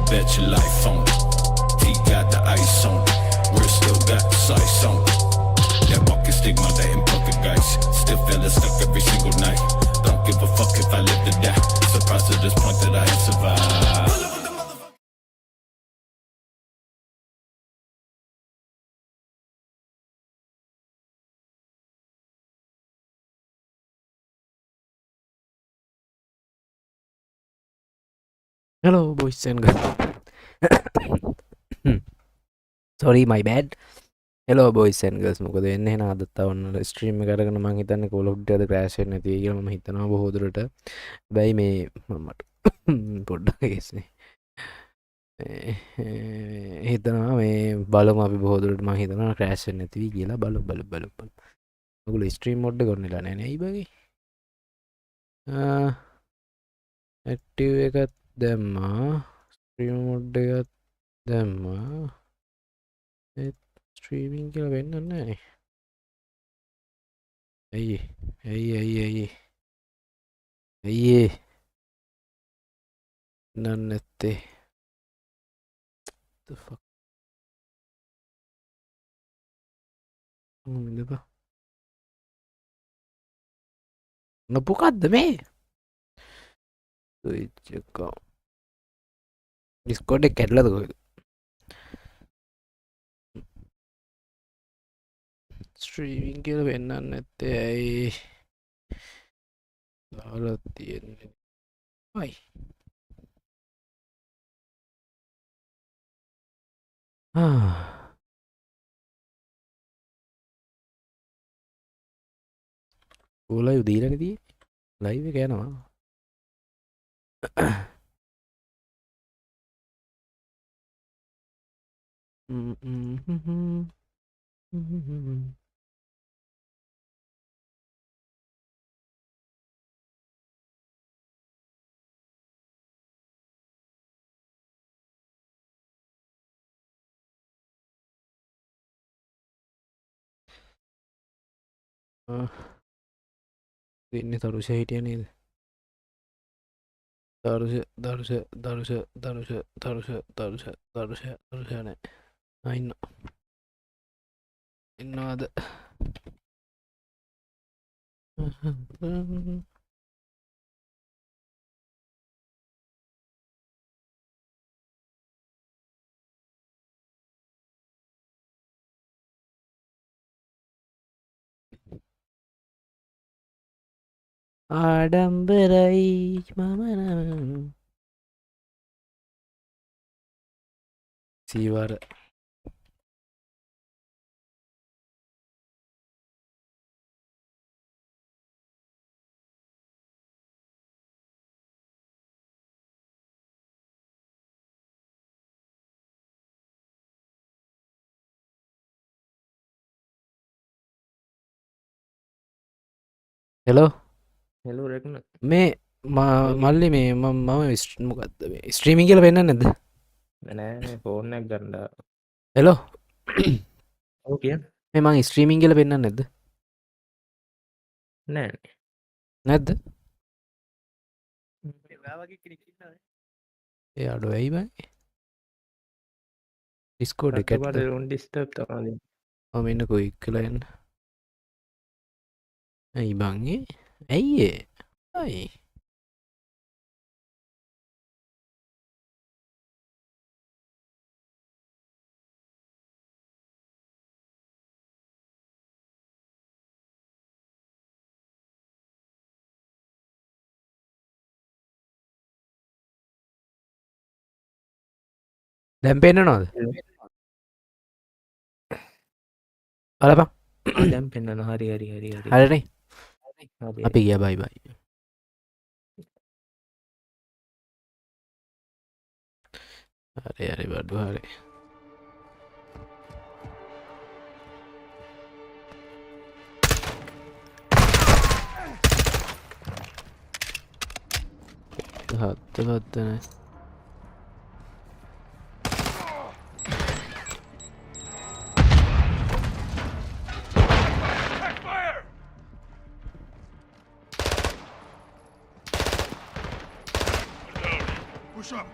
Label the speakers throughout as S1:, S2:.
S1: Bet your life on it. He got the ice on it. We're still got the sights on it. That walking stigma, that in poker guys. Still feeling stuck every single night. Don't give a fuck if I live to die. Surprised to this point that I have survived.
S2: Hello boys and girls. Sorry my bad. Hello boys and girls. මොකද වෙන්නේ එහෙනම් අදත් ඔන්න stream එක අරගෙන මම හිතන්නේ Call of Duty අද crash වෙන්නේ නැති වෙයි කියලා මම හිතනවා බොහෝ දුරට. හැබැයි මේ මට පොඩ්ඩක් ඒස්නේ. හිතනවා මේ බලමු අපි බොහෝ දුරට මම හිතනවා crash වෙන්නේ නැති වෙයි කියලා බලමු. ඔයගොල්ලෝ ස්ට්‍රීම් මොඩ් එක කරන්නලා නැහැ නේ ඊබගේ. ඇක්ටිව් එකත් දැම්මා. ස්ට්‍රීම් මොඩ් එකත් දැම්මා. ස්ට්‍රීමින් කියලා වෙන්නන්නේ නැහැ. ඇයි නැත්තේ. The fuck. මොකද මොකක්ද මේ? ස්විච් එක. Discord එක කැඩලාද කොහෙද? ස්ට්‍රීමින් කියලා වෙන්නන්නේ නැත්තේ ඇයි? දාලා තියෙන්නේ. අයි. ඕලයි දීලානේ තියෙන්නේ. ලයිව් එක යනවා. ඉන්නේ තරුෂ හිටියා නේද? තරුෂ නෑ. ඉන්නවාද? ආඩම්බරයි මම නම් සීවර හෙලෝ
S3: හෙලෝ රැග්න
S2: මේ මල්ලි මේ මම මොකක්ද මේ ස්ට්‍රීමින් කියලා වෙන්නන්නේ නැද්ද?
S3: නෑ ෆෝන් එකක් ගන්න.
S2: හෙලෝ
S3: ඔව් කියන්න.
S2: මේ මං ස්ට්‍රීමින් කියලා වෙන්නන්නේ නැද්ද?
S3: නෑ
S2: නැද්ද?
S3: ඔයා වගේ කෙනෙක් ඉන්නවද?
S2: ඒ අඩෝ ඇයි බං? Discord එකට
S3: ඩොන්ට් ඩිස්ටර්බ් තමයි.
S2: ඔව් මෙන්න කොයි කියලා එන්න. ඇයි බං ඒ? ඇයි ඒ? අයි දැන් පෙන්නනවද? බලපන්.
S3: දැන් පෙන්නන හරි
S2: හරිනේ. අපි ගියා බයි බයි. හරි බඩු හරි. හත්තනේ.
S1: Push up.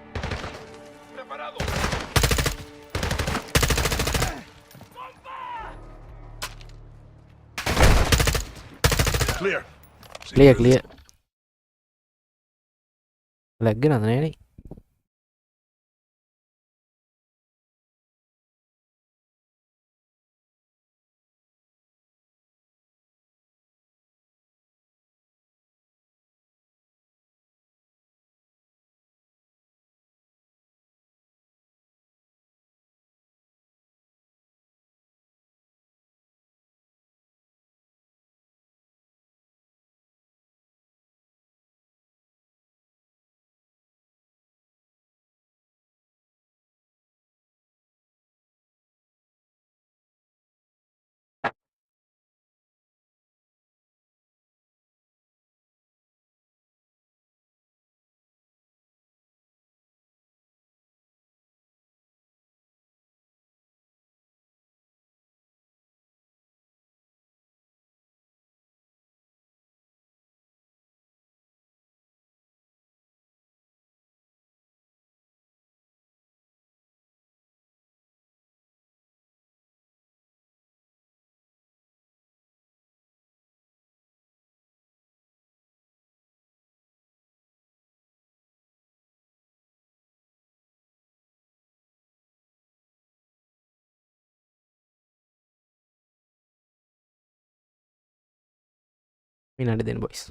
S1: Preparado. Clear.
S2: Clear. Lag නේද නේ? විනාඩි දෙන්න boys.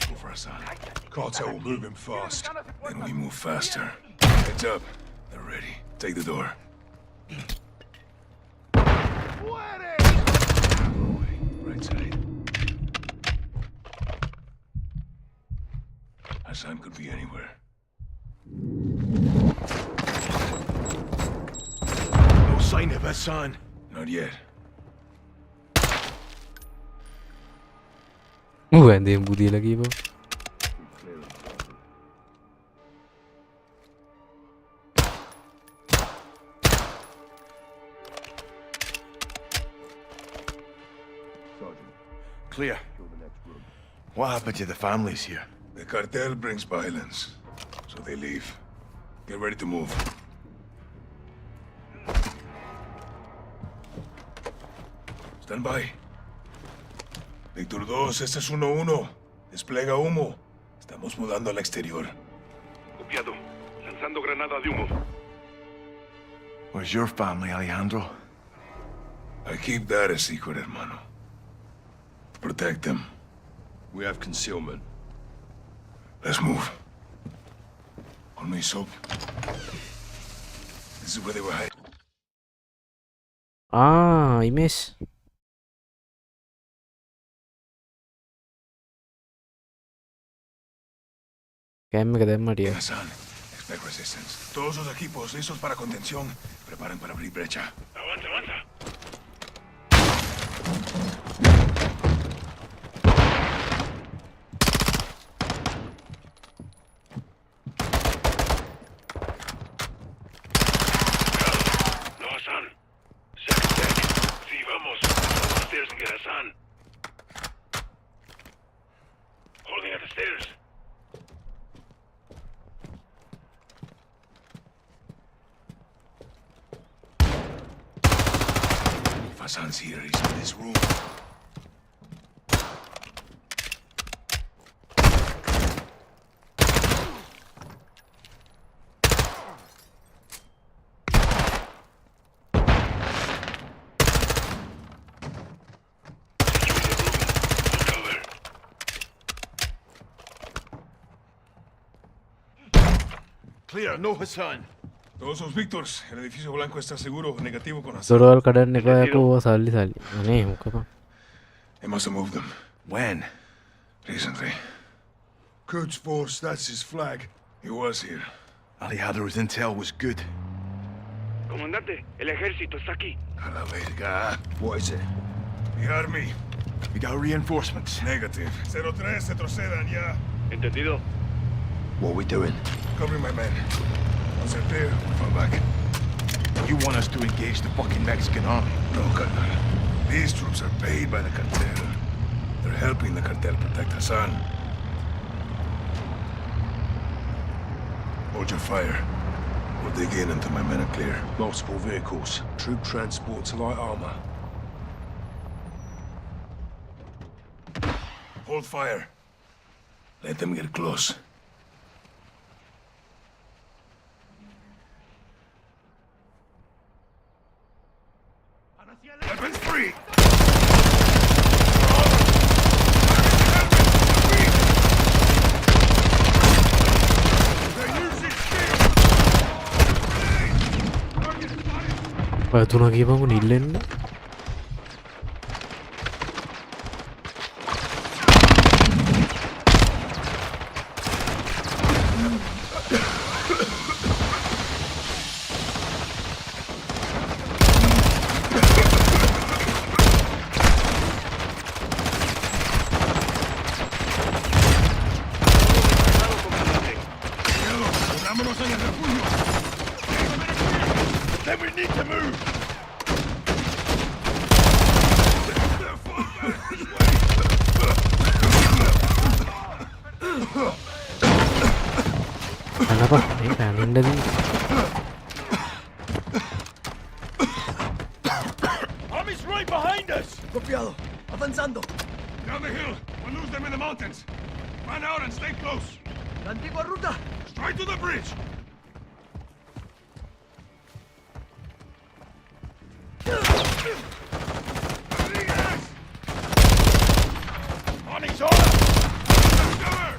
S1: Go for a sign. Cartel will move him fast. Then we move faster. Heads up. They're ready. Take the door. Right side. Hassan could be anywhere. No sign of Hassan. Not yet.
S2: ඇඳෙන් බුදියලා කියපන්.
S1: Clear. What happened to the families here? The cartel brings violence, so they leave. Get ready to move. Stand by. Víctor 2, este es 1-1. Despliega humo. Estamos mudando al exterior.
S4: Copiado. Lanzando granada de humo.
S1: Where's your family, Alejandro? I keep that a secret, hermano. Protect them.
S4: We have concealment.
S1: Let's move. On me, soap. This is where they were hiding.
S2: ඉමේස්. කැම් එක දැම්ම ටික.
S1: Hassan, expect resistance. Todos los equipos listos para contención. Preparen para abrir brecha.
S4: Avanza, avanza. No, Hassan. Second deck. Sí, vamos. Upstairs and get Hassan. Holding at the stairs.
S1: Hassan's here. He's in this room.
S4: Clear, no Hassan. Todos los Víctors. El edificio blanco está seguro, negativo con Hassan.
S2: දොරවල් කඩන්න එපා යකෝ සල්ලි අනේ මොකපා
S4: They must have moved them. When? Recently. Quds Force, that's his flag. He was here. Alihadar's intel was good.
S5: Comandante, el ejército está aquí.
S4: A la verga. What is it? The army. We got reinforcements. Negative. 03, retrocedan, ya.
S5: ¿Entendido?
S4: What are we doing? Covering my men. Once they're there, we fall back. You want us to engage the fucking Mexican army? No, Colonel. These troops are paid by the cartel. They're helping the cartel protect Hassan. Hold your fire. We'll dig in until my men are clear. Multiple vehicles, troop transports, light armor. Hold fire. Let them get close. Weapons free!
S2: තුනා කියපංගු නිල්ලෙන්න
S4: Then we need to move!
S2: Kenapa? Ini pengen dari
S4: Army's right behind us!
S6: Copiado. Avanzando.
S4: Down the hill. We'll lose them in the mountains. Run out and stay close.
S6: La antigua ruta.
S4: Straight to the bridge. Rodriguez! On his order! Cover!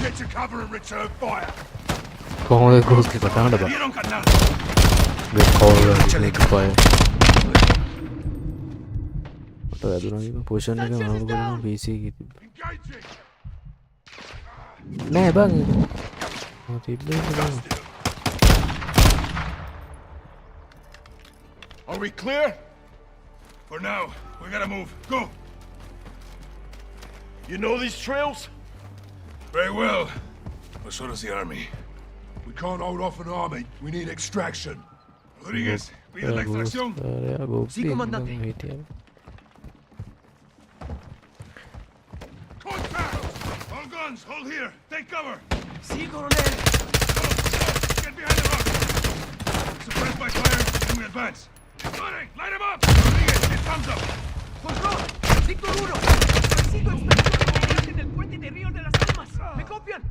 S4: Get your cover and return fire.
S2: කොහොමද ghost එක කතාවද බා
S4: You don't got none.
S2: මේ call එක පය මට වැදුනා කිව්වා position එක මාරු කරනවා PC එකේ තිබ්බ
S4: Engaging!
S2: නෑ බං මම තිබ්බේ බං
S4: Are we clear? For now, we gotta move. Go!
S5: You know these trails?
S4: Very well. But so does the army. We can't hold off an army. We need extraction. Rodriguez, pide la extracción.
S6: Sí, comandante.
S4: Contact! All guns, hold here. Take cover.
S6: Sí, coronel.
S4: Get behind the rock. Suppress by fire, and we advance. Got it! Light him up! Rodriguez, get thumbs up.
S6: Control. Víctor 1. Preciso extracción en el puente de Río de las Almas. ¿Me copian?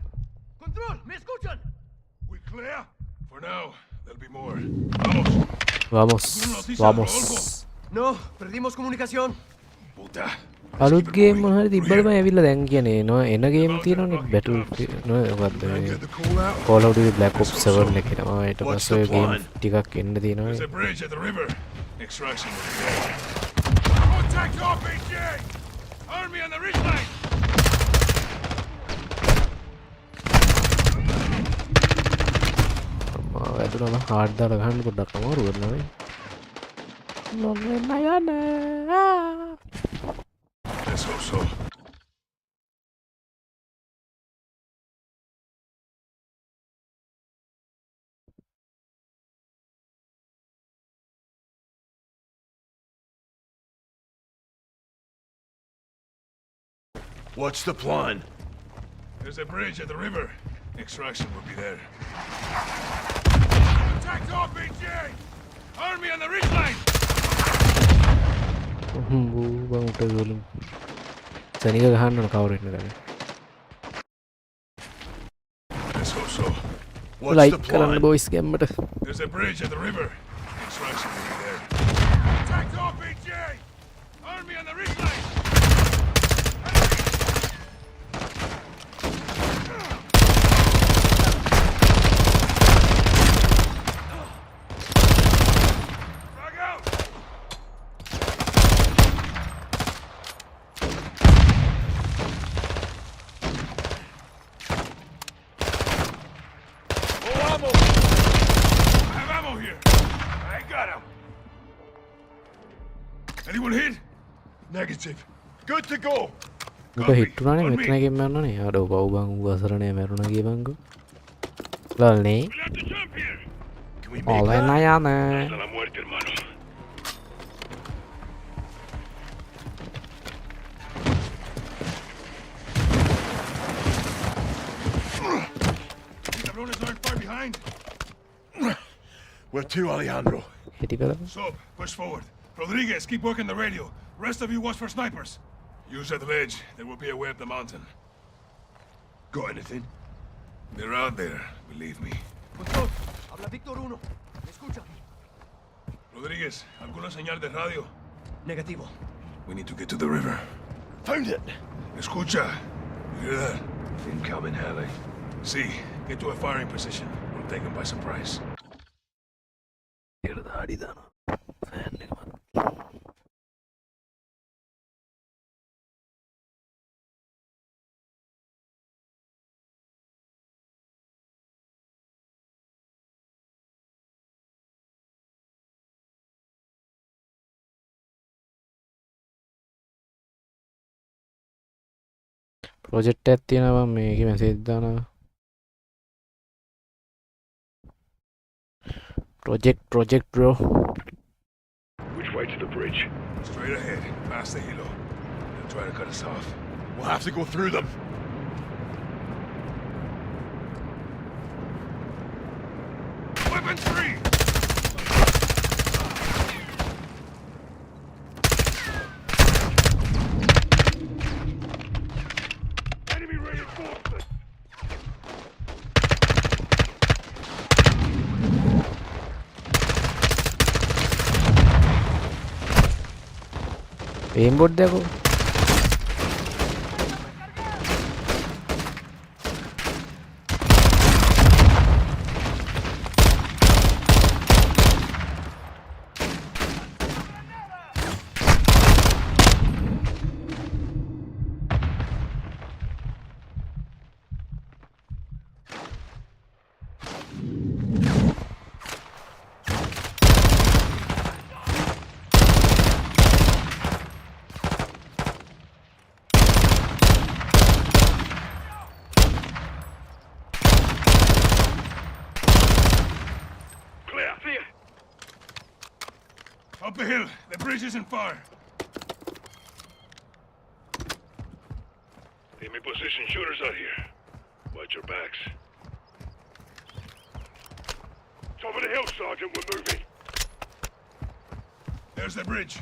S6: Control. ¿Me escuchan?
S4: We clear? For now, there'll be more.
S2: Vamos, vamos.
S6: No, perdimos comunicación.
S4: Puta.
S2: අලුත් game මොන හරි තිබ්බද මම ඇවිල්ලා දැන් කියන්නේ එනවා එන game තියෙනවනේ බැටල් මොකක්ද
S4: Get the call out.
S2: Call of Duty Black Ops 7 එකේ තමයි ඊට පස්සේ ඔය ගේම් ටිකක් එන්න තියෙනවා
S4: There's a bridge at the river. Extraction will be there. Contact RPG! Army on the ridgeline!
S2: වැදුනම හાર્ඩ් දාලා ගහන්න පොඩ්ඩක් අමාරු වෙනවා නේ නොවෙන්න යන්න
S4: Let's hope so.
S5: What's the plan?
S4: There's a bridge at the river. Extraction will be there. Attack RPG! Army on the ridgeline!
S2: බං උට ගෝලින් සනික ගහන්න ඕන කවුරු ඉන්න ගන්නේ
S4: Let's hope so.
S5: What's
S2: like
S5: the
S2: කරන්න
S5: plan?
S2: බොයිස් ගැම්මට
S4: There's a bridge at the river. Extraction will be there. Attack RPG! Army on the ridgeline! Anyone hit? Negative. Good to go.
S2: මොක හිටුනානේ මෙතනකින් මරනනේ අර පව් බං ඌ අසරණේ මැරුණා කිය බංගෝ ලල්නේ
S5: We have to jump here.
S4: Can we make
S2: ඔලේ
S4: that?
S2: නයන
S5: Hasta la muerte, hermano.
S4: These cabrones aren't far behind. Where to, Alejandro?
S2: හිටි පෙළ
S4: So, push forward. Rodriguez, keep working the radio. Rest of you watch for snipers. Use that ledge. There will be a way up the mountain. Got anything? They're out there, believe me.
S6: Control. Habla Víctor 1. ¿Me escucha?
S4: Rodriguez, ¿alguna señal de radio?
S6: Negativo.
S4: We need to get to the river. Found it. Escucha. You hear that? Incoming heli. See, get to a firing position. We'll take them by surprise.
S2: දාඩි දානවා fan එක මත project එකක් තියෙනවා මේකේ message දානවා project bro
S5: Which way to the bridge?
S4: Straight ahead, past the hilo. They'll try to cut us off. We'll have to go through them. Weapons free!
S5: Enemy reinforcement.
S2: एम board देखो
S5: Clear.
S4: Up the hill. The bridge isn't far.
S5: Enemy position shooters out here. Watch your backs. It's over the hill, Sergeant. We're moving.
S4: There's the bridge.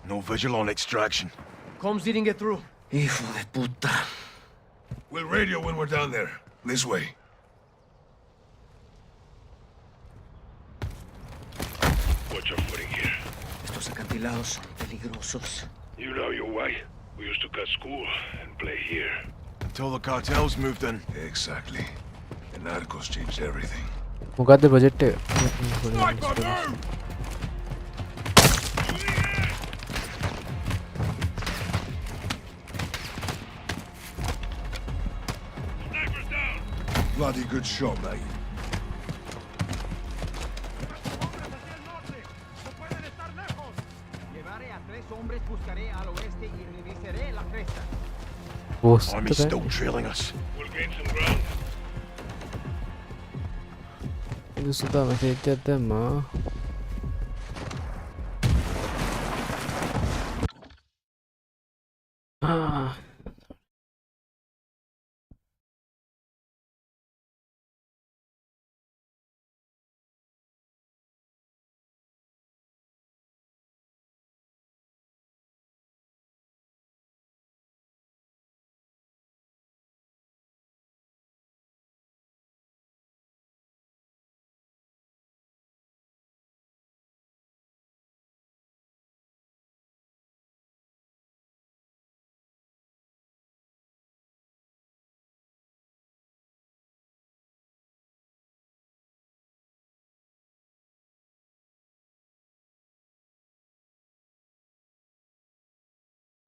S4: No visual on extraction.
S6: Comms didn't get through.
S2: hijo de puta
S4: We'll radio when we're down there. This way.
S5: Watch your footing here.
S6: Estos acantilados son peligrosos.
S5: You know your way. We used to cut school and play here.
S4: Until the cartels moved in. Exactly. The narcos changed everything.
S2: මොකක්ද project එක
S4: Sniper, move!
S5: Snipers down.
S4: Bloody good shot, mate.
S6: Llevaré a 3 hombres, buscaré al oeste y revisaré la cresta.
S4: Army's still trailing us.
S5: We'll gain some ground.
S2: ಇದು ಸುತ್ತ message ಅತ್ತಮ್ಮ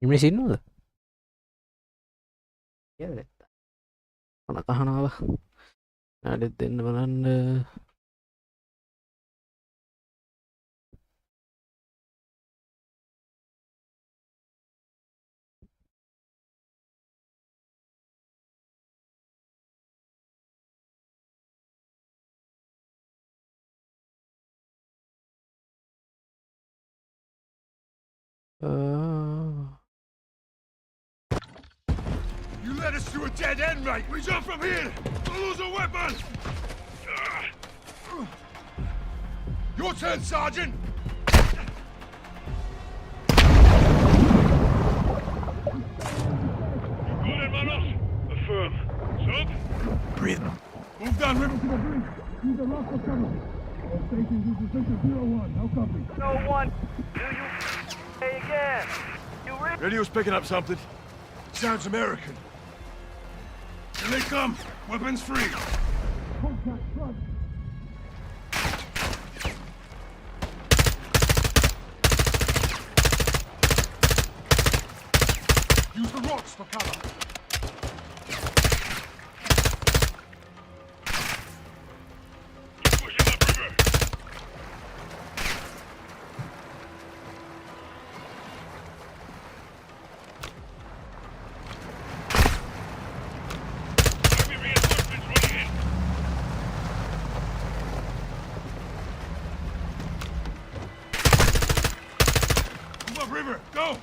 S2: ඉමේ සින්නවද මොන කහනාව ආඩෙත් දෙන්න බලන්න
S4: You led us to a dead end, mate. We jump from here. Don't lose a weapon. Your turn, Sergeant.
S5: Good, hermanos. Affirm. Sub?
S4: Breathe. Move down river to the bridge. Use the rock for cover. All stations use the sector 01. How copy?
S6: No one. Do you say again? You read?
S4: Radio's picking up something. Sounds American. Here they come. Weapons free. Contact front. Use the rocks for cover.
S5: Pushing upriver. Heavy reinforcements running in.
S4: Move upriver. Go.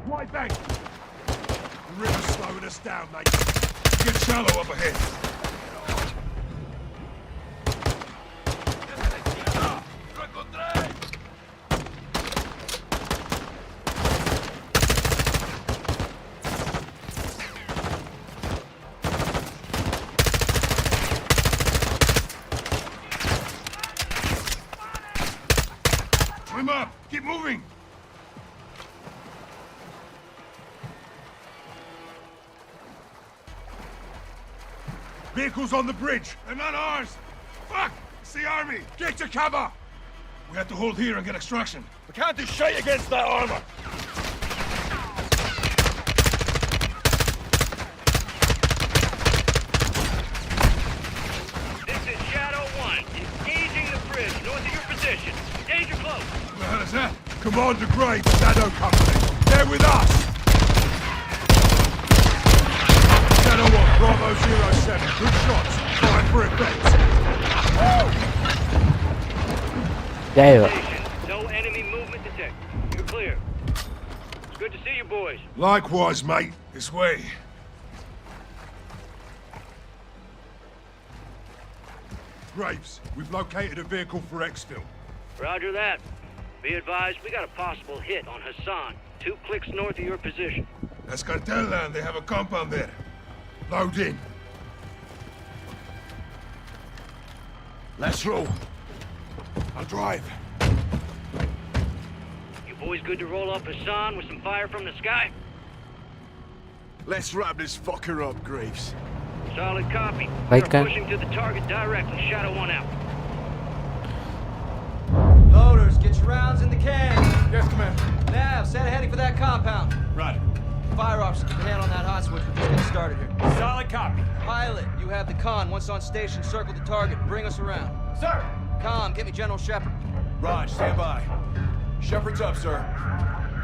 S4: Right bank. The river's slowing us down, mate. Get shallow up ahead. Swim up. Keep moving. Vehicles on the bridge. They're not ours. Fuck! It's the army. Get to cover. We have to hold here and get extraction. We can't do shit against that armor.
S5: This is Shadow 1. Engaging the bridge north of your position. Danger close.
S4: What the hell is that? Commander Gray, Shadow Company. They're with us. Shadow 1, Bravo 07. Good shots. Fire for effect.
S2: ජයවා
S5: Station. No enemy movement detected. You're clear. It's good to see you boys.
S4: Likewise, mate. This way. Graves, we've located a vehicle for exfil.
S5: Roger that. Be advised, we got a possible hit on Hassan. 2 clicks north of your position.
S4: That's cartel land. They have a compound there. Load in. Let's roll. I'll drive.
S5: You boys good to roll up Hassan with some fire from the sky?
S4: Let's wrap this fucker up, Graves.
S5: Solid copy.
S2: Right,
S5: We're
S2: Ken.
S5: pushing to the target directly. Shadow 1 out.
S6: Loaders, get your rounds in the can.
S4: Yes, Commander.
S6: Nav, set a heading for that compound.
S4: Right.
S6: Fire officer, keep a hand on that hot switch. We're just getting started here.
S3: Solid copy.
S6: Pilot, you have the con. Once on station, circle the target. Bring us around.
S3: Sir.
S6: Com, get me General Shepard.
S4: Raj, stand by. Shepard's up, sir.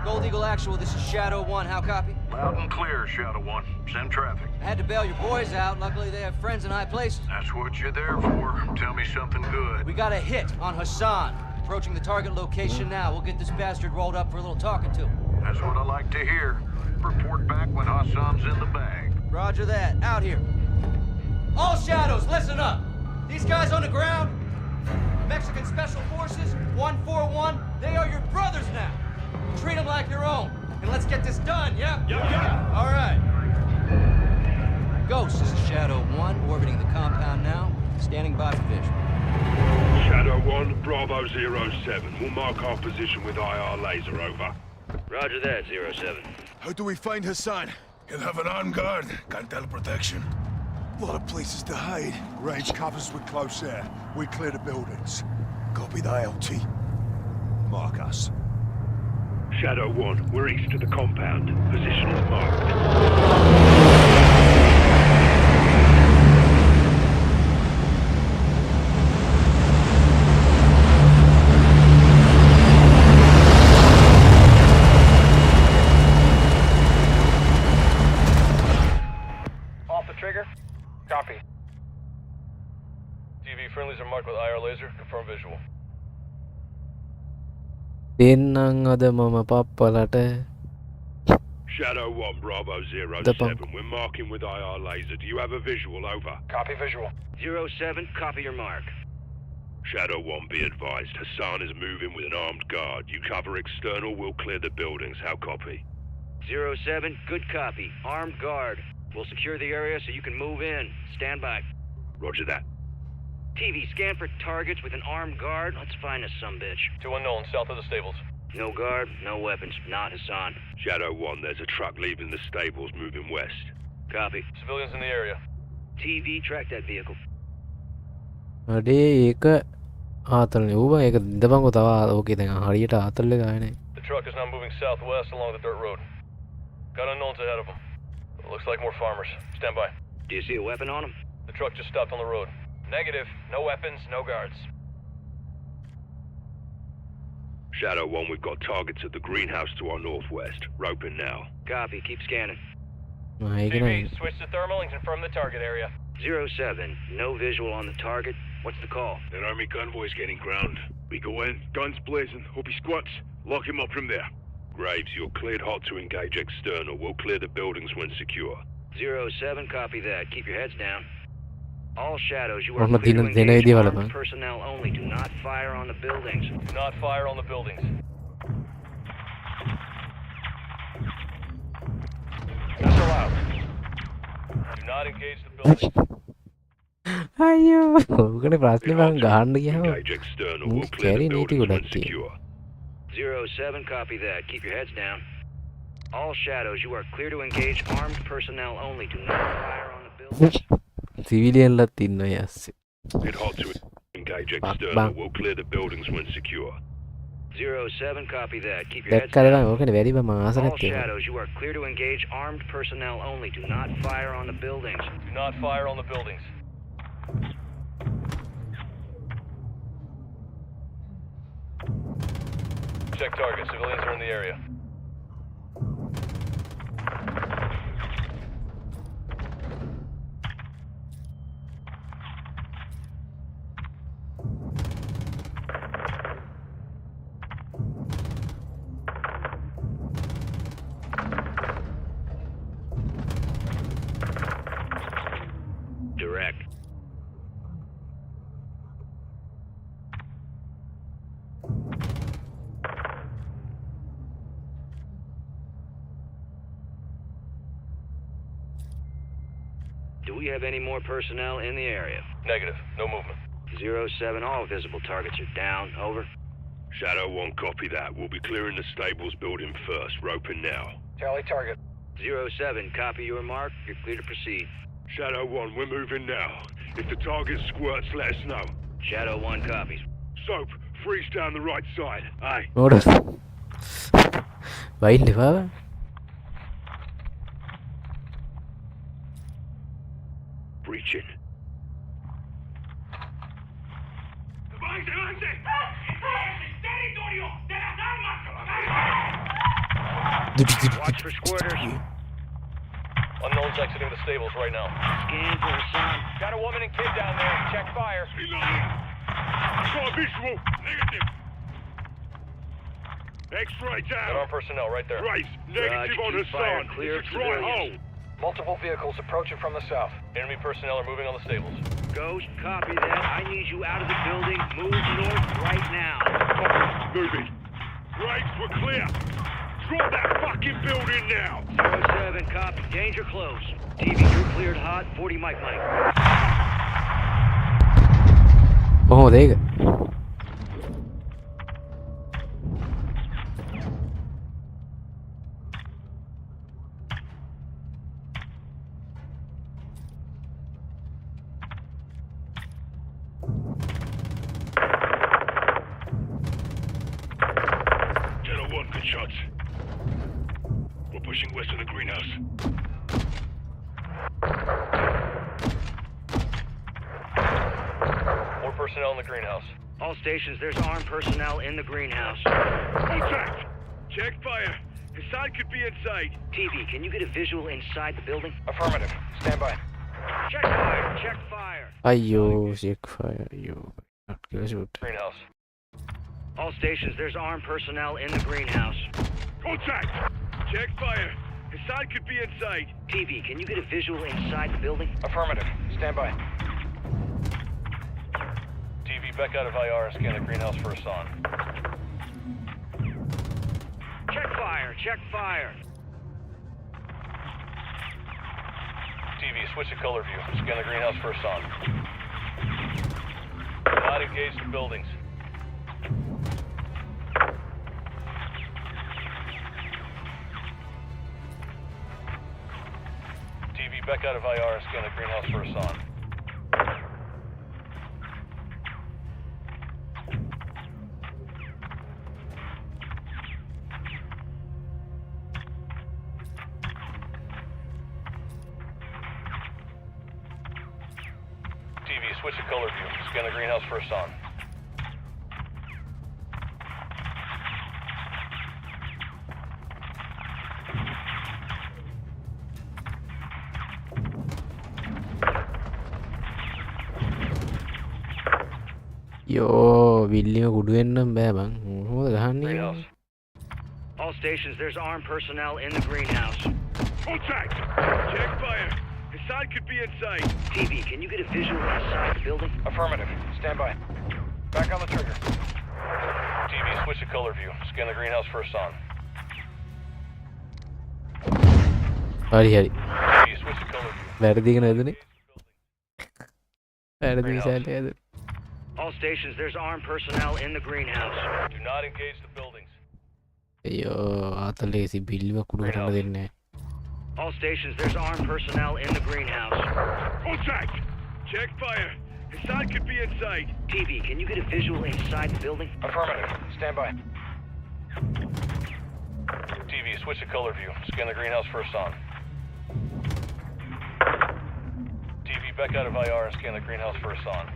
S6: Gold Eagle Actual, this is Shadow 1. How copy?
S7: Loud and clear, Shadow 1. Send traffic.
S6: I had to bail your boys out. Luckily, they have friends in high places.
S7: That's what you're there for. Tell me something good.
S6: We got a hit on Hassan. Approaching the target location now. We'll get this bastard rolled up for a little talking to.
S7: That's what I like to hear. Report back when Hassan's in the bag.
S6: Roger that. Out here. All Shadows, listen up. These guys on the ground, Mexican Special Forces, 141, they are your brothers now. Treat them like your own. And let's get this done, yeah?
S5: Yeah.
S6: All right. Ghost, this is Shadow 1, orbiting the compound now. Standing by for vision.
S5: Shadow 1, Bravo 07. We'll mark our position with IR laser, over. Roger that, 07.
S4: How do we find Hassan? He'll have an armed guard. Cartel protection. A lot of places to hide. Range covers with close air. We clear the buildings. Copy the LT. Mark us.
S5: Shadow 1, we're east of the compound. Position is marked.
S8: Copy. TV friendlies are marked with IR laser. Confirm visual.
S2: දෙන්නං අද මම පප්පලට
S5: Shadow 1, Bravo 07. We're marking with IR laser. Do you have a visual? Over.
S8: Copy visual.
S6: 07, copy your mark.
S5: Shadow 1, be advised. Hassan is moving with an armed guard. You cover external, we'll clear the buildings. How copy?
S6: 07, good copy. Armed guard. We'll secure the area so you can move in. Stand by.
S5: Roger that.
S6: TV, scan for targets with an armed guard. Let's find us some bitch.
S8: 2 unknown south of the stables.
S6: No guard, no weapons. Not Hassan.
S5: Shadow 1, there's a truck leaving the stables moving west.
S6: Copy.
S8: Civilians in the area.
S6: TV, track that vehicle.
S2: අඩේ ඒක ආතල්නේ ඌව ඒක ඉඳපන්කො තව ඕකේ දැන් හරියට ආතල් එක ආයේ නැහැ.
S8: The truck is now moving southwest along the dirt road. Got unknowns ahead of them. Looks like more farmers. Stand by.
S6: Do you see a weapon on him?
S8: The truck just stopped on the road. Negative. No weapons, no guards.
S5: Shadow 1, we've got targets at the greenhouse to our northwest. Roping now.
S6: Copy, keep scanning.
S2: ඒක
S8: TV,
S2: නෑ.
S8: switch to thermal and confirm the target area.
S6: 07, no visual on the target. What's the call?
S5: That army convoy's getting ground. We go in, guns blazing, hope he squats, lock him up from there. Graves, you're cleared hot to engage external. We'll clear the buildings when secure.
S6: 07, copy that. Keep your heads down. All shadows, you are
S2: ඔන්න
S6: clear to
S2: දින දින
S6: engage
S2: විදිය
S6: armed
S2: බලපන්.
S6: personnel only. Do not fire on the buildings.
S8: Do not fire on the buildings. That's allowed. Do not engage the buildings.
S2: අයියෝ ඔකනේ ප්‍රශ්නේ මම ගහන්න ගියාම
S5: Engage external. We'll clear
S2: කැරි
S5: the
S2: නීති
S5: buildings when
S2: ගොඩක් තියෙනවා.
S5: secure.
S6: 07, copy that. Keep your heads down. All shadows, you are clear to engage armed personnel only. Do not fire on the buildings.
S2: සිවිලියන්ලත් ඉන්නවා යස්සේ.
S5: Get hot to engage
S2: bang.
S5: external. We'll clear the buildings when secure.
S6: 07, copy that. Keep your heads
S2: දැක්කද
S6: down.
S2: බං ඕකනේ වැඩි බං
S6: All
S2: ආසලත් තියෙනවා.
S6: shadows, you are clear to engage armed personnel only. Do not fire on the buildings.
S8: Do not fire on the buildings. Check target. Civilians are in the area.
S6: Direct. Do we have any more personnel in the area?
S8: Negative. No movement.
S6: 07, all visible targets are down. Over.
S5: Shadow 1, copy that. We'll be clearing the stables building first. Roping now.
S8: Tally target.
S6: 07, copy your mark. You're clear to proceed.
S5: Shadow 1, we're moving now. If the target squirts, let us know.
S6: Shadow 1 copies.
S5: Soap, freeze down the right side. Aye.
S2: Order වයින් දෙපාව
S5: Breaching.
S6: Watch for squirters.
S8: Unknowns exiting the stables right now.
S6: Scan for Hassan.
S8: Got a woman and kid down there. Check fire.
S5: Got a visual. Negative. X-ray
S8: Got
S5: down.
S8: armed personnel right there.
S5: Grace, negative on
S6: keep fire
S5: Hassan.
S6: clear
S5: It's
S6: of
S5: a dry
S6: civilians.
S5: hole.
S8: Multiple vehicles approaching from the south. Enemy personnel are moving on the stables.
S6: Ghost, copy that. I need you out of the building. Move north right now.
S5: Moving. Graves, we're clear. Drop that fucking building now.
S6: 07, copy. Danger close. TV, you're cleared hot. 40 Mike.
S2: කොහොමද ඒක
S5: Shadow 1, good shots. We're pushing west of the greenhouse.
S8: More personnel in the greenhouse.
S6: All stations, there's armed personnel in the greenhouse.
S5: Contact! Check fire. Hassan could be inside.
S6: TV, can you get a visual inside the building?
S8: Affirmative. Stand by.
S6: Check fire. Check fire.
S2: අයියෝ check fire අයියෝ not කියලා shoot.
S8: Greenhouse.
S6: All stations, there's armed personnel in the greenhouse.
S5: Contact! Check fire. Hassan could be inside.
S6: TV, can you get a visual inside the building?
S8: Affirmative. Stand by. TV, back out of IR and scan the greenhouse for Hassan.
S6: Check fire. Check fire.
S8: TV, switch to color view. Scan the greenhouse for Hassan. Not engage the buildings. TV, back out of IR and scan the greenhouse for Hassan. TV, switch to color view. Scan the greenhouse for Hassan.
S2: යෝ විල්ලිය කුඩු වෙන්නම් බෑ බං මොකද ගහන්නේ
S8: Greenhouse.
S6: All stations, there's armed personnel in the greenhouse.
S5: Contact! Check fire. Hassan could be inside.
S6: TV, can you get a visual inside the building?
S8: Affirmative. Stand by. Back on the trigger. TV, switch to color view. Scan the greenhouse for Hassan.
S2: හරි හරි
S8: TV, switch to color view.
S2: වැරදිගෙන ඇදුනේ වැරදි විශාලය ඇද
S6: All stations, there's armed personnel in the greenhouse.
S8: Do not engage the buildings.
S2: අයියෝ ආතලේසි බිල්ලිව කුඩු කරන්න දෙන්නේ
S6: All stations, there's armed personnel in the greenhouse.
S5: Contact! Check fire. Hassan could be inside.
S6: TV, can you get a visual inside the building?
S8: Affirmative. Stand by. TV, switch to color view. Scan the greenhouse for Hassan. TV, back out of IR and scan the greenhouse for Hassan.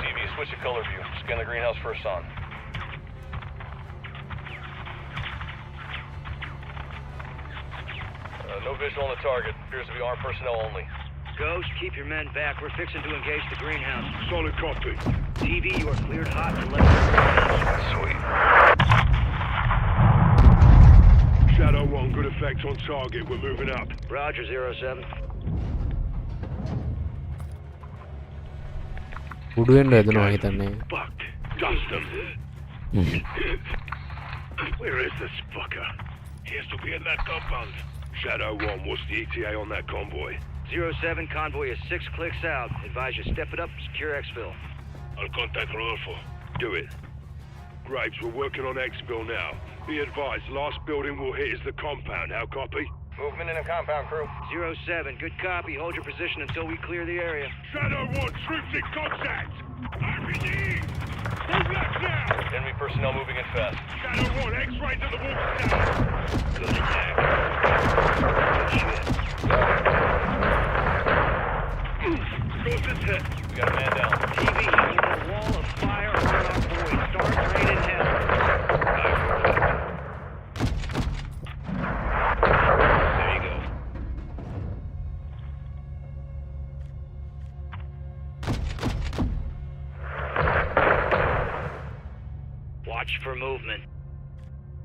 S8: TV, switch to color view. Scan the greenhouse for Hassan. No visual on the target. Appears to be armed personnel only.
S6: Ghost, keep your men back. We're fixing to engage the greenhouse.
S5: Solid copy.
S6: TV, you are cleared hot to left the greenhouse.
S7: Sweet.
S5: Shadow 1, good effect on target. We're moving up.
S6: Roger, 07.
S2: කුඩු වෙන්න ඇදනවා හිතන්නේ
S5: Fuck. Dust him. Where is this fucker? He has to be in that compound. Shadow 1, what's the ETA on that convoy?
S6: 07, convoy is 6 clicks out. Advise you step it up, secure exfil.
S5: I'll contact Rodolfo. Do it. Graves, we're working on exfil now. Be advised, last building we'll hit is the compound. How copy?
S8: Movement in the compound, crew.
S6: 07, good copy. Hold your position until we clear the area.
S5: Shadow 1, troops in contact! RPG! Move left now!
S8: Enemy personnel moving in fast.
S5: Shadow 1, X-ray to the water tower!
S6: Good attack. Good shit.
S5: Ghost is hit.
S8: We got a man down.
S6: TV, you need a wall of fire around our boys. Start draining hell. There you go. Watch for movement.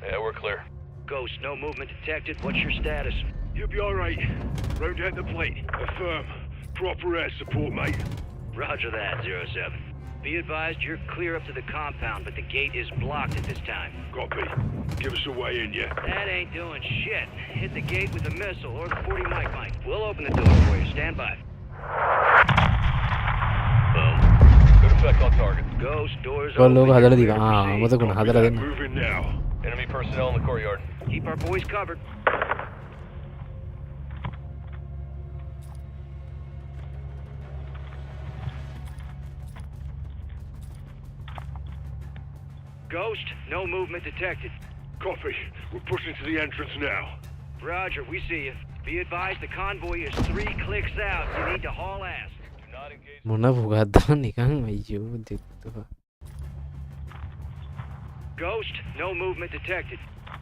S8: Yeah, we're clear.
S6: Ghost, no movement detected. What's your status?
S5: You'll be alright. Round at the plate. Affirm. Proper air support, mate.
S6: Roger that, 07. Be advised you're clear up to the compound, but the gate is blocked at this time.
S5: Copy. Give us a way in, yeah?
S6: That ain't doing shit. Hit the gate with a missile or the 40 mic. We'll open the door for you. Stand by. Boom.
S8: Good effect on target.
S6: Ghost, doors
S2: කොල්ලෝක
S6: open.
S2: හදලා දිවා අමතකුණ හදලා දෙන්න
S5: Moving now.
S8: Enemy personnel in the courtyard.
S6: Keep our boys covered. Ghost, no movement detected.
S5: Copy. We're pushing to the entrance now.
S6: Roger, we see you. Be advised the convoy is 3 clicks out. You need to haul ass.
S8: Do not engage.
S2: මොන පුගත්තා නිකන් අයියෝ දෙත්තුවා
S6: Ghost, no movement detected.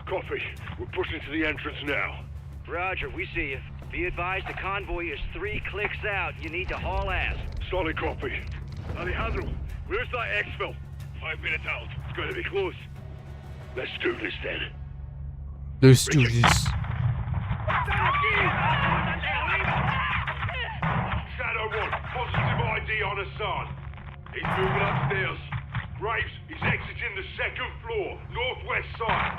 S5: Copy. We're pushing to the entrance now.
S6: Roger, we see you. Be advised the convoy is 3 clicks out. You need to haul ass.
S5: Solid copy. Alejandro, where's that exfil? 5 minutes out. It's going to be close. Let's do this then.
S2: Let's do this.
S5: Shadow 1, positive ID on Hassan. He's moving upstairs. Graves, he's exiting the 2nd floor, northwest side.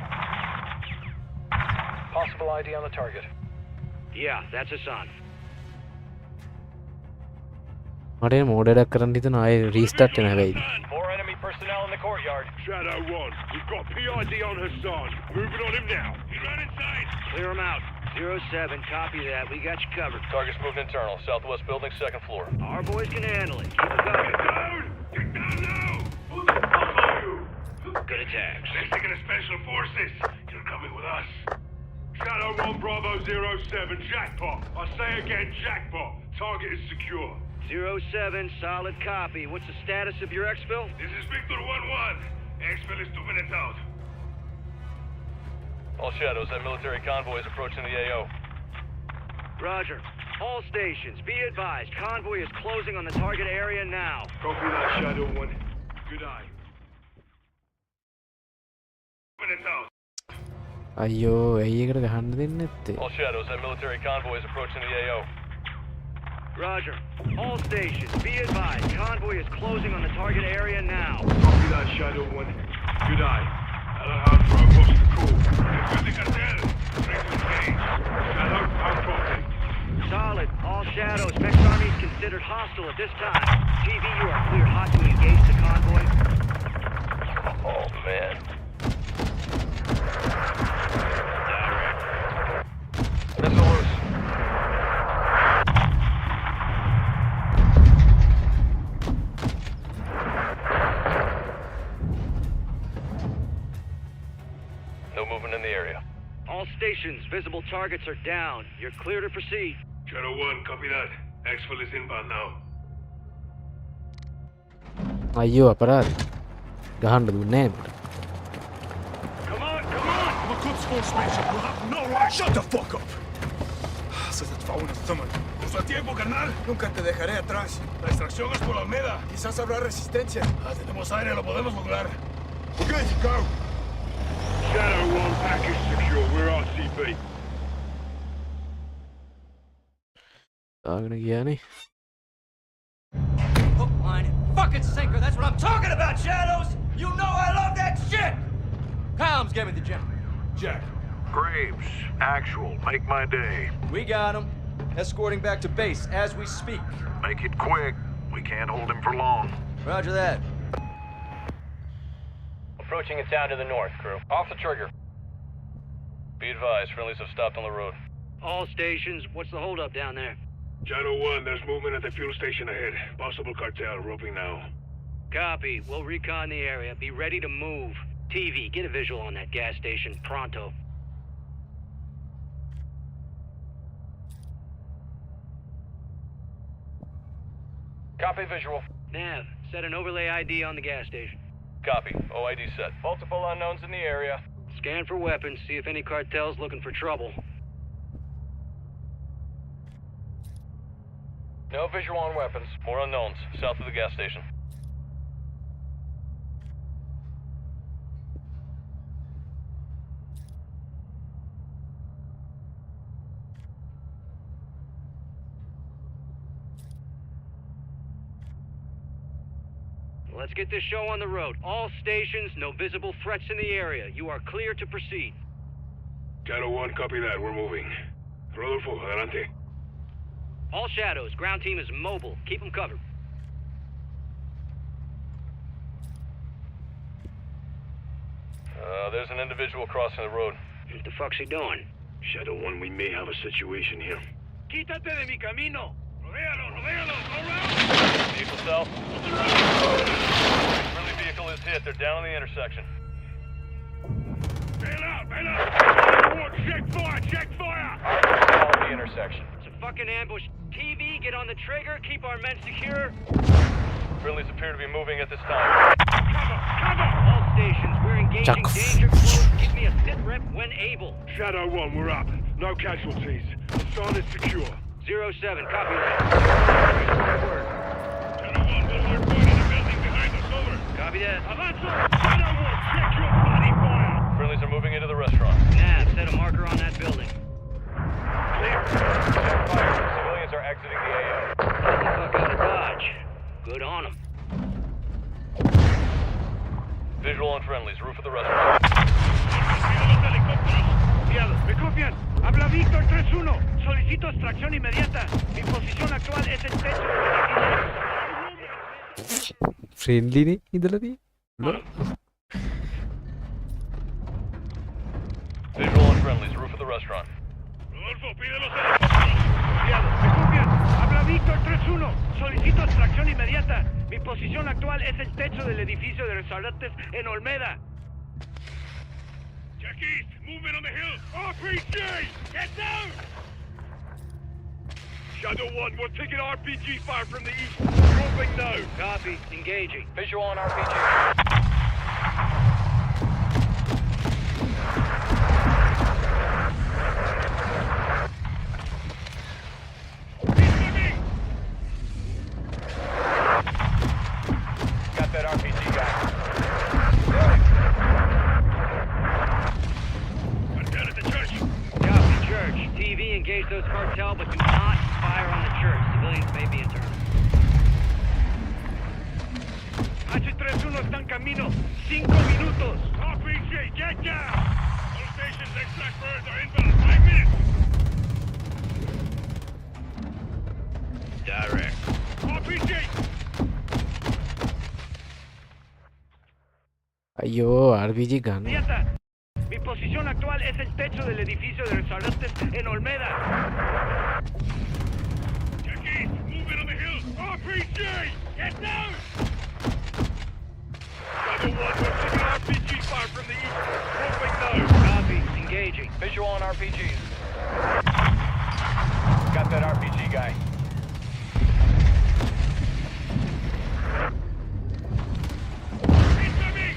S8: Possible ID on the target.
S6: Yeah, that's Hassan.
S2: මට මෝඩයක් කරන්න හිතන ආයෙ restart වෙන හැබැයි.
S8: More enemy personnel in the courtyard.
S5: Shadow 1, we've got PID on Hassan. Moving on him now. He's right inside.
S6: Clear him out. 07, copy that. We got you covered.
S8: Target's moving internal. Southwest building, 2nd floor.
S6: Our boys can handle it. Keep it going.
S5: Get down now! Who the fuck are you?
S6: Good attacks.
S5: Mexican Special Forces. You're coming with us. Shadow 1 Bravo 07, jackpot. I say again, jackpot. Target is secure.
S6: 07, solid copy. What's the status of your exfil?
S5: This is Victor 1-1. Exfil is 2 minutes out.
S8: All shadows, that military convoy is approaching the AO.
S6: Roger. All stations, be advised. Convoy is closing on the target area now.
S5: Copy that, Shadow 1. Good eye. Minutes out.
S2: අයියෝ ඇයි එකට ගහන්න දෙන්නේ නැත්තේ?
S8: All shadows, that military convoy is approaching the AO.
S6: Roger. All stations, be advised. Convoy is closing on the target area now.
S5: Copy that, Shadow 1. Good eye. Alejandro, what's the call? Defend the cartel. Ready to engage. Shadow, how copy?
S6: Solid. All shadows. Mex Army is considered hostile at this time. TV, you are cleared hot to engage the convoy.
S8: Oh, man. Missile loose. No movement in the area.
S6: All stations, visible targets are down. You're clear to proceed.
S5: Shadow 1, copy that. Exfil is inbound now.
S2: අයියෝ අපරාධ. ගහන්න දුන්නේ නැහැ මට.
S5: Come on, come on!
S4: I'm a Quds Force Major. We'll have no right. Shut the fuck up. Se desfagó en el estómago. Justo a tiempo, carnal. Nunca te dejaré atrás. La extracción es por la Almeda. Quizás habrá resistencia. Tenemos aire, lo podemos lograr. Okay, go.
S5: Shadow 1, package secure. We're RCB.
S2: දාගෙන ගියානේ.
S6: Hook, line, and fucking sinker. That's what I'm talking about, Shadows! You know I love that shit! Comms, give me the gem.
S3: Jack.
S7: Graves, actual, make my day.
S6: We got him. Escorting back to base as we speak.
S7: Make it quick. We can't hold him for long.
S6: Roger that.
S8: Approaching a town to the north, crew. Off the trigger. Be advised, friendlies have stopped on the road.
S6: All stations, what's the holdup down there?
S5: Shadow 1, there's movement at the fuel station ahead. Possible cartel, roping now.
S6: Copy. We'll recon the area. Be ready to move. TV, get a visual on that gas station. Pronto.
S8: Copy visual.
S6: Nav, set an overlay ID on the gas station.
S8: Copy. OID set. Multiple unknowns in the area.
S6: Scan for weapons, see if any cartel's looking for trouble.
S8: No visual on weapons. More unknowns. South of the gas station.
S6: Let's get this show on the road. All stations, no visible threats in the area. You are clear to proceed.
S5: Shadow 1, copy that. We're moving. Rodolfo, adelante.
S6: All shadows, ground team is mobile. Keep them covered.
S8: There's an individual crossing the road.
S6: What the fuck's he doing?
S5: Shadow 1, we may have a situation here.
S6: Quítate de mi camino!
S5: Rodéalo, rodéalo, around!
S8: Vehicle south. Friendly vehicle is hit. They're down on the intersection.
S5: Bail out, bail out! Check fire, check fire!
S8: All at the intersection.
S6: It's a fucking ambush. TV, get on the trigger, keep our men secure.
S8: Friendlies appear to be moving at this time.
S5: Cover, cover!
S6: All stations, we're Engaging
S2: Chuck.
S6: danger close. Give me a sit rep when able.
S5: Shadow 1, we're up. No casualties. The sign is secure.
S6: 07, copy that. Word.
S5: Shadow 1, one more point in the building behind us. Over.
S6: Copy that.
S5: Avanzo! Shadow 1, check your bloody fire!
S8: Friendlies are moving into the restaurant.
S6: Nav, set a marker on that building.
S8: Clear. Check fire. Civilians are exiting the AO.
S6: Get the fuck out of Dodge. Good on them.
S8: Visual on friendlies. Roof of the restaurant.
S5: ¿Me copian? Habla Víctor 3-1. Solicito extracción inmediata. Mi posición actual es el techo del edificio.
S2: ෆ්‍රෙන්ඩ්ලිනේ ඉඳලදී
S8: Visual on friendlies. Roof of the restaurant.
S5: Rodolfo, pide los helicópteros. ¿Me copian? Habla Víctor 3-1. Solicito extracción inmediata. Mi posición actual es el techo del edificio de restaurantes en Olmeda. Check east. Movement on the hill. RPG! Get down! Shadow 1, we're taking RPG fire from the east. Moving now.
S6: Copy. Engaging.
S8: Visual on RPG. Got that RPG guy.
S5: I'm down at the church.
S6: Copy, church. TV, engage those cartel, but do not fire on the church. Civilians may be internal.
S5: H31 está en camino. 5 minutos. RPG, get down! All stations extract birds are inbound. 5 minutes.
S6: Direct.
S5: RPG!
S2: අයියෝ RPG ගන්න
S5: Inmediata. Mi posición actual es el techo del edificio de restaurantes en Olmeda. Check east. Movement on the hill. RPG! Get down! Shadow 1, we're taking RPG fire from the east. Moving now.
S6: Copy. Engaging.
S8: Visual on RPGs. Got that RPG guy.
S5: Incoming!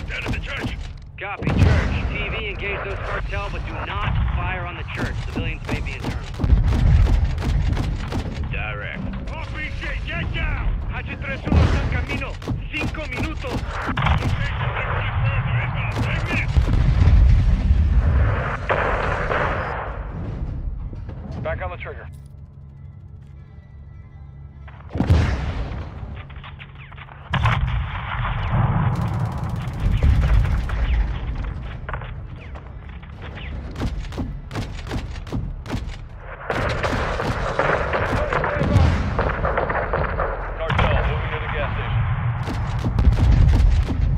S5: Down at the church.
S6: Copy, church. TV, engage those cartel, but do not fire on the church. Civilians may be internal. Direct.
S5: RPG, get down! H31 está en camino. 5 minutos. All stations extract birds are inbound. 5 minutes.
S8: Back on the trigger. Cartel moving to the gas station.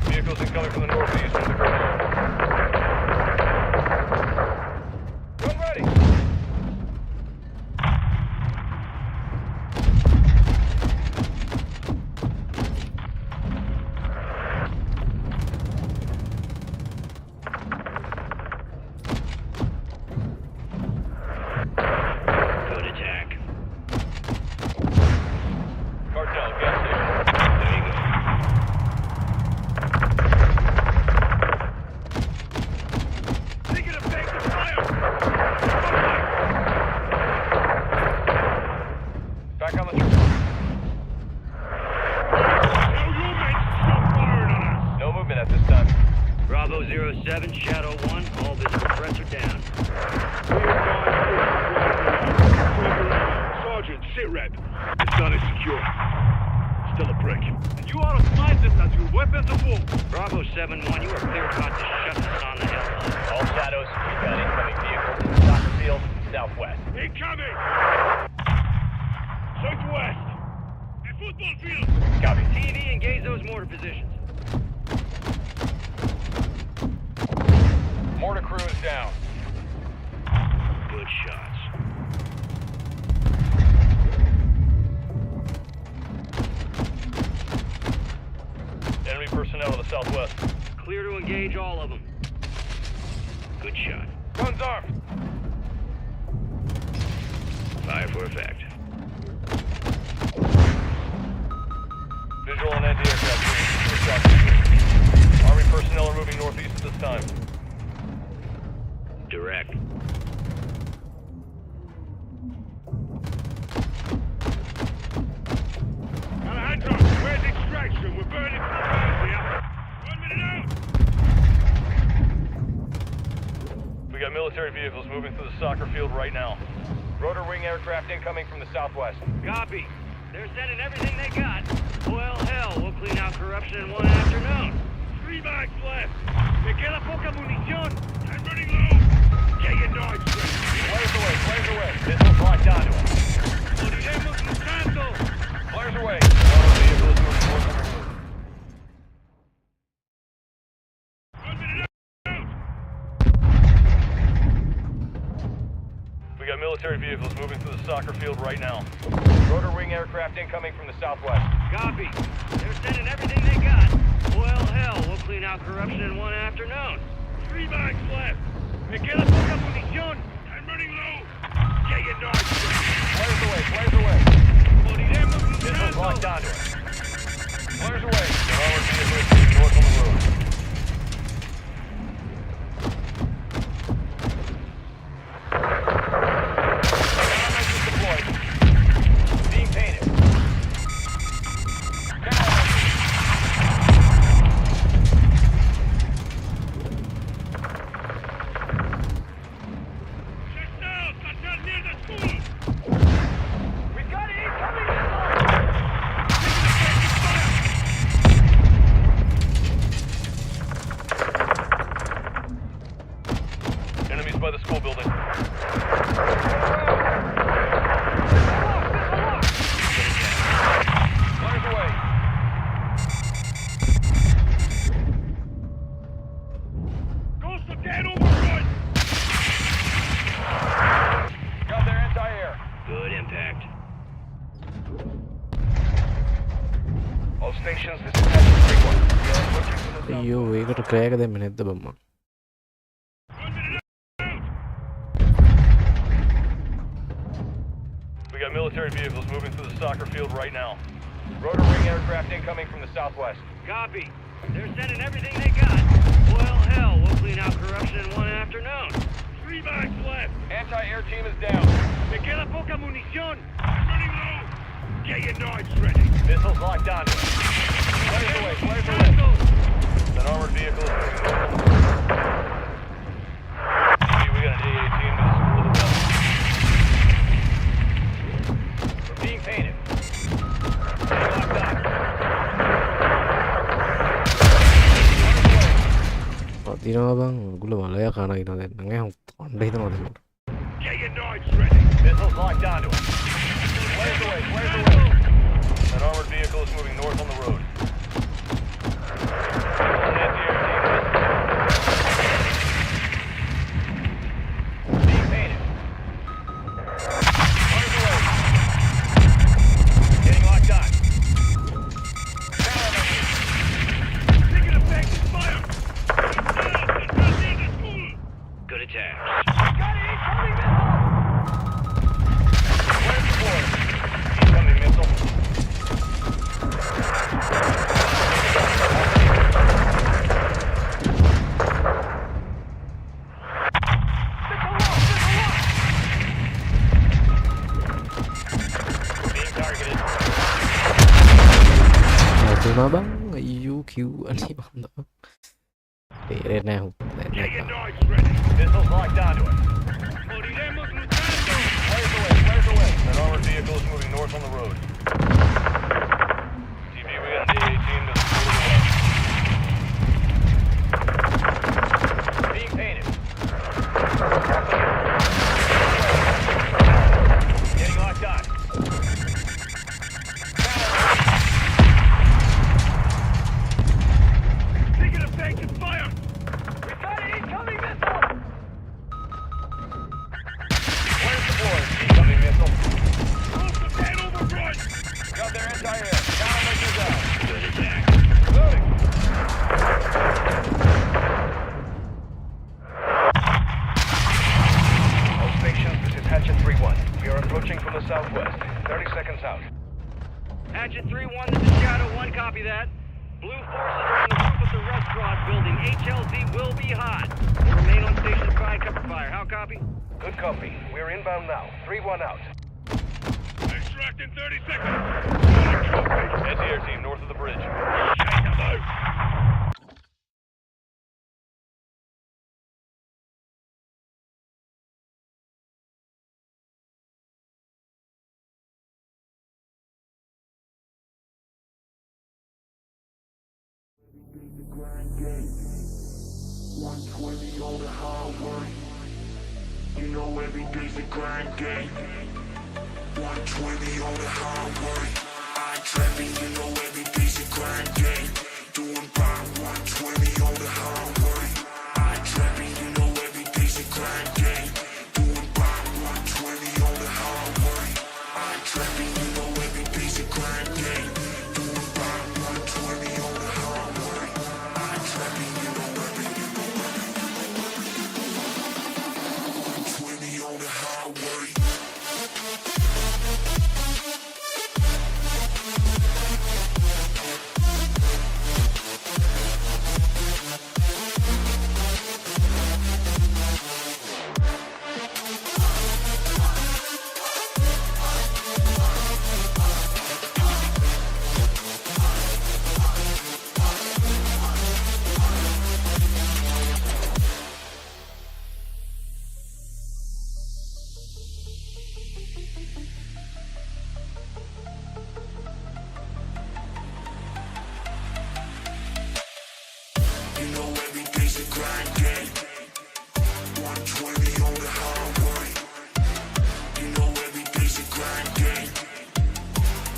S8: Vehicles incoming from the northeast from the grid. Gun ready.
S6: Good attack.
S8: Cartel gas station.
S6: There you go.
S5: Taking a bank of fire!
S8: Back on the trigger.
S5: Tell your men to stop firing on us!
S8: No movement at this time.
S6: Bravo 07, Shadow 1. All visible threats are down.
S5: Sergeant, sit rep. The gun is secure. Still a prick. And you ought to slide this as your weapons of war.
S6: Bravo 7-1, you are clear cut to shut this on the hill.
S8: All shadows, we've got incoming vehicles in the soccer field, southwest.
S5: Incoming! Southwest! A football field!
S8: Copy.
S6: TV, engage those mortar positions.
S8: Mortar crew is down.
S6: Good shots.
S8: Enemy personnel to the southwest.
S6: Clear to engage all of them. Good shot.
S8: Guns armed.
S5: Fire for effect.
S8: Visual on anti-aircraft. Army personnel are moving northeast at this time.
S5: Direct. Alejandro, where's extraction? We're burning for here. 1 minute out!
S8: We got military vehicles moving through the soccer field right now. Rotor wing aircraft incoming from the southwest.
S5: Copy. They're sending everything they got. Well, hell, we'll clean out corruption in one afternoon. 3 bags left. Me queda poca munición. I'm running low. Get your knives ready.
S8: Flares away. Missiles locked onto us.
S5: Moriremos luchando.
S8: Flares away. Our vehicle is moving north on the road.
S5: 1 minute out.
S8: We got military vehicles moving through the soccer field right now. Rotor wing aircraft incoming from the southwest.
S5: Copy. They're sending everything they got. Well, hell, we'll clean out corruption in one afternoon. 3 bags left. Me queda poca munición. I'm running low. Get your knives ready.
S8: Flares away.
S5: Moriremos
S8: Missiles locked
S5: luchando.
S8: onto us. Flares away. Our vehicle is moving north on the road. Deployed. Being painted. We've got an incoming missile! Enemies by the school building. Fires away.
S5: Ghost of dead overrun.
S8: Got their anti-air.
S5: Good impact.
S8: All stations, this is Patrick 3-1. We are approaching to the
S2: අయ్යෝ ඒකට ක්‍රෑක දෙන්න නැද්ද බම්ම
S5: 1 minute out.
S8: We got military vehicles moving through the soccer field right now. Rotor wing aircraft incoming from the southwest.
S5: Copy. They're sending everything they got. Well, hell, we'll clean out corruption in one afternoon. 3 bags left.
S8: Anti-air team is down.
S5: Me queda poca munición. I'm running low. Get your knives ready.
S8: Missiles locked onto us. Flares away. That armored vehicle is moving north on the road. We got an AA team to the school of the belt. Being painted. Locked on.
S2: තිනවා බං ගුල මලය කන ඉන දෙන්න අන්ඩ හිතනවා දෙකට
S5: Get your knives ready.
S8: Missiles locked onto us. Flares away. That armored vehicle is moving north on the road. Being painted. Fires away. Getting locked on.
S5: Taking effective fire. Good attack.
S8: Got an incoming missile! Where's the board? Incoming missile. Being targeted.
S2: තුනා බං අයු කිව් අනේ බන්ද තේරෙන්නේ නැහැ
S5: Get your knives ready.
S8: Missiles locked onto us.
S5: Moriremos luchando.
S8: Flares away. That armored vehicle is moving north on the road. TV, we got an AA team to the school of the west. Being painted. Getting locked on.
S5: Taking effective fire.
S8: We've got an incoming missile! Where's the board? Incoming missile.
S5: Ghost of dead overrun.
S8: entrance out.
S5: Hatchet 3-1, this is Shadow 1, copy that. Blue forces are on the roof of the restaurant building. HLZ will be hot. We'll remain on station to try cover fire. How copy?
S8: Good copy. We're inbound now. 3-1 out.
S5: Extract in 30 seconds.
S8: Anti-air team north of the bridge.
S9: Grind gate, 120 on the highway. You know every day's a grind gate. 120 on the highway. I trapping, you know every day's a grind gate. Doing by 120 on the highway. I trapping, you know every day's a grind gate. Doing by 120 on the highway. I trapping, you know every day's a grind gate. Doing by 120 on the highway. I trapping, you know every 120 on the highway. You know every day's a grind game. 120 on the highway. You know every day's a grind game.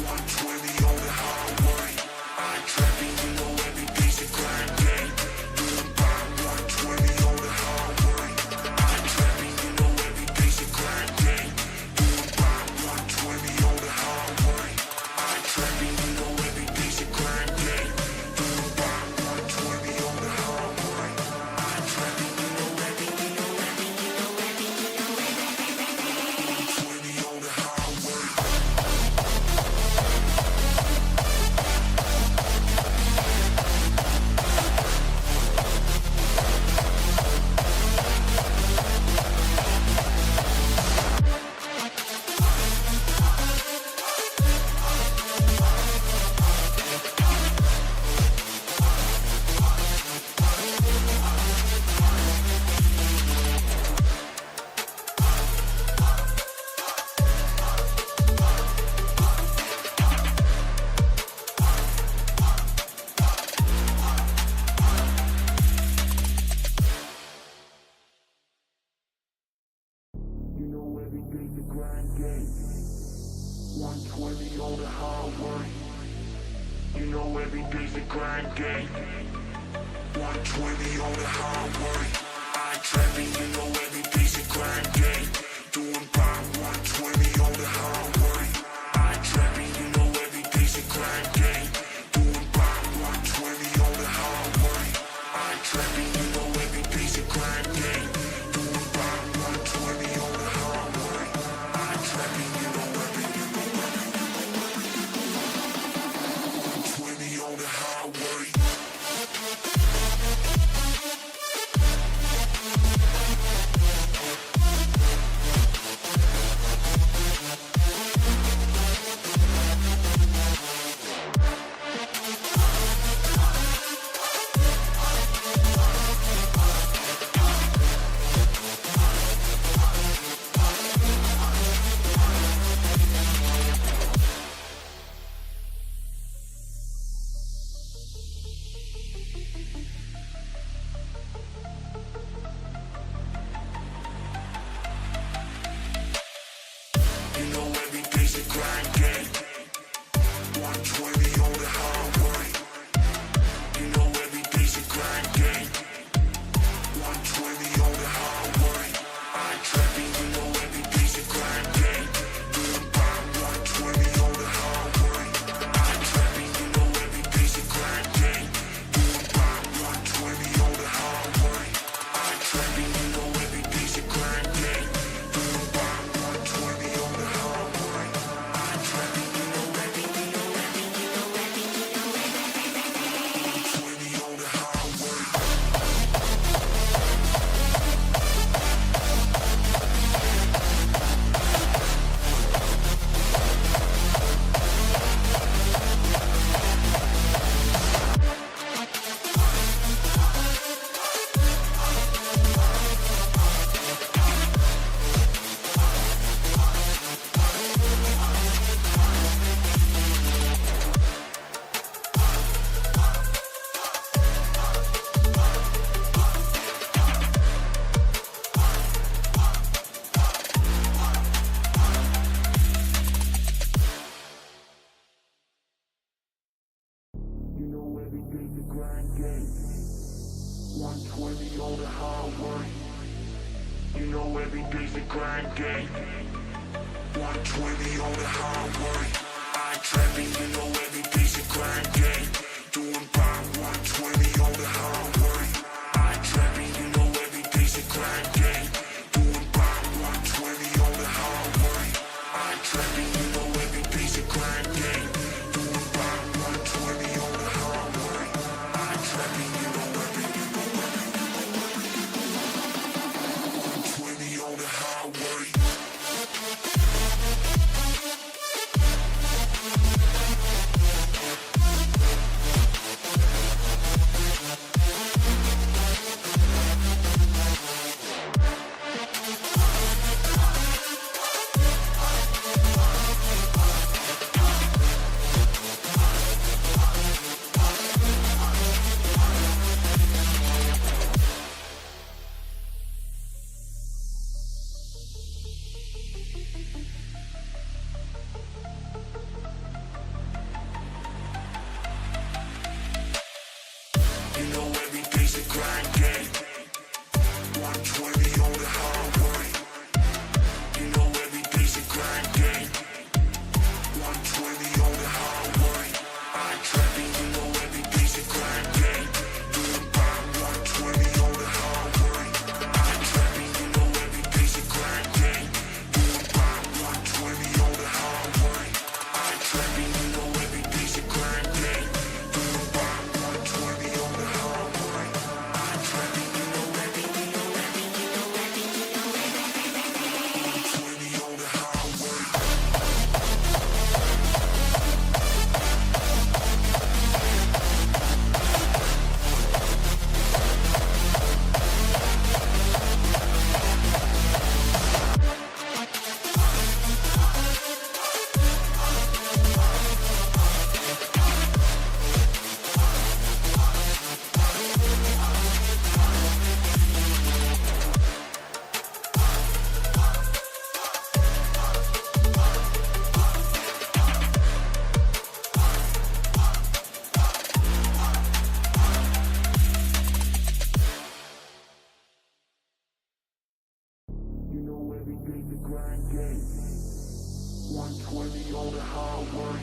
S9: 120 on the highway. I trapping, you know every day's a grind game. Doing by 120 on the highway. I trapping, you know every day's a grind game. Doing by 120 on the highway. I trapping, you know every day's a grind game. Doing by 120 on the highway. I trapping, you know every 120 on the highway. You know every day's a grind game. 120 on the highway. You know every day's a grind game. 120 on the highway. I trapping, you know every day's a grind game. Doing by 120 on the highway. I trapping, you know every day's a grind game. Doing by 120 on the highway. I trapping, you know every day's a grind game. Doing by 120 on the highway. I trapping, you know every 120 on the highway. every day's a grind day. 120 on the highway. You know every day's a grind day. 120 on the highway. I trapping, you know every day's a grind day. Doing by 120 on the highway. I trapping, you know every day's a grind day. Doing by 120 on the highway. I trapping, you know every day's a grind day. Doing by 120 on the highway. I trapping, you know every 120 on the highway. You know every day's a grind day. 120 on the highway. You know every day's a grind day. 120 on the highway. I trapping, you know every day's a grind day. Doing by 120 on the highway. I trapping, you know every day's a grind day. Doing by 120 on the highway. I trapping, you know every day's a grind day. Doing by 120 on the highway. I trapping, you know every 120 on the highway. You know every day's a grind day. 120 on the highway.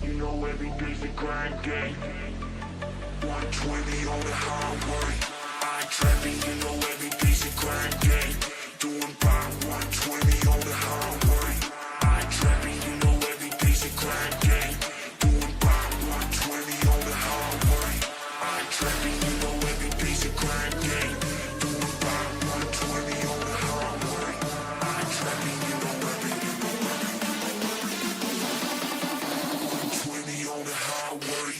S9: You know every day's a grind day. 120 on the highway. I trapping, you know every day's a grind day. Doing by 120 on the highway. I trapping, you know every day's a grind day. Doing by 120 on the highway. I trapping, you know every day's a grind day. Doing by 120 on the highway. I trapping, you know every 120 on the highway.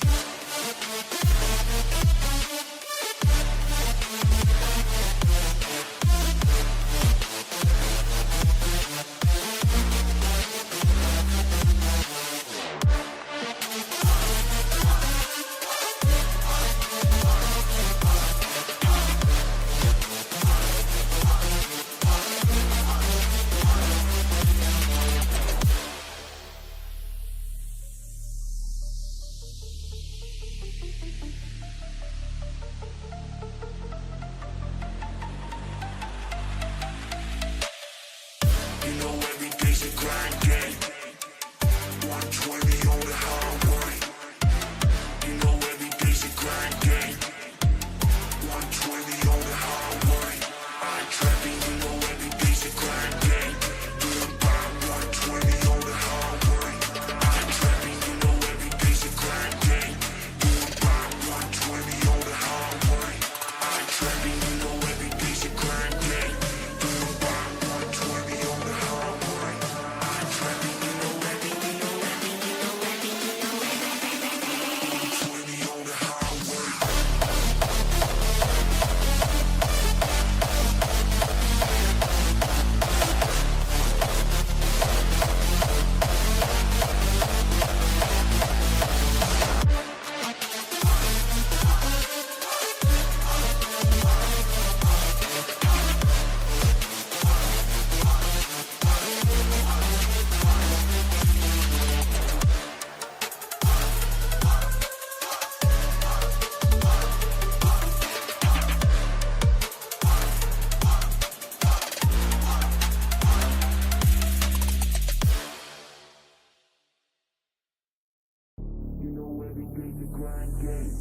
S9: grind gate.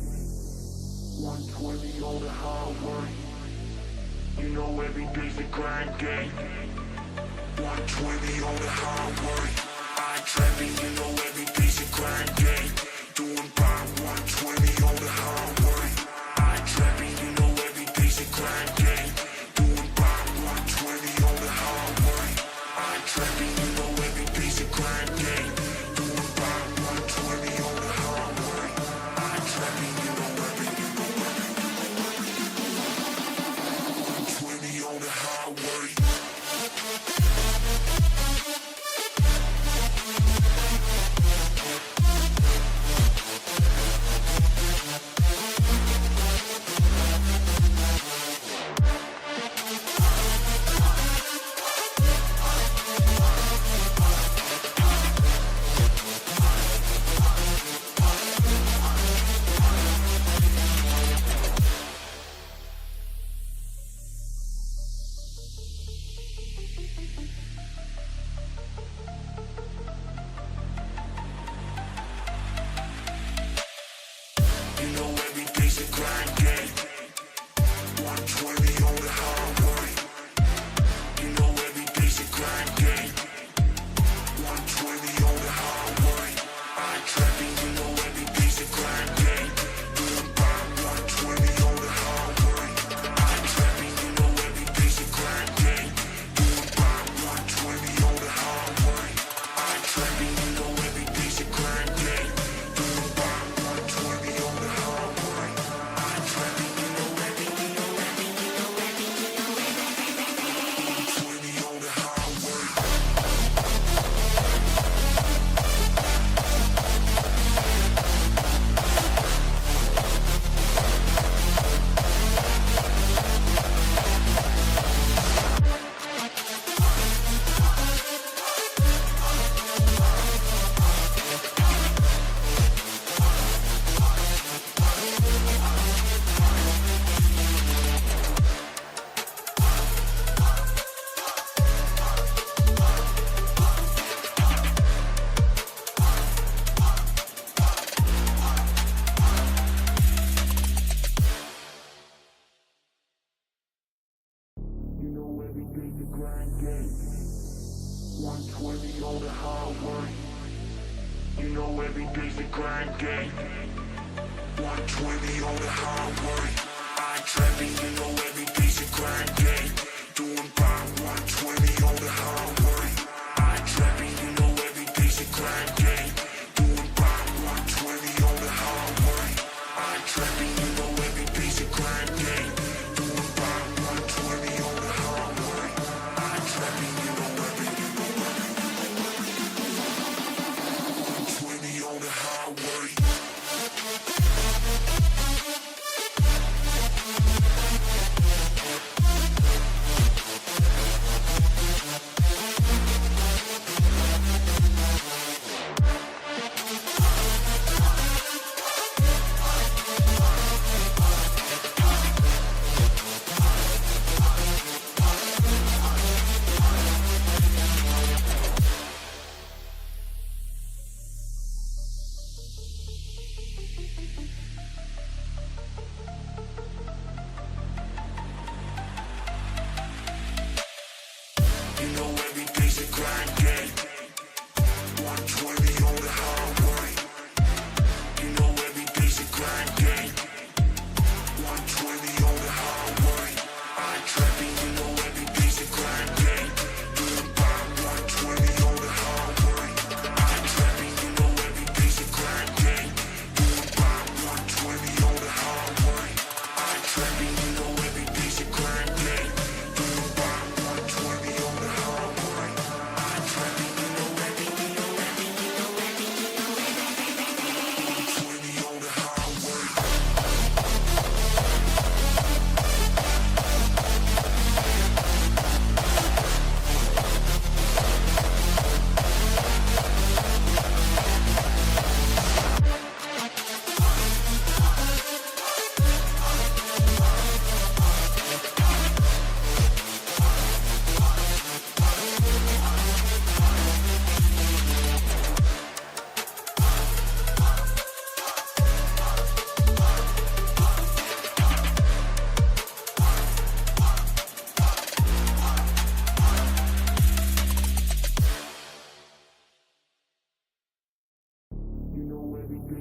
S9: 120 on the highway. You know every day's a grind gate. 120 on the highway. I trapping, you know every day's a grind gate. Doing by 120 on the highway. I trapping, you know every day's a grind gate. Doing by 120 on the highway. I trapping, you know every day's a grind gate. Doing by 120 on the highway. I trapping, you know every 120 on the highway. You know every day's a grind gate. 120 on the highway. You know every day's a grind gate. 120 on the highway. I trapping, you know every day's a grind gate. Doing by 120 on the highway. I trapping, you know every day's a grind gate. Doing by 120 on the highway. I trapping, you know every day's a grind gate. Doing by 120 on the highway. I trapping, you know every 120 on the highway. You know every day's a grind gate. 120 on the highway. You know every day's a grind gate. 120 on the highway. I trapping, you know every day's a grind gate. Doing by 120 on the highway. I trapping, you know every day's a grind gate. Doing by 120 on the highway. I trapping, you know every day's a grind gate. Doing by 120 on the highway. I trapping, you know every 120 on the highway.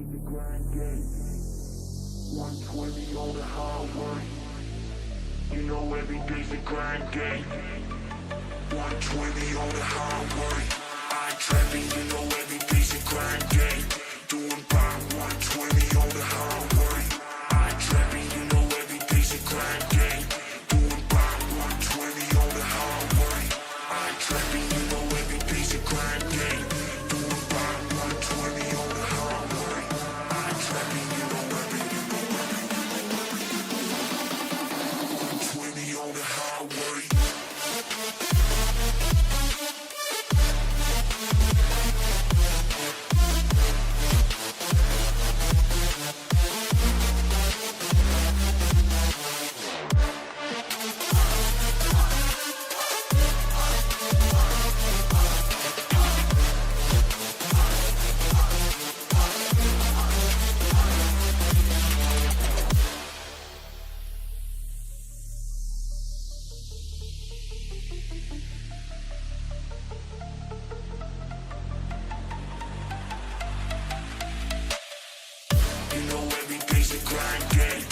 S9: basic grind game. 120 on the highway. You know every day's a grind game. 120 on the highway. I trapping, you know every day's a grind game. Doing by 120 on the highway. I trapping, you know every day's a grind game. Doing by 120 on the highway. I trapping, you know every day's a grind game. Doing by 120 on the highway. I trapping, you know every 120 on the highway. You know every day's a grind game.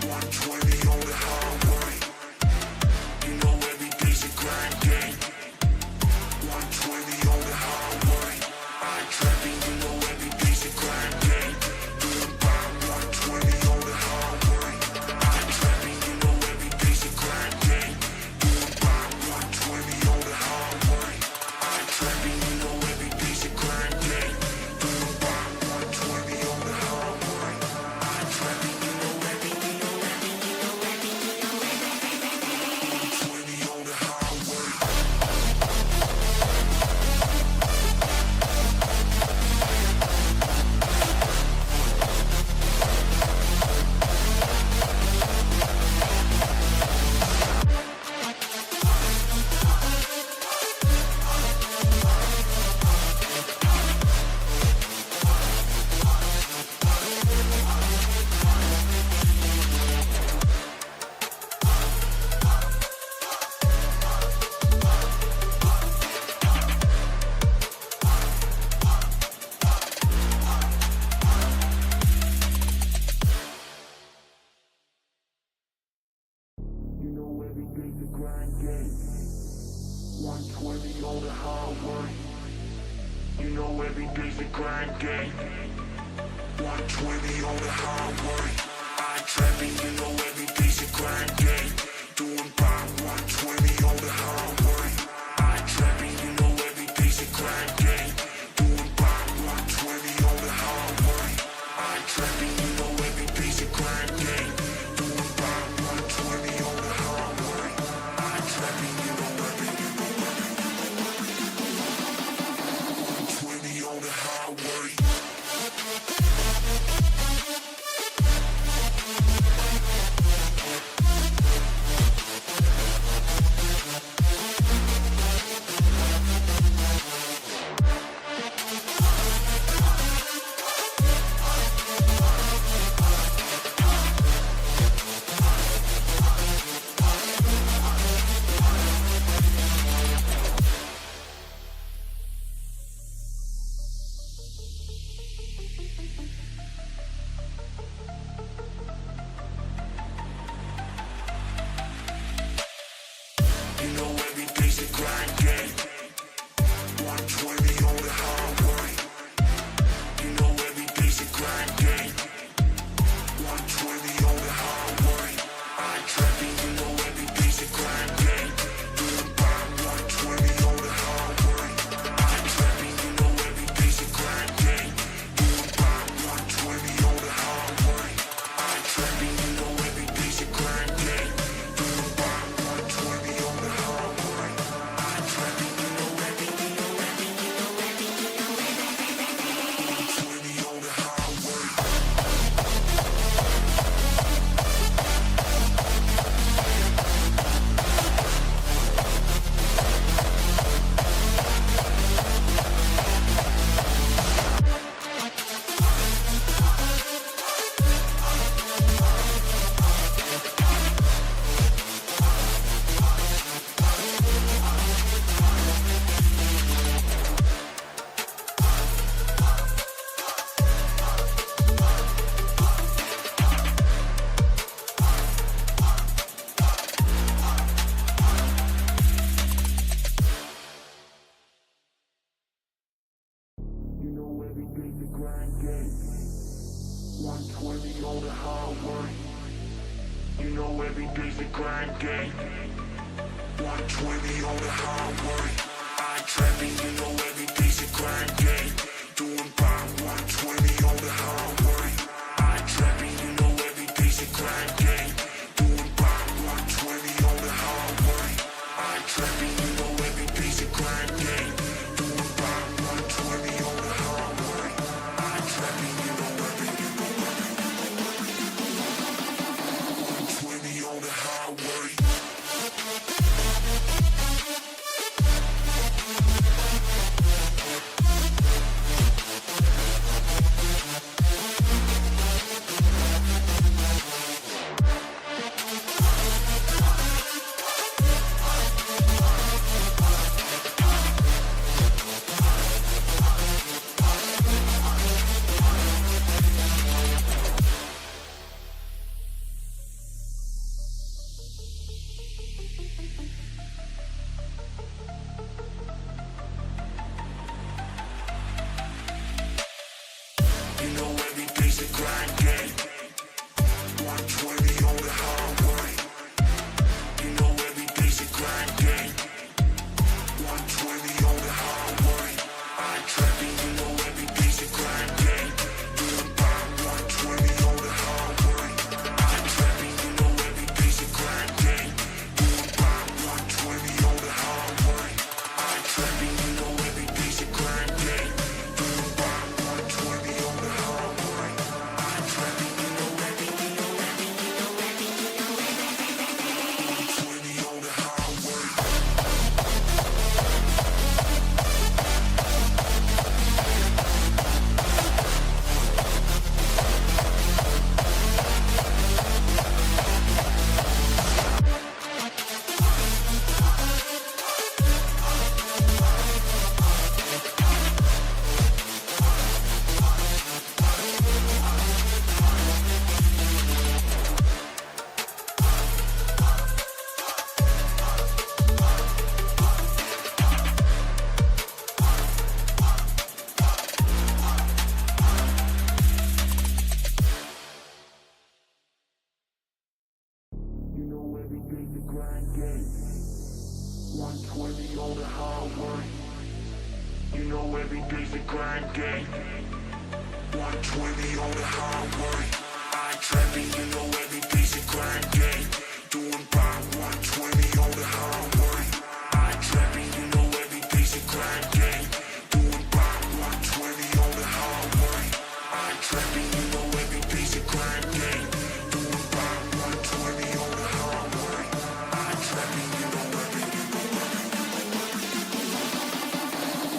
S9: 120 on the highway. You know every day's a grind game. 120 on the highway. I trapping, you know every day's a grind game. Doing by 120 on the highway. I trapping, you know every day's a grind game. Doing by 120 on the highway. I trapping, you know every day's a grind game. Doing by 120 on the highway. I trapping, you know every 120 on the highway. You know every day's a grind game. 120 on the highway. You know every day's a grind game. 120 on the highway. I trapping, you know every day's a grind game. Doing by 120 on the highway. I trapping, you know every day's a grind game. Doing by 120 on the highway. I trapping, you know every day's a grind game. Doing by 120 on the highway. I trapping, you know every 120 on the highway. You know every day's a grind game. 120 on the highway. You know every day's a grind game. 120 on the highway. I trapping, you know every day's a grind game. Doing by 120 on the highway. I trapping, you know every day's a grind game. Doing by every day's a grind day. 120 on the highway. You know every day's a grind day. 120 on the highway. I trapping, you know every day's a grind day. Doing by 120 on the highway. I trapping, you know every day's a grind day. Doing by 120 on the highway. I trapping, you know every day's a grind day. Doing by 120 on the highway. I trapping, you know every 120 on the highway. You know every day's a grind day. 120 on the highway. You know every day's a grind day. 120 on the highway. I trapping, you know every day's a grind day. Doing by 120 on the highway. I trapping, you know every day's a grind day. Doing by 120 on the highway. I trapping, you know every day's a grind day. Doing by 120 on the highway. I trapping, you know every 120 on the highway. You know every day's a grind day. 120 on the highway. You know every day's a grind day. 120 on the highway. I trapping, you know every day's a grind day. Doing by 120 on the highway. I trapping, you know every day's a grind day. Doing by 120 on the highway. I trapping, you know every day's a grind day. Doing by 120 on the highway. I trapping, you know every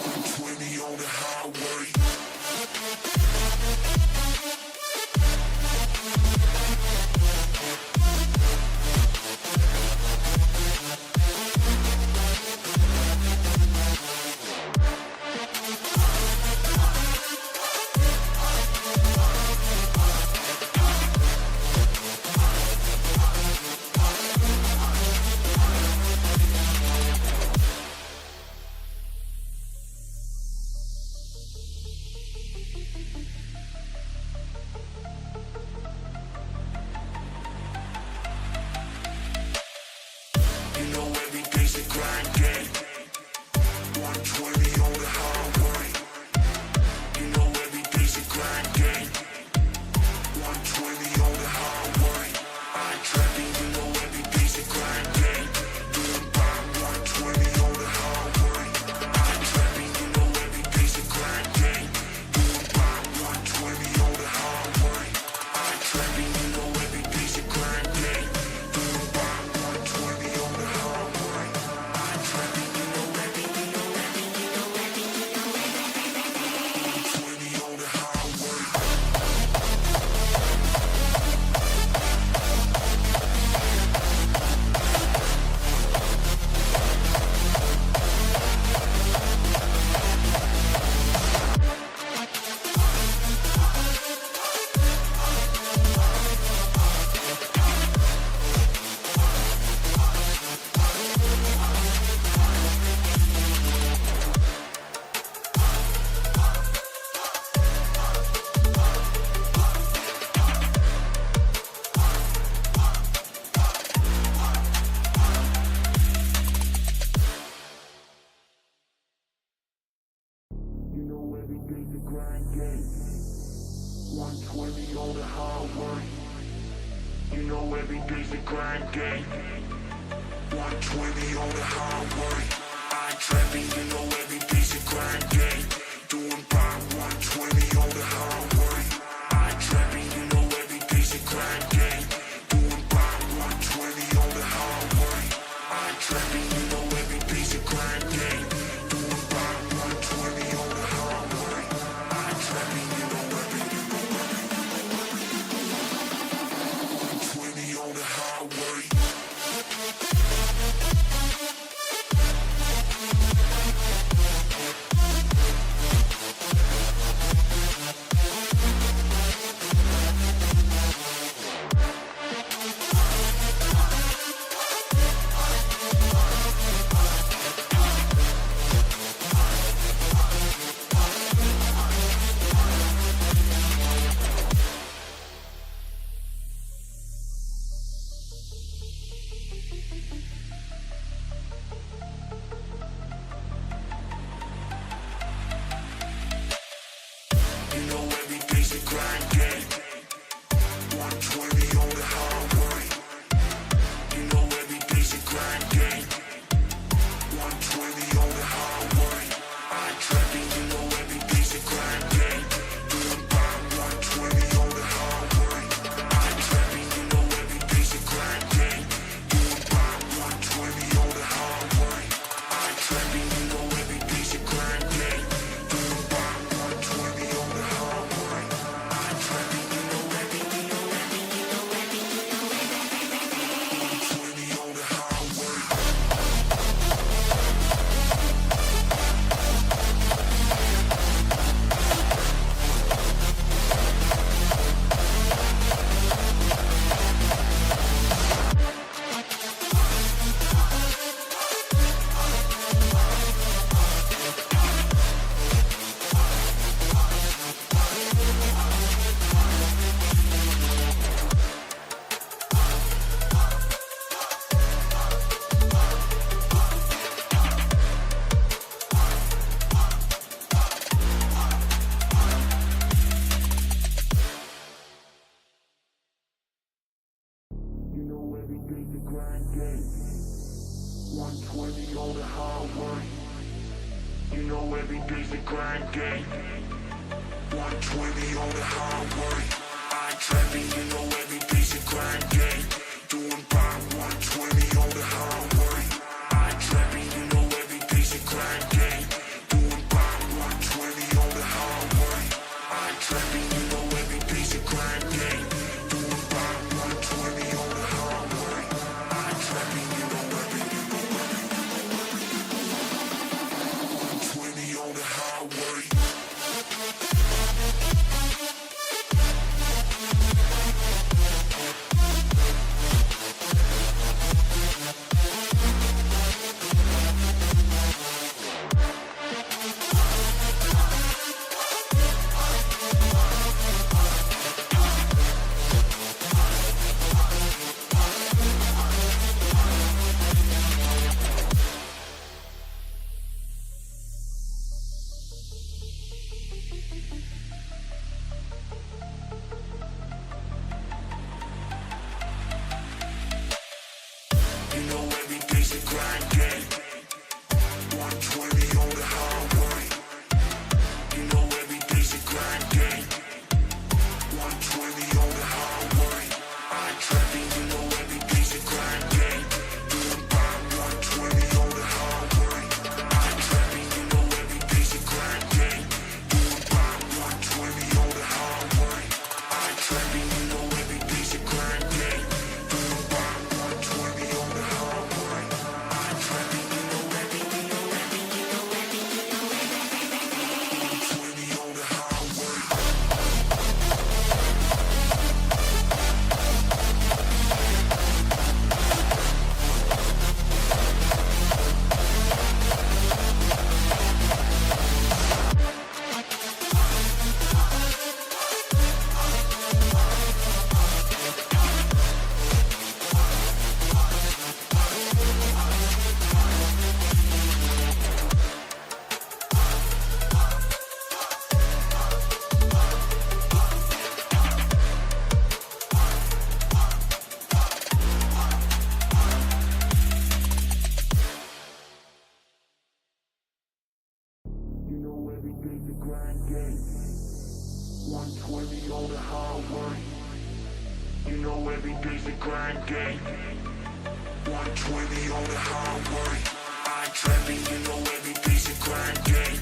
S9: 120 on the highway. basic grind game. 120 on the highway. You know every day's a grind game. 120 on the highway. I ain't trapping, you know every day's a grind game. Doing by 120 on the highway. I ain't trapping, you know every day's a grind game. Doing by 120 on the highway. I ain't trapping, you know every day's a grind game. Doing by 120 on the highway. I ain't trapping, you know every 120 on the highway. You know every day's a grind game. 120 on the highway. You know every day's a grind game. 120 on the highway. I ain't trapping, you know every day's a grind game. Doing by 120 on the highway. I ain't trapping, you know every day's a grind game. Doing by 120 on the highway. I ain't trapping, you know every day's a grind game. Doing by 120 on the highway. I ain't trapping, you know every 120 on the highway. You know every day's a grind game. 120 on the highway. You know every day's a grind game. 120 on the highway. I ain't trapping, you know every day's a grind game. Doing by 120 on the highway. I ain't trapping, you know every day's a grind game. Doing by 120 on the highway. I ain't trapping, you know every day's a grind game. Doing by 120 on the highway. I ain't trapping, you know every 120 on the highway. 120 on the highway. You know every day's a grind day. 120 on the highway. I ain't trapping, you know every day's a grind day.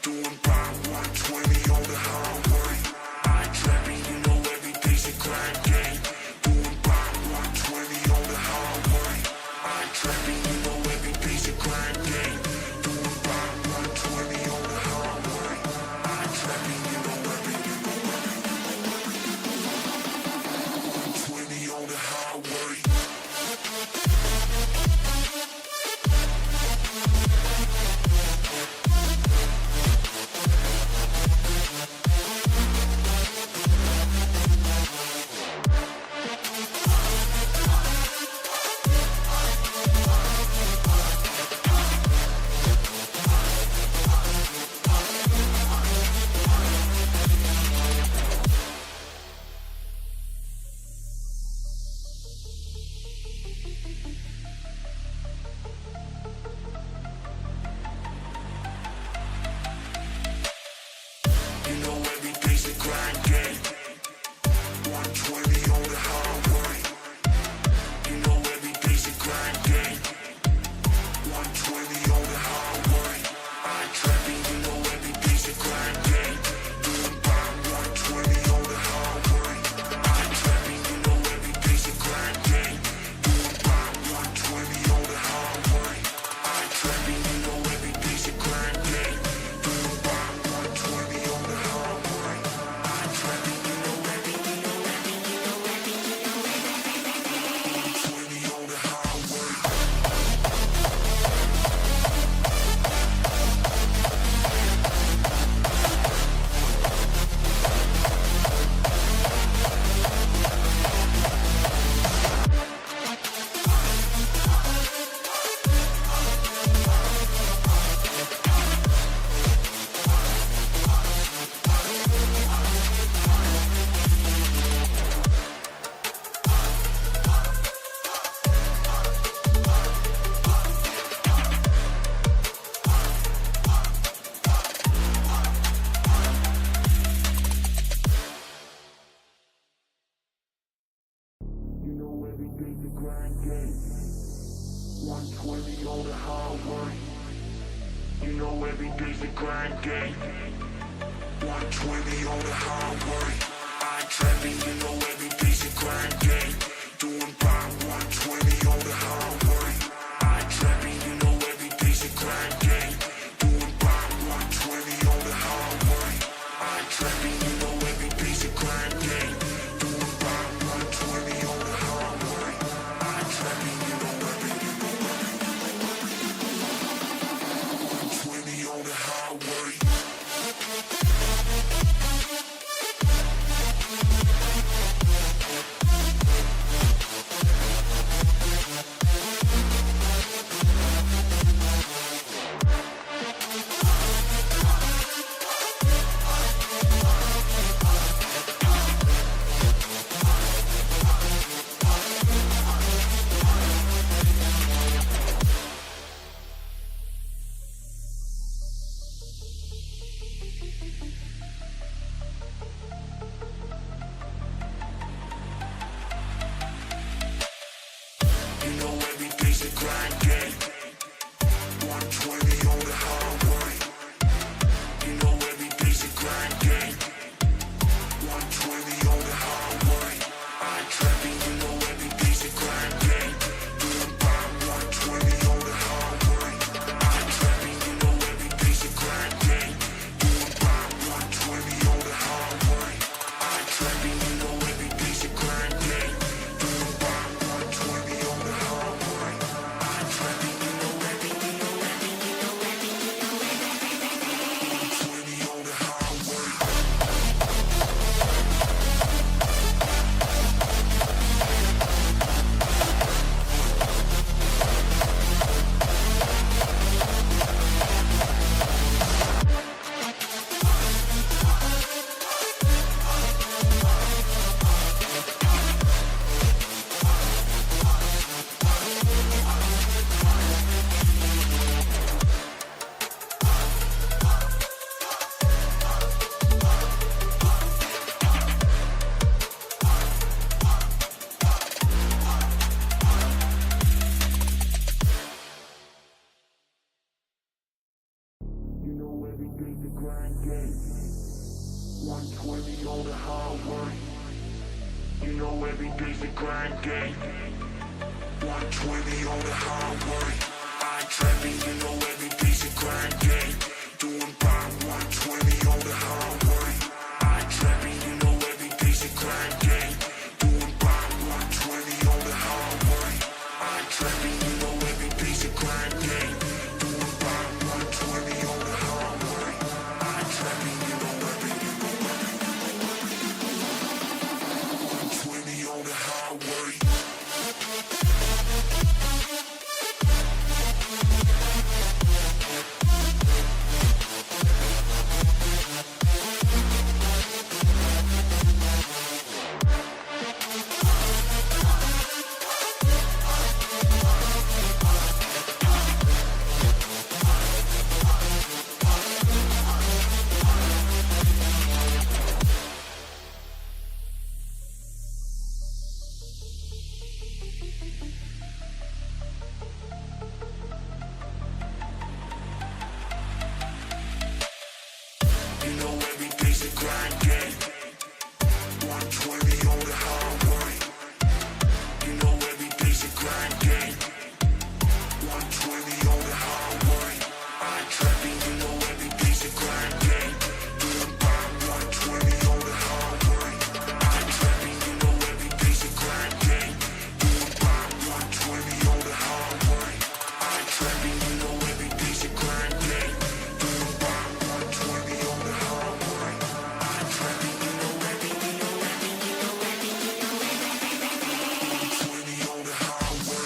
S9: Doing by 120 on the highway. I ain't trapping, you know every day's a grind day. Doing by 120 on the highway. I ain't trapping, you know every day's a grind day. Doing by 120 on the highway. I ain't trapping, you know every 120 on the highway. You know every day's a grind day. 120 on the highway. You know every day's a grind day. 120 on the highway. I ain't trapping, you know every day's a grind day. Doing by 120 on the highway. I ain't trapping, you know every day's a grind day. Doing by 120 on the highway. I ain't trapping, you know every day's a grind day. Doing by 120 on the highway. I ain't trapping, you know every 120 on the highway. You know every day's a grind day. 120 on the highway. You know every day's a grind day. 120 on the highway. I ain't trapping, you know every day's a grind day. Doing by 120 on the highway. I ain't trapping, you know every day's a grind day. Doing by 120 on the highway. I ain't trapping, you know every day's a grind day. Doing by 120 on the highway. I ain't trapping, you know every 120 on the highway. 120 on the highway. You know every day's a grind day. 120 on the highway. I trapping, you know every day's a grind day. Doing by 120 on the highway. I trapping, you know every day's a grind day. Doing by 120 on the highway. I trapping, you know every day's a grind day. Doing by 120 on the highway. I trapping, you know every 120 on the highway. You know every day's a grind day. 120 on the highway. You know every day's a grind day. 120 on the highway. I trapping, you know every day's a grind day. Doing by 120 on the highway. I trapping, you know every day's a grind day. Doing by 120 on the highway. I trapping, you know every day's a grind day. Doing by 120 on the highway. I trapping, you know every 120 on the highway.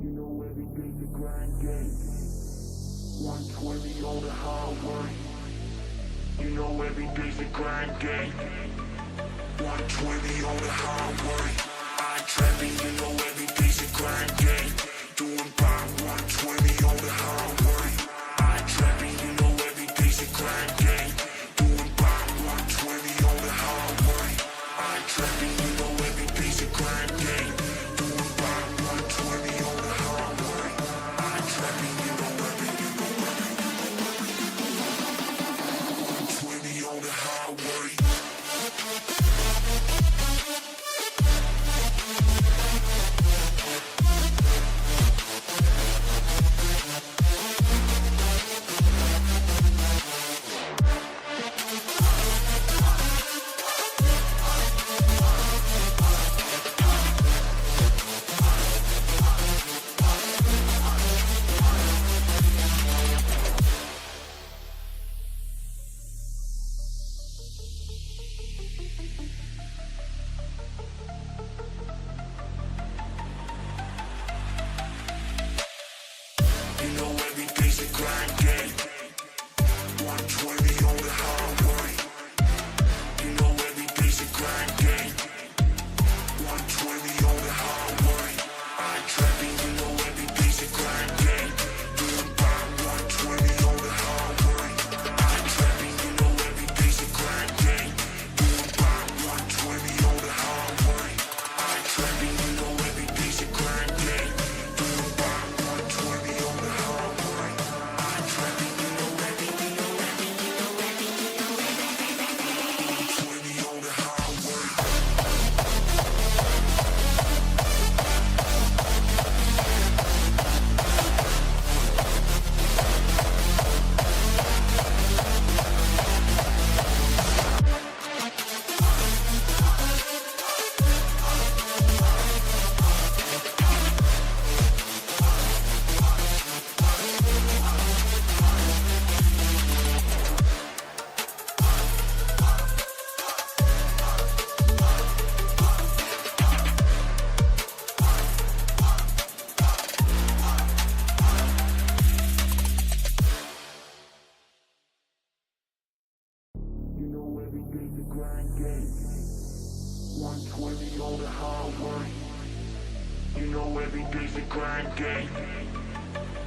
S9: You know every day's a grind day. 120 on the highway. You know every day's a grind day. 120 on the highway. I trapping, you know every day's a grind day. Doing by 120 on the highway. I trapping, you know every day's a grind day. Doing by 120 on the highway. I trapping, you know every day's a grind day. Doing by 120 on the highway. I trapping, you know every 120 on the highway. You know every day's a grind day. 120 on the highway. You know every day's a grind day. 120 on the highway. I trapping, you know every day's a grind day. Doing by 120 on the highway. I trapping, you know every day's a grind day. Doing by 120 on the highway. I trapping, you know every day's a grind day. Doing by 120 on the highway. I trapping, you know every 120 on the highway. highway. You know every day's a grind day.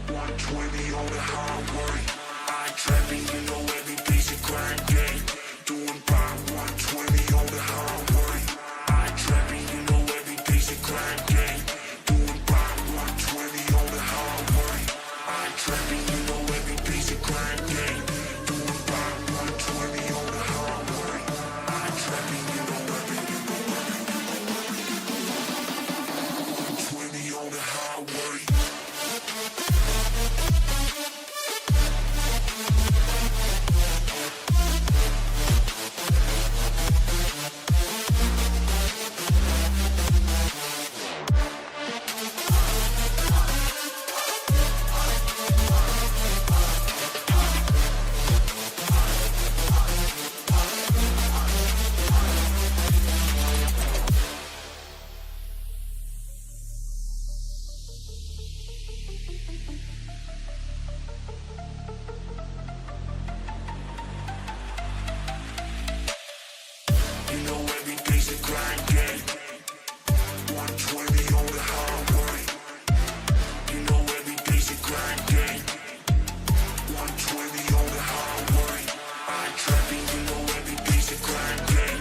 S9: 120 on the highway. I trapping, you know every day's a grind day. Doing by 120 on the highway. I trapping, you know every day's a grind day. Doing by 120 on the highway. I trapping, you know every day's a grind day. Doing by 120 on the highway. I trapping, you know every 120 on the highway. You know every day's a grind day. 120 on the highway. You know every day's a grind day. 120 on the highway. I trapping, you know every day's a grind day.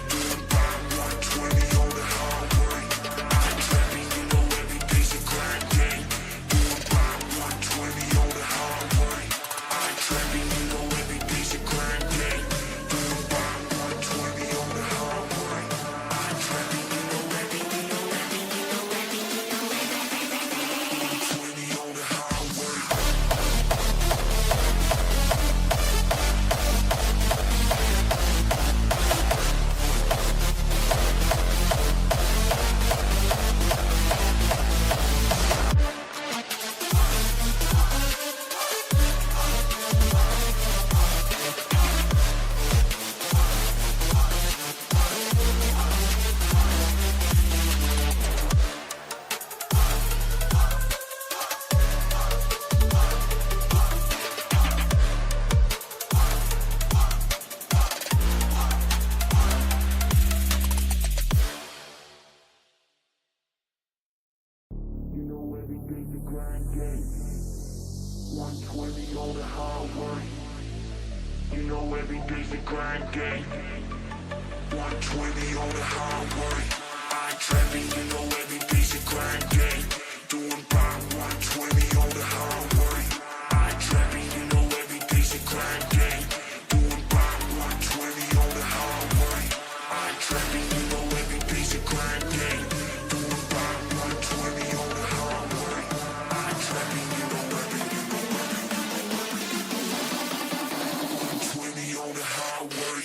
S9: Doing by 120 on the highway. I trapping, you know every day's a grind day. Doing by 120 on the highway. I trapping, you know every day's a grind day. Doing by 120 on the highway. I trapping, you know every 120 on the highway. You know every day's a grind day. 120 on the highway. You know every day's a grind day. 120 on the highway. I trapping, you know every day's a grind day. Doing by 120 on the highway. I trapping, you know every day's a grind day. Doing by 120 on the highway. I trapping, you know every day's a grind day. Doing by 120 on the highway. I trapping, you know every 120 on the highway.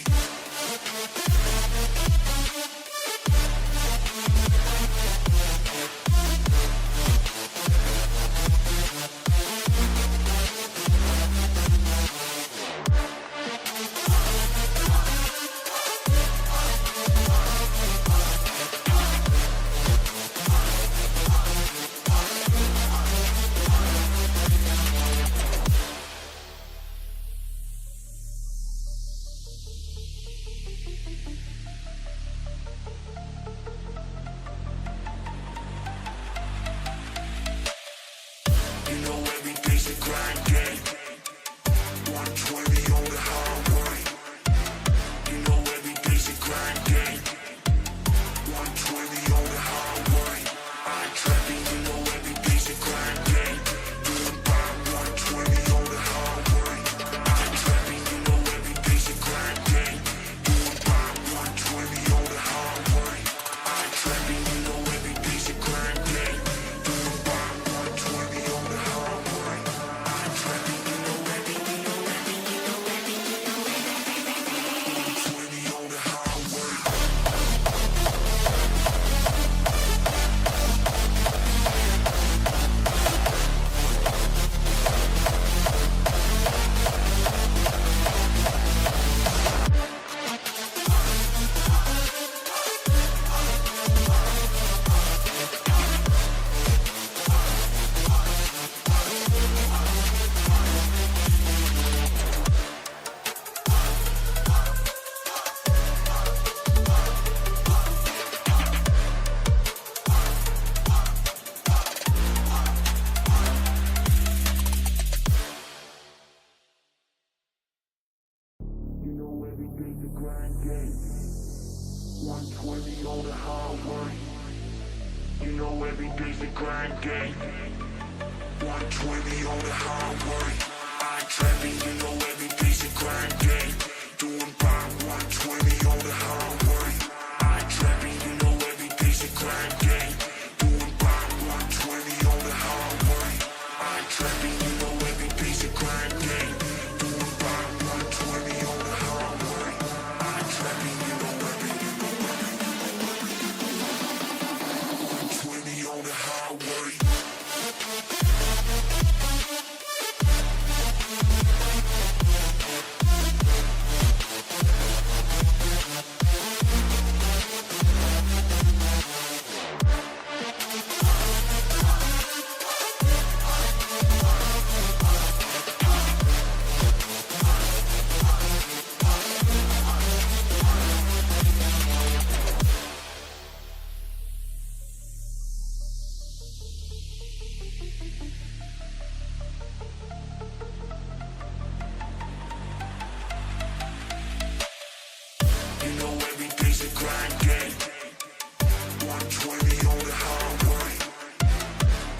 S9: every day's a grind day. 120 on the highway. I ain't trapping, you know every day's a grind day. Doing about 120 on the highway. I ain't trapping, you know every day's a grind day. Doing about 120 on the highway. I ain't trapping, you know every day's a grind day. Doing about 120 on the highway. I ain't trapping, you know every 120 on the highway. You know every day's a grind day. 120 on the highway.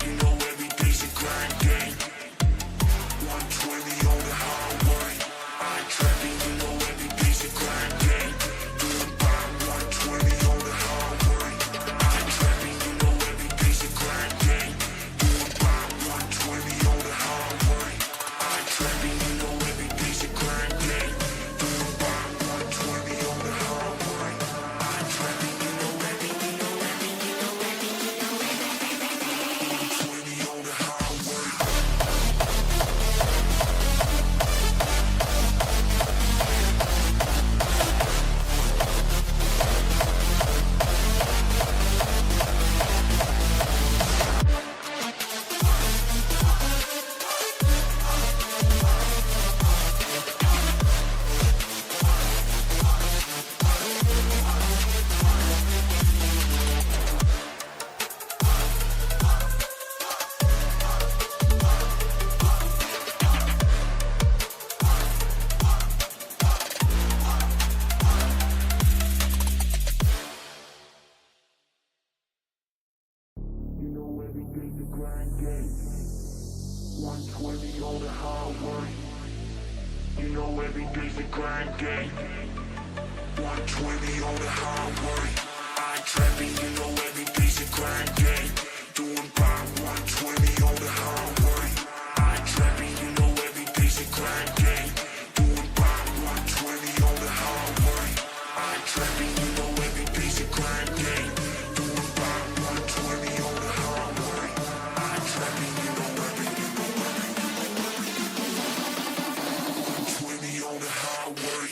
S9: You know every day's a grind day. 120 on the highway. I ain't trapping, you know every day's a grind day. Doing about 120 on the highway. I ain't trapping, you know every day's a grind day. Doing about 120 on the highway. I ain't trapping, you know every day's a grind day. Doing about 120 on the highway. I ain't trapping, you know every 120 on the highway. You know every day's a grind day. 120 on the highway. You know every day's a grind day. 120 on the highway. I ain't trapping, you know every day's a grind day. Doing about 120 on the highway. I ain't trapping, you know every day's a grind day. Doing about 120 on the highway. I ain't trapping, you know every day's a grind day. Doing about 120 on the highway. I ain't trapping, you know every 120 on the highway.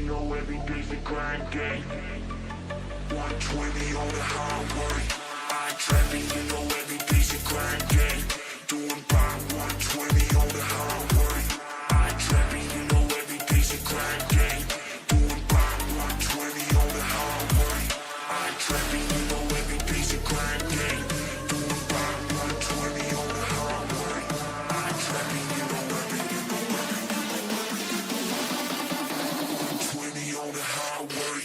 S9: know every day's a grind day. 120 on the highway. I ain't trapping, you know every day's a grind day. Doing by 120 on the highway. I ain't trapping, you know every day's a grind day. Doing by 120 on the highway. I ain't trapping, you know every day's a grind day. Doing by 120 on the highway. I ain't trapping, you know every 120 on the highway.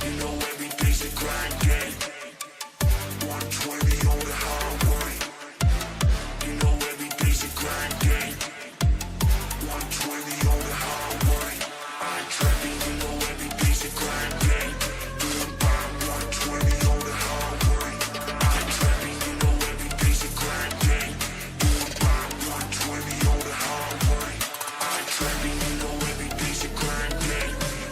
S9: You know every day's a grind day. 120 on the highway. You know every day's a grind day. 120 on the highway. I ain't trapping, you know every day's a grind day. Doing by 120 on the highway. I ain't trapping, you know every day's a grind day. Doing by 120 on the highway. I ain't trapping, you know every day's a grind day.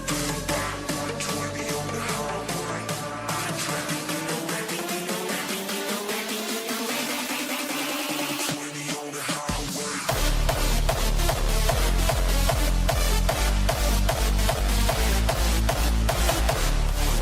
S9: Doing by 120 on the highway. I ain't trapping, you know every 120 on the highway.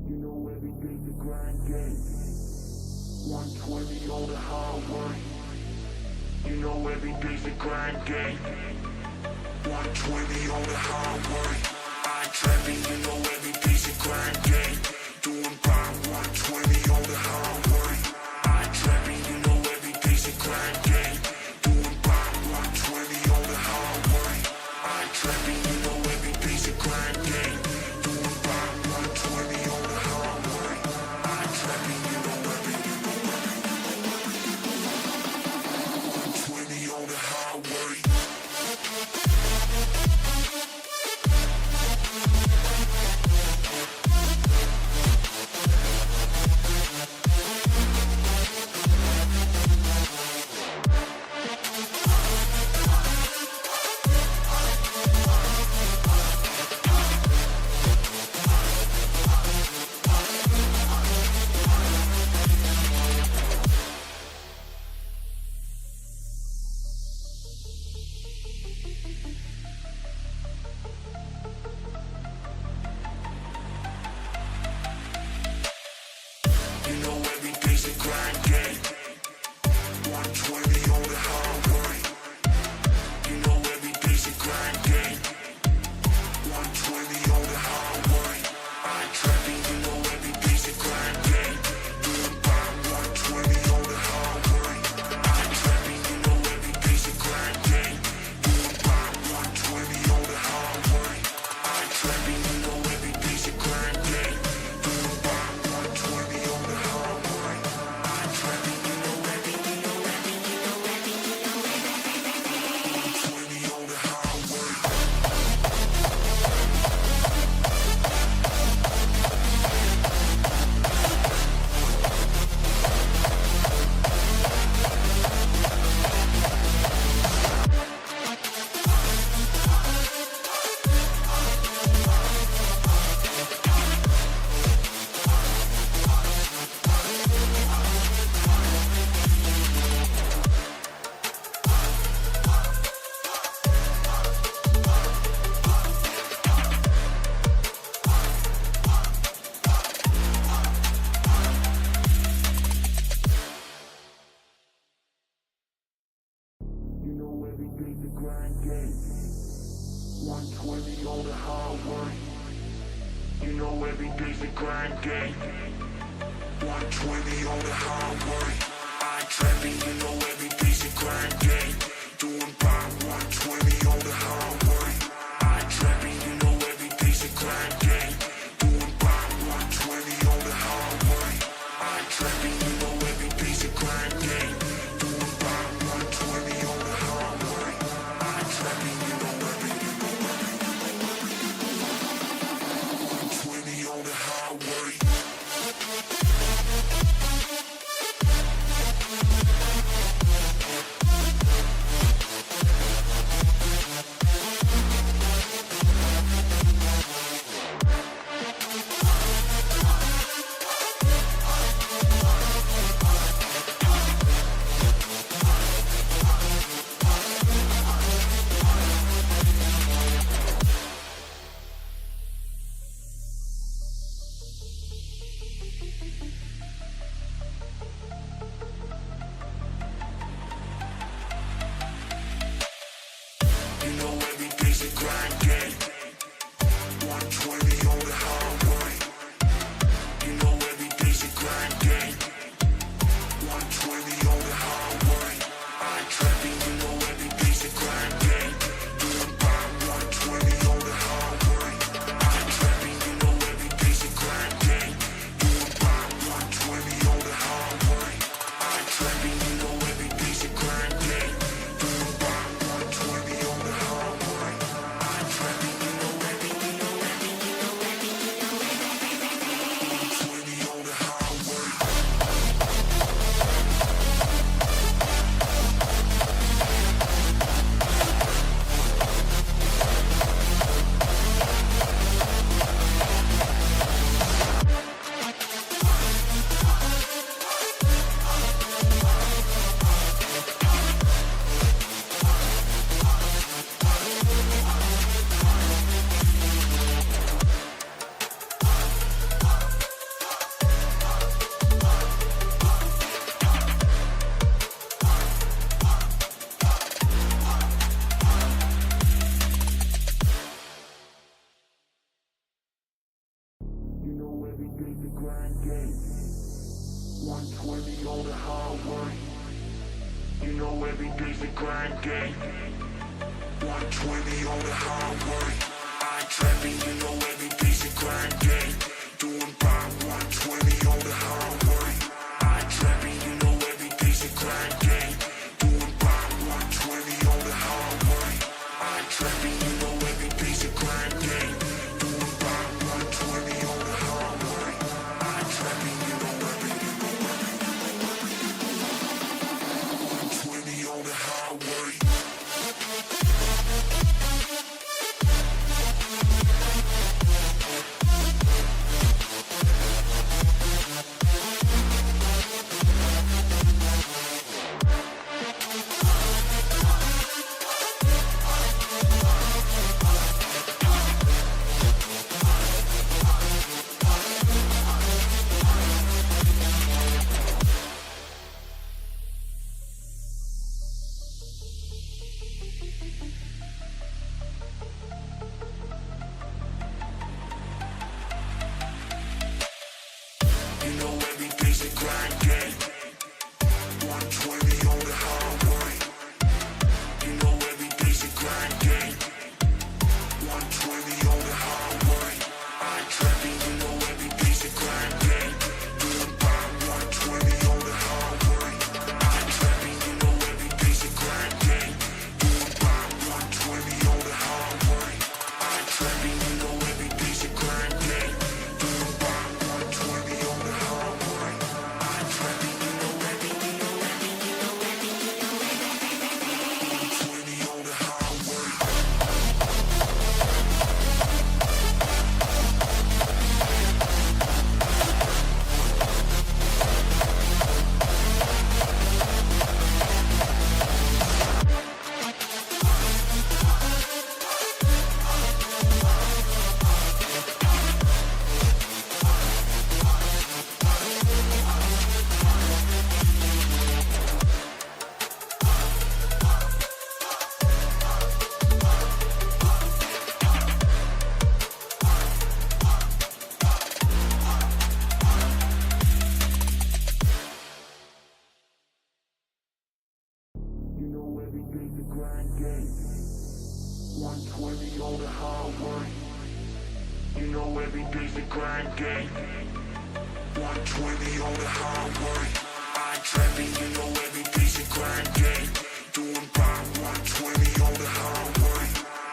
S9: You know every day's a grind day. 120 on the highway. You know every day's a grind day. 120 on the highway. I ain't trapping, you know every day's a grind day. Doing by 120 on the highway. I ain't trapping, you know every day's a grind day. Doing by 120 on the highway. I ain't trapping, you know every day's a grind day. Doing by 120 on the highway. I ain't trapping, you know every 120 on the highway. You know every day's a grind day. 120 on the highway. You know every day's a grind day. 120 on the highway. I ain't trapping, you know every day's a grind day. Doing by 120 on the highway. I ain't trapping, you know every day's a grind day. Doing by 120 on the highway. I ain't trapping, you know every day's a grind day. Doing by 120 on the highway. I ain't trapping, you know every 120 on the highway. grind game. 120 on the highway. I ain't trapping, you know every day's a grind game. Doing by 120 on the highway. I ain't trapping, you know every day's a grind game. Doing by 120 on the highway. I ain't trapping, you know every day's a grind game. Doing by 120 on the highway. I ain't trapping, you know every 120 on the highway. You know every day's a grind game. 120 on the highway. You know every day's a grind game. 120 on the highway. I ain't trapping, you know every day's a grind game. Doing by 120 on the highway. I ain't trapping, you know every day's a grind game. Doing by 120 on the highway. I ain't trapping, you know every day's a grind game. Doing by 120 on the highway. I ain't trapping, you know every 120 on the highway. You know every day's a grind game. 120 on the highway. You know every day's a grind game. 120 on the highway. I ain't trapping, you know every day's a grind game. Doing by 120 on the highway. I ain't trapping, you know every day's a grind game. Doing by 120 on the highway. I ain't trapping, you know every day's a grind game. Doing by 120 on the highway. I ain't trapping, you know every 120 on the highway. every day's a grind day. 120 on the highway. I ain't trapping, you know every day's a grind day. Doing about 120 on the highway.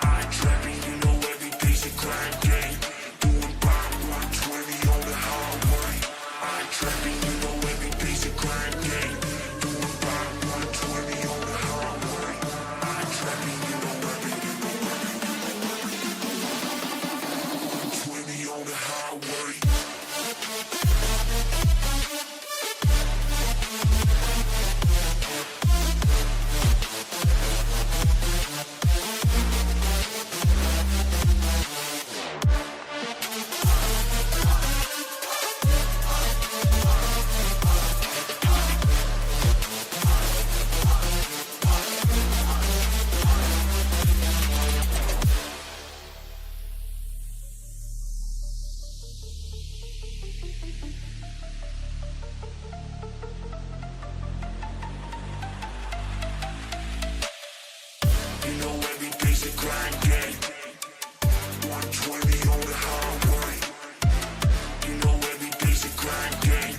S9: I ain't trapping, you know every day's a grind day. Doing about 120 on the highway. I ain't trapping, you know every day's a grind day. Doing about 120 on the highway. I ain't trapping, you know every 120 on the highway. You know every day's a grind day. 120 on the highway. You know every day's a grind day.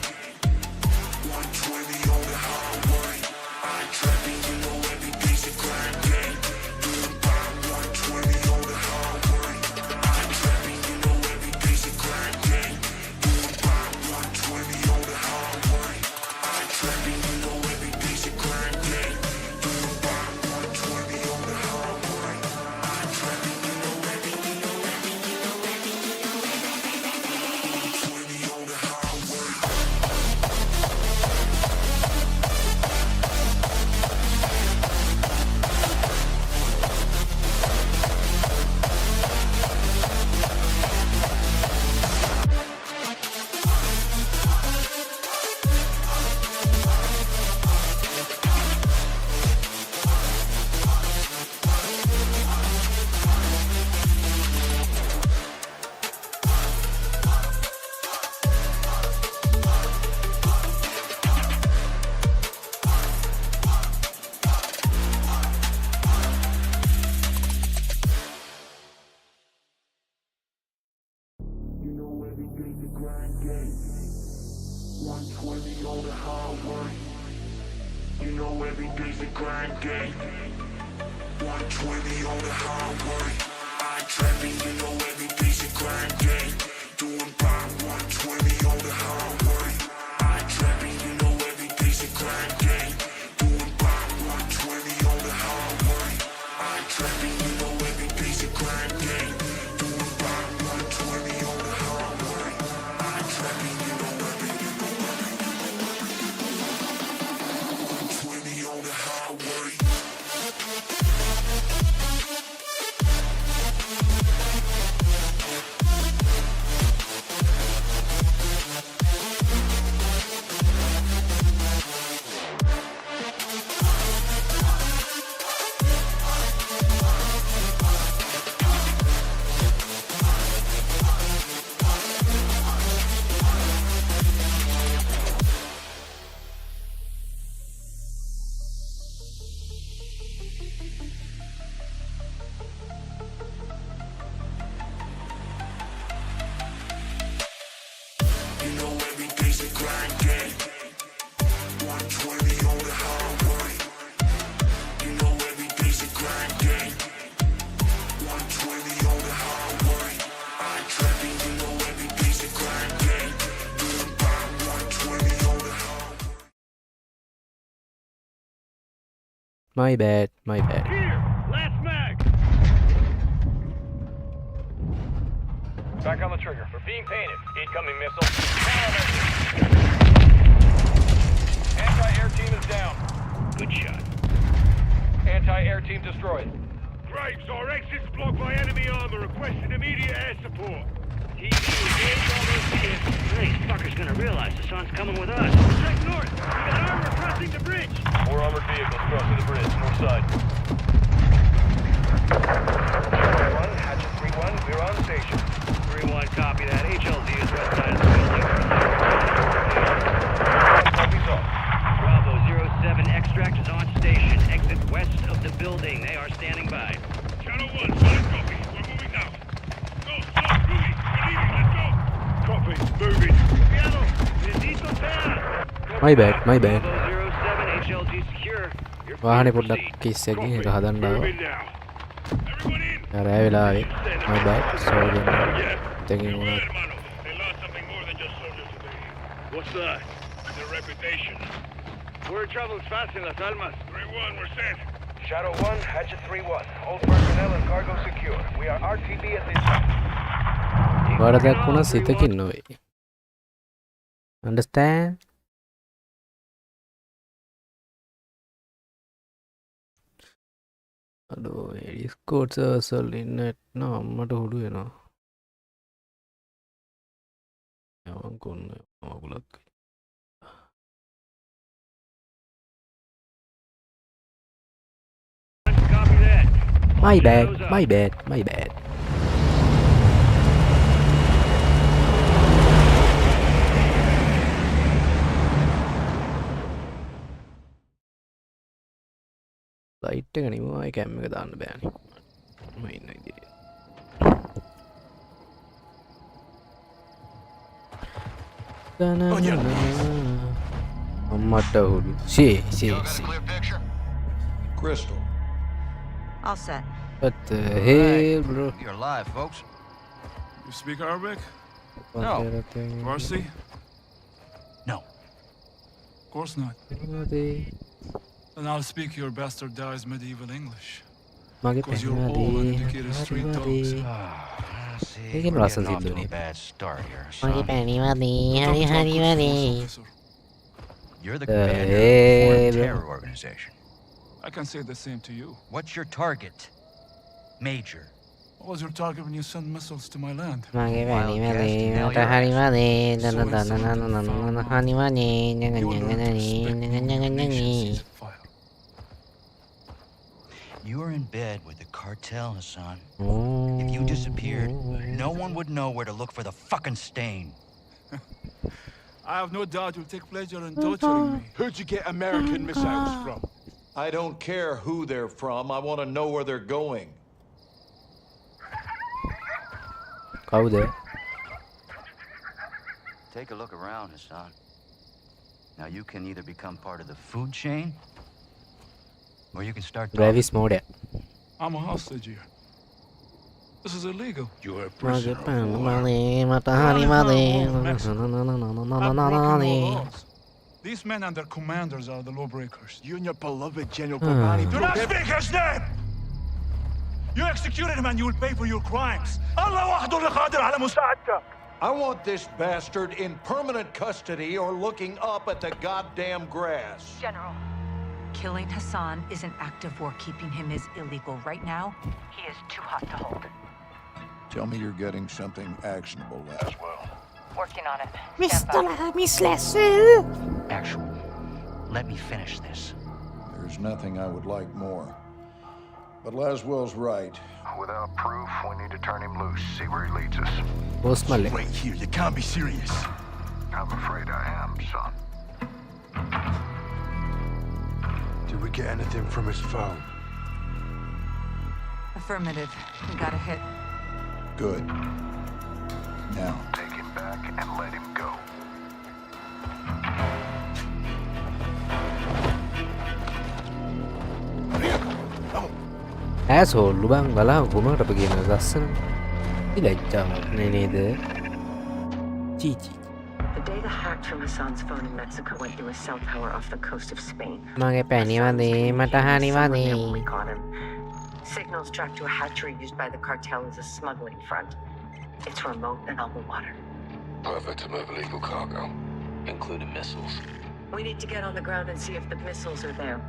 S9: 120 on the highway. I ain't trapping, you know every day's a grind day. Doing about 120 on the highway. I ain't trapping, you know every day's a grind day. Doing about 120 on the highway. I ain't trapping, you know every day's a grind day. Doing about 120 on the highway. I ain't trapping, you know every 120 on the highway. You know every day's a grind day. 120 on the highway. You know every day's a grind day. 120 on the highway. I ain't trapping, you know every day's a grind day. Doing about 120 on the highway. I ain't trapping, you know every day's a grind day. Doing about 120 on the highway. I ain't trapping, you know every day's a grind day. Doing about 120 on the highway. I ain't trapping, you know every 120 on the highway. You know every day's a grind day. 120 on the highway. You know every day's a grind day. 120 on the highway. I ain't trapping, you know every day's a grind day. Doing about 120 on the highway.
S2: My bad, my bad.
S5: Here, last mag.
S8: Back on the trigger. We're being painted. Incoming missile. Anti-air team is down.
S5: Good shot.
S8: Anti-air team destroyed.
S5: Graves, our exit's blocked by enemy armor. Requesting immediate air support. TV, engage all those vehicles. These fuckers gonna realize the sun's coming with us. Check north. We got armor crossing the bridge.
S8: More armored vehicles crossing the bridge, north side.
S5: 1, Hatchet 3-1, we're on station. 3-1, copy that. HLZ is west side of the building.
S8: Copies off.
S5: Bravo 07, extract is on station. Exit west of the building. They are standing by. Channel 1, solid copy. We're moving now. Go, Ruby. We're leaving. Let's go.
S2: My bad, my bad.
S5: Bravo 07, HLG secure. You're free
S2: වාහනේ
S5: to
S2: පොඩ්ඩක්
S5: proceed.
S2: කිස් එකකින් ඒක හදන්න ආවා.
S5: Move in now. Everyone in.
S2: රෑ වෙලාවේ. My bad. Sorry again.
S5: Yes.
S2: Thinking
S5: You're
S2: about
S5: right, hermano. They lost something more than just soldiers today. What's that? Their reputation. We're in trouble fast in Las Almas. 3-1, we're set.
S8: Shadow 1, Hatchet 3-1. All personnel and cargo secure. We are RTB at this time.
S2: වරදක් වුණා සිතකින් නොවේ. Understand? අඩෝ Discord servers වල ඉන්න නෝ අම්මට හුඩු වෙනවා. යවන් කොන්න මගුලක්.
S5: Copy that.
S2: My bad, my bad, my bad. Light එක නිමවා ඒ කැම් එක දාන්න බෑනේ. මම ඉන්න ඉදිරියේ. අම්මට හුඩු. ෂේ.
S10: Crystal.
S11: All set.
S2: What the hell, bro?
S10: You're alive, folks.
S4: You speak Arabic?
S10: No.
S4: Farsi?
S10: No.
S4: Of course not. Then I'll speak your bastardized medieval English. Because you're all uneducated street dogs.
S10: See,
S2: They can
S10: we're
S2: rustle
S10: getting off to
S2: into
S10: a
S2: it.
S10: bad start here,
S2: Magi
S10: son.
S2: penny madi,
S4: Talk
S2: hari
S4: to our
S2: hari
S4: good
S2: madi.
S4: force officer.
S10: You're the commander of a foreign terror organization.
S4: I can say the same to you.
S10: What's your target? Major.
S4: What was your target when you sent missiles to my land?
S2: Magi penny
S10: Wild
S2: madi,
S10: guess, now
S2: mata
S10: you're
S2: hari
S10: asking.
S2: madi,
S4: So
S2: dana dana
S4: insulting
S2: dana
S4: and
S2: dana
S4: foul.
S2: hani madi, nyaga
S4: You will
S2: nyaga
S4: learn to
S2: nani,
S4: respect
S2: nyaga
S4: me
S2: nyaga
S4: when the nation
S2: nani.
S4: sees it fire.
S10: You were in bed with the cartel, Hassan.
S2: Oh.
S10: If you disappeared, no one would know where to look for the fucking stain.
S4: I have no doubt you'll take pleasure in torturing me.
S12: Who'd you get American missiles from? I don't care who they're from. I want to know where they're going.
S2: කවුද?
S10: Take a look around, Hassan. Now you can either become part of the food chain, or you can start
S2: Gravis mode.
S4: I'm a hostage here. This is illegal.
S12: You're a
S2: Magi
S12: prisoner.
S2: penny madi, mata hari madi, dana dana
S4: I've
S2: dana dana
S4: broken
S2: dana.
S4: no laws. These men and their commanders are the lawbreakers.
S12: You and your beloved General Babani.
S4: Do not speak his name! You executed him and you will pay for your crimes. Allah wahdu li qadir ala musa'adtak.
S12: I want this bastard in permanent custody or looking up at the goddamn grass.
S11: General, killing Hassan is an act of war. Keeping him is illegal. Right now, he is too hot to hold.
S12: Tell me you're getting something actionable as well.
S11: Working on it.
S10: Actual. Let me finish this.
S12: There's nothing I would like more. But Laswell's right.
S7: Without proof, we need to turn him loose, see where he leads us.
S2: Post male.
S12: Wait here, you can't be serious.
S7: I'm afraid I am, son.
S12: Did we get anything from his phone?
S11: Affirmative. We got a hit.
S12: Good. Now,
S7: Take him back and let him go.
S2: Asshole, lubang bala gumang apa gini lassen. Tidak jauh nede. Cici.
S13: The data hacked from Hassan's phone in Mexico went through a cell tower off the coast of Spain.
S2: Magi penny madi, mata hari madi.
S13: On him. Signals tracked to a hatchery used by the cartel as a smuggling front. It's remote and on the water.
S9: Perfect to move illegal cargo, including missiles.
S13: We need to get on the ground and see if the missiles are there.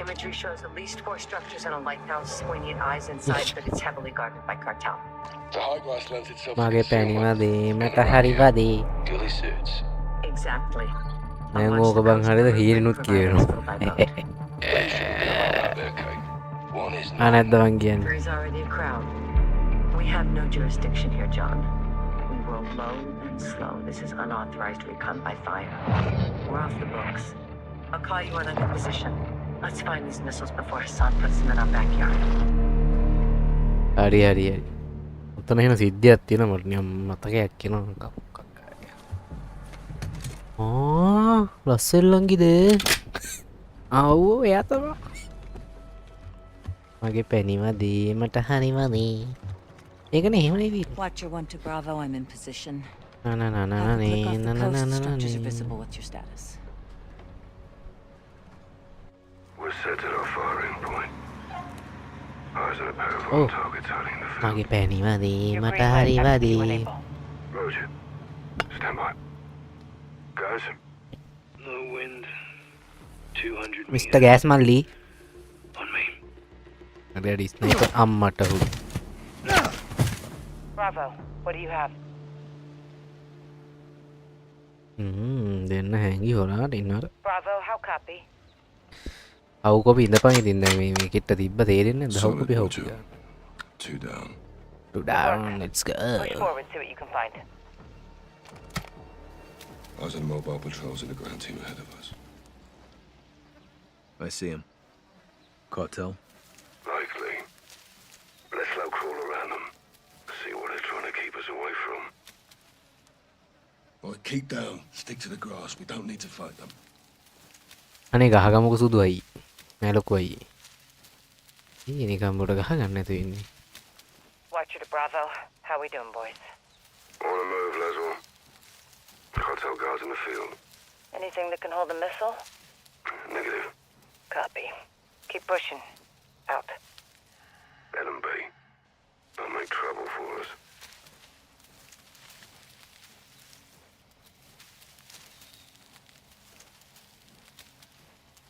S13: Imagery shows at least 4 structures and a lighthouse. We need eyes inside, but it's heavily guarded by cartel.
S9: The high glass lends itself
S2: Magi
S9: to
S2: penny
S9: concealment.
S2: madi, mata hari madi.
S9: Ghillie suits.
S13: Exactly.
S2: Yang mau kebang hari tu hiri nut kira.
S9: One is
S2: Anak doang gian.
S13: There's already a crowd. We have no jurisdiction here, John. We roll low and slow. This is unauthorized recon by fire. We're off the books. I'll call you when I'm in position. Let's find these missiles before Hassan puts them in our backyard.
S2: Hari. Utan na sidyat yun naman niya matakyak yun. Oh. ලස්සල්ලංගිද අවෝ එයා තමා මගේ පැනිවදී මට හරිවනේ ඒකන එහෙමනේදී
S11: Watcher 1 to Bravo, I'm in position.
S2: Na na na na
S11: Have
S2: na
S11: a click off the
S2: na na
S11: coast.
S2: na na
S11: Structures are
S2: na.
S11: visible. What's your status?
S4: We're set at our firing point. Eyes on a pair of
S2: Oh.
S4: armed targets hiding in the field.
S2: මගේ පැනිවදී
S11: Your
S2: මට
S11: green light,
S2: හරිවදී
S11: FPU enable.
S4: Roger. Stand by. Guys,
S5: Low wind. 200
S2: mister gas මල්ලි
S5: on me.
S2: Ready sniper අම්මට who
S11: Bravo, what do you have?
S2: දෙන්න හැඟි හොරාට ඉන්නට
S11: Bravo, how copy?
S2: අවුකොපි ඉඳපන් ඉතින් දැන් මේ කෙට්ට තිබ්බ තේරෙන්නේ නැද්ද අවුකොපි
S4: Solid,
S2: හවුකොපි
S4: Roger. 2 down.
S2: to down let's go
S11: Push forward, see what you can find.
S4: Eyes on mobile patrols and the ground team ahead of us.
S14: I see him. Cartel.
S4: Likely. Let's slow crawl around them. See what they're trying to keep us away from. Boy, keep down. Stick to the grass. We don't need to fight them.
S2: අනේ ගහගමුක සුදු අයි නෑ ලොකු අයි ඊ නිකම් බොට ගහගන්න නැතු ඉන්නේ
S11: Watcher to Bravo, how we doing, boys?
S4: On the move, Laswell. Cartel guards in the field.
S11: Anything that can hold a missile?
S4: Negative.
S11: Copy. Keep pushing. Out.
S4: Let them be. They'll make trouble for us.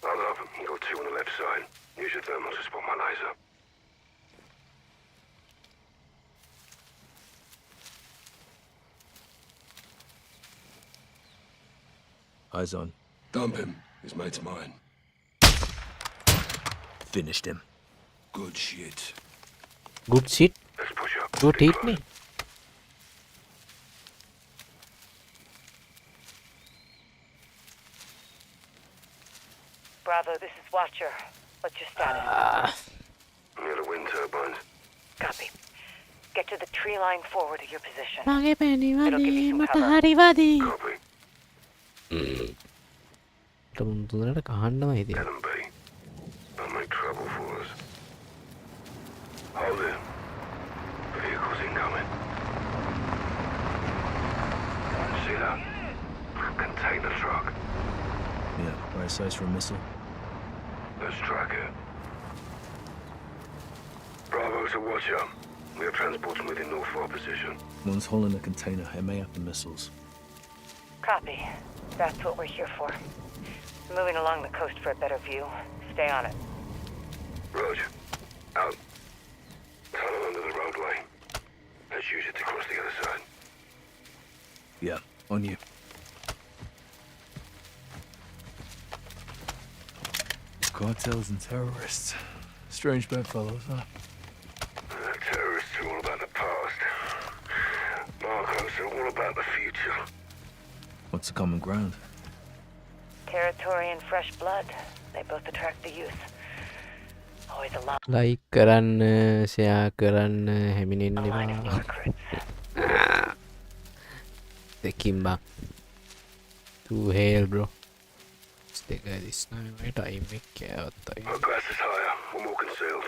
S4: Hold up. You got 2 on the left side. Use your thermal to spot my laser.
S14: Eyes on.
S4: Dump him. His mate's mine.
S14: Finished him.
S4: Good shit.
S2: good shit
S4: Let's push up.
S2: good hit නේ
S11: Bravo, this is Watcher. What's your status?
S4: Near the wind turbines.
S11: Copy. Get to the tree line forward of your position.
S2: මගේ පැනිවදී මට
S11: cover.
S2: හරිවදී
S4: Copy.
S2: තුනට කහන්නම හිතේ
S4: Let them be. They'll make trouble for us. Hold it. Vehicles incoming. See that? Container truck.
S14: Yeah, right size for a missile.
S4: Let's track it. Bravo to Watcher. We have transports moving north for our position.
S14: One's hauling a container. It may have the missiles.
S11: Copy. That's what we're here for. Moving along the coast for a better view. Stay on it.
S4: Roger. Out. Tunnel under the roadway. Let's use it to cross the other side.
S14: Yeah, on you. Cartels and terrorists. Strange bedfellows, huh?
S4: Terrorists are all about the past. Narcos are all about the future.
S14: What's the common ground?
S11: Territory and fresh blood. They both attract the youth. Always a lot.
S2: Like කරන්න share කරන්න හැමිනෙන්න
S11: Line of new
S2: එපා
S11: recruits.
S2: දෙකින් බක් to hell bro stick this time time එක කෑවත්තයි
S4: Our glass is higher. We're more concealed.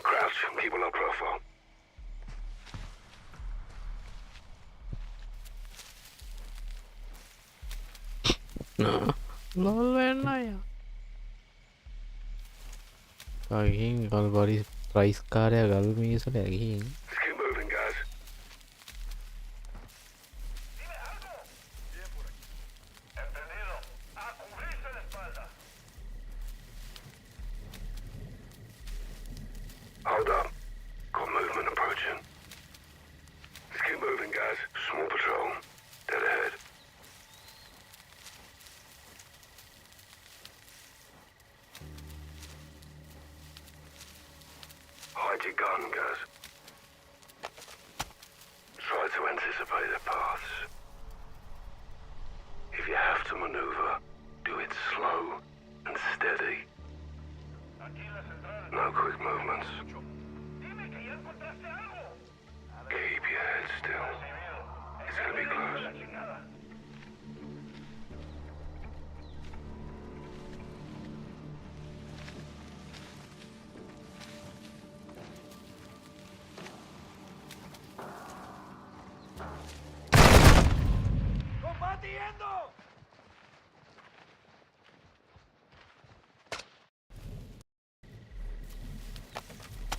S4: Crouch. Keep a low profile.
S2: ලොල් වෙන්න අය ගිහින් ගල් බරි price කාරය ගල් මිනිසට ඇගිහින්
S4: Let's keep moving, guys. Hold up. Got movement approaching. Let's keep moving, guys. Small patrol. Dead ahead. Hide your gun, guys. Try to anticipate their paths. If you have to maneuver, do it slow and steady. No quick movements. Keep your head still. It's gonna be close.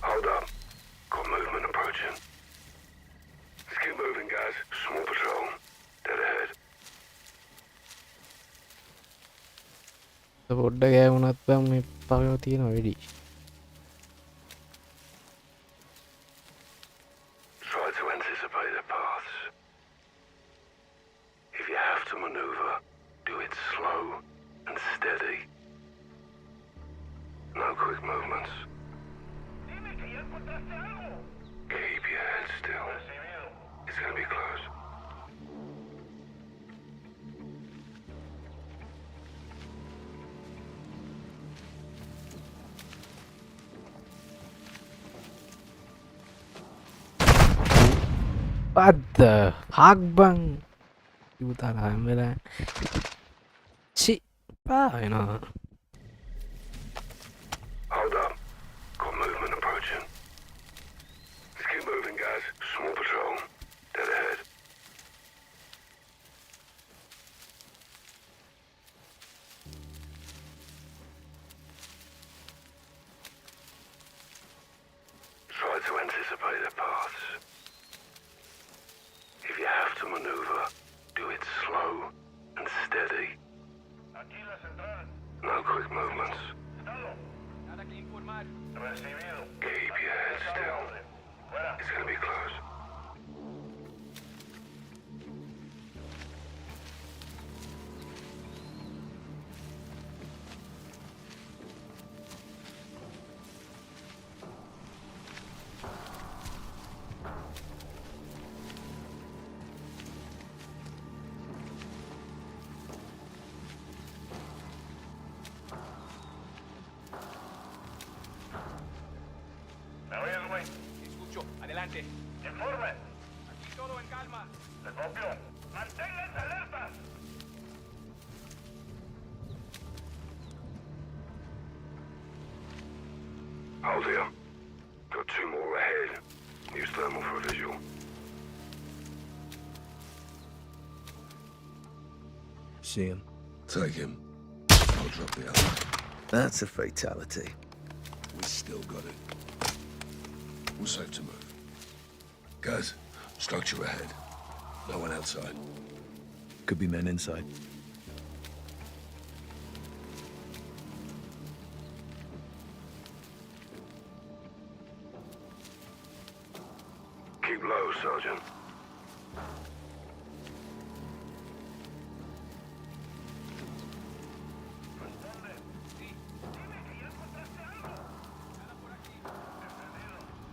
S9: Hold up. Got movement approaching. Let's keep moving, guys. Small patrol. Dead ahead.
S2: පොඩ්ඩ ගෑවුනත් බං මේ පව තියෙන වෙඩි.
S9: Try to anticipate their paths. If you have to maneuver, do it slow and steady. No quick movements. Keep your head still. It's gonna be close.
S2: What the fuck bang? Ibu tahan bela. Si, apa ini?
S9: Hold up. Got movement approaching. Let's keep moving, guys. Small patrol. Dead ahead. Try to anticipate their paths. If you have to maneuver, do it slow and steady. No quick movements. Keep your head still. It's gonna be close.
S5: Adelante. Informe. Aquí todo en calma. Les copio. Manténganse alertas.
S9: Hold here. Got two more ahead. Use thermal for a visual.
S14: See him?
S4: Take him. I'll drop the other.
S14: That's a fatality.
S4: We still got it. We're safe to move. Guys, structure ahead. No one outside.
S14: Could be men inside.
S9: Keep low, Sergeant.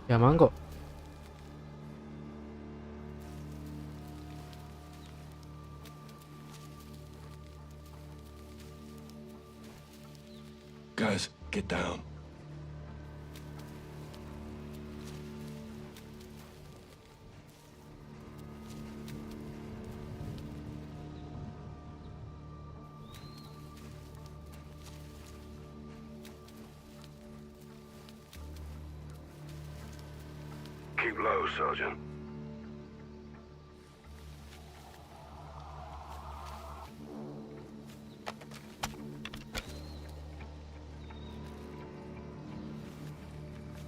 S2: Llaman kok.
S4: Guys, get down.
S9: Keep low, Sergeant.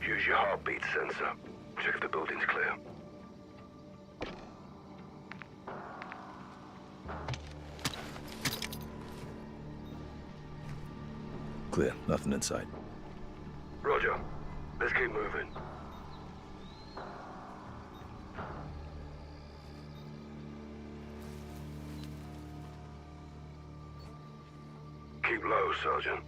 S9: Use your heartbeat sensor. Check if the building's clear.
S14: Clear. Nothing inside.
S9: Roger. Let's keep moving. Keep low, Sergeant.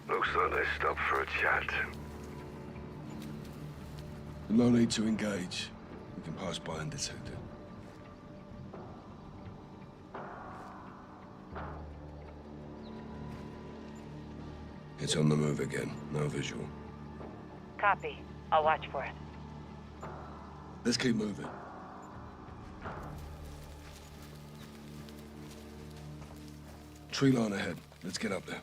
S9: Looks like they stopped for a chat.
S4: No need to engage. We can pass by undetected. It's on the move again. No visual.
S11: Copy. I'll watch for it.
S4: Let's keep moving. Tree line ahead. Let's get up there.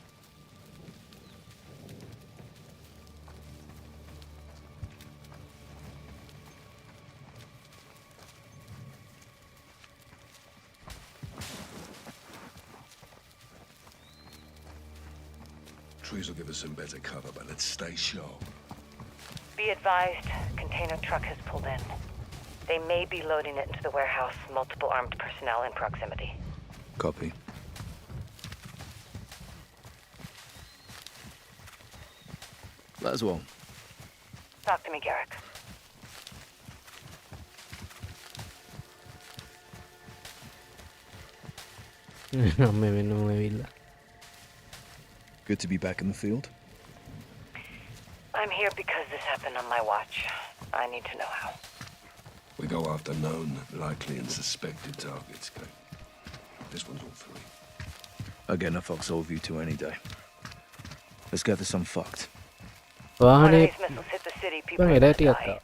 S4: Trees will give us some better cover, but let's stay sharp.
S11: Be advised, container truck has pulled in. They may be loading it into the warehouse. Multiple armed personnel in proximity.
S14: Copy. As well.
S11: Talk to me, Garrick.
S14: Good to be back in the field.
S11: I'm here because this happened on my watch. I need to know how.
S4: We go after known, likely, and suspected targets, Kate. This one's all three.
S14: I'll get enough I'll solve you two any day. Let's gather some fucked.
S11: One of these missiles hit the city, people are gonna die.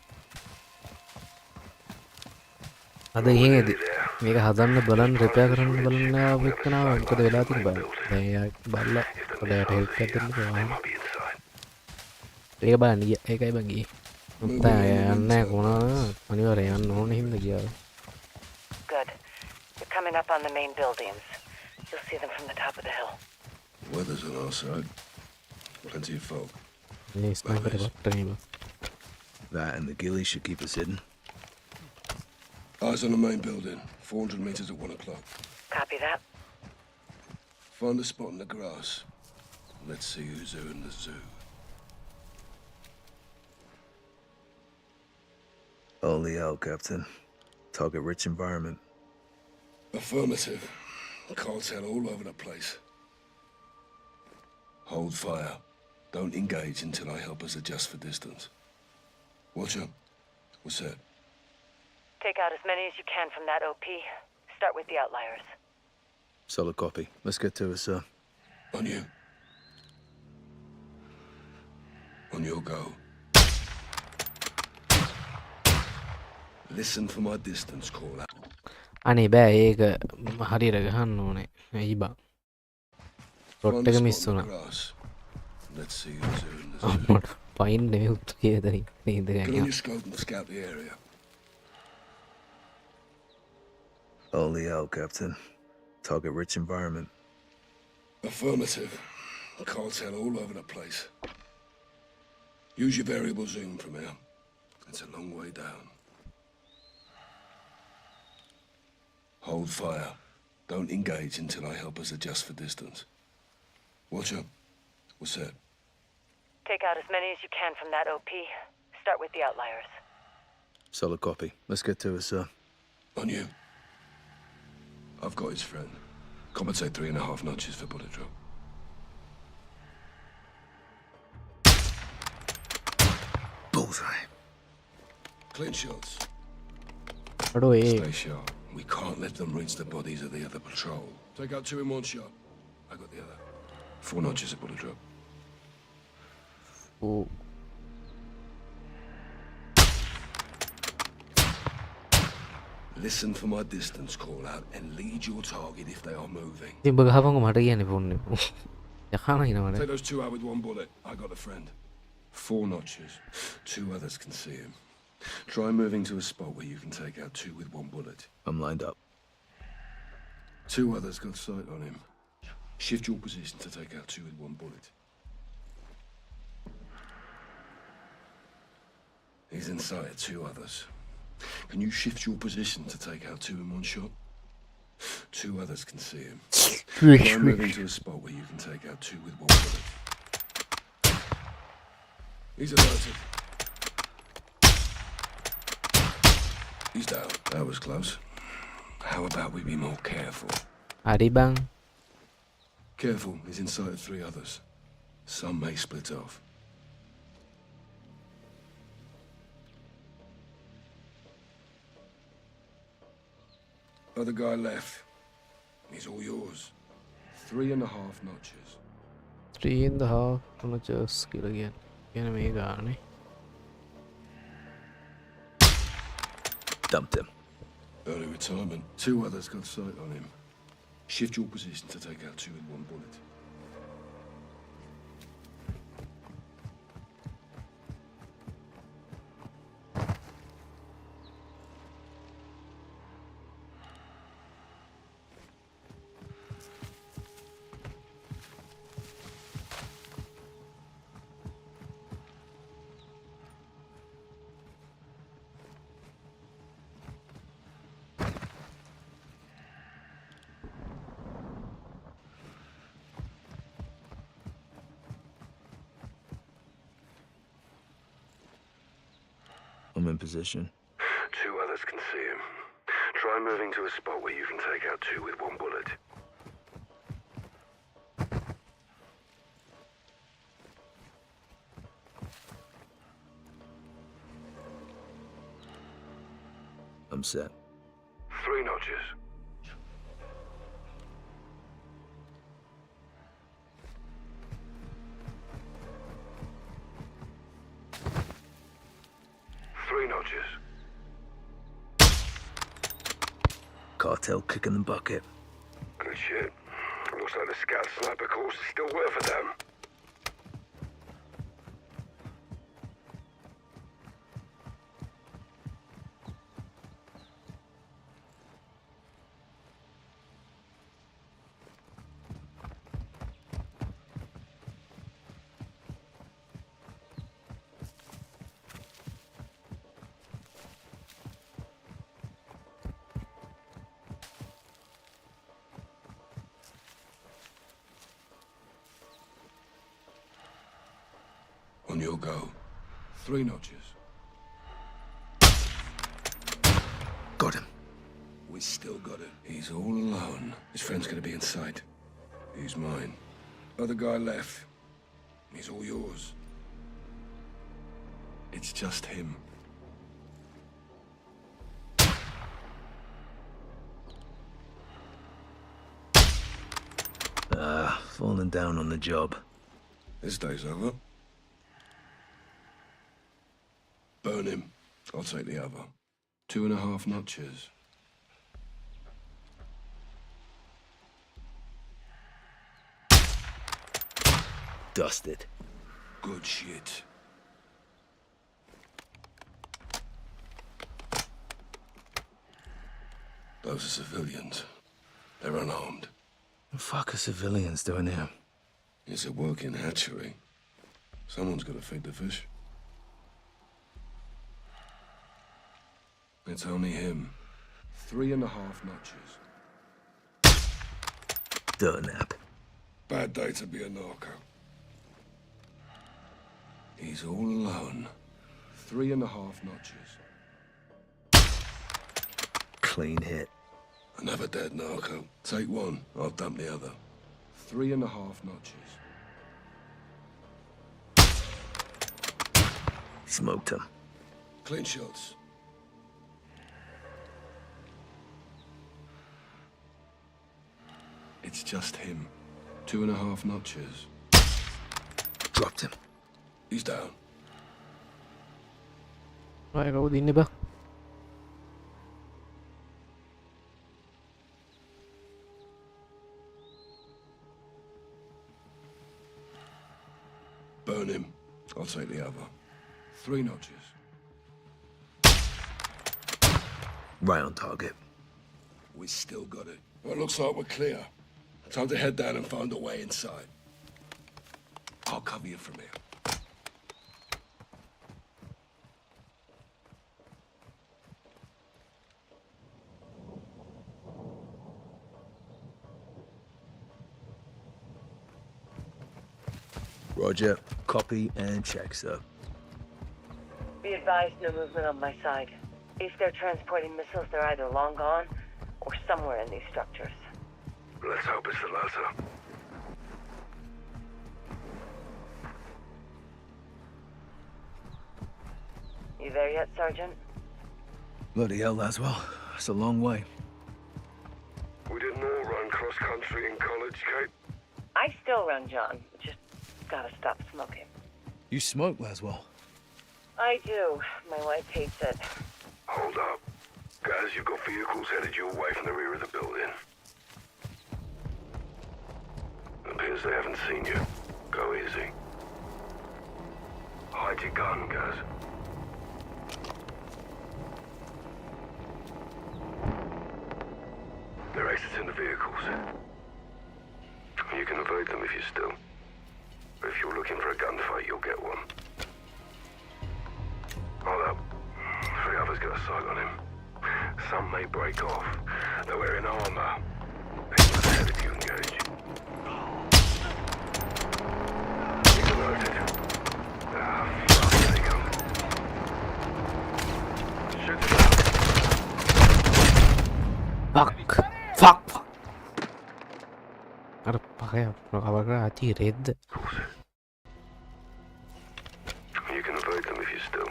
S2: අද එහෙමද මේක හදන්න බලන්න repair කරන්න බලන්න වෙකනවා මොකද වෙලා තියෙන්නේ බලන්න දැන් බලලා ඔයාලට හෙල්ප් එකක් දෙන්න පුළුවන් ඒක බලන්න ගියා ඒකයි බං ගියේ මුත්තා යන්නේ කොහොමද අනිවාර්යයෙන් යන්න ඕනේ හින්දා ගියා
S11: Good. You're coming up on the main buildings. You'll see them from the top of the hill.
S4: Weather's on our side. Plenty of folk.
S14: That and the ghillie should keep us hidden.
S4: Eyes on the main building. 400 meters at 1 o'clock.
S11: Copy that.
S4: Find a spot in the grass. Let's see who's who in the zoo.
S14: Only out, Captain. Target rich environment.
S4: Affirmative. Cartel all over the place. Hold fire. Don't engage until I help us adjust for distance. Watch up. What's that?
S11: Take out as many as you can from that OP. Start with the outliers.
S14: Solid copy. Let's get to it, sir.
S4: On you. On your go. Listen for my distance call out.
S2: අනේ බෑ ඒක හරියට ගහන්න ඕනේ ඇයි බං rot එක miss වුණා
S4: Let's see who's who in the zoo.
S2: අම්මට පයින් නෙමෙයි උත් කේදරි නේද
S4: Get on
S2: ගන්නේ
S4: your scope and scout the area.
S14: Only out, Captain. Target rich environment.
S4: Affirmative. Cartel all over the place. Use your variable zoom from here. It's a long way down. Hold fire. Don't engage until I help us adjust for distance. Watch up. What's that?
S11: Take out as many as you can from that OP. Start with the outliers.
S14: Solid copy. Let's get to it, sir.
S4: On you. I've got his friend. Compensate 3.5 notches for bullet drop.
S14: Bullseye.
S4: Clean shots. Stay sharp. We can't let them reach the bodies of the other patrol. Take out 2 in 1 shot. I got the other. 4 notches of bullet drop.
S2: Oh.
S4: Listen for my distance call out and lead your target if they are moving.
S2: ඉතින් ඔබ ගහපන්කො මට කියන්නේ phone එක යකහන හිනවනේ
S4: Take those 2 out with 1 bullet. I got a friend. 4 notches. 2 others can see him. Try moving to a spot where you can take out 2 with 1 bullet.
S14: I'm lined up.
S4: 2 others got sight on him. Shift your position to take out 2 with 1 bullet. He's inside 2 others. Can you shift your position to take out 2 in 1 shot? 2 others can see him. Try moving to a spot where you can take out 2 with 1 bullet. He's alerted. He's down. That was close. How about we be more careful?
S2: හරි බං
S4: Careful, he's inside 3 others. Some may split off. Other guy left. He's all yours. 3.5 notches.
S2: 3.5 notches කියලා කියන්නේ මේ ගානේ.
S14: Dumped him.
S4: Early retirement. 2 others got sight on him. Shift your position to take out 2 with 1 bullet.
S14: I'm in position.
S4: 2 others can see him. Try moving to a spot where you can take out 2 with 1 bullet.
S14: I'm set.
S4: 3 notches.
S14: Cartel kicking the bucket.
S4: Good shit. Looks like the scout sniper course is still worth for them. On your go. 3 notches.
S14: Got him.
S4: We still got it. He's all alone. His friend's gonna be in sight. He's mine. Other guy left. He's all yours. It's just him.
S14: Falling down on the job.
S4: This day's over. Burn him. I'll take the other. 2.5 notches.
S14: Dusted.
S4: Good shit. Those are civilians. They're unarmed.
S14: The fuck are civilians doing here?
S4: It's a working hatchery. Someone's got to feed the fish. It's only him. 3.5 notches.
S14: DRAM.
S4: Bad day to be a narco. He's all alone. 3.5 notches.
S14: Clean hit.
S4: Another dead narco. Take one, I'll dump the other. 3.5 notches.
S14: Smoked him.
S4: Clean shots. It's just him. 2.5 notches.
S14: Dropped him.
S4: He's down.
S2: Right, go din ba?
S4: Burn him. I'll take the other. 3 notches.
S14: Right on target.
S4: We still got it. Well, it looks like we're clear. Time to head down and find a way inside. I'll cover you from here.
S14: Roger. Copy and check, sir.
S11: Be advised, no movement on my side. If they're transporting missiles, they're either long gone or somewhere in these structures.
S4: Let's hope it's the latter.
S11: You there yet, Sergeant?
S14: Bloody hell, Laswell. It's a long way.
S4: We didn't all run cross-country in college, Kate.
S11: I still run, John. Just gotta stop smoking.
S14: You smoke, Laswell?
S11: I do. My wife hates it.
S4: Hold up. Guys, you've got vehicles headed your way from the rear of the building. Appears they haven't seen you. Go easy. Hide your gun, guys. There are exits in the vehicles. You can avoid them if you're still. But if you're looking for a gunfight, you'll get one. Hold up. 3 others got a sight on him. Some may break off. They're wearing armor. He's ahead of you, engage. He's alerted. Ah, fuck, here they come. Shoot him out.
S2: Fuck. අර පහය කවර අති රෙද්ද
S4: You can avoid them if you're still.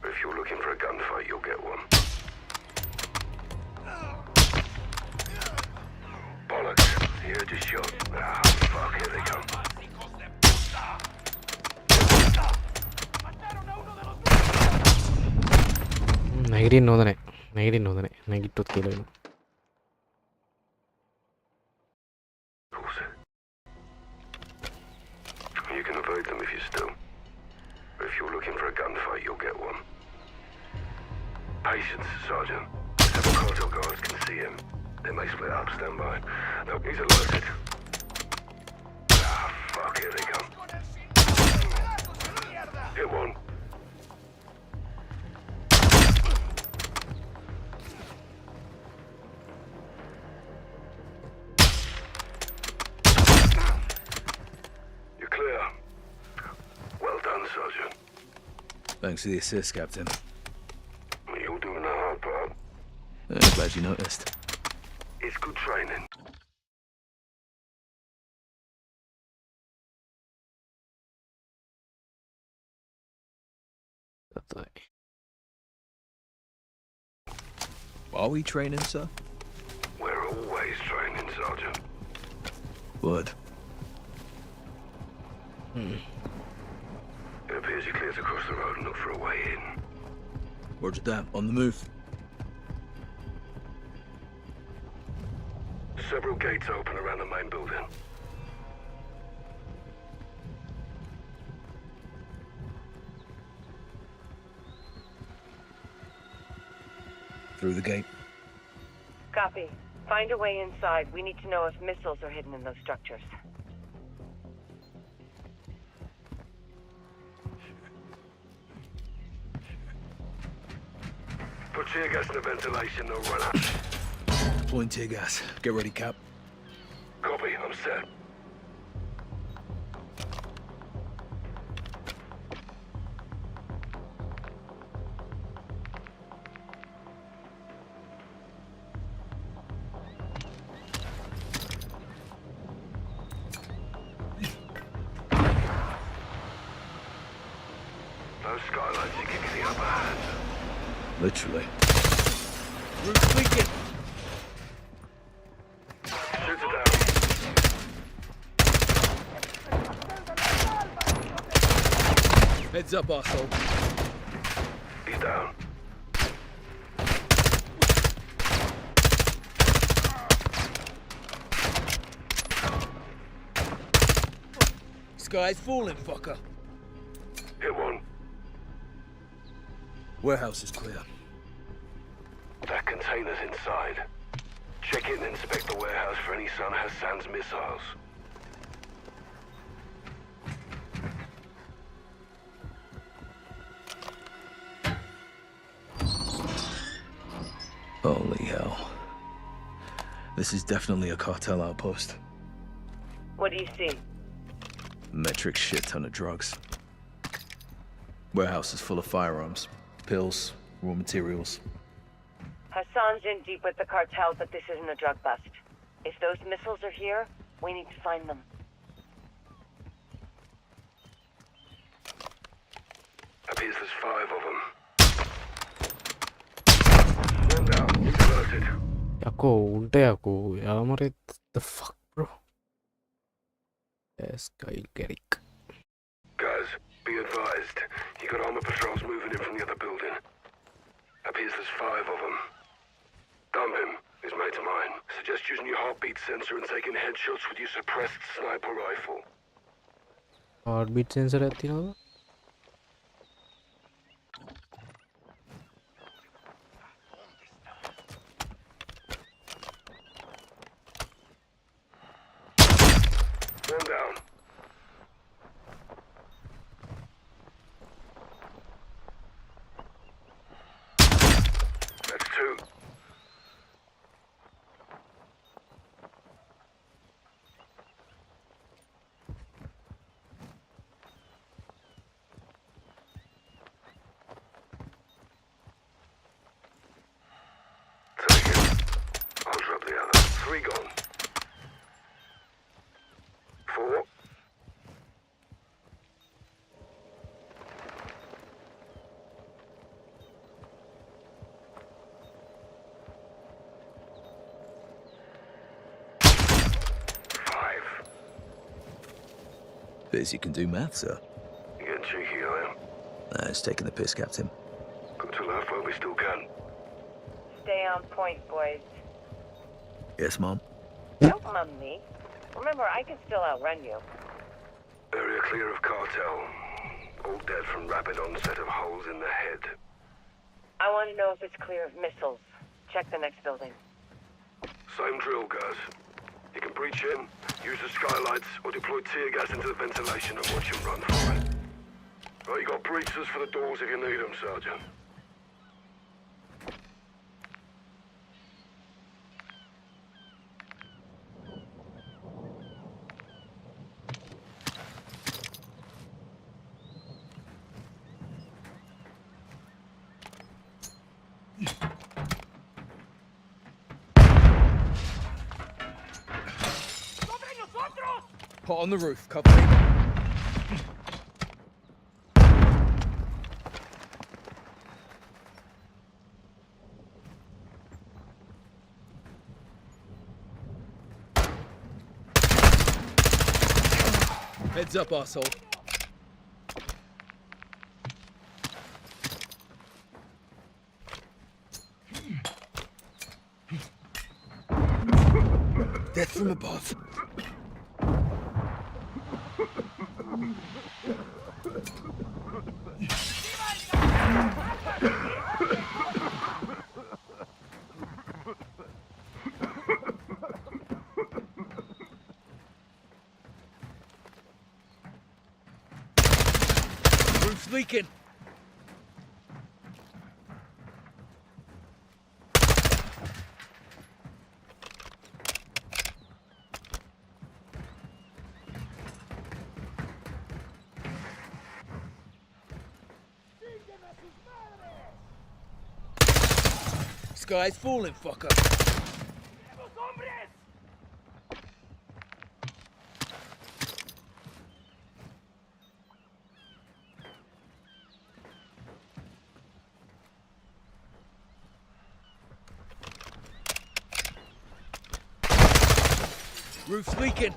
S4: But if you're looking for a gunfight, you'll get one. Bollocks. You heard your shot. Ah, fuck, here they come.
S2: නැගිටින්න හොඳ නැහැ නැගිට්ටොත් කියලා වෙනවා
S4: You can avoid them if you're still. But if you're looking for a gunfight, you'll get one. Patience, Sergeant. Several cartel guards can see him. They may split up, stand by. No, he's alerted. Ah, fuck, here they come. Hit one. You're clear. Well done, Sergeant.
S14: Thanks for the assist, Captain.
S4: You're doing the hard part.
S14: Glad you noticed.
S4: It's good training.
S14: Are we training, sir?
S4: We're always training, Sergeant.
S14: Word.
S4: It appears you cleared across the road and look for a way in.
S14: Roger that. On the move.
S4: Several gates open around the main building.
S14: Through the gate.
S11: Copy. Find a way inside. We need to know if missiles are hidden in those structures.
S4: Put tear gas in the ventilation, they'll run out.
S14: Deploying tear gas. Get ready, Cap.
S4: Copy, I'm set. Those skylights are giving the upper hand.
S14: Literally.
S4: Roof's leaking. Shoot it down.
S14: Heads up, arsehole.
S4: He's down.
S14: Sky's falling, fucker.
S4: Hit one.
S14: Warehouse is clear.
S4: That container's inside. Check it and inspect the warehouse for any Son Hassan's missiles.
S14: Holy hell. This is definitely a cartel outpost.
S11: What do you see?
S14: Metric shit ton of drugs. Warehouse is full of firearms, pills, raw materials.
S11: Hassan's in deep with the cartel, but this isn't a drug bust. If those missiles are here, we need to find them.
S4: Appears there's 5 of them. One down, he's alerted.
S2: යකෝ උන්ට යකෝ යාමරෙත් the fuck bro Kyle Garrick.
S15: Guys, be advised. You got armor patrols moving in from the other building. Appears there's 5 of them. Dump him. He's mate of mine. Suggest using your heartbeat sensor and taking headshots with your suppressed sniper rifle.
S2: Heartbeat sensor එකක් තියෙනවද?
S15: One down. That's 2. Take it. I'll drop the other. 3 gone. 4.
S14: Appears you can do math, sir.
S15: You getting cheeky, I am.
S14: Nah, it's taking the piss, Captain.
S15: Got to laugh while we still can.
S11: Stay on point, boys.
S14: Yes, Mom?
S11: Don't mum me. Remember, I can still outrun you.
S15: Area clear of cartel. All dead from rapid onset of holes in the head.
S11: I want to know if it's clear of missiles. Check the next building.
S15: Same drill, guys. You can breach in, use the skylights, or deploy tear gas into the ventilation and watch them run for it. Right, you got breaches for the doors if you need them, Sergeant.
S14: Pot on the roof, cover me. Heads up, arsehole. Death from above. Roof's leaking. Sky's falling, fucker. Roof's leaking.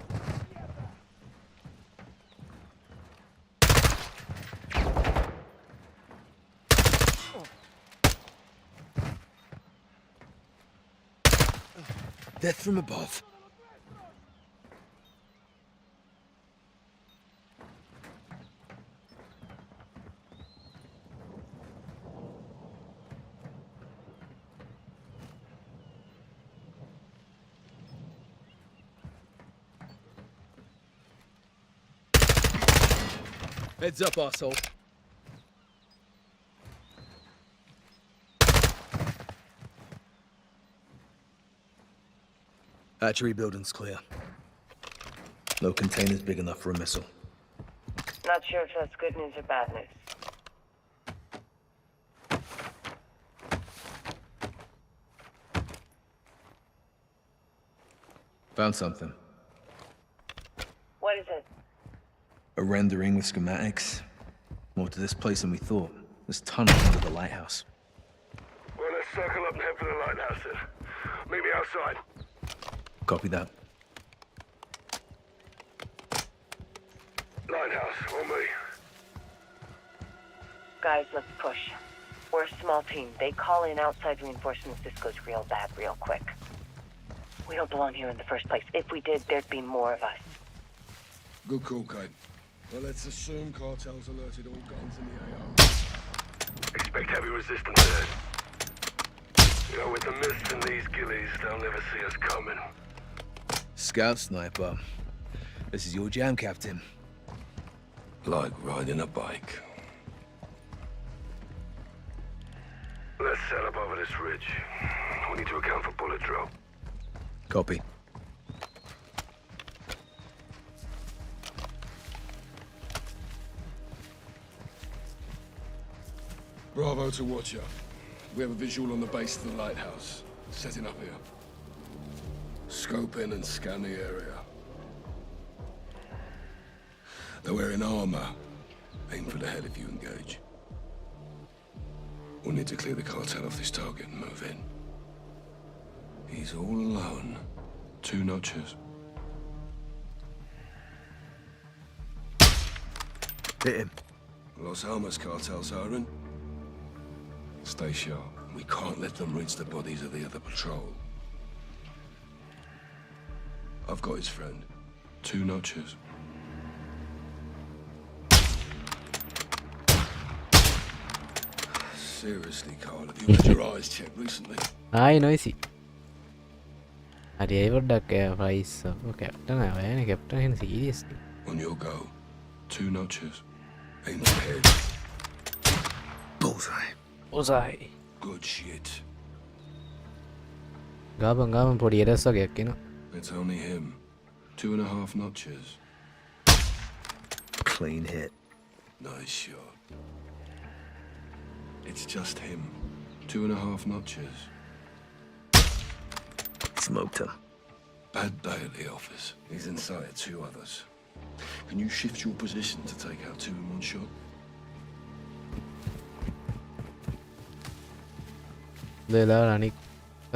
S14: Death from above. Heads up, arsehole. Hatchery building's clear. No containers big enough for a missile.
S11: Not sure if that's good news or bad news.
S14: Found something.
S11: What is it?
S14: A rendering with schematics. More to this place than we thought. There's tunnels under the lighthouse.
S15: Well, let's circle up and head for the lighthouse then. Meet me outside.
S14: Copy that.
S15: Lighthouse, on me.
S11: Guys, let's push. We're a small team. They call in outside reinforcements. This goes real bad real quick. We don't belong here in the first place. If we did, there'd be more of us.
S4: Good call, Kate. Well, let's assume cartels alerted all guns in the AO.
S15: Expect heavy resistance there. You know, with the mist and these gillies, they'll never see us coming.
S14: Scout sniper. This is your jam, Captain.
S4: Like riding a bike.
S15: Let's set up over this ridge. We need to account for bullet drop.
S14: Copy.
S4: Bravo to Watcher. We have a visual on the base of the lighthouse. Setting up here. Scope in and scan the area. They're wearing armor. Aim for the head if you engage. We'll need to clear the cartel off this target and move in. He's all alone. 2 notches.
S14: Hit him.
S4: Los Alamos cartel siren. Stay sharp. We can't let them rinse the bodies of the other patrol. I've got his friend. 2 notches. Seriously, Carl, have you had your eyes checked recently?
S2: ආයි නොයිසි හරි ඒ පොඩ්ඩක් price captain ආවෑනේ captain එහෙනම් seriously
S4: On your go. 2 notches. Aim for the head.
S14: Bullseye.
S2: Bullseye.
S4: Good shit.
S2: ගාපන් පොඩි එරස් වගේක් එනවා.
S4: It's only him. 2.5 notches.
S14: Clean hit.
S4: Nice shot. It's just him. 2.5 notches.
S14: Smoked him.
S4: Bad day at the office. He's inside 2 others. Can you shift your position to take out 2 in one shot?
S2: දෙලා අනික්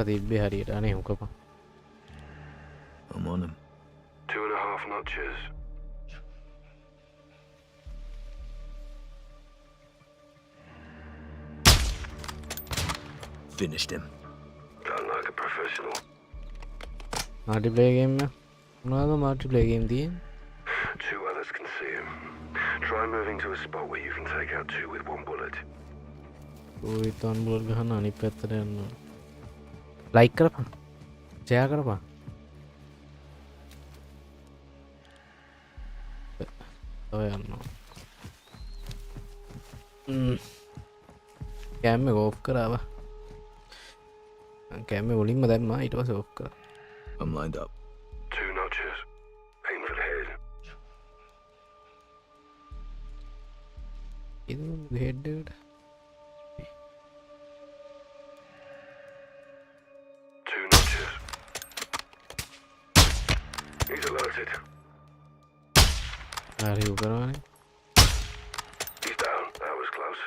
S2: තිබ්බේ හරියට අනේ හුකපා.
S14: I'm on him.
S15: 2.5 notches.
S14: Finished him.
S15: Done like a professional.
S2: Multiplayer game එක මොනවාද multiplayer game තියෙන්නේ?
S15: 2 others can see him. Try moving to a spot where you can take out 2 with 1 bullet.
S2: ඌයිතන් ball ගහන අනිත් පැත්තට යන්න. Like කරපන්. Share කරපන්. ඔය යන්න. කැම් එක ඕෆ් කරාවා. කැම් එක මුලින්ම දැම්මා ඊට පස්සේ ඕෆ් කරා.
S14: I'm lined up.
S15: 2 notches. Aim for the head.
S2: ඉතින් හෙඩ් එකට
S15: 2 notches. He's alerted.
S2: හරි උකරවනේ.
S15: He's down. That was close.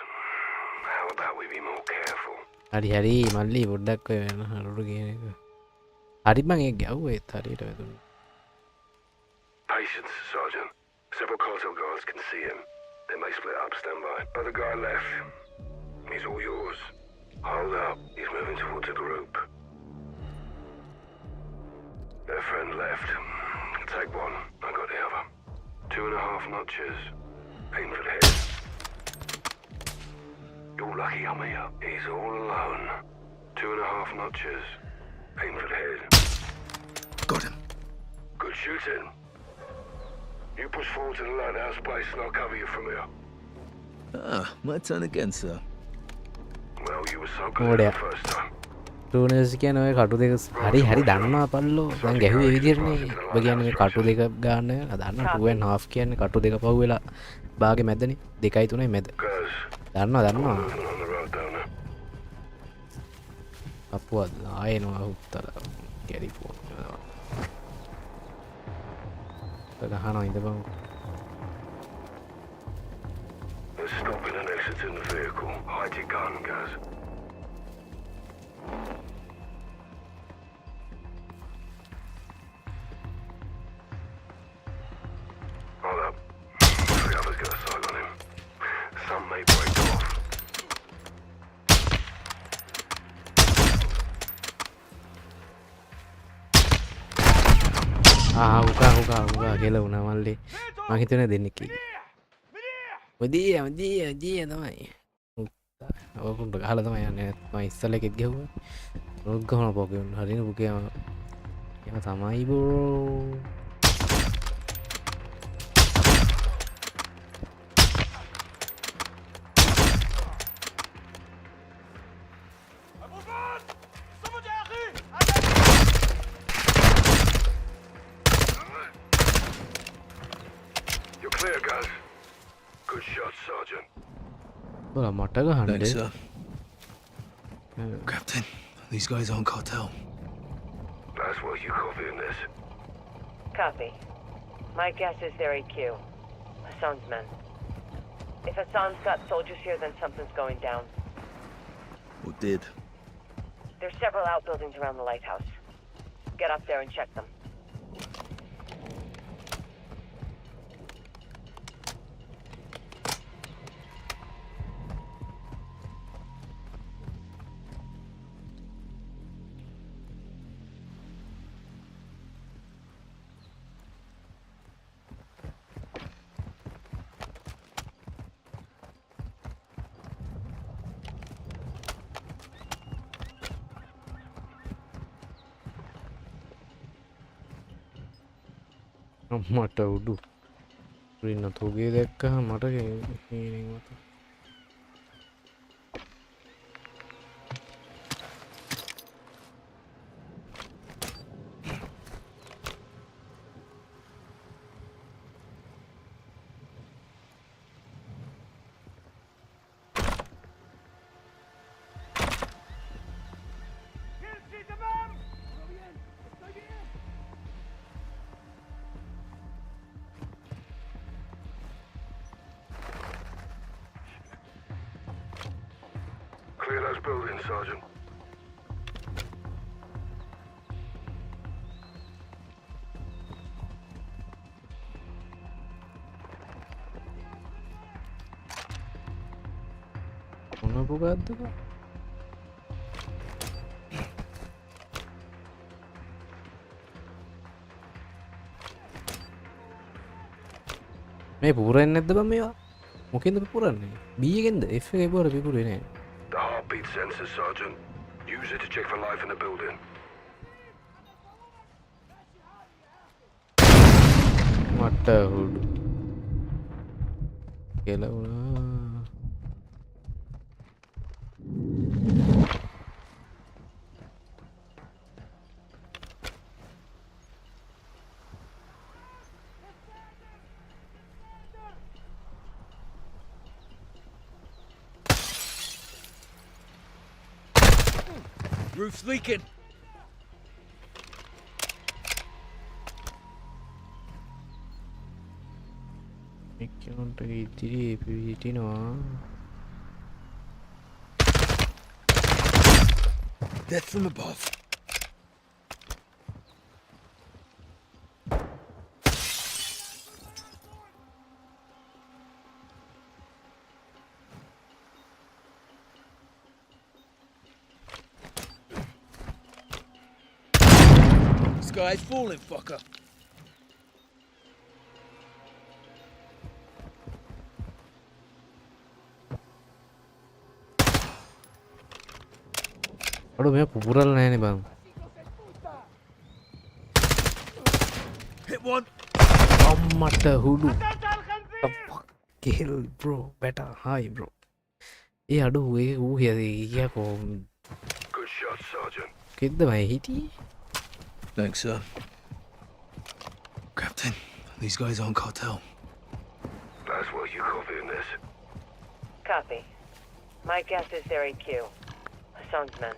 S15: How about we be more careful?
S2: හරි මල්ලි පොඩ්ඩක් ඔය වෙන හරුරු කියන එක. හරි මං ඒක ගැව්වා ඒත් හරියට වැදුණා.
S15: Patience, Sergeant. Several cartel guards can see him. They may split up, stand by. Other guy left. He's all yours. Hold up. He's moving towards a group. Their friend left. Take 1. I got the other. 2.5 notches. Aim for the head. You're lucky I'm here. He's all alone. 2.5 notches. Aim for the head.
S14: Got him.
S15: Good shooting. You push forward to the lighthouse base and I'll cover you from here.
S14: Ah, my turn again, sir.
S15: Well, you were so good the first time.
S2: ටූනර්ස් කියන ඔය කටු දෙක හරි දන්නවා පල්ලෝ. දැන් ගැහුවේ ඒ විදිහටනේ. ඔබ කියන්නේ මේ කටු දෙක ගන්න දන්න 2.5 කියන්නේ කටු දෙක පහු වෙලා බාගේ මැදනේ. 2යි 3යි මැද. දන්නවා. අපුවත් ආයෙනවා උත්තර කැරිපෝ. ගහනවා ඉඳපන්.
S15: Let's stop in and exit in the vehicle. Hide your gun, guys. Hold up.
S2: උකා කියලා වුණා මල්ලි. මං හිතුවේ දෙන්නෙක් කියලා. මදිය තමයි. ඔකුන්ට ගහලා තමයි යන්නේ. මම ඉස්සල එකෙත් ගැහුවා. රොක් ගහන පොකේ හරින පුකේම. එහෙම තමයි බෝ.
S15: You're clear, guys. Good shot, Sergeant.
S2: බල මට ගහන්නේ.
S14: Thanks, sir. Captain, these guys aren't cartel.
S15: That's what you copying this.
S11: Copy. My guess is they're AQ. Hassan's men. If Hassan's got soldiers here, then something's going down.
S14: Or did.
S11: There's several outbuildings around the lighthouse. Get up there and check them.
S2: මට උඩු රින්න තෝගේ දැක්කහ මට මත
S15: Clear those buildings, Sergeant.
S2: මොන පුකක්ද මේ පුරන්නේ නැද්ද බං මේවා මොකෙන්ද පුරන්නේ B එකෙන්ද F එකේ පුරේ නෑ
S15: The heartbeat sensor, Sergeant. Use it to check for life in the building.
S2: මට හුඩු කෙලවුණා
S14: Roof's leaking.
S2: එක්කනට ඉතිරි පිටිනවා
S14: Death from above. Sky's falling, fucker.
S2: අඩෝ මේ පුපුරල් නෑනේ බං
S14: Hit one.
S2: අම්මට හුඩු kill bro better hi bro ඒ අඩෝ ඒ ඌ හියා කොහොම
S15: Good shot, Sergeant.
S2: කෙද්ද මම හිටියේ
S14: Thanks, sir. Captain, these guys aren't cartel.
S15: That's what you copying this.
S11: Copy. My guess is they're AQ. Hassan's men.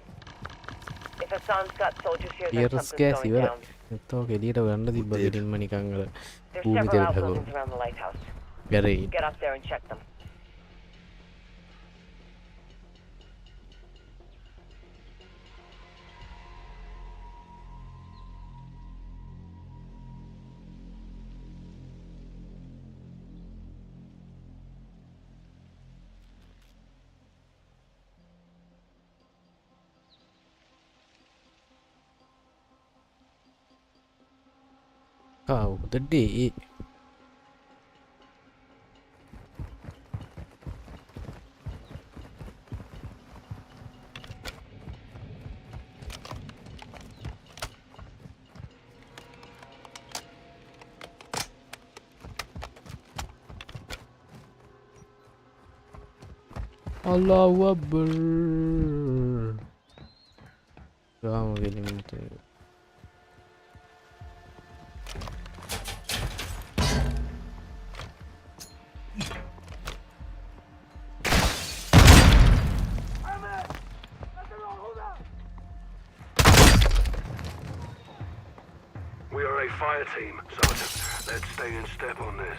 S11: If Hassan's got soldiers here, then
S2: ඊයරස්
S11: something's
S2: කෑස්
S11: going
S2: ඉවර
S11: down.
S2: එතකොට එළියට ගන්න තිබ්බ ගෙඩින්ම නිකන් අර
S11: There's
S2: භූමි
S11: several
S2: තෙල්
S11: outbuildings
S2: හදවන
S11: around the lighthouse.
S2: ගැරේ
S11: Get up there and check them.
S2: කවුදඩේ Allahu Akbar. Vamos ver ele muito.
S15: We are a fire team, Sergeant. Let's stay in step on this.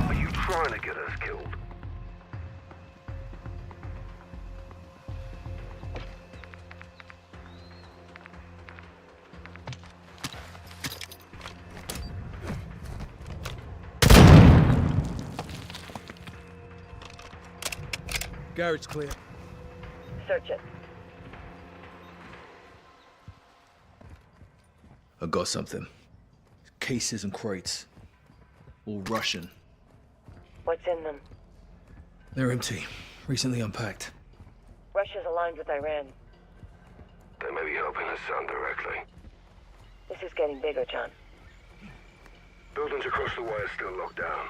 S15: Are you trying to get us killed?
S14: Garage clear.
S11: Search it.
S14: I got something. Cases and crates. All Russian.
S11: What's in them?
S14: They're empty. Recently unpacked.
S11: Russia's aligned with Iran.
S15: They may be helping us indirectly.
S11: This is getting bigger, John.
S15: Buildings across the way are still locked down.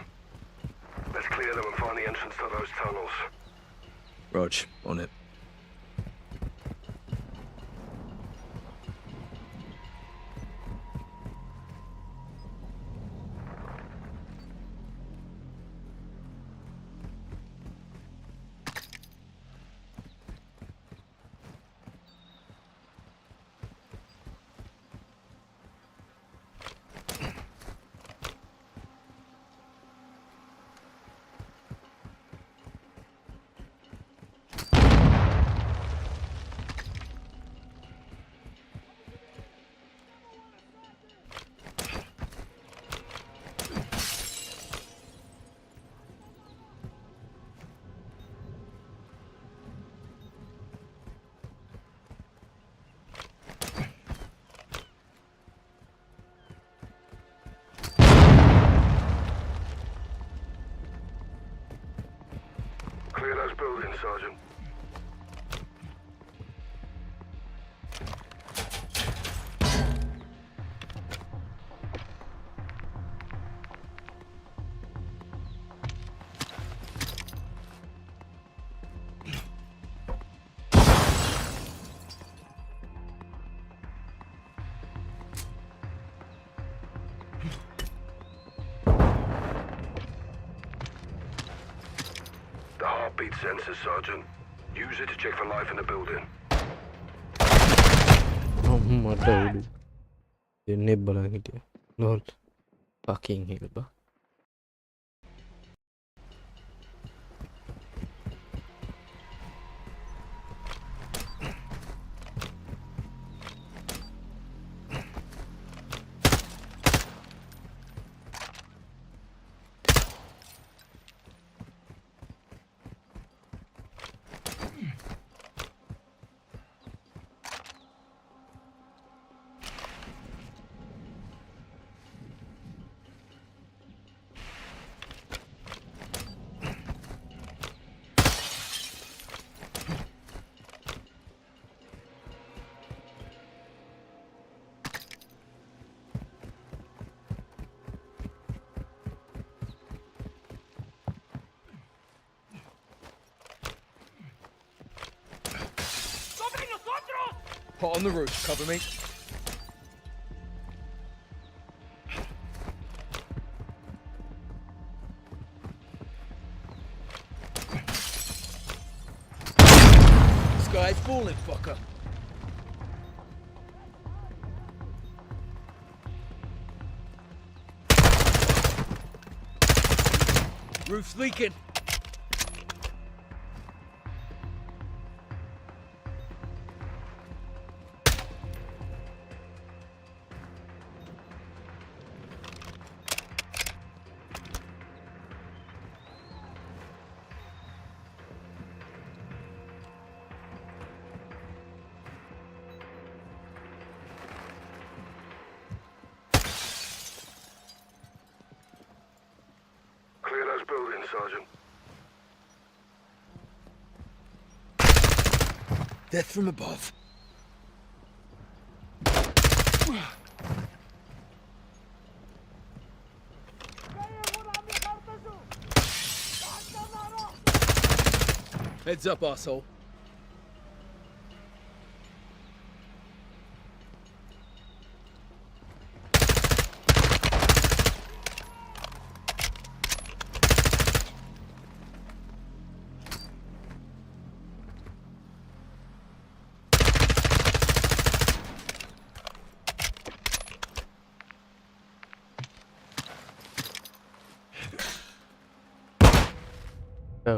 S15: Let's clear them and find the entrance to those tunnels.
S14: Rog, on it.
S15: Clear those buildings, Sergeant. The heartbeat sensor, Sergeant. Use it to check for life in the building.
S2: මට උඩු දෙන්නේ බලන් හිටිය නෝල් fucking hell බා
S14: Pot on the roof, cover me. Sky's falling, fucker. Roof's leaking.
S15: Sergeant.
S14: Death from above. Heads up, asshole.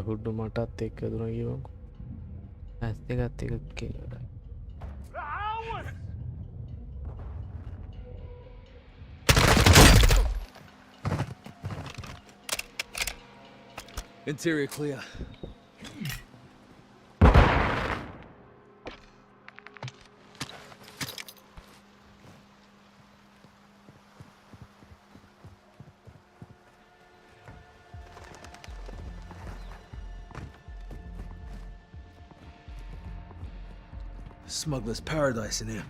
S2: හුඩ්ඩු මටත් එක්ක දුන කිවකු ඇස් දෙකත් එක කියලටයි
S14: Interior clear. Smuggler's paradise in here.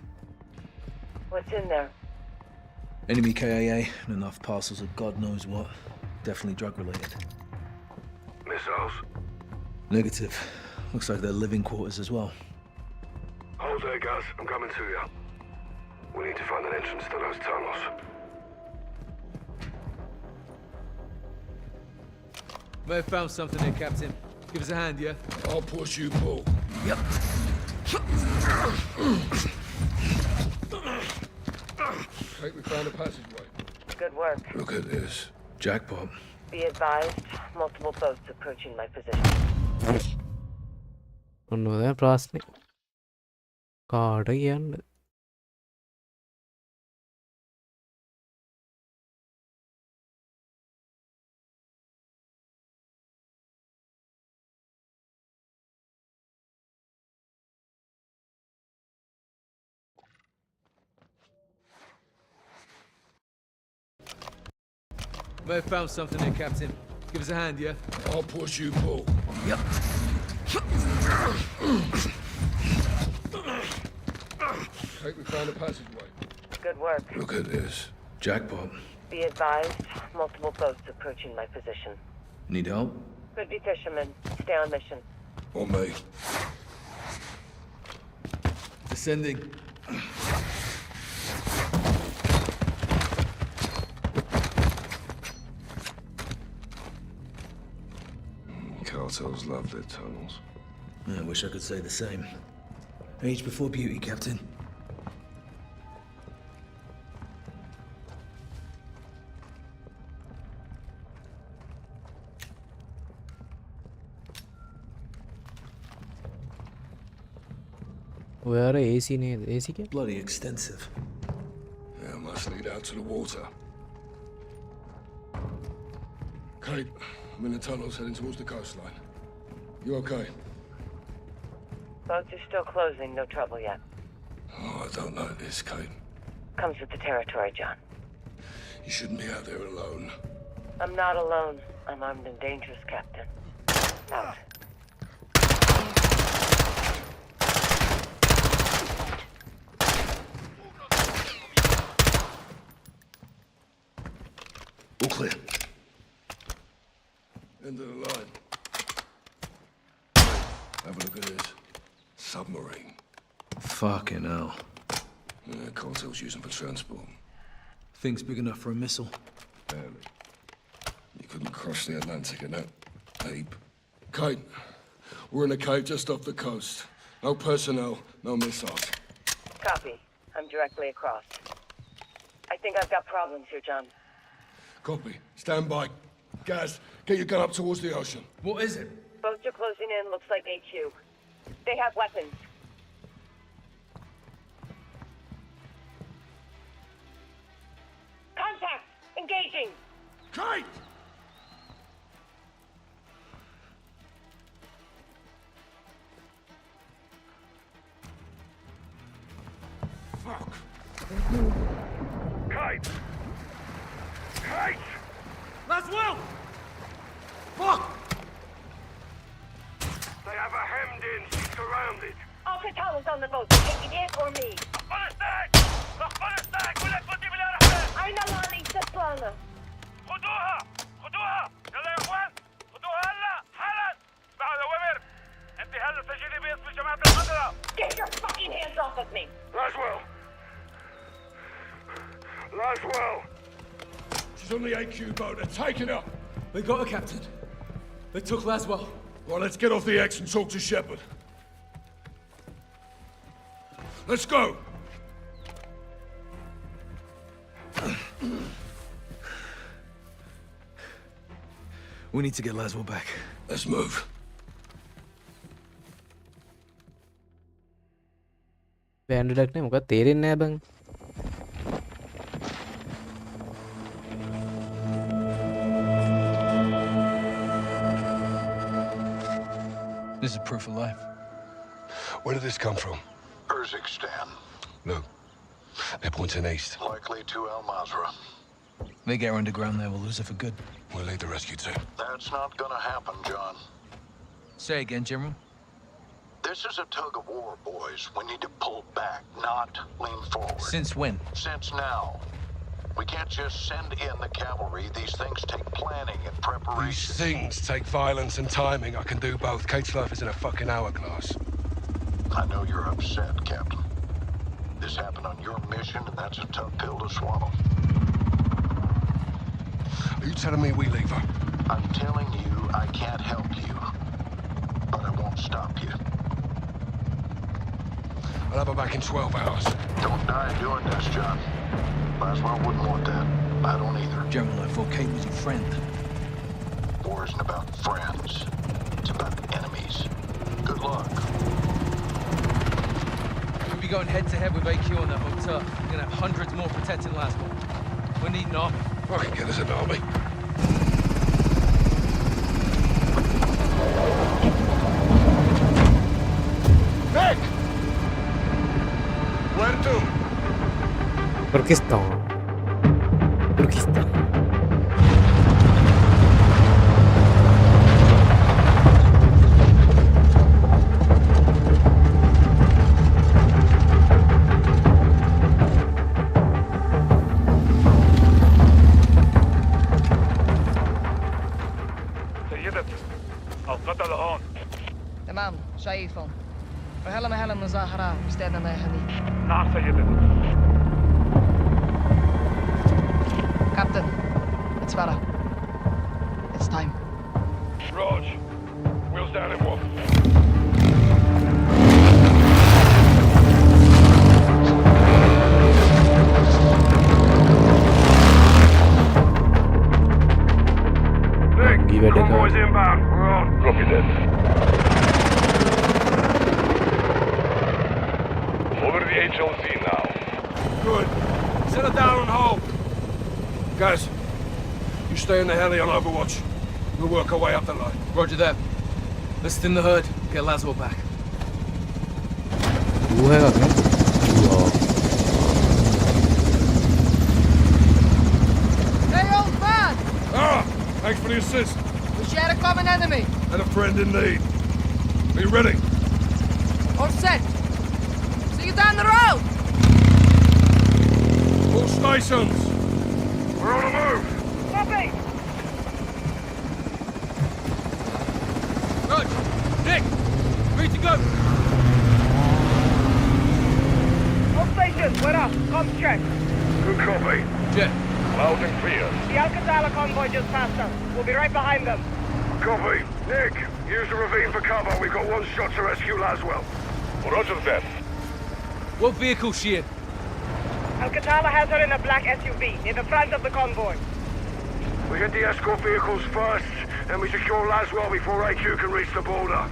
S11: What's in there?
S14: Enemy KIA and enough parcels of God knows what. Definitely drug related.
S15: Missiles?
S14: Negative. Looks like they're living quarters as well.
S15: Hold there, guys. I'm coming to you. We need to find an entrance to those tunnels.
S14: May have found something here, Captain. Give us a hand, yeah?
S4: I'll push you, Paul.
S14: Yep.
S4: Kate, we found a passageway.
S11: Good work.
S4: Look at this.
S14: Jackpot.
S11: Be advised, multiple boats approaching my position.
S2: ඔන්නෝද ප්‍රශ්නය කාට කියන්න
S14: May have found something here, Captain. Give us a hand, yeah?
S4: I'll push you, Paul.
S14: Yep.
S4: Kate, we found a passageway.
S11: Good work.
S4: Look at this. Jackpot.
S11: Be advised, multiple boats approaching my position.
S14: Need help?
S11: Could be fishermen. Stay on mission.
S4: On me.
S14: Descending.
S4: Cartels love their tunnels.
S14: I wish I could say the same. Age before beauty, Captain.
S2: ඔයාර AC නේද AC එක
S14: Bloody extensive.
S4: Yeah, must lead out to the water. Kate, I'm in the tunnels heading towards the coastline. You okay?
S11: Boats are still closing, no trouble yet.
S4: Oh, I don't like this, Kate.
S11: Comes with the territory, John.
S4: You shouldn't be out there alone.
S11: I'm not alone. I'm armed and dangerous, Captain. Out.
S14: All clear.
S4: End of the line. Have a look at this. Submarine.
S14: Fucking hell.
S4: Cartels using for transport.
S14: Thing's big enough for a missile.
S4: Barely. You couldn't cross the Atlantic in that ape. Kate, we're in a cave just off the coast. No personnel, no missiles.
S11: Copy. I'm directly across. I think I've got problems here, John.
S4: Copy. Stand by. Gaz, get your gun up towards the ocean.
S14: What is it?
S11: Boats are closing in. Looks like HQ. They have weapons. Contact! Engaging!
S4: Kate! Fuck.
S15: Kate! Kate!
S6: Laswell!
S15: Fuck! They have a hemmed in. She's surrounded.
S11: Al-Qatala's on the boat. Taking it or me? أين لاني تسلانا؟
S5: خدوها يلا يا اخوان خدوها هلا حالا بعد اوامر انت هلا سجلي باسم جماعه القدره.
S11: Get your fucking hands off of me!
S15: Laswell! She's on the AQ boat. They're taking her.
S14: They got her, Captain. They took Laswell.
S15: Right, let's get off the X and talk to Shepard. Let's go.
S14: We need to get Laswell back.
S15: Let's move.
S2: බෑන්ඩඩක් නෑ මොකක් තේරෙන්නේ නෑ බං.
S14: This is proof of life.
S15: Where did this come from?
S7: Urzikstan.
S15: No. They're pointing east.
S7: Likely to Al Mazrah.
S14: They get her underground there, we'll lose her for good.
S15: We'll lead the rescue team.
S7: That's not gonna happen, John.
S14: Say again, General.
S7: This is a tug of war, boys. We need to pull back, not lean forward.
S14: Since when?
S7: Since now. We can't just send in the cavalry. These things take planning and preparation.
S15: These things take violence and timing. I can do both. Kate's life is in a fucking hourglass.
S7: I know you're upset, Captain. This happened on your mission, and that's a tough pill to swallow.
S15: Are you telling me we leave her?
S7: I'm telling you I can't help you, but I won't stop you.
S15: I'll have her back in 12 hours.
S7: Don't die doing this, John. Laswell wouldn't want that. I don't either.
S14: General, I thought Kate was your friend.
S7: War isn't about friends. It's about enemies. Good luck.
S14: We'll be going head-to-head with AQ on that hotel. We're gonna have hundreds more protecting Laswell. We need an army.
S15: Fucking get us an army. Nick! Where to?
S2: Turkistan.
S5: سيدتي القتل هون.
S16: تمام شايفهم. وهلا مهلا مظاهرة استاذنا هنيك.
S5: نعم سيدتي.
S16: Captain, it's Vara. It's time.
S5: Rog, we'll stand and walk.
S2: Give it a go.
S5: Convoy's inbound. We're on. Copy that. Over the HLZ now.
S15: Good. Settle down and hold. Guys, you stay in the heli on Overwatch. We'll work our way up the line.
S14: Roger that. Let's thin the herd, get Laswell back.
S16: Hey, old man!
S15: Ah! Thanks for the assist.
S16: We share a common enemy.
S15: And a friend in need. Are you ready?
S16: All set. See you down the road!
S15: All stations!
S5: We're on the move.
S16: Copy!
S14: Rog! Nick! Ready to go!
S16: All stations, we're up. Comms check.
S5: Good copy.
S14: Jet.
S5: Loud and clear.
S16: The Al-Qatala convoy just passed us. We'll be right behind them.
S5: Copy. Nick, use the ravine for cover. We've got one shot to rescue Laswell. Roger that.
S14: What vehicle she in?
S16: Al-Qatala has her in a black SUV near the front of the convoy.
S5: We get the escort vehicles first, and we secure Laswell before AQ can reach the border.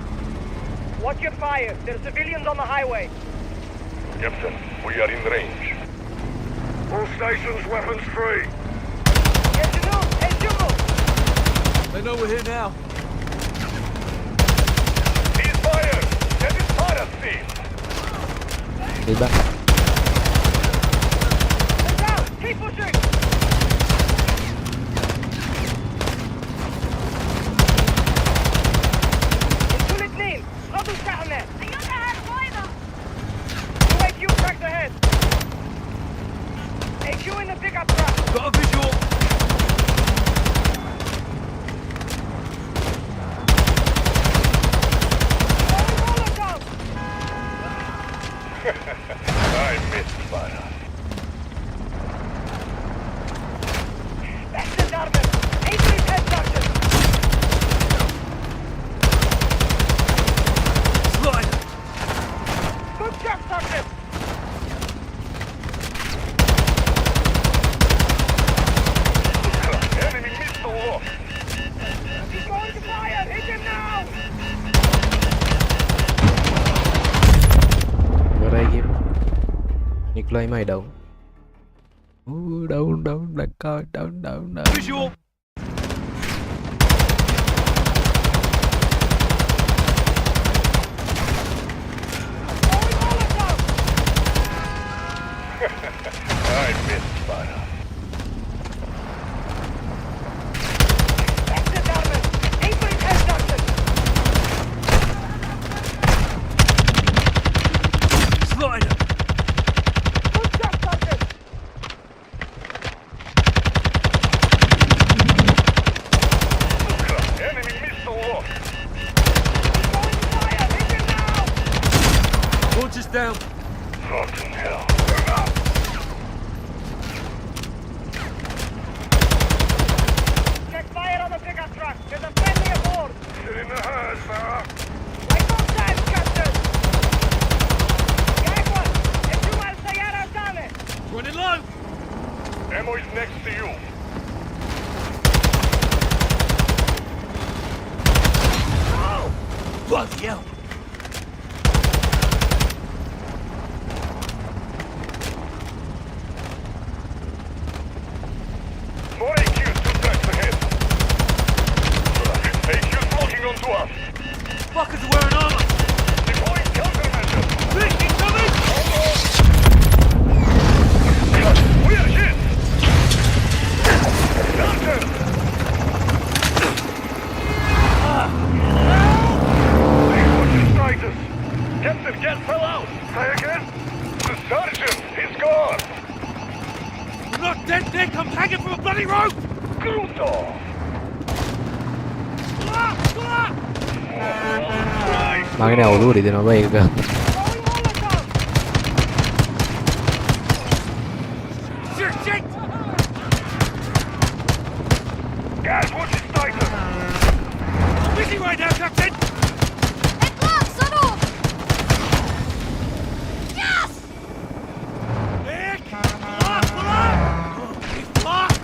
S16: Watch your fire. There are civilians on the highway.
S5: Captain, we are in range. All stations, weapons free.
S14: They know we're here now.
S5: He's fired! Get his fire steam!
S2: Stay back.
S16: Keep pushing! you in the pickup truck.
S8: Got a visual.
S15: I missed BADA.
S16: That's the Darwin. Avery's head doctor.
S8: Slide.
S16: Good job, Sergeant.
S15: Enemy missile lost.
S16: He's going to fire. Hit him now.
S2: Where I give Nikolai my down. Ooh, down, black car, down.
S8: Visual.
S15: I missed BADA.
S16: That's the Darwin. Avery's head doctor.
S8: Slider.
S16: Good job, Sergeant.
S15: Enemy missile lost.
S16: He's going to fire. Hit him now.
S8: Launch is down.
S15: Fucking hell.
S16: Check fire on the pickup truck. There's a friendly aboard.
S15: Get in the herd, Farah.
S16: Right on time, Captain. Jaguar, HIMA السيارة الثانية.
S8: Running low.
S15: Ammo is next to you.
S8: Bloody hell.
S15: More AQs 2 tracks ahead. AQs locking onto us.
S8: Fuckers are wearing armor.
S15: Deploying countermeasures.
S8: Vic, incoming.
S15: We are hit. Doctor. What's the status? Captain, gas fell out. Say again? The sergeant, he's gone.
S8: We're not dead, Nick. I'm hanging from a bloody rope.
S15: Crudo.
S2: Makanya aku di sana baik ke.
S8: Shit.
S15: Gas, what's the status?
S8: Busy right now, Captain. Nick. Pull up. He's blocked.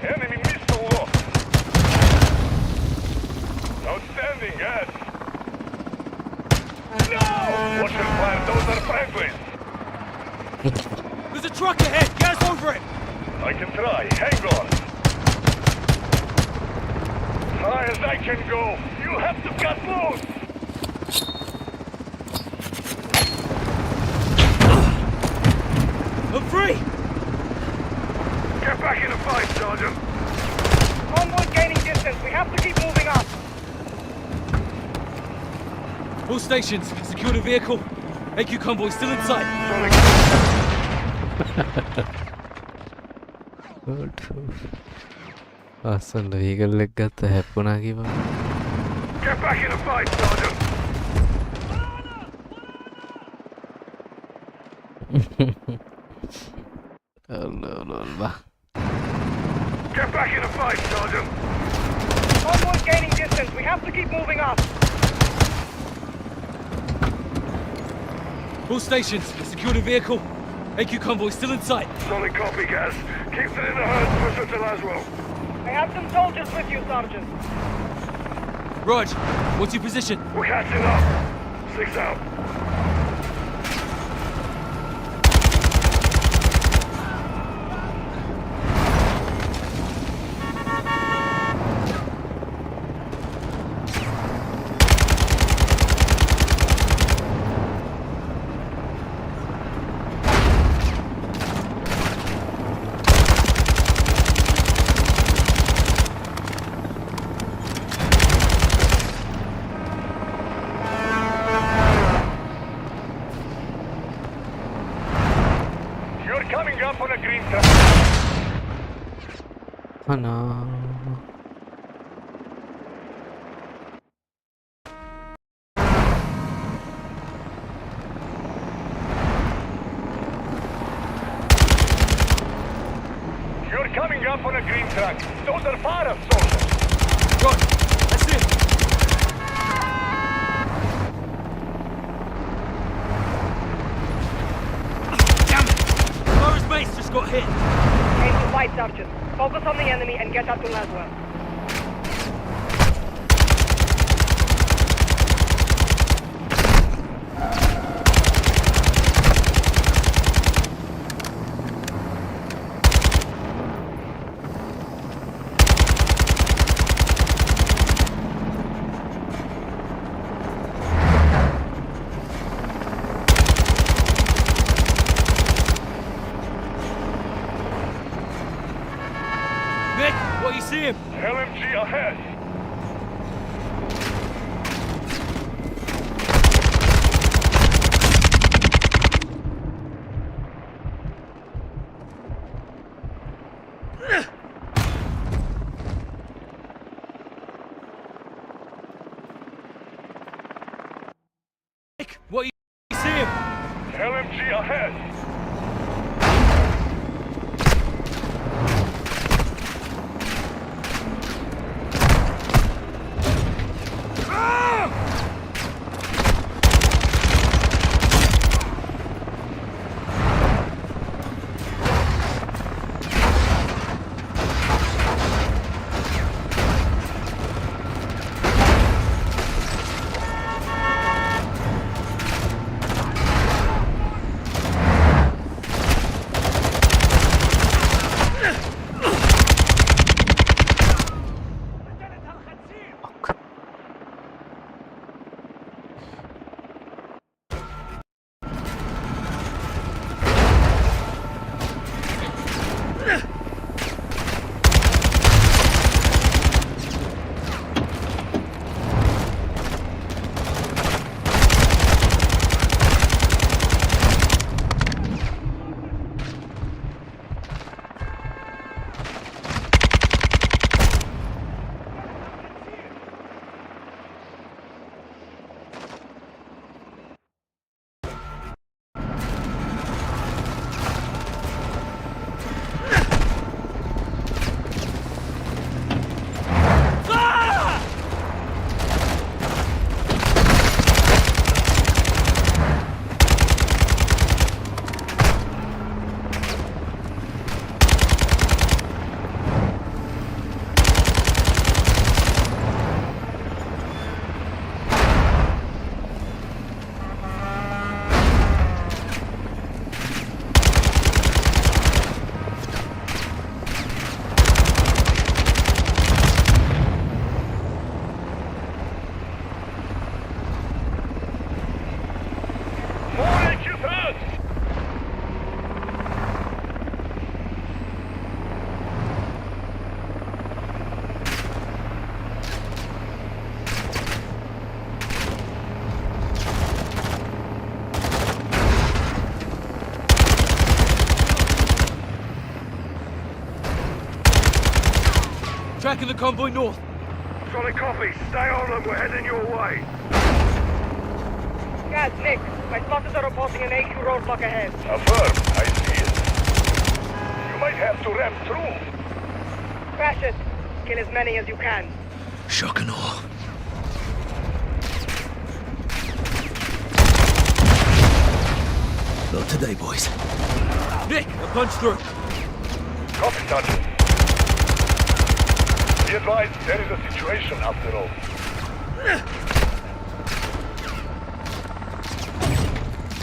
S15: Enemy missile lost. Outstanding, gas. No! Watch your fire, those are friendlies.
S8: There's a truck ahead. Gas over it.
S15: I can try, hang on. High as I can go. You have to cut loose.
S8: I'm free.
S15: Get back in the fight, Sergeant.
S16: Convoy's gaining distance. We have to keep moving up.
S8: All stations, secure the vehicle. AQ convoy still in sight.
S2: Awesome, the vehicle leg got the happen again.
S15: Get back in the fight, Sergeant.
S2: Allah.
S15: Get back in the fight, Sergeant.
S16: Convoy's gaining distance. We have to keep moving up.
S8: All stations, secure the vehicle. AQ convoy still in sight.
S15: Solid copy, gas. Keep it in the herd, push her to Laswell.
S16: I have some soldiers with you, Sergeant.
S8: Rog, what's your position?
S15: We're catching up. 6 out. up on a green truck.
S2: Hana.
S15: You're coming up on a green truck. Those are PAHARA soldiers.
S6: Good. That's it. Damn it! Laura's base just got hit.
S16: Aim to fight, Sergeant. Focus on the enemy and get up to Laswell.
S6: Nick, what you see him?
S15: LMG ahead.
S6: Nick, what you see him?
S15: LMG ahead.
S6: Tracking the convoy north.
S15: Solid copy. Stay on them. We're heading your way.
S16: Guys, Nick, my spotters are reporting an AQ roadblock ahead.
S15: Affirm. I see it. You might have to ram through.
S16: Crash it. Kill as many as you can.
S14: Shock and awe. Not today, boys.
S6: Nick, a punch through.
S15: Copy, Sergeant. Be advised, there is a situation after all.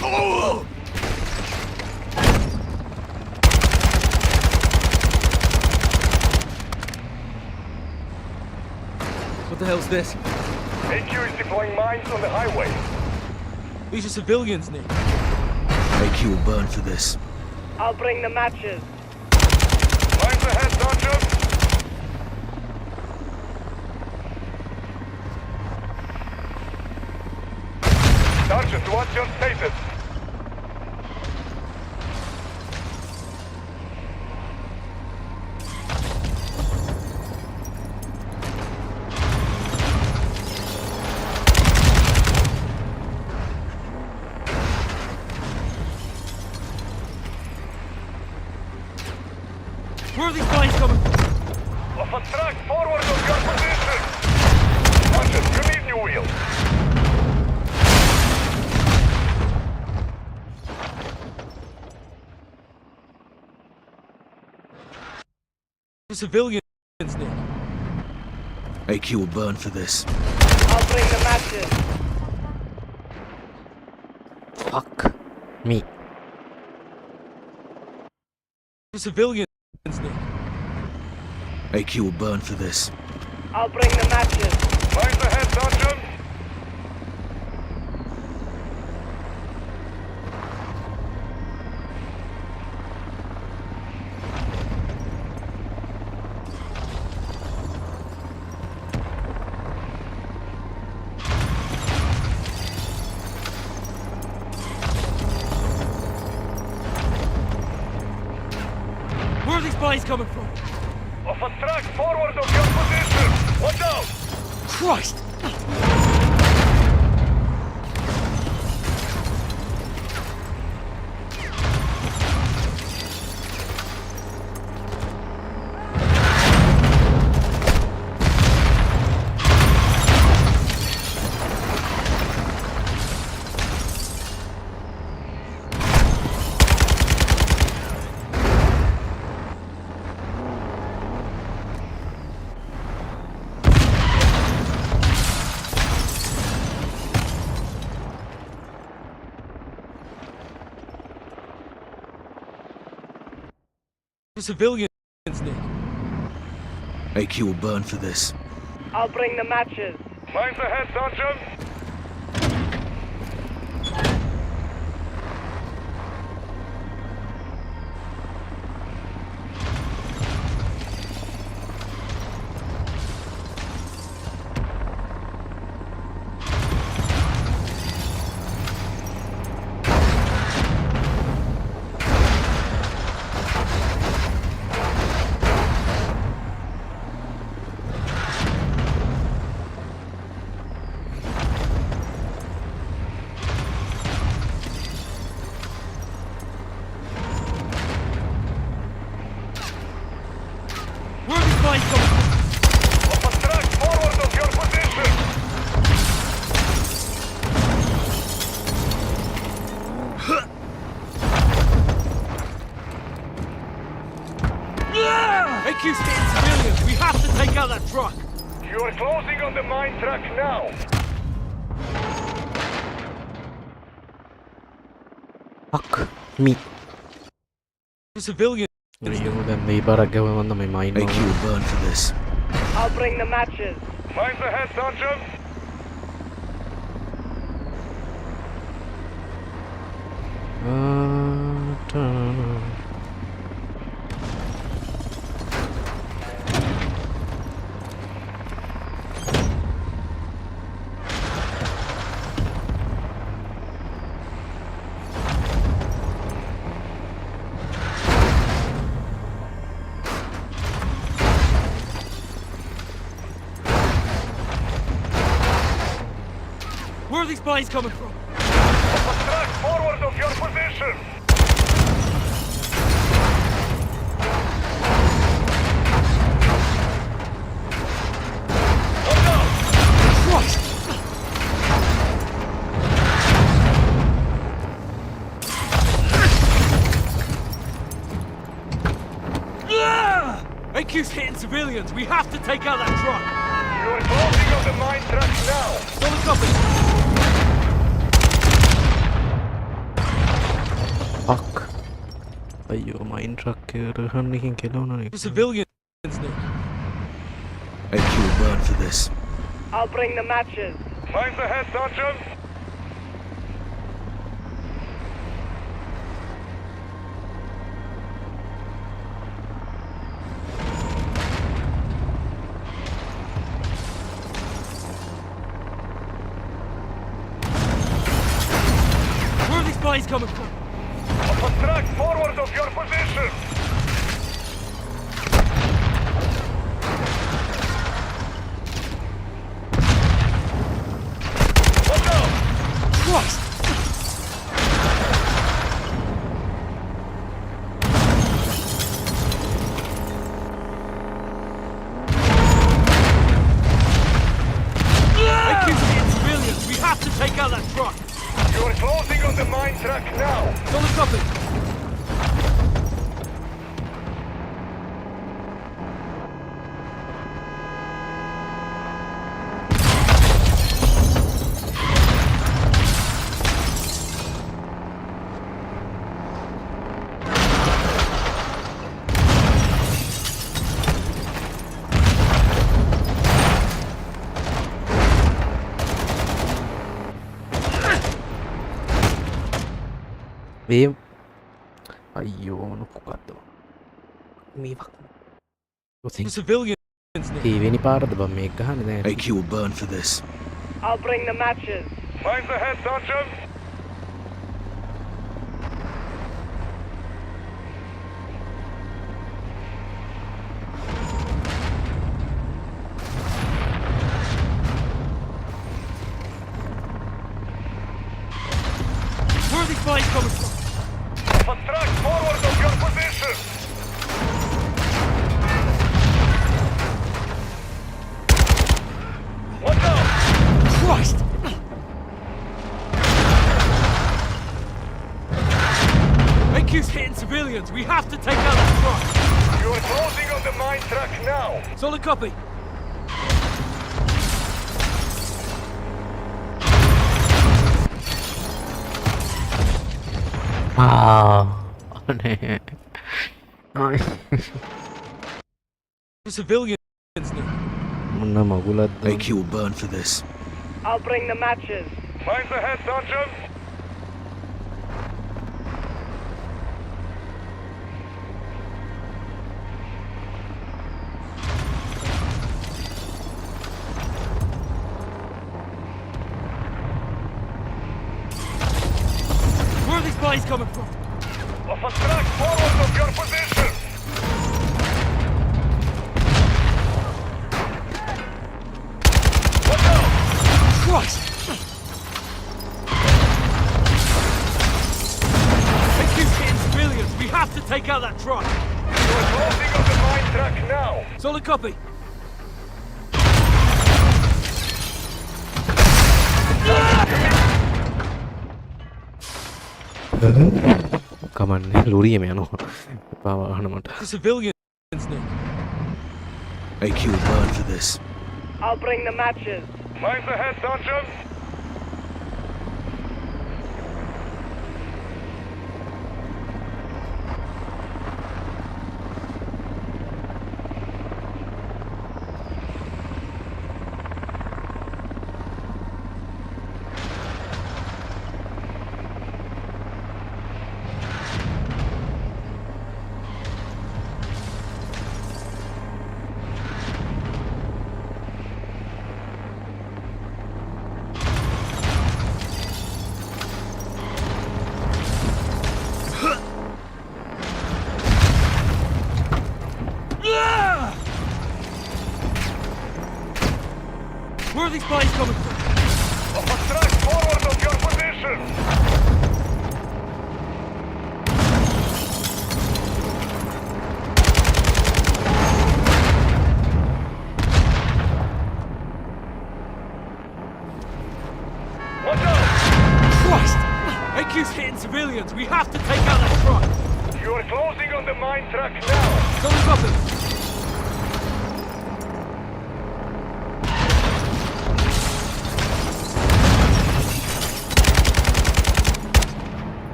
S14: Oh!
S6: What the hell's this?
S15: AQ is deploying mines on the highway.
S6: These are civilians, Nick.
S14: AQ will burn for this.
S16: I'll bring the matches.
S15: Mines ahead, Sergeant. Sergeant, what's your status?
S6: Where are these guys coming from?
S15: Off a track forward of your position! Watch it, you need new wheels.
S6: The civilians, Nick.
S14: AQ will burn for this.
S16: I'll bring the matches.
S2: Fuck me.
S6: The civilians, Nick.
S14: AQ will burn for this.
S16: I'll bring the matches.
S15: Find the head, Sergeant!
S6: Where are these guys coming from?
S15: Off a track forward of your position! Watch out!
S6: Christ! The civilians, Nick.
S14: AQ will burn for this.
S16: I'll bring the matches.
S15: Find the head, Sergeant!
S6: Where are these guys coming from?
S15: Off a track forward of your position!
S6: AQ's hitting civilians. We have to take out that truck.
S15: You're closing on the mine track now!
S2: Fuck me.
S6: The civilians.
S2: Ayun, may ibarat gawin mo na may mine.
S14: AQ will burn for this.
S16: I'll bring the matches.
S15: Find the head, Sergeant!
S6: Where are these guys coming from?
S15: Off a track forward of your position! Watch out!
S6: Christ! AQ's hitting civilians. We have to take out that truck.
S15: You're closing on the mine track now!
S6: Solid copy.
S2: Fuck. Ayyo, mine truck rehan kelawna nih.
S6: The civilians, Nick.
S14: AQ will burn for this.
S16: I'll bring the matches.
S15: Find the head, Sergeant!
S6: Where are these guys coming from?
S15: Off a track forward of your position! Watch out!
S6: Christ!
S15: track now.
S6: Solid copy.
S2: ඒ අයියෝ නොකුකක්ද මේ ඒවෙනි පාරද බම් මේ ගහන දැන්
S14: AQ will burn for this.
S16: I'll bring the matches.
S15: Find the head, Sergeant.
S6: Where are these bodies coming from?
S15: Track forward of your position. Watch out!
S6: Christ! AQ's hitting civilians. We have to take out that truck.
S15: You are closing on the mine track now.
S6: Solid copy. Civilians now.
S2: මොන්න මගුලත්
S14: AQ will burn for this.
S16: I'll bring the matches.
S15: Find the head, Sergeant.
S6: Where are these bodies coming from?
S15: Off a track forward of your position. Watch out!
S6: Christ! AQ's hitting civilians. We have to take out that truck.
S15: You are closing on the mine track now.
S6: Solid copy.
S2: කමන්නේ ලොරියම යනවා පාවාහන මට
S6: Civilians now.
S14: AQ will burn for this.
S16: I'll bring the matches.
S15: Find the head, Sergeant.
S6: Where are these bodies coming from?
S15: Off a track forward of your position. Watch out!
S6: Christ! AQ's hitting civilians. We have to take out that truck.
S15: You are closing on the mine track now.
S6: Solid copy.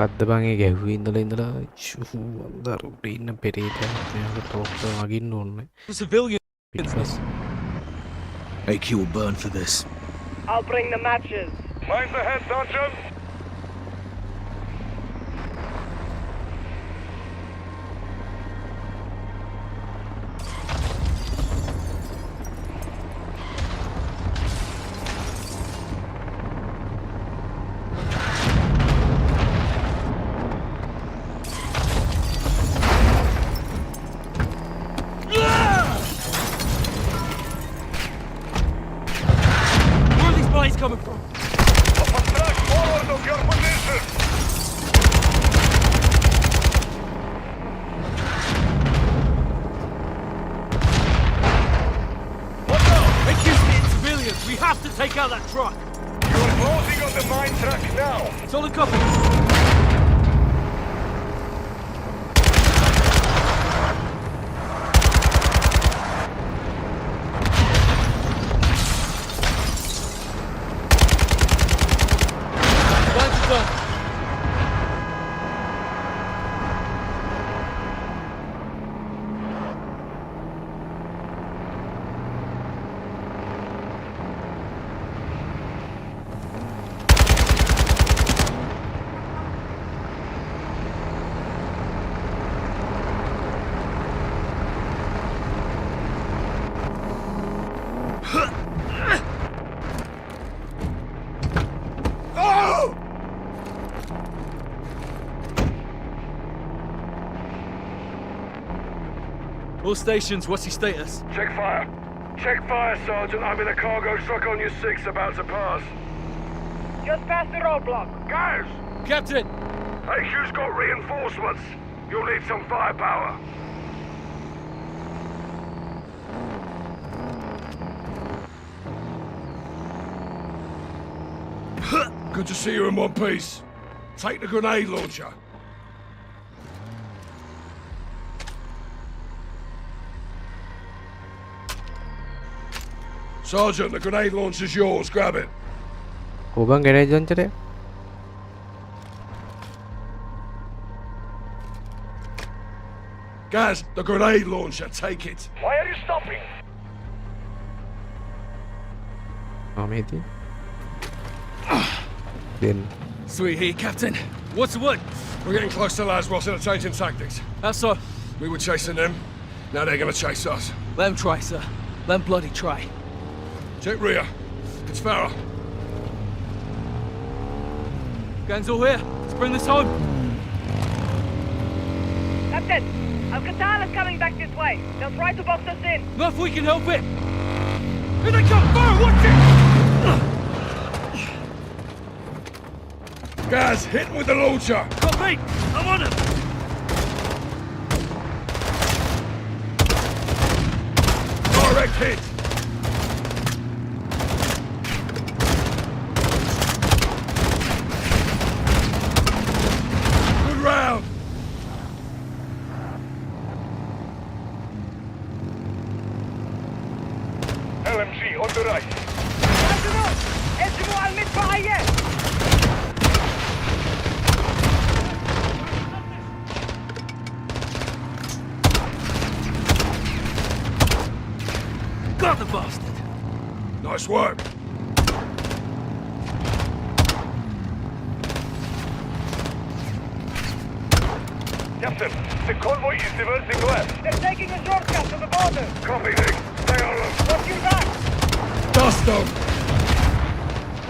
S2: කද්ද බංගේ ගැහුවේ ඉඳලා ඉඳලා අන්දරුට ඉන්න පෙරේත මෙයාට තෝක්ක වගින්න ඕනේ
S6: Civilians.
S14: AQ will burn for this.
S16: I'll bring the matches.
S15: Find the head, Sergeant.
S6: Coming from?
S15: Off a track forward of your position.
S17: Take out that truck.
S15: You're loading on the mine truck now.
S17: Solid copy. Lights done. All stations, what's your status?
S15: Check fire. Check fire, Sergeant. I'm in a cargo truck on your 6 about to pass.
S16: Just past the roadblock.
S15: Guys!
S17: Captain!
S15: HQ's got reinforcements. You'll need some firepower.
S4: Good to see you in one piece. Take the grenade launcher. Sergeant, the grenade launcher's yours. Grab it.
S2: කොබන් ගෙනේජ් ලොන්චරය
S4: Gaz, the grenade launcher. Take it.
S15: Why are you stopping?
S2: ආමේති දෙන්න
S17: Sweet here, Captain. What's the word?
S4: We're getting close to Lasros and are changing tactics.
S17: How so?
S4: We were chasing them. Now they're gonna chase us.
S17: Let them try, sir. Let them bloody try.
S4: Check rear. It's Farah.
S17: Gang's all here. Let's bring this home.
S16: Captain, Al-Qatala's coming back this way. They'll try to box us in.
S17: Not if we can help it. Here they come! Fire! Watch it!
S4: Gaz, hit him with the launcher.
S17: Got me! I'm on him!
S4: Direct hit. Good round.
S15: LMG on the right.
S16: اسمه على المدفعية.
S17: Got the bastard!
S4: Nice work.
S15: Captain, the convoy is diverting left.
S16: They're taking a shortcut to the border.
S15: Copy, Nick. Stay on them.
S16: Watch your back.
S4: Dust them.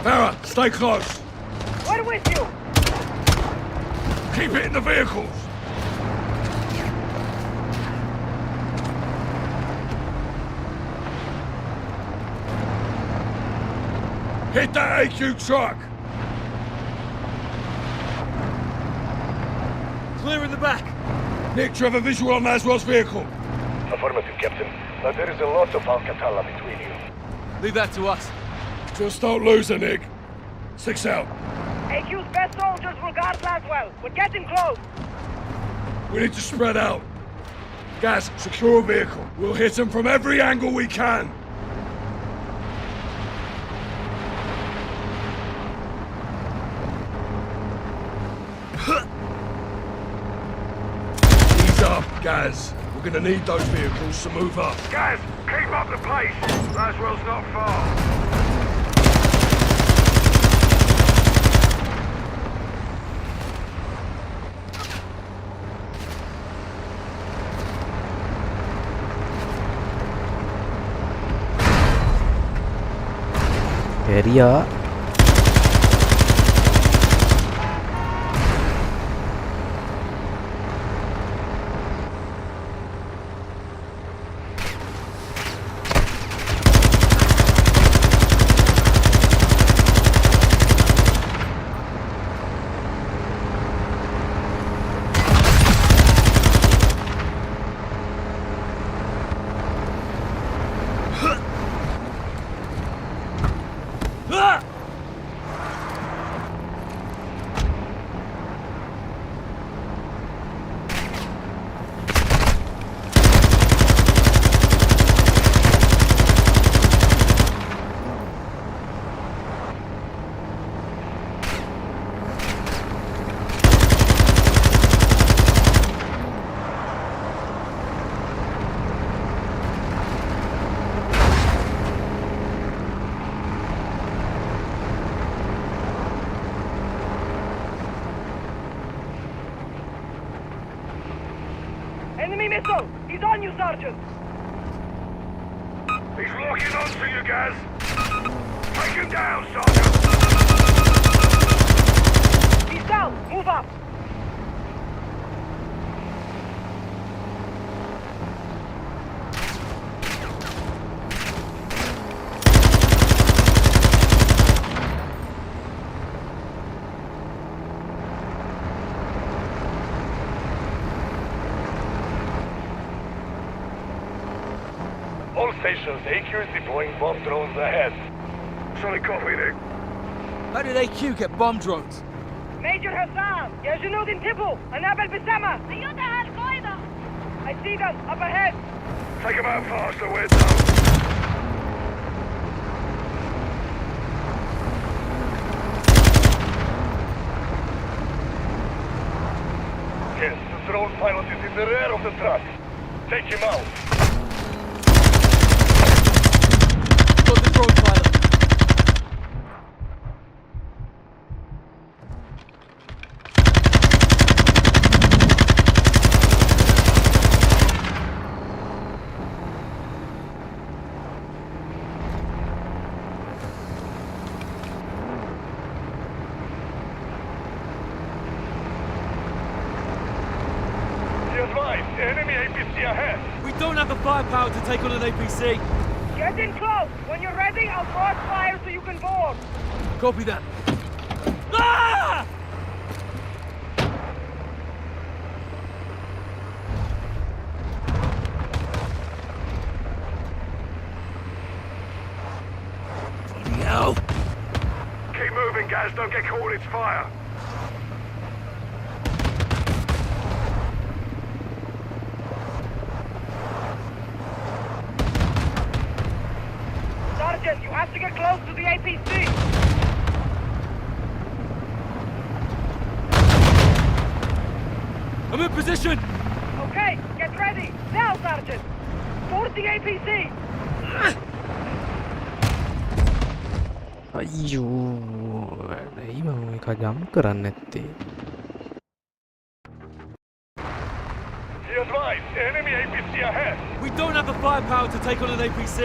S4: Farah, stay close.
S16: We're with you.
S4: Keep it in the vehicles. Hit that AQ truck.
S17: Clear in the back.
S4: Nick, do you have a visual on Laswell's vehicle?
S15: Affirmative, Captain. But there is a lot of Al-Qatala between you.
S17: Leave that to us.
S4: Just don't lose her, Nick. 6 out.
S16: AQ's best soldiers will guard Laswell. We're getting close.
S4: We need to spread out. Gaz, secure a vehicle. We'll hit them from every angle we can. Ease up, Gaz. We're gonna need those vehicles to move up.
S15: Guys, keep up the pace. Laswell's not far.
S2: area
S16: missile! He's on you, Sergeant!
S15: He's locking onto you, Gaz. Take him down, Sergeant.
S16: He's down! Move up!
S15: All stations, AQ is deploying bomb drones ahead. Solid copy, Nick.
S17: How did AQ get bomb drones?
S16: Major Hassan! يا جنود انتبهوا! أنا بالبسامة! أيها القاعدة! I see them! Up ahead!
S15: Take him out faster, we're done. Yes, the drone pilot is in the rear of the truck. Take him out.
S17: Got the drone pilot.
S15: Enemy APC ahead.
S17: We don't have the firepower to take on an APC.
S16: Get in close! When you're ready, I'll cross fire so you can board!
S17: Copy that. Ah! Bloody hell.
S15: Keep moving, Gaz. Don't get caught in its fire.
S16: Sergeant, you have to get close to the APC!
S17: I'm in position.
S16: Okay, get ready! Now, Sergeant! Board the APC!
S2: අයියෝ ඇයි මම එක ජම් කරන්න ඇත්තේ
S15: Be advised, enemy APC ahead.
S17: We don't have the firepower to take on an APC.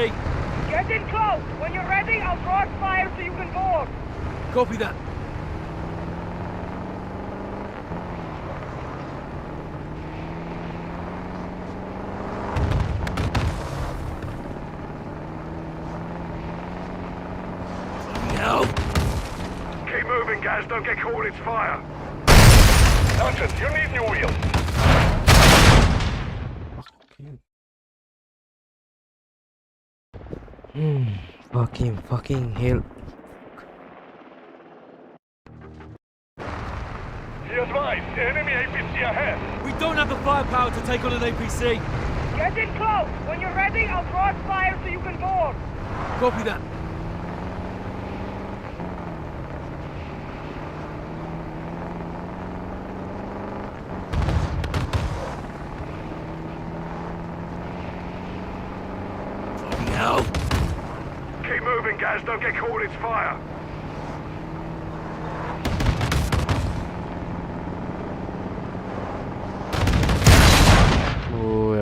S16: Get in close! When you're ready, I'll cross fire so you can board!
S17: Copy that.
S15: Keep moving, Gaz. Don't get caught in its fire. Sergeant, you need new wheels.
S2: fucking hell
S15: Be advised, enemy APC ahead.
S17: We don't have the firepower to take on an APC.
S16: Get in close! When you're ready, I'll cross fire so you can board!
S17: Copy that.
S15: Keep moving, Gaz. Don't get caught in its fire.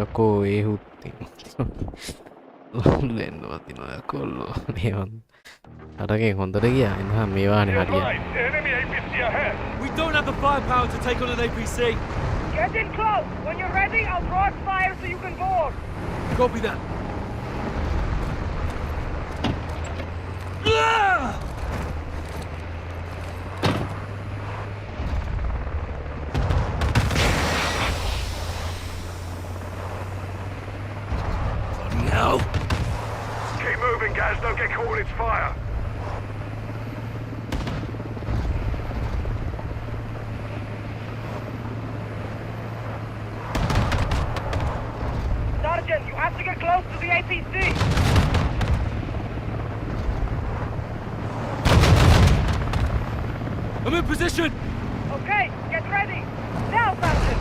S2: යකෝ ඒ හුත්තින් ලෙන්වතින කොල්ලෝ මේවන් අරගෙන් හොඳට ගියා එනවා මේවානේ හරිය
S15: Enemy APC ahead.
S17: We don't have the firepower to take on an APC.
S16: Get in close! When you're ready, I'll cross fire so you can board!
S17: Copy that. Ah! Bloody hell.
S15: Keep moving, Gaz. Don't get caught in its fire.
S16: Sergeant, you have to get close to the APC!
S17: I'm in position.
S16: Okay, get ready! Now, Sergeant!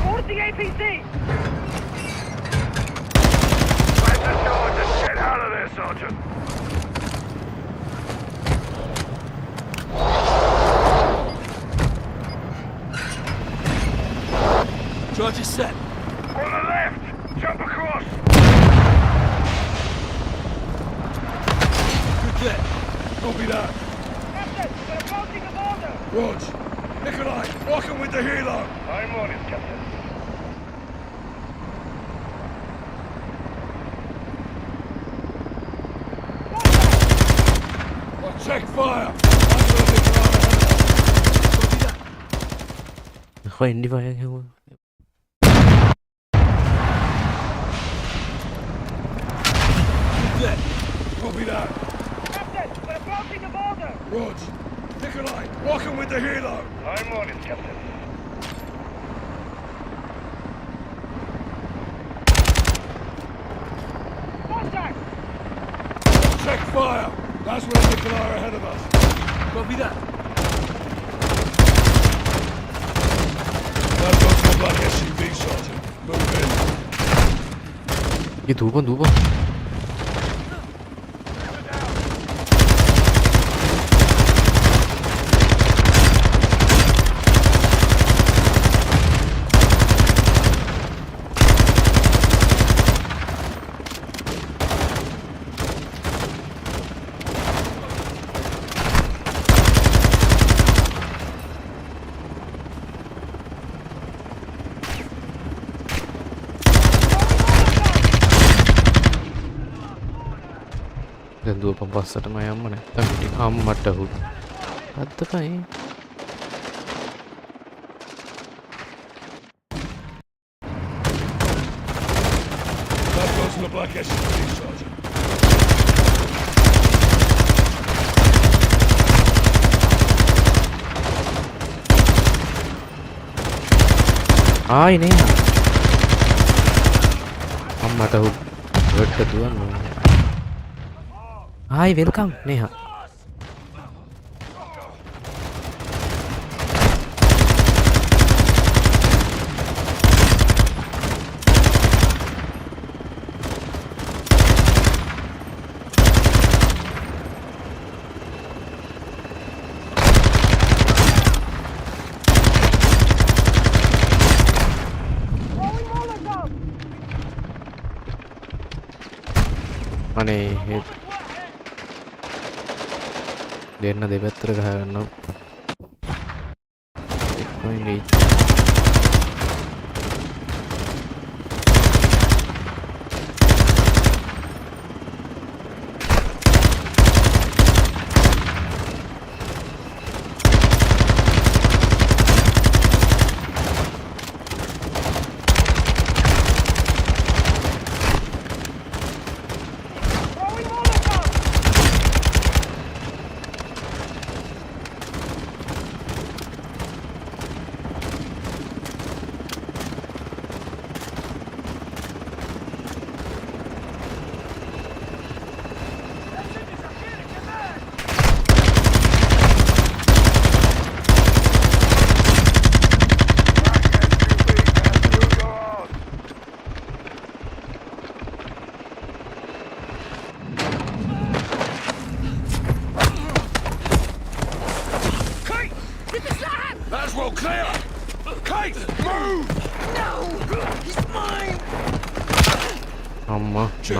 S16: Board the APC!
S15: Let the Sergeant get out of there, Sergeant.
S17: Charge is set.
S15: On the left!
S4: Copy that.
S16: Captain, we're approaching the border.
S4: Rog. Nikolai, walking with the helo.
S15: I'm on it, Captain.
S4: Well, check fire.
S2: Kau ini fire kamu.
S4: Copy that.
S16: Captain, we're approaching the border.
S4: Rog. Nikolai, walking with the helo.
S15: I'm on it, Captain.
S16: Contact!
S4: Check fire. That's where Nikolai are ahead of us.
S17: Copy that.
S4: That's got some black SUV, Sergeant. Move in.
S2: 이게 두 번. දැන් දුවපන් පස්සටම යන්න නැත්තම් ඉතින් අම්මට who අත්තකයි
S4: That goes in the black SUV, Sergeant.
S2: ආයි නේ අම්මට who වෙට්ට දුවන්න Hi, welcome, Neha. Money. දෙන්න දෙපැත්තට ගහගන්නවා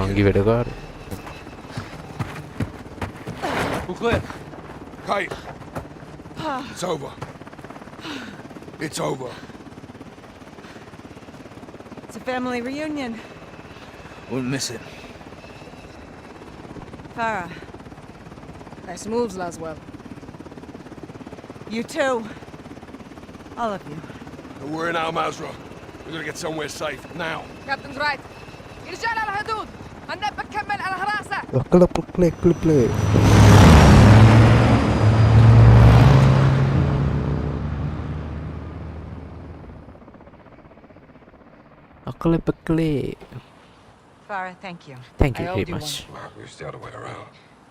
S2: Mangi වැඩකාර
S4: We're clear. Kate. It's over. It's over.
S18: It's a family reunion.
S14: Wouldn't miss it.
S18: Farah.
S19: Nice moves, Laswell.
S18: You too. All of you.
S4: We're in Al Mazrah. We're gonna get somewhere safe now.
S19: Captain's right. رجال على الحدود. أنا بكمل على هراسة.
S2: play. Play.
S18: Farah, thank you.
S2: Thank you very much.
S15: It's the other way around.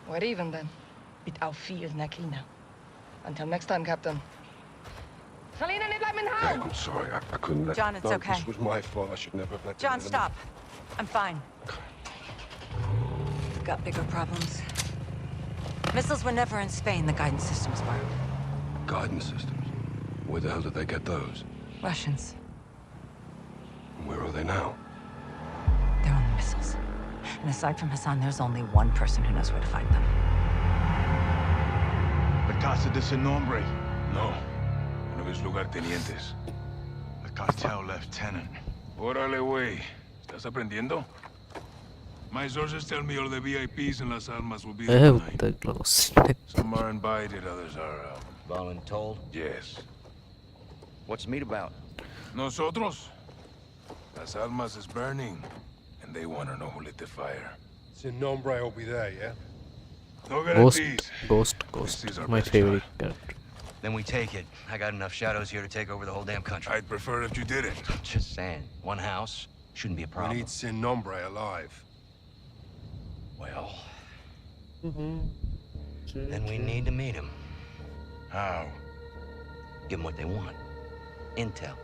S19: What even then? Bit auf viel Nakina. Until next time, Captain.
S15: Hey, I'm sorry. I couldn't let
S18: John,
S15: you
S18: it's
S15: go.
S18: okay.
S15: This was my fault. I should never have let you
S18: John,
S15: in.
S18: stop. I'm fine. We've got bigger problems. Missiles were never in Spain. The guidance systems were.
S15: Guidance systems? Where the hell did they get those?
S18: Russians.
S15: Where are they now?
S18: They're on the missiles. And aside from Hassan, there's only one person who knows where to find them.
S4: casa de ese nombre?
S15: No. One of his lugartenientes.
S4: The cartel lieutenant.
S15: Órale, güey. ¿Estás aprendiendo? My sources tell me all the VIPs in Las Almas will be there tonight.
S2: the close.
S15: Some are invited, others are,
S10: Voluntold?
S15: Yes.
S10: What's the meet about?
S15: Nosotros? Las Almas is burning, and they want to know who lit the fire.
S20: Sin Nombre will be there, yeah?
S15: No
S2: Ghost,
S15: guarantees.
S2: Ghost,
S15: This is our
S2: my
S15: best
S2: favorite
S15: shot.
S2: character.
S10: Then we take it. I got enough shadows here to take over the whole damn country.
S15: I'd prefer if you didn't.
S10: Just saying. One house shouldn't be a
S20: We
S10: problem.
S20: need Sin Nombre alive.
S10: Well, then we need to meet him.
S15: How?
S10: Give them what they want. Intel.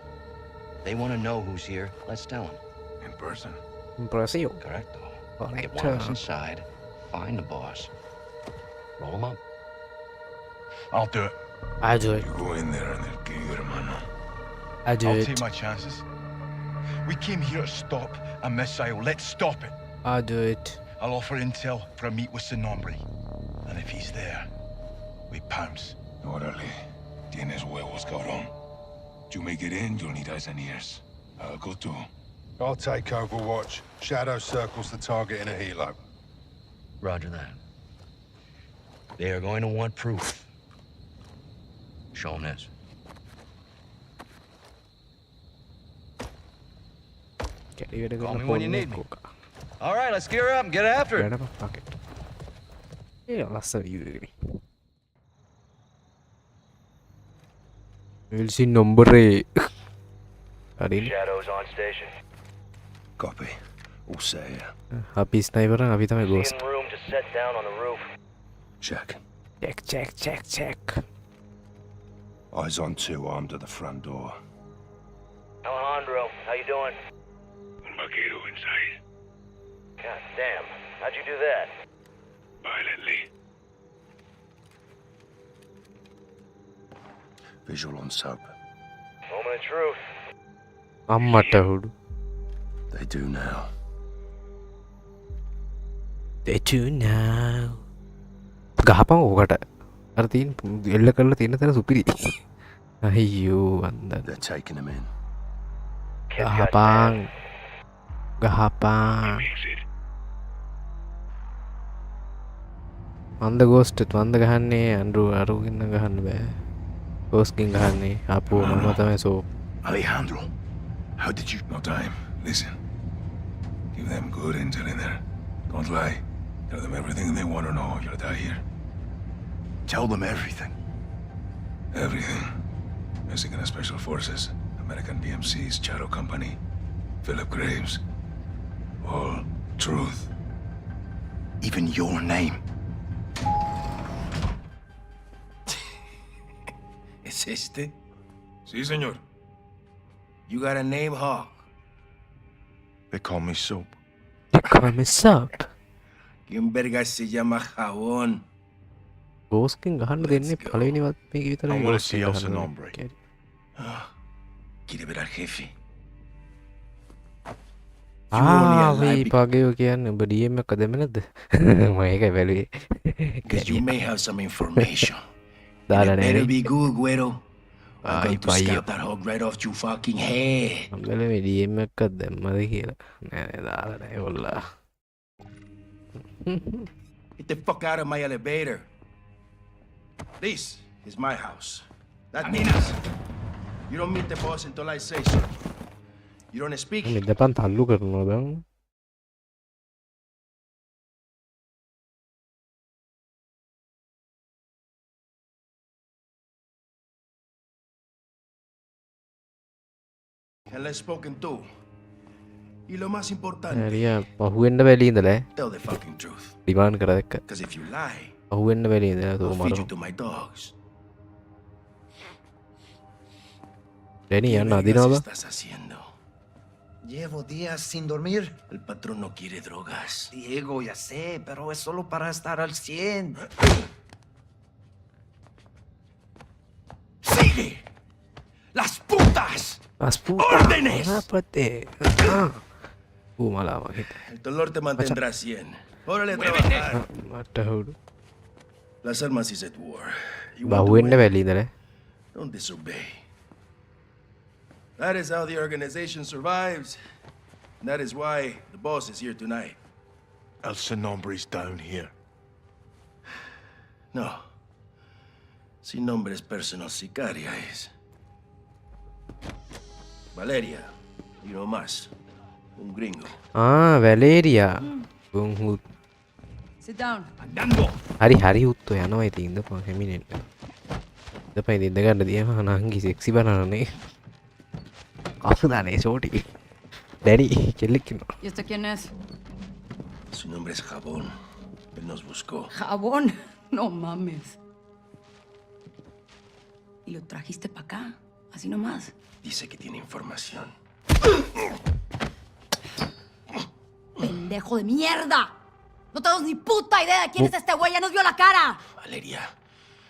S10: They want to know who's here. Let's tell them.
S15: In person?
S2: Impressive.
S10: Correcto. Get
S2: Correcto.
S10: one of us inside. Find the boss. Roll him up.
S4: I'll do it.
S2: I do it.
S15: You go in there and they'll kill you, hermano.
S2: I do
S4: I'll
S2: it.
S4: take my chances. We came here to stop a missile. Let's stop it.
S2: I do it.
S4: I'll offer intel for a meet with Sin Nombre. And if he's there, we pounce.
S15: Órale. Tienes huevos, cabrón. You make it in, you'll need eyes and ears. I'll go too.
S20: I'll take Overwatch. Shadow circles the target in a helo.
S10: Roger that. They are going to want proof. Show them this. Call me when you need me. All right, let's gear up and get after it.
S2: Fuck it. Yeah, last you. We'll see number.
S8: Shadows on station.
S4: Copy. All set here.
S2: Happy sniper and happy time ghost.
S8: Seeing room to set down on the roof.
S4: Check.
S2: Check.
S4: Eyes on two armed at the front door.
S8: Alejandro, how you doing?
S15: Un vaquero inside.
S8: God damn. How'd you do that?
S15: Violently.
S4: Visual on sub.
S8: Moment of truth.
S2: Ammata
S4: They do now.
S2: They do now. Gahapang okata. Ar tin ella karala තියෙන තැන සුපිරි. අයියෝ අන්දර.
S4: They're taking him in.
S2: Gahapang. Wanda ghost wanda ගහන්නේ Andrew අරුගින්න ගහන්න බෑ. Ghost කින් ගහන්නේ ආපු මම තමයි so.
S4: Alejandro, how did you...
S15: No time. Listen. Give them good intel in there. Don't lie. Tell them everything they want to know. You'll die here.
S4: Tell them everything.
S15: Everything. Mexican Special Forces, American BMC's Shadow Company, Philip Graves. All truth.
S4: Even your name.
S21: ¿Es este?
S15: Sí, señor.
S21: You got a name, Hawk?
S4: They call me Soap.
S2: Call me Soap.
S21: ¿Quién verga se llama Jabón?
S2: Ghost කින් ගහන්න දෙන්නේ පළවෙනිවත් මේක විතරයි.
S4: I want to see El Sin Nombre.
S21: Quiere ver al jefe.
S2: මේ පගයෝ කියන්නේ ඔබ DM එක දෙම නැද්ද? මම ඒකයි බැලුවේ.
S21: Because you may have some information.
S2: දාලා
S21: It better
S2: නෑ.
S21: be good, Güero. I'm going to
S2: පායියෝ.
S21: scalp that hog right off your fucking head.
S2: මම බැලුවේ DM එකක් දැම්මද කියලා. නෑ දාලා නෑ ඔල්ලා.
S21: Get the fuck out of my elevator. This is my house. That means you don't meet the boss until I say so. You don't speak.
S2: මෙදපන් තල්ලු කරනවා දැන්.
S21: And let's spoken too. Y lo más importante,
S2: හරිය පහුවෙන්න බැලී ඉඳලා
S21: tell the fucking truth.
S2: Demand කරා දැක්ක.
S21: Because if you lie,
S2: පහුවෙන්න බැලී ඉඳලා තෝ
S21: I'll feed you
S2: මරනවා.
S21: to my dogs.
S2: ඩැනි
S21: ¿Qué
S2: යන්න
S21: vergas
S2: අදිනවද?
S21: estás haciendo?
S22: Llevo días sin dormir.
S21: El patrón no quiere drogas.
S22: Diego, ya sé, pero es solo para estar al 100.
S21: ¡Sigue! ¡Las putas!
S2: Las putas.
S21: ¡Órdenes!
S2: Rápate. මලාම හිත.
S21: El dolor te mantendrá 100. Órale a
S2: Muévete.
S21: trabajar.
S2: මට හුඩු.
S21: Las Almas is at war. You want to
S2: බහුවෙන්න
S21: win.
S2: වැලිදර
S21: Don't disobey. That is how the organization survives. And that is why the boss is here tonight.
S4: El Sonombre's down here.
S21: No. Sin nombre es personal sicaria es. Valeria, you know más. Un gringo.
S2: Valeria බුහුත්
S19: Sit down.
S2: හරි හරි උත්තු යනවා ඉතින්ද පහෙමිනෙට දපයි දෙද ගන්න දියම නංගි sexy බනනේ කසුදානේ shorty දැනි කෙල්ලෙක්කිනවා
S19: ¿Y este quién es?
S21: Su nombre es Jabón. Él nos buscó.
S19: ¿Jabón? No mames. ¿Y lo trajiste para acá? Así nomás.
S21: Dice que tiene información.
S19: ¡Pendejo de mierda! No tenemos ni puta idea de quién es este güey, ya nos vio la cara.
S21: Valeria,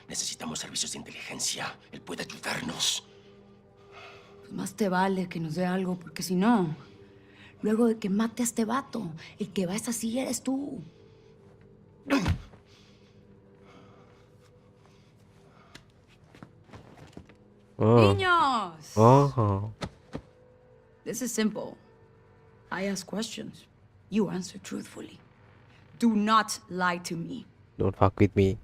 S21: necesitamos servicios de inteligencia. Él puede ayudarnos.
S19: Pues más te vale que nos dé algo, porque si no, luego de que mate a este vato, el que va a esa silla eres tú. Niños! This is simple. I ask questions. You answer truthfully. Do not lie to me.
S2: Don't fuck with me.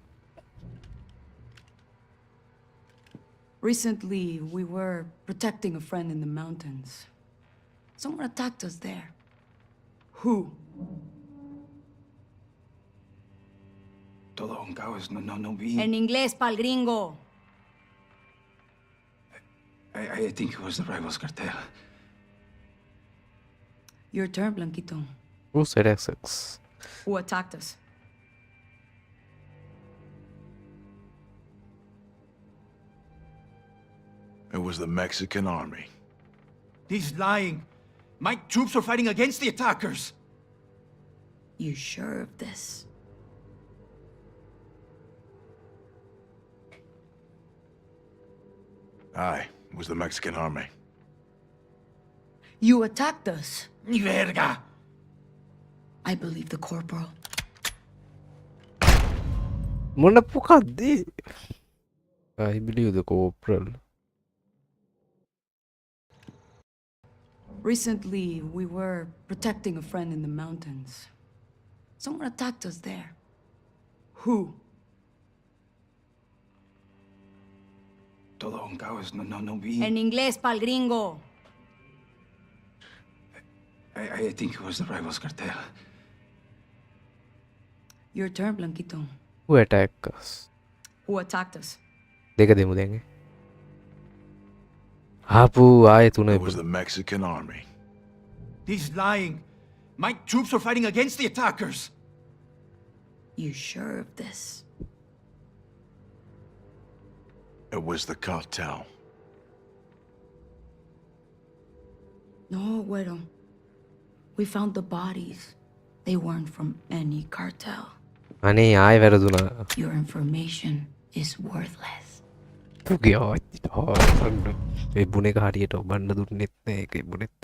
S19: Recently, we were protecting a friend in the mountains. Someone attacked us there. Who?
S21: Todo un caos. No vi.
S19: En inglés, pal gringo.
S21: I think it was the rivals cartel.
S19: Your turn, Blanquito.
S2: Who said XX?
S19: Who attacked us?
S4: It was the Mexican army.
S21: He's lying. My troops are fighting against the attackers.
S19: You sure of this?
S4: Aye, it was the Mexican army.
S19: You attacked us.
S21: Ni verga.
S19: I believe the corporal.
S2: මොන පුකක්ද? I believe the corporal.
S19: Recently, we were protecting a friend in the mountains. Someone attacked us there. Who?
S21: Todo un caos. No vi.
S19: En inglés, pal gringo.
S21: I think it was the rivals cartel.
S19: Your turn, Blanquito.
S2: Who attacked us?
S19: Who attacked us?
S2: දෙක දෙමු දැන්. ආපු ආයෙ තුන
S4: It was the Mexican army.
S21: He's lying. My troops are fighting against the attackers.
S19: You sure of this?
S4: It was the cartel.
S19: No, Güero. We found the bodies. They weren't from any cartel.
S2: අනේ ආයෙ වැරදුනා.
S19: Your information is worthless.
S2: පුගේ ආයි ඒ බුණ එක හරියට ඔබන්න දුන්නෙත් නෑ ඒකේ බුණෙත්.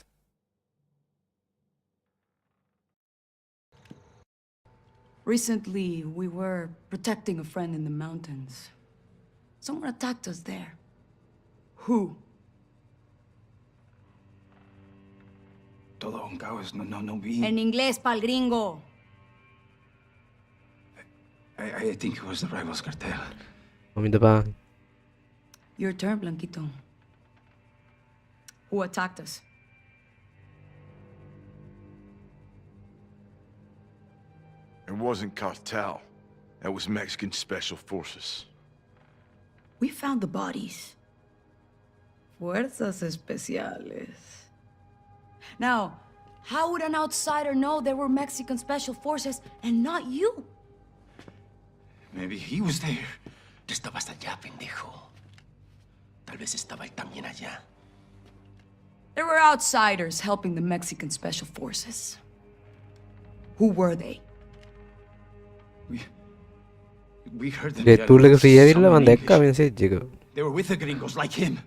S19: Recently, we were protecting a friend in the mountains. Someone attacked us there. Who?
S21: Todo un caos. No vi.
S19: En inglés, pal gringo.
S21: I think it was the rivals cartel.
S2: මොමින්ද බා?
S19: Your turn, Blanquito. Who attacked us?
S4: It wasn't cartel. It was Mexican special forces.
S19: We found the bodies. Fuerzas especiales. Now, how would an outsider know there were Mexican special forces and not you?
S21: Maybe he was there. Tú estabas allá, pendejo. Tal vez estaba él también allá.
S19: There were outsiders helping the Mexican special forces. Who were they?
S21: We heard them.
S2: Red Bull එක free ඇවිල්ලා මම දැක්කා message එක.
S21: They were with the gringos like him.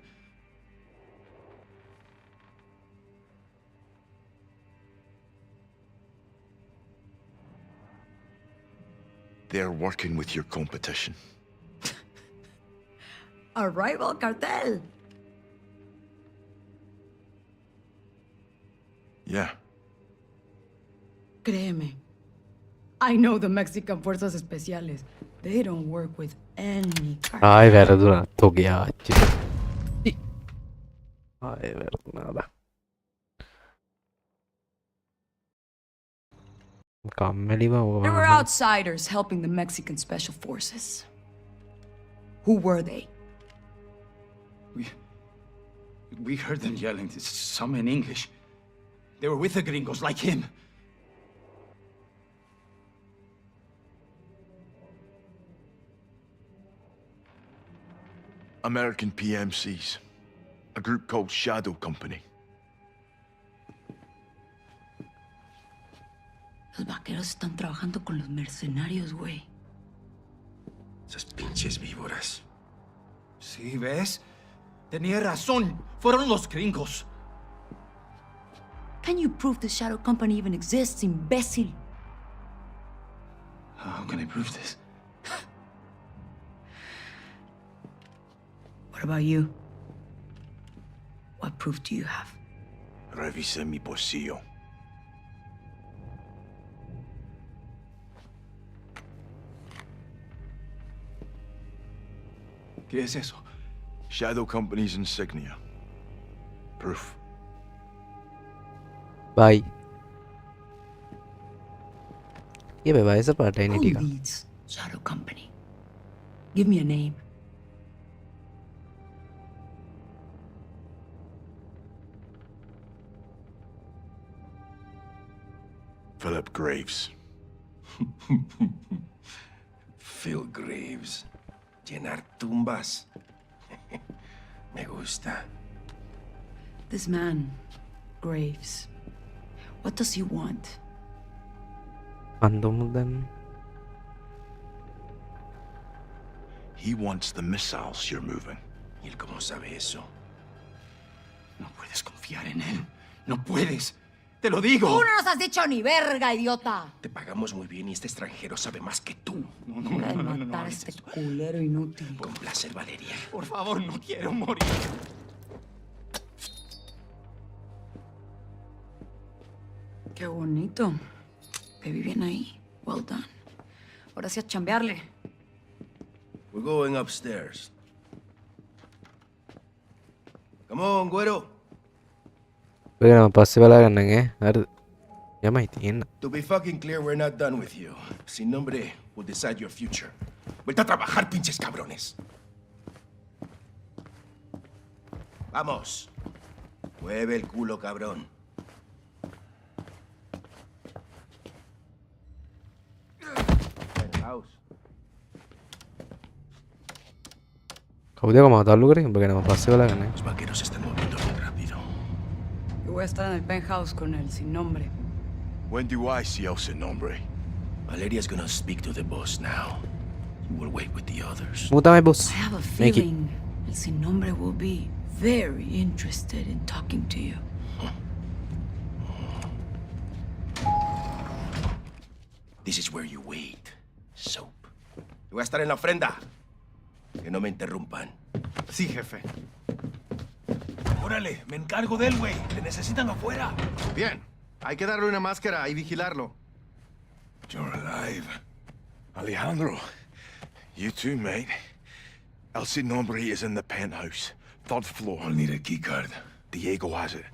S4: They're working with your competition.
S19: A rival cartel.
S4: Yeah.
S19: Créeme. I know the Mexican Fuerzas Especiales. They don't work with any cartel.
S2: ආයෙ වැරදුනා තෝගේ ආච්චි ආයෙ වැරදුනාද කම්මැලිව
S19: There were outsiders helping the Mexican Special Forces. Who were they?
S21: We heard them yelling, some in English. They were with the gringos like him.
S4: American PMCs. A group called Shadow Company.
S19: Los vaqueros están trabajando con los mercenarios, güey.
S21: Esas pinches víboras. ¿Sí, ves? Tenía razón. Fueron los gringos.
S19: Can you prove the Shadow Company even exists, imbécil?
S21: How can I prove this?
S19: What about you? What proof do you have?
S4: Revisé mi bolsillo.
S21: ¿Qué es eso?
S4: Shadow Company's insignia. Proof.
S2: Bye. ये बेवाय से part है
S19: Who
S2: नहीं
S19: leads Shadow Company? Give me a name.
S4: Philip Graves.
S21: Phil Graves. Llenar tumbas. Me gusta.
S19: This man, Graves. What does he want?
S2: Andom
S4: He wants the missiles you're moving.
S21: ¿Y él cómo sabe eso? No puedes confiar en él. No puedes. ¡Te lo digo!
S19: ¡Tú no nos has dicho ni verga, idiota!
S21: Te pagamos muy bien y este extranjero sabe más que tú.
S19: Hora de matar a este culero inútil.
S21: Con placer, Valeria. Por favor, no quiero morir.
S19: Qué bonito. Te vi bien ahí. Well done. Ahora sí a chambearle.
S21: We're going upstairs. Come on, güero.
S2: වෙන පස්සේ බලා ගන්නගේ හරි යමයි තියෙන්න
S21: To be fucking clear, we're not done with you. Sin nombre will decide your future. Vete a trabajar, pinches cabrones. Vamos. Mueve el culo, cabrón. House.
S2: කවුද මම තල්ලු කරේ උඹ ගැන මම පස්සේ බලා ගන්නගේ
S21: Los vaqueros están moviendo bien rápido.
S19: Yo voy a estar en el penthouse con él, sin nombre.
S4: When do I see El Sin Nombre?
S21: Valeria's gonna speak to the boss now. We'll wait with the others.
S2: මූ තමයි boss
S19: I have a
S2: Make it.
S19: feeling El Sin Nombre will be very interested in talking to you.
S21: This is where you wait. Soap. Yo voy a estar en la ofrenda. Que no me interrumpan.
S1: Sí, jefe. Órale, me encargo de él, güey. Te necesitan afuera.
S3: Bien. Hay que darle una máscara y vigilarlo.
S4: You're alive. Alejandro. You too, mate. El Sin Nombre is in the penthouse. 3rd floor.
S20: I'll need a key card.
S4: Diego has it.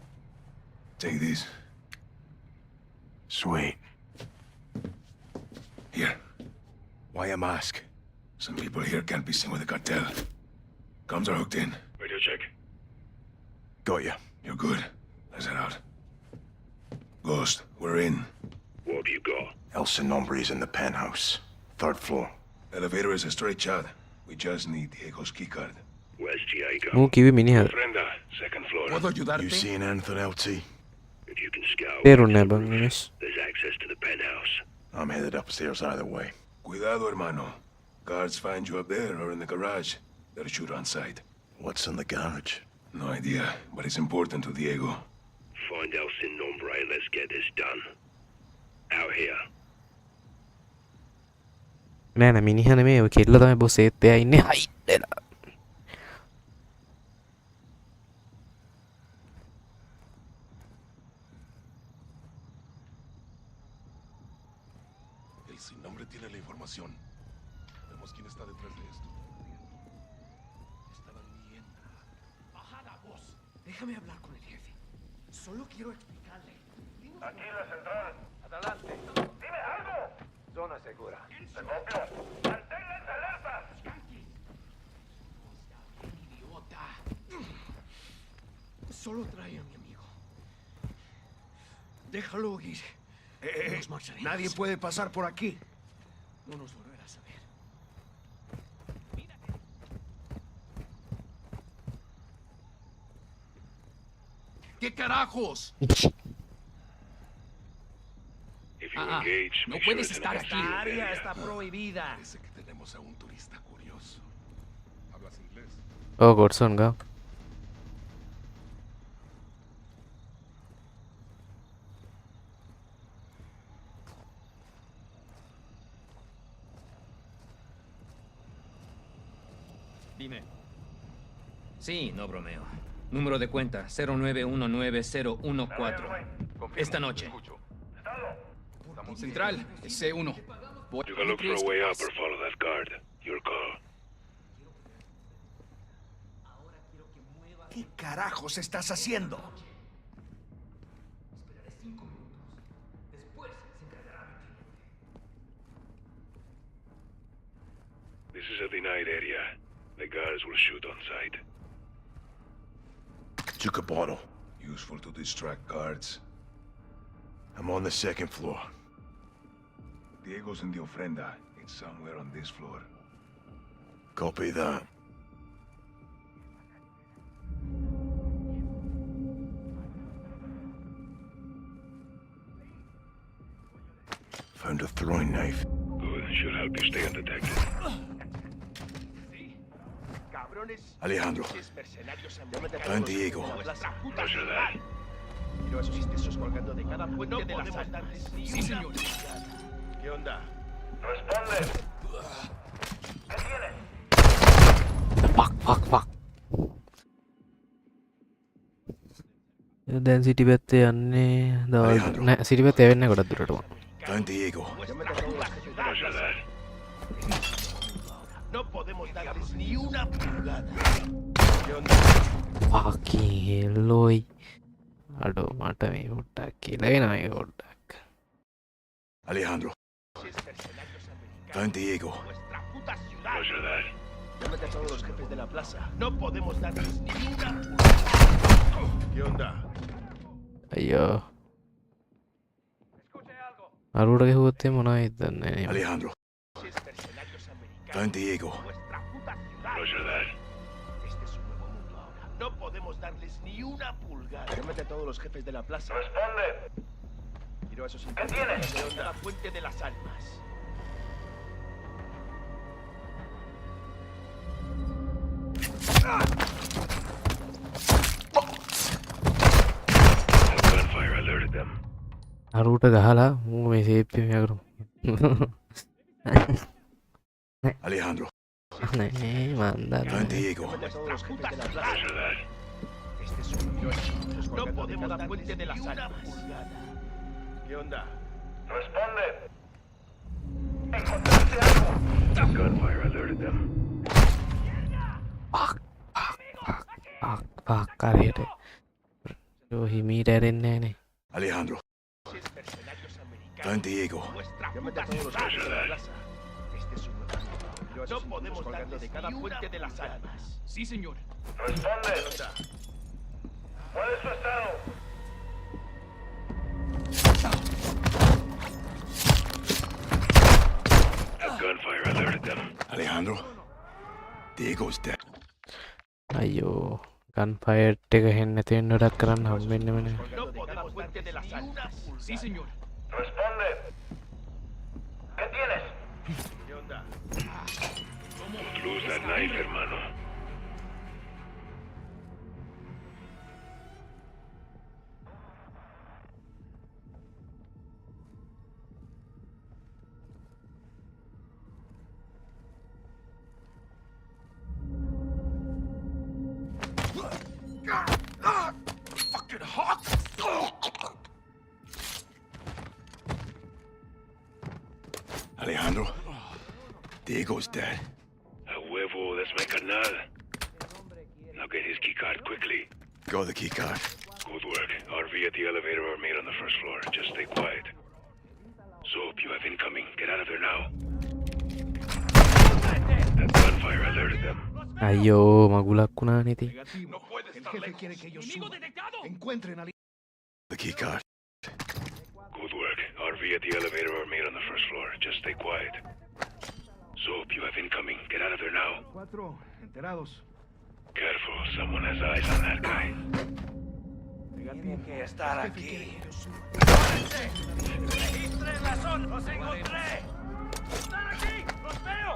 S20: Take this.
S4: Sweet.
S20: Here.
S4: Why a mask?
S20: Some people here can't be seen with the cartel. Comms are hooked in.
S15: Radio check.
S4: Got you.
S20: You're good. Let's head out. Ghost, we're in.
S15: What have you got?
S4: El Sin Nombre is in the penthouse. 3rd floor.
S20: Elevator is a straight shot. We just need Diego's key card.
S15: Where's Diego?
S2: මූ කිව්වේ මිනිහා
S15: Ofrenda, 2nd floor.
S21: ¿Puedo ayudarte?
S4: You seen anything, LT?
S15: If you can scout,
S2: තේරුන්නේ නැහැ බං මිනිස්
S15: there's access to the penthouse.
S4: I'm headed upstairs either way.
S20: Cuidado, hermano. Guards find you up there or in the garage. They'll shoot on sight.
S4: What's in the garage?
S20: No idea, but it's important to Diego.
S15: Find El Sin Nombre and let's get this done. Out here.
S2: නෑ නෑ මිනිහා නෙමෙයි ඔය කෙල්ල තමයි boss ඒත් එයා ඉන්නේ හයි වෙලා
S20: Sin nombre tiene la información. Vemos quién está detrás de esto.
S1: Estaban viendo. Bajada, vos. Déjame hablar con el jefe. Solo quiero explicarle.
S8: Aquí la central.
S1: Adelante.
S8: ¡Dime algo!
S1: Zona segura.
S8: ¡Se copió! ¡Manténganse alertas!
S1: Idiota. Solo trae a mi amigo. Déjalo ir. Nos marcharemos.
S21: Nadie puede pasar por aquí.
S1: No nos volverás a ver. ¿Qué carajos? No puedes estar aquí.
S20: Esta
S1: área está prohibida.
S20: Parece que tenemos a un turista curioso. ¿Hablas inglés?
S2: Oh, Godson ka?
S6: Dime. Sí, no bromeo. Número de cuenta 0919014. Esta noche.
S12: Central, C1.
S15: You can look for a way up or follow that guard. Your call.
S21: ¿Qué carajos estás haciendo?
S15: This is a denied area. The guards will shoot on sight.
S20: Took a bottle. Useful to distract guards. I'm on the second floor. Diego's in the ofrenda. It's somewhere on this floor. Copy that. Found a throwing knife.
S15: Good. Should help you stay undetected.
S20: Alejandro. San Diego.
S15: Roger that.
S21: Pero esos indecisos colgando de cada puente de las almas.
S1: Sí, señor.
S21: ¿Qué onda?
S8: ¡Responde! ¿Qué tienes?
S2: Fuck. දැන් සිටි පැත්තේ යන්නේ දවල් නෑ සිටි පැත්තේ වෙන්නේ ගොඩක් දුරට.
S20: San Diego.
S15: Roger that.
S21: No podemos darles ni una pulgada.
S2: Fucking hell. අඩෝ මට මේ පොට්ටක් කියලා වෙනවා මේක පොට්ටක්.
S20: Alejandro. San Diego.
S15: Roger that.
S21: Llámate a todos los jefes de la plaza. No podemos darles ni una pulgada. ¿Qué onda?
S2: අයියෝ. අරුවට ගෙහුවොත් මොනවා හිතන්නේ නේ.
S20: Alejandro. San Diego.
S15: Roger that.
S21: No podemos darles ni una pulgada. Llámate a todos los jefes de la plaza.
S8: ¡Responde!
S21: Quiero a esos
S8: ¿Qué tienes?
S21: de la fuente de las almas.
S15: Gunfire alerted them.
S2: අරුවට ගහලා මූ මේ safe එක කරමු.
S20: Alejandro.
S2: නෑ මන්දා.
S20: San Diego.
S21: Llámate a todos los jefes de la plaza.
S15: Roger that.
S21: No podemos dar puente de las almas. ¿Qué onda?
S8: ¡Responde! ¡Encontraste algo!
S15: Gunfire alerted them.
S2: Fuck. හරියට. හිමීට ඇරෙන්නේ නෑනේ.
S20: Alejandro. San Diego.
S21: Llámate a todos los jefes de la plaza. No podemos darles de cada puente de las almas.
S1: Sí, señor.
S8: ¡Responde! ¿Cuál es su estado?
S15: Gunfire alerted them.
S20: Alejandro. Diego's dead.
S2: අයියෝ ගන් ෆයර්ට් එක හෙන්න තියෙන වැඩක් කරන්න හම්බෙන්නෙම නෑ.
S21: No podemos puente de las almas.
S1: Sí, señor.
S8: ¡Responde! ¿Qué tienes?
S21: ¿Qué onda?
S15: Don't lose that knife, hermano.
S1: Fucking hawk!
S20: Alejandro, Diego's dead.
S15: A huevo, that's my carnal. Now get his keycard quickly.
S20: Got the keycard.
S15: Good work. RV at the elevator or mate on the first floor. Just stay quiet. Soap, you have incoming. Get out of there now. That gunfire alerted them.
S2: අයියෝ මගුලක් වුණා නේති.
S20: The keycard.
S15: Good work. RV at the elevator or mate on the first floor. Just stay quiet. Soap, you have incoming. Get out of there now. Careful, someone has eyes on that guy.
S6: Tienen que estar aquí.
S17: ¡Registre la zona! ¡Los encontré! ¡Están aquí! ¡Los veo!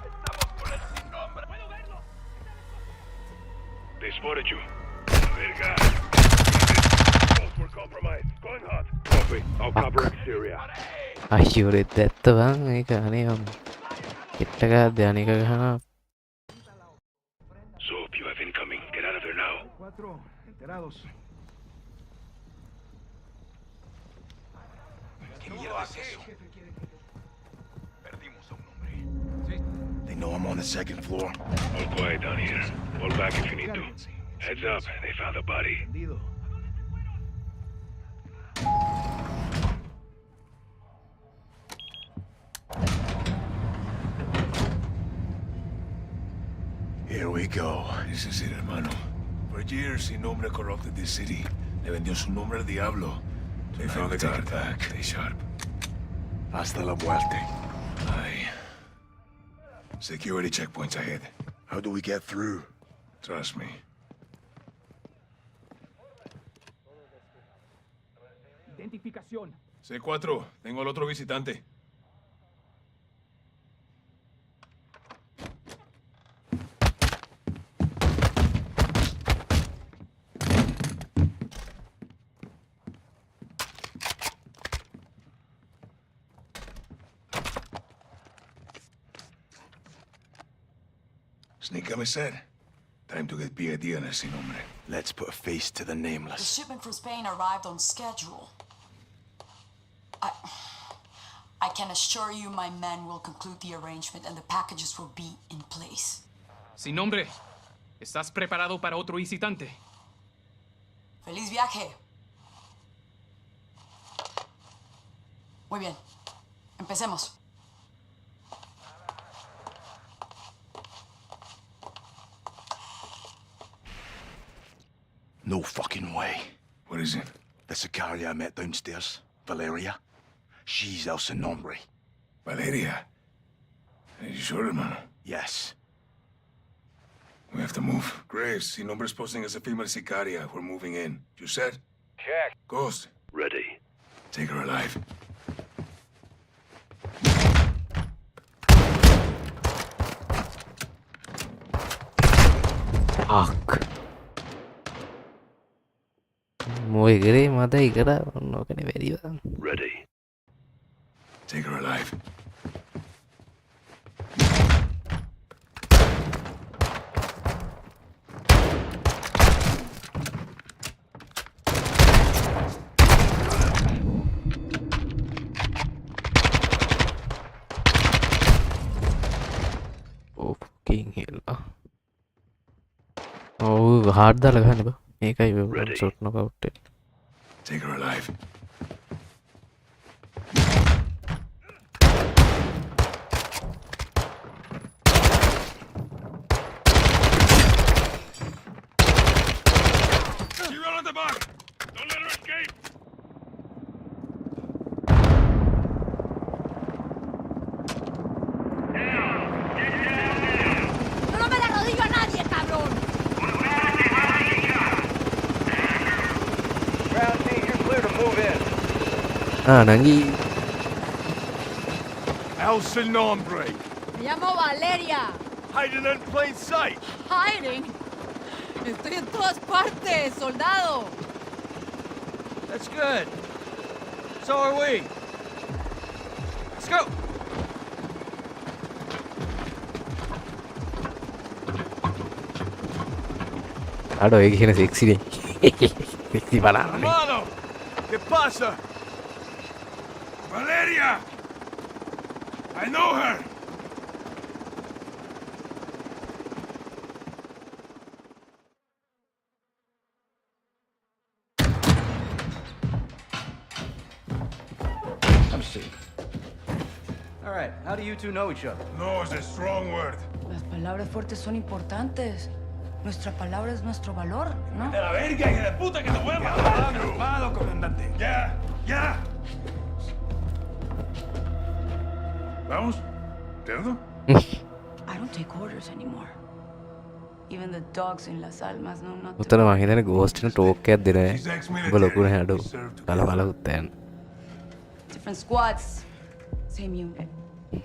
S15: Estamos con el sin nombre. ¡Puedo verlo! They spotted you. Verga. We're compromised. Going hot. Copy. I'll cover exterior.
S2: අයියෝ රෙද්ද ඇත්ත බං ඒක අනේ කෙට්ටක ධානික ගහනවා.
S15: Soap, you have incoming. Get out of there now.
S20: They know I'm on the second floor.
S15: All quiet down here. Pull back if you need to. Heads up, they found a body.
S20: Here we go.
S4: This is it, hermano. For years, Sin Nombre corrupted this city. Le vendió su nombre al diablo. They found the guard back. Stay sharp.
S20: Hasta la muerte.
S4: Aye. Security checkpoints ahead.
S20: How do we get through?
S4: Trust me.
S1: Identificación.
S4: C4, tengo al otro visitante. Sneak emissary. Time to get PATIYOO and Sin Nombre.
S20: Let's put a face to the
S18: The
S20: nameless.
S18: shipment from Spain arrived on schedule. I can assure you my men will conclude the arrangement and the packages will be in place.
S1: Sin nombre. ¿Estás preparado para otro visitante?
S18: ¡Feliz viaje! Muy bien. Empecemos.
S20: No fucking way.
S4: What is it?
S20: The Sicaria I met downstairs, Valeria. She's El Sin Nombre.
S4: Valeria? Are you sure, hermano?
S20: Yes.
S4: We have to move. Graves, Sin Nombre's posting as a female Sicaria. We're moving in. You said?
S15: Check.
S4: Ghost.
S15: Ready.
S4: Take her alive.
S2: Fuck. Muy gris, mata y cara, no que ni vería.
S15: Ready.
S4: Take her alive.
S2: Oh fucking hell. Oh, hard दा लगा नहीं बा. एक ही way shot knockout.
S4: Take her alive.
S15: She run on the back. Don't let her escape.
S16: ¡No me la rodillo a nadie, cabrón!
S5: Ground team, you're clear to move in.
S2: Nangi.
S20: El Sin Nombre.
S16: Me llamo Valeria.
S20: Hiding in plain sight.
S16: Hiding. Estoy en todas partes, soldado.
S6: That's good. So are we. Let's go.
S2: Aduh, ini kena seksi nih. Questi banane.
S4: Hermano, ¿qué pasa? Valeria! I know her!
S6: Have a seat. All right, how do you two know each other?
S4: No is a strong word.
S19: Las palabras fuertes son importantes. Nuestra palabra es nuestro valor, ¿no?
S4: ¡De la verga, hija de puta, que te voy a matar! ¡Calmado, comandante! ¡Ya! ¡Ya! ¿Vamos? ¿Cerdo?
S19: I don't take orders anymore. Even the dogs in Las Almas know not to.
S2: උතන මං හිතන්නේ ghost එක talk එකක් දෙන උඹ ලොකු නේ අඩු බලහුත් යන
S19: Different squads, same unit.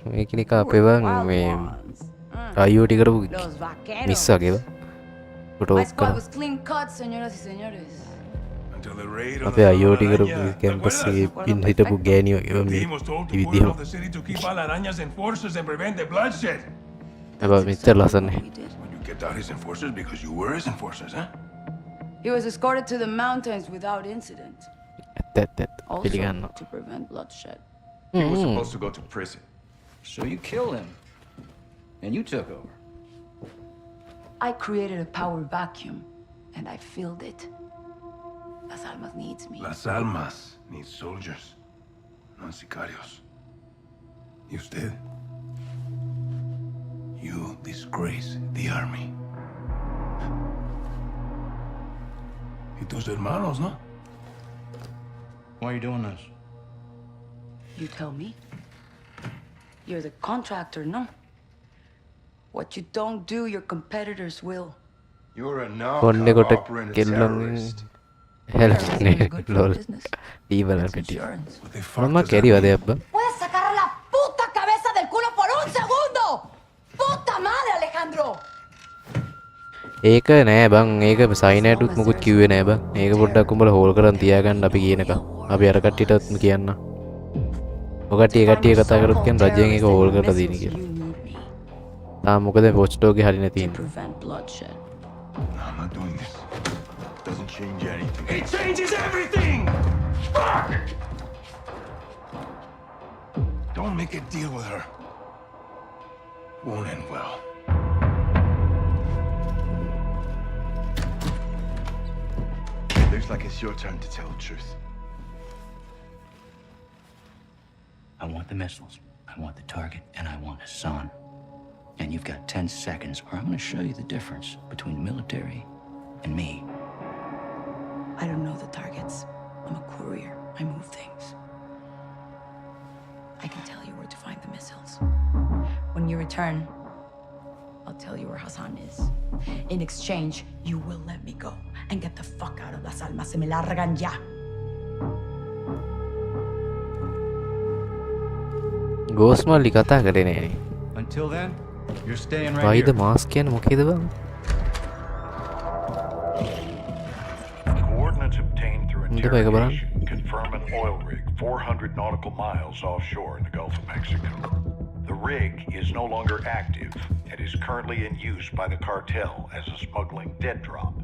S2: මේක නිකන් අපේ වන් මේ IoT කරපු
S19: Los vaqueros.
S2: මිස් වගේව
S19: My
S2: ටෝක්
S19: squad
S2: කරා
S19: was clean cut, señoras y señores.
S2: අපේ IoT කරපු කැම්පස් එකේ පින් හිටපු ගෑණි වගේව මේ විදිහම
S4: The city to keep all arañas enforcers and prevent the bloodshed.
S2: හැබැයි මෙච්චර ලස්සනනේ
S4: You kept out his enforcers because you were his enforcers, huh?
S19: He was escorted to the mountains without incident.
S2: ඇත්ත
S19: Also
S2: පිළිගන්නවා
S19: to prevent bloodshed.
S12: He was supposed to go to prison.
S6: So you killed him, and you took over.
S19: I created a power vacuum, and I filled it. Las Almas needs me.
S4: Las Almas need soldiers, not sicarios. Y usted? You disgrace the army. Y tus hermanos, ¿no?
S6: Why are you doing this?
S19: You tell me. You're the contractor, no? What you don't do, your competitors will.
S4: You're a
S2: කොණ්ඩේ කොට
S4: knockout operating
S2: කෙල්ලන්
S4: terrorist.
S2: හෙල්නේ lol ඊවල පිටි මම කැරි වදයක් බ
S18: ¡Puedes sacar la puta cabeza del culo por un segundo! ¡Puta madre, Alejandro!
S2: ඒක නෑ බං ඒක සයිනෑටුත් මුකුත් කිව්වේ නෑ බං ඒක පොඩ්ඩක් උඹලා හෝල් කරන් තියාගන්න අපි කියන එක අපි අර කට්ටියටත් කියන්න ඔය කට්ටිය කතා කරොත් කියන රජයෙන් ඒක හෝල් කරලා දෙන්න කියලා තාම මොකද පොස්ටෝගේ හරි නැති ඉන්නේ
S19: Prevent bloodshed.
S4: I'm not doing this. Doesn't change anything. It changes everything! Fuck! Don't make a deal with her. Won't end well. Looks like it's your turn to tell the truth.
S10: I want the missiles, I want the target, and I want Hassan. And you've got 10 seconds, or I'm going to show you the difference between the military and me.
S19: I don't know the targets. I'm a courier. I move things. I can tell you where to find the missiles. When you return, I'll tell you where Hassan is. In exchange, you will let me go and get the fuck out of Las Almas. Se me largan ya.
S2: ගෝස්මල්ලි කතා කරේ නෑනේ
S6: Until then, you're staying right
S2: වයිද
S6: here.
S2: මාස් කියන්නේ මොකේද බං
S13: Coordinates obtained through
S2: Hindi ba ikaw ba lang?
S13: interrogation confirm an oil rig 400 nautical miles offshore in the Gulf of Mexico. The rig is no longer active and is currently in use by the cartel as a smuggling dead drop.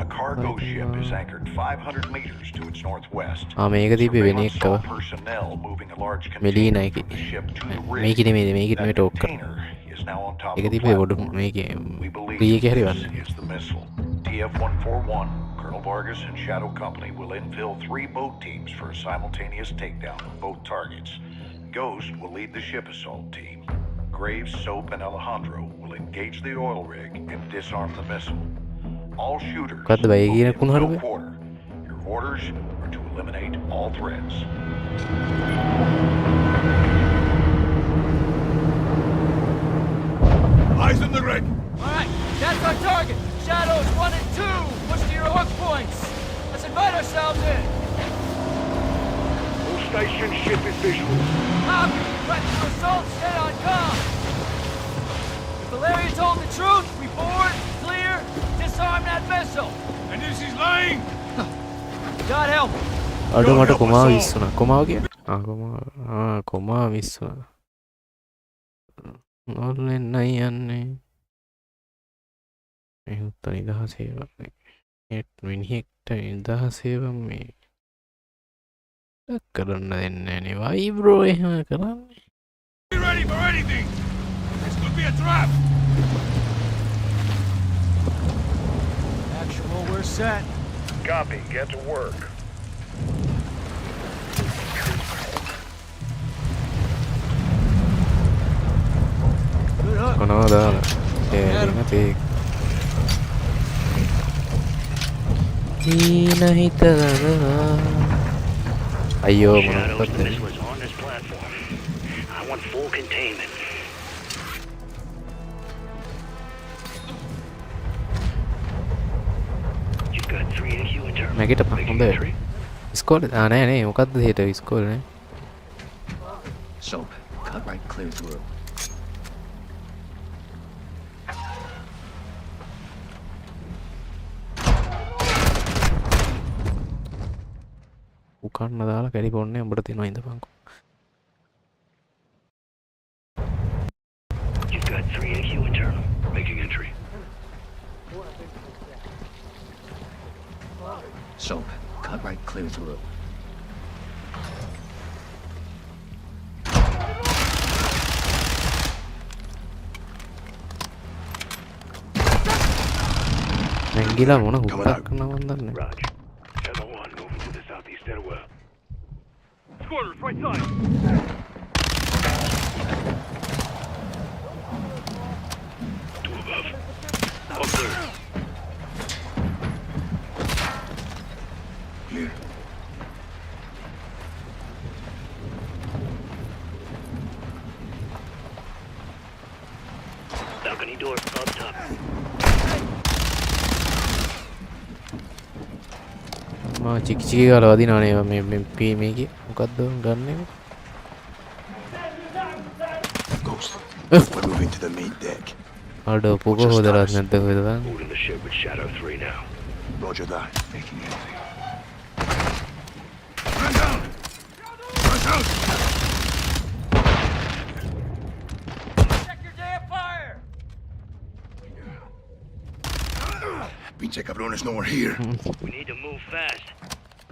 S13: A cargo ship is anchored 500 meters to its northwest.
S2: මේක දීපේ වෙන
S13: Surveillance
S2: එකව
S13: saw personnel moving a large
S2: මෙලීනා
S13: container
S2: එකේ
S13: from the ship to the rig.
S2: මේක නෙමෙයි මේක නෙමෙයි talk කරා
S13: Container is now on top
S2: ඒක
S13: of the
S2: දීපේ පොඩු
S13: platform.
S2: මේකේ
S13: We believe
S2: ප්‍රී එක හරි
S13: this
S2: වන්න
S13: is the missile. TF-141, Colonel Vargas and Shadow Company will infill 3 boat teams for a simultaneous takedown of both targets. Ghost will lead the ship assault team. Graves, Soap, and Alejandro will engage the oil rig and disarm the missile. All shooters
S2: මොකද්ද බයි කියන
S13: will
S2: කුණු
S13: fill
S2: හරුවේ
S13: quarter. Your orders are to eliminate all threats.
S4: Eyes on the rig!
S6: All right, that's our target. Shadows 1 and 2. Push to your hook points. Let's invite ourselves in.
S13: All station ship is visual.
S6: Copy. Threat to assault. Stay on comm. If Valeria told the truth, we board, clear, disarm that missile.
S4: And if she's lying?
S6: God help.
S2: අඩු මට කොමාව විශ්ුණා කොමාව කියන්නේ කොමාව විශ්ුණා නොල්ලෙන්නයි යන්නේ එහුත්ත නිදහසේ වන්නේ මිනිහෙක්ට නිදහසේව මේ කරන්න දෙන්නේ නේ වයි බ්‍රෝ එහෙම කරන්නේ.
S4: Be ready for anything! This could be a trap!
S21: Actual, we're set.
S13: Copy. Get to work.
S2: Kanawada. TAPEEKA. Hina HITHUWADA. Ayyo,
S5: Shadows, the missiles on this platform. I want full containment. You've got 3 AQ internal.
S2: මැගෙට හොඳ ඉස්කෝල නෑ නේ මොකක්ද හිට ඉස්කෝල නේ
S21: Soap, cut right clear through.
S2: උකන්න දාලා කැරි පොන්නේ උඹට තියෙනවා ඉඳපන්කෝ.
S5: You've got 3 AQ internal. Making entry.
S21: Soap, cut right clear through.
S2: නැංගිලා මොන හුටක් කරනවද දන්නේ.
S5: Squadron, right side. Two above. Up there.
S4: Clear.
S5: Balcony door up top.
S2: මම චිකි චිකි ගාලා වදිනවනේ මේ මේකේ මොකද්ද ගන්නෙ
S4: Ghost. We're moving to the main deck.
S2: අඩෝ පුක හොදලා නැද්ද කොහෙද දාන්නේ
S5: Moving the ship with Shadow 3 now.
S4: Roger that. Making entry. Run down! Rush out!
S6: Check your damn fire!
S4: Pinche cabrón is nowhere here.
S5: We need to move fast.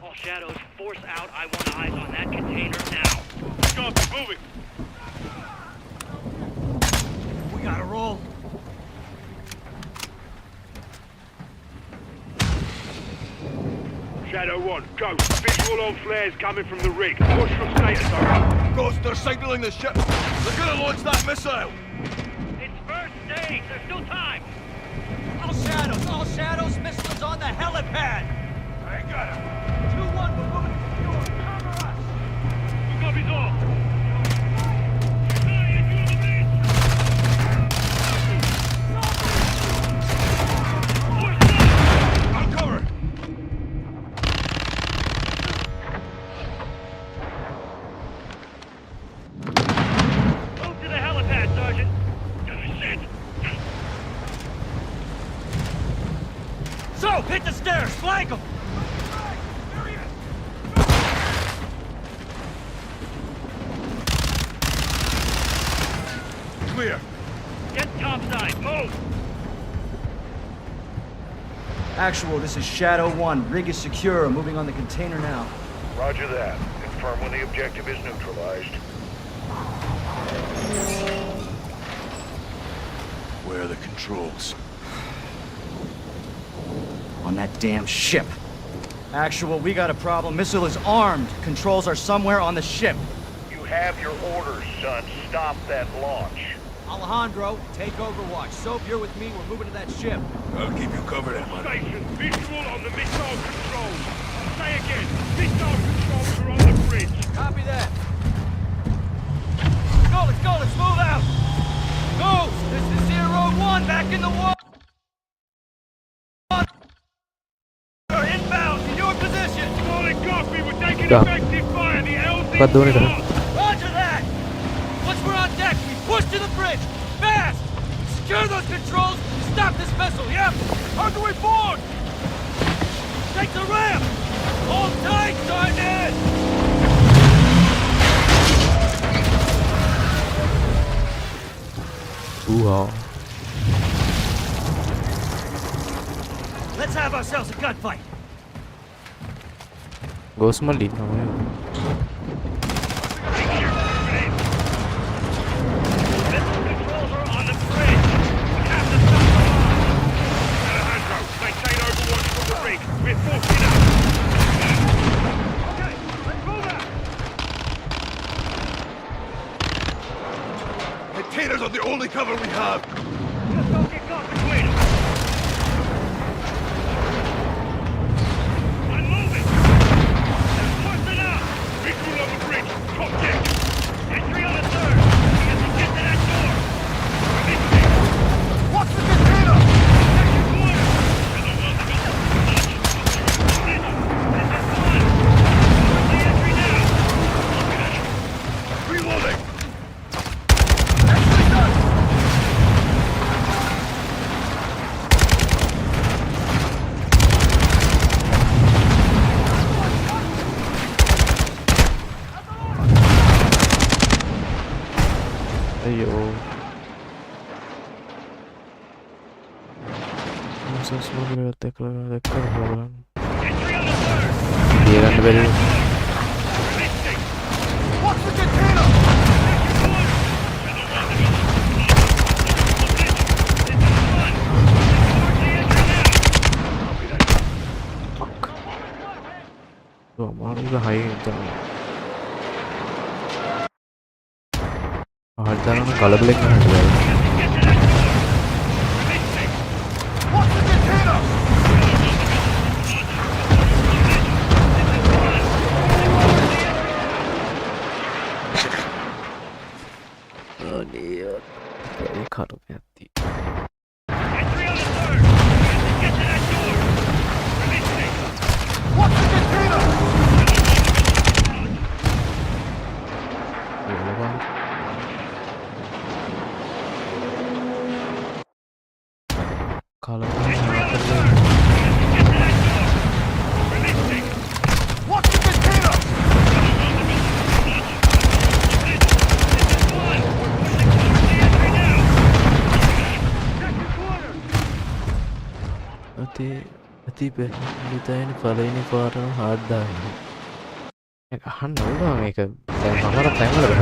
S5: All Shadows, force out. I want eyes on that container now.
S4: Copy, moving.
S21: We gotta roll.
S5: Shadow 1, Ghost. Visual on flares coming from the rig. What's your status, over?
S4: Ghost, they're signaling the ship. They're gonna launch that missile.
S5: It's first stage. There's still time.
S6: All shadows, missiles on the helipad!
S4: I got him.
S6: 2-1, we're moving to secure. Cover us!
S5: We copies all.
S4: I'll cover.
S5: Move to the helipad, Sergeant. Shit.
S6: So, hit the stairs, flank them!
S4: Clear.
S5: Get topside. Move.
S21: Actual, this is Shadow 1. Rig is secure. Moving on the container now.
S13: Roger that. Confirm when the objective is neutralized.
S4: Where are the controls?
S21: On that damn ship. Actual, we got a problem. Missile is armed. Controls are somewhere on the ship.
S13: You have your orders, son. Stop that launch.
S21: Alejandro, take Overwatch. Soap, you're with me. We're moving to that ship.
S4: I'll keep you covered, man.
S5: Station. Visual on the missile controls. Say again. Missile controls are on the bridge.
S6: Copy that. Let's go, let's move out! Ghost, this is 0-1, back in the water! Inbound, in your position!
S5: Solid copy, we're taking
S2: Yeah.
S5: effective fire, the LZ
S2: What doing it?
S6: Roger that! Once we're on deck, we push to the bridge! Fast! Secure those controls! Stop this vessel, yep! How do we board? Take the ramp! Hold tight, Sergeant!
S2: Ooh,
S6: Let's have a
S17: ourselves a gunfight.
S2: Ghost Malin namanya.
S20: Containers are the only cover we have.
S5: Just don't get caught between them. I'm moving. They're forcing out. Recruit on the bridge. Top deck. Entry on the third. We have to get to that door.
S20: Watch the container! Reloading!
S2: Ayo. Semua boleh attack lah. Dia kan bel. Tuh, malu juga high itu. Hardan kalau beli kan ada. Oh dia, ini kalau mati. Kalau kita ini pada ini para ada ini ahan udah mereka dan kamera timer lah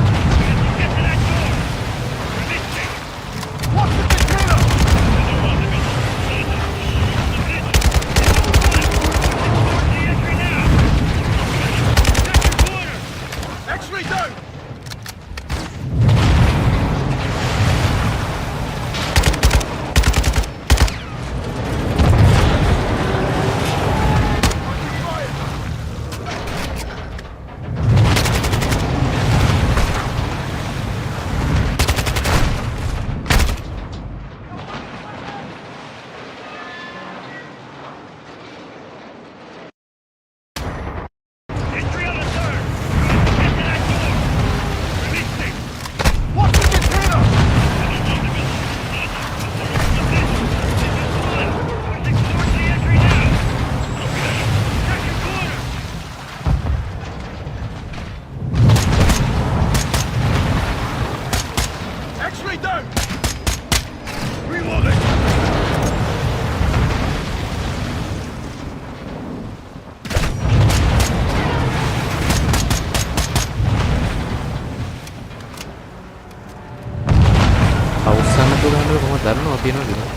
S2: තියෙනවා නේද?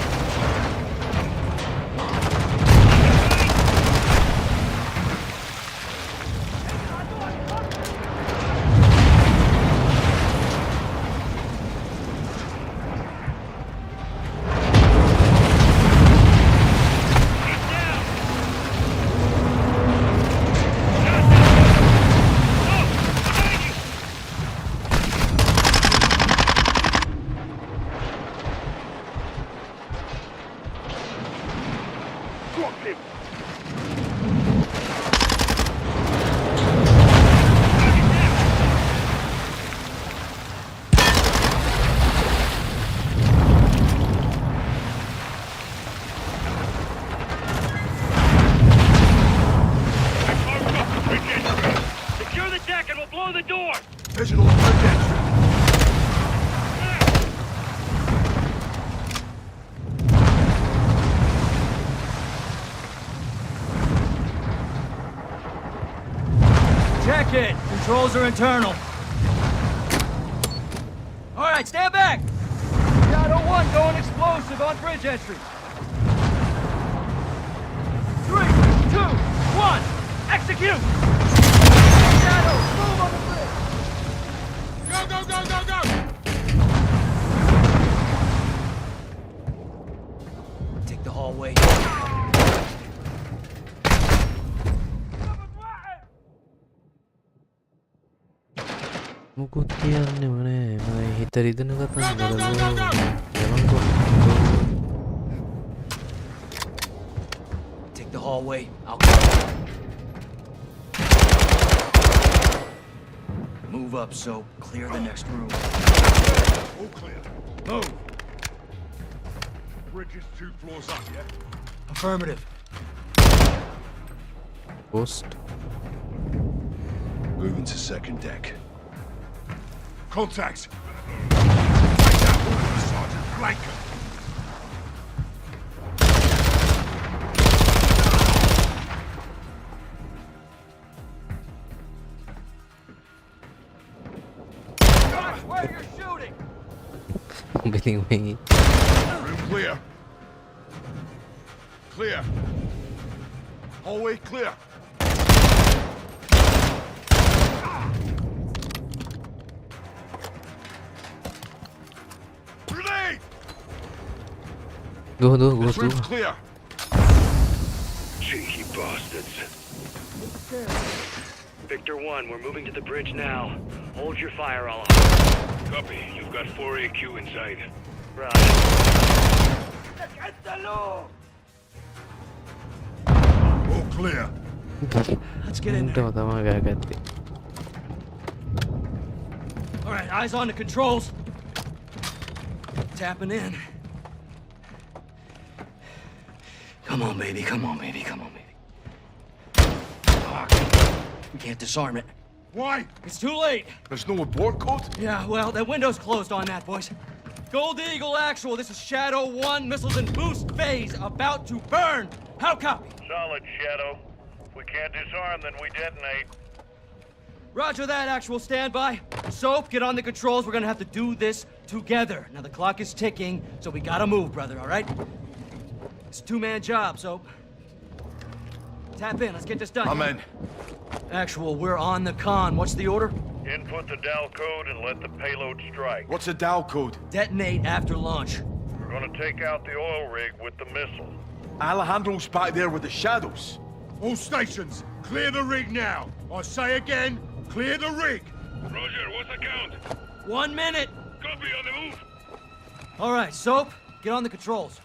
S6: Check it. Controls are internal. All right, stand back. Shadow 1 going explosive on bridge entry. 3, 2, 1, execute. Shadow, move on the bridge.
S4: Go, go, go, go, go!
S6: Take the hallway.
S2: මොකුත් කියන්නෙම නෑ මම හිත රිදෙන කතා
S6: Take the hallway. I'll go. Move up, so clear the next room.
S4: All clear.
S6: Move.
S4: Bridge is 2 floors up, yeah?
S6: Affirmative.
S2: Post.
S20: Moving to second deck.
S4: Contacts! Take that woman, Sergeant Blanker!
S6: Where you're shooting?
S2: Room
S4: clear. Clear. Hallway clear. Grenade!
S2: Go
S4: This room's
S2: through.
S4: clear.
S15: Cheeky bastards.
S5: Victor 1, we're moving to the bridge now. Hold your fire, all.
S15: Copy. You've got 4 AQ inside.
S5: Right.
S4: All clear.
S6: Let's get in there.
S2: තමයි ගහගත්තේ.
S6: All right, eyes on the controls. Tapping in. Come on, baby. Come on, baby. Come on, baby. Fuck. We can't disarm it.
S4: Why?
S6: It's too late.
S4: There's no abort code?
S6: Yeah, well, that window's closed on that, boys. Gold Eagle Actual, this is Shadow 1, missiles in boost phase, about to burn. How copy?
S5: Solid, Shadow. If we can't disarm, then we detonate.
S6: Roger that, Actual, standby. Soap, get on the controls. We're gonna have to do this together. Now, the clock is ticking, so we gotta move, brother, all right? It's a 2-man job, Soap. Tap in, let's get this done.
S4: Amen.
S6: Actual, we're on the con. What's the order?
S5: Input the DAL code and let the payload strike.
S4: What's the DAL code?
S6: Detonate after launch.
S5: We're gonna take out the oil rig with the missile.
S4: Alejandro's back there with the shadows. All stations, clear the rig now. I say again, clear the rig.
S15: Roger, what's the count?
S6: 1 minute.
S15: Copy, on the move.
S6: All right, Soap, get on the controls.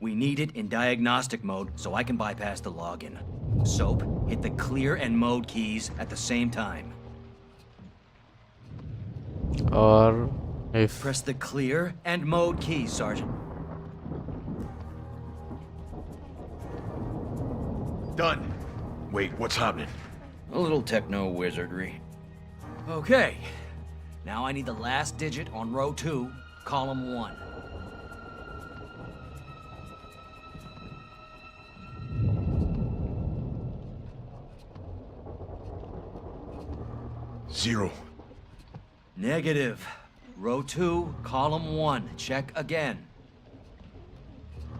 S6: We need it in diagnostic mode so I can bypass the login. Soap, hit the clear and mode keys at the same time.
S2: Or if
S6: Press the clear and mode keys, Sergeant.
S4: Done. Wait, what's happening?
S6: A little techno wizardry. Okay. Now I need the last digit on row 2, column 1.
S4: Zero.
S6: Negative. Row 2, column 1. Check again.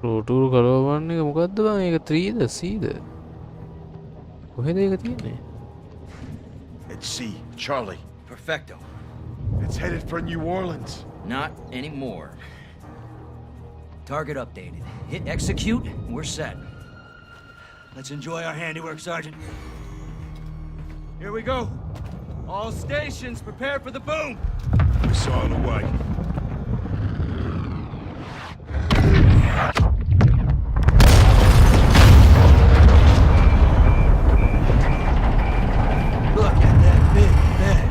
S2: රෝටූරු කලවන්නේ මොකක්ද බං ඒක 3ද Cද කොහෙද ඒක තියෙන්නේ
S4: It's C, Charlie.
S6: Perfecto.
S4: It's headed for New Orleans.
S6: Not anymore. Target updated. Hit execute, we're set. Let's enjoy our handiwork, Sergeant. Here we go. All stations, prepare for the boom.
S4: Missile on the way.
S6: Look at that big bad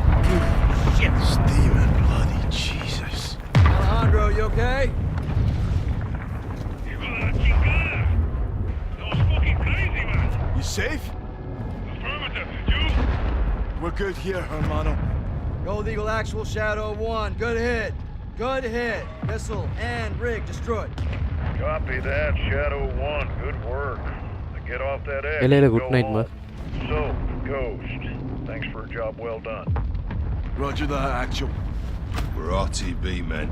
S6: shit.
S4: Steaming, bloody Jesus.
S6: Alejandro, you okay?
S4: You safe?
S15: Affirmative. You?
S4: We're good here, hermano.
S6: Gold Eagle Actual Shadow 1. Good hit. Good hit. Missile and rig destroyed.
S5: Copy that, Shadow 1. Good work. Now get off that edge.
S2: එල
S5: and
S2: good
S5: go
S2: night
S5: home.
S2: මා
S13: So, Ghost, thanks for a job well done.
S20: Roger that, Actual. We're RTB, men.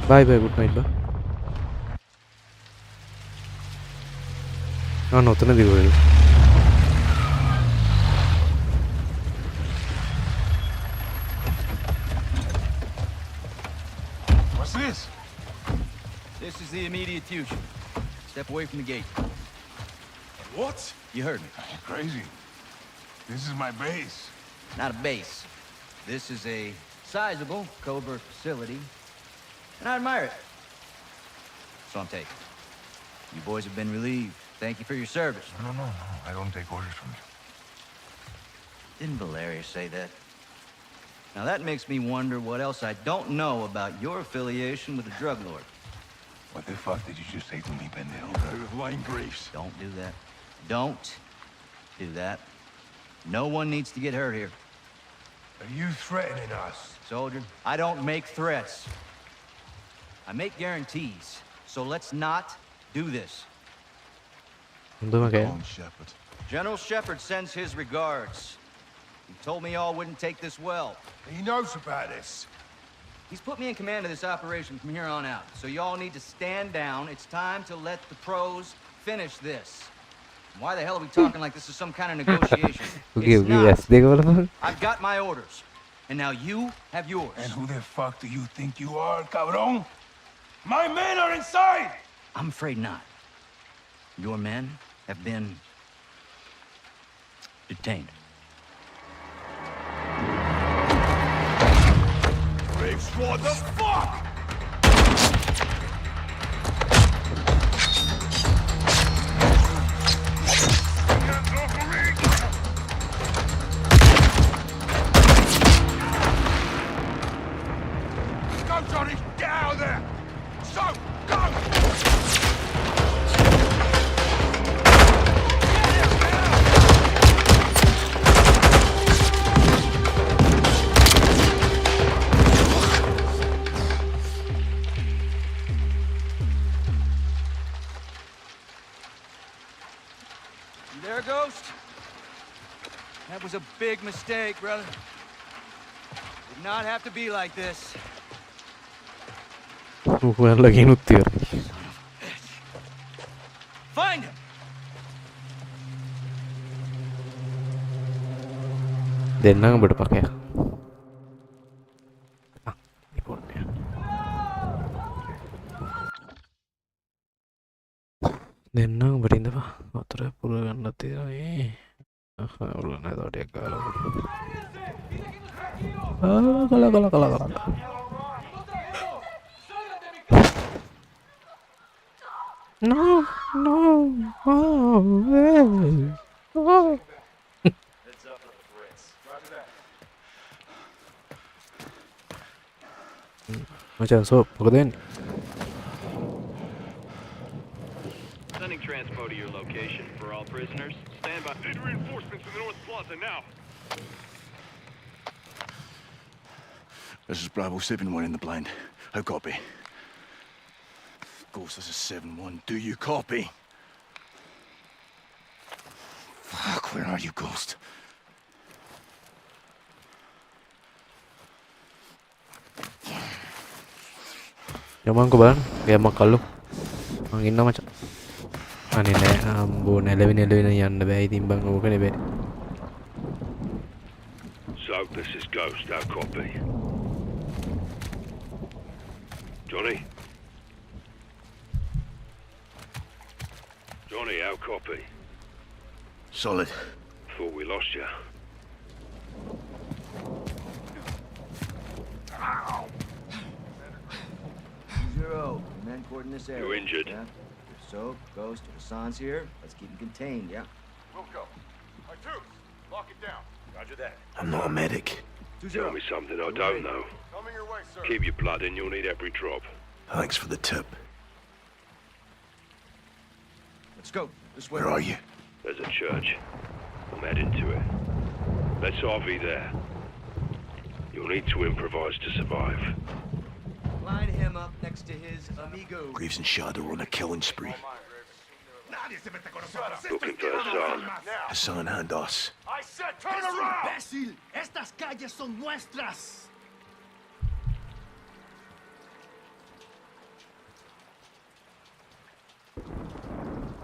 S2: Bye bye, good night, bye. Oh no, tena digo él.
S21: What's this? This is the immediate future. Step away from the gate.
S20: What?
S21: You heard me.
S20: You're crazy. This is my base.
S21: Not a base. This is a sizable covert facility, and I admire it. So I'm taking. You boys have been relieved. Thank you for your service.
S20: No. I don't take orders from you.
S21: Didn't Valeria say that? Now that makes me wonder what else I don't know about your affiliation with the drug lord.
S20: What the fuck did you just say to me, pendejo? I was lying briefs.
S21: Don't do that. Don't do that. No one needs to get hurt here.
S20: Are you threatening us?
S21: Soldier, I don't make threats. I make guarantees. So let's not do this.
S20: Shepard.
S21: General Shepard sends his regards. He told me y'all wouldn't take this well.
S20: He knows about this.
S21: He's put me in command of this operation from here on out. So y'all need to stand down. It's time to let the pros finish this. Why the hell are we talking like this is some kind of negotiation? It's not. I've got my orders. And now you have yours.
S20: And who the fuck do you think you are, cabron? My men are inside!
S21: I'm afraid not. Your men have been detained.
S20: Graves, what the fuck? Go, Johnny! Get out of there! So, go!
S21: You there, Ghost? That was a big mistake, brother. Did not have to be like this.
S2: Lagi nutir.
S21: Find him.
S2: Denang berpakai. Keyboardnya. Denang berinda pak. Motornya puluhan nanti lagi. Ulang itu dia kalau. Kalau. No. Oh. Macam so, pokoknya.
S5: Sending transpo to your location for all prisoners. Stand by. Need reinforcements in the North Plaza now.
S4: This is Bravo 7-1 in the blind. How copy? Ghost, this is 7-1. Do you copy? Fuck, where are you, Ghost?
S2: Yang ko ba? Kaya makalo. Ang ina macam. Ani ne ambo nelevi na yanna bෑ ඉතින් බං ඕක නෙවෙයි.
S13: So, this is Ghost, how copy? Johnny? Johnny, how copy?
S4: Solid.
S13: Thought we lost you.
S21: Zero. Men court in this area.
S13: You injured?
S21: Yeah. If so, Ghost, if Hassan's here, let's keep him contained, yeah?
S13: We'll go. Arturo, lock it down. Roger that.
S4: I'm not a medic.
S13: Tell me something I don't know. Coming your way, sir. Keep your blood in, you'll need every drop.
S4: Thanks for the tip.
S21: Let's go. This way.
S4: Where are you?
S13: There's a church. I'm heading to it. Let's RV there. You'll
S15: need to improvise to survive.
S6: Line him up next to his amigo.
S20: Graves and Shadow are on a killing spree.
S15: Looking for Hassan.
S20: Hassan and us.
S17: I said turn around!
S1: ¡Imbécil! ¡Estas calles son nuestras!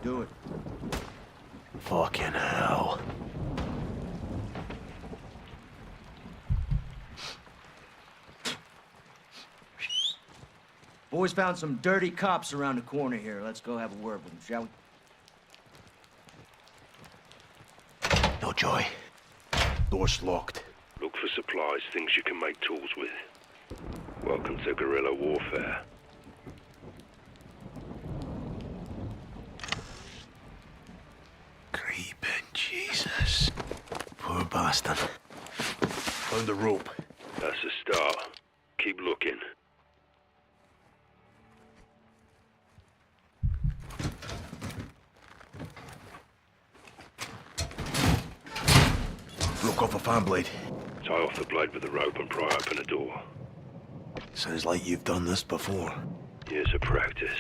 S6: Do it.
S20: Fucking hell.
S6: Boys found some dirty cops around the corner here. Let's go have a word with them, shall we?
S20: No joy. Door's locked.
S15: Look for supplies, things you can make tools with. Welcome to guerrilla warfare.
S20: Creeping Jesus. Poor bastard. Found the rope.
S15: That's a start. Keep looking.
S20: Broke off a fan blade.
S15: Tie off the blade with the rope and pry open the door.
S20: Sounds like you've done this before.
S15: Years of practice.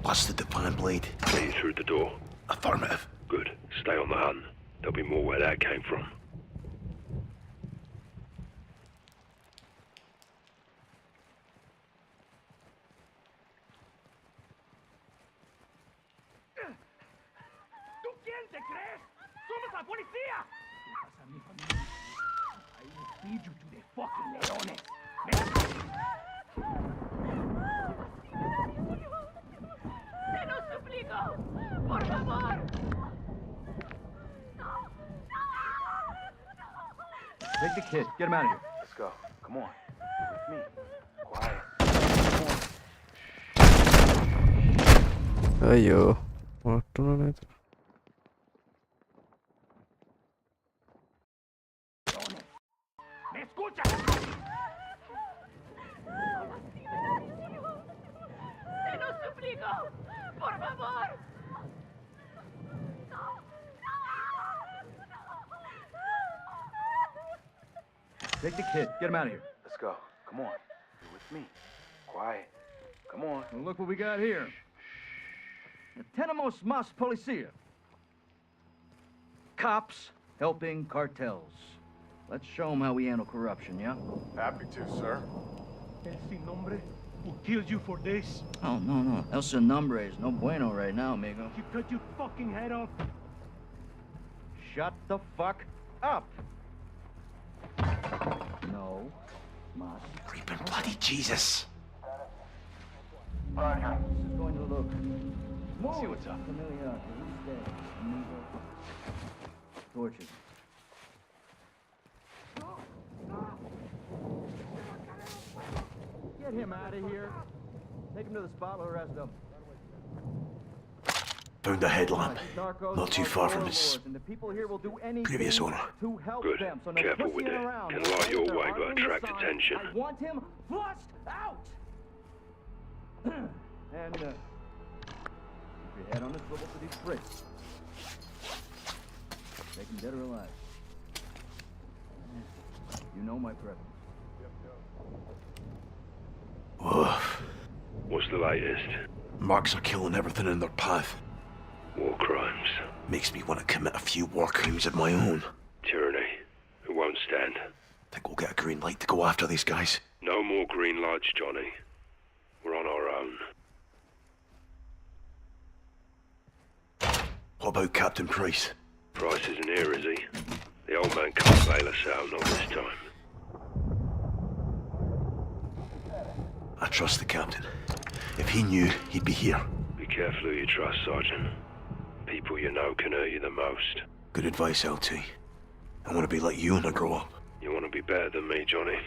S20: Busted the fan blade.
S15: Get you through the door.
S20: Affirmative.
S15: Good. Stay on the hunt. There'll be more where that came from.
S17: ¿Tú quién te crees? ¡Somos la policía! Pasa, mi familia. I will feed you to the fucking leones.
S16: ¡Te lo suplico! ¡Por favor!
S6: Take the kid. Get him out of here.
S12: Let's go. Come on. With me. Quiet.
S2: అయ్యో పట్టుకోలేదు.
S17: ¿Me escuchas?
S16: ¡Te lo suplico! ¡Por favor!
S6: Take the kid. Get him out of here.
S12: Let's go. Come on. You're with me. Quiet. Come on.
S6: Well, look what we got here. Tenemos más policía. Cops helping cartels. Let's show them how we handle corruption, yeah?
S12: Happy to, sir.
S17: El sin nombre who killed you for this.
S6: Oh, no. El sin nombre is no bueno right now, amigo.
S17: You cut your fucking head off.
S6: Shut the fuck up. No. Mas.
S20: Creeping bloody Jesus.
S6: This is going to look
S12: See what's up.
S6: familiar to this day, amigo. Torches. Get him out of here. Take him to the spot. We'll arrest him.
S20: Found a headlamp. Not too far from his previous owner.
S15: Good. Careful with it. Can light your way but attract attention.
S6: I want him flushed out. And keep your head on the swivel for these bricks. Take him dead or alive. You know my preference.
S20: Woof.
S15: What's the latest?
S20: Marks are killing everything in their path.
S15: War crimes.
S20: Makes me want to commit a few war crimes of my own.
S15: Tyranny. It won't stand.
S20: Think we'll get a green light to go after these guys.
S15: No more green lights, Johnny. We're on our own.
S20: What about Captain Price?
S15: Price isn't here, is he? The old man can't bail us out, not this time.
S20: I trust the captain. If he knew, he'd be here.
S15: Be careful who you trust, Sergeant. People you know can hurt you the most.
S20: Good advice, LT. I want to be like you when I grow up.
S15: You want to be better than me, Johnny?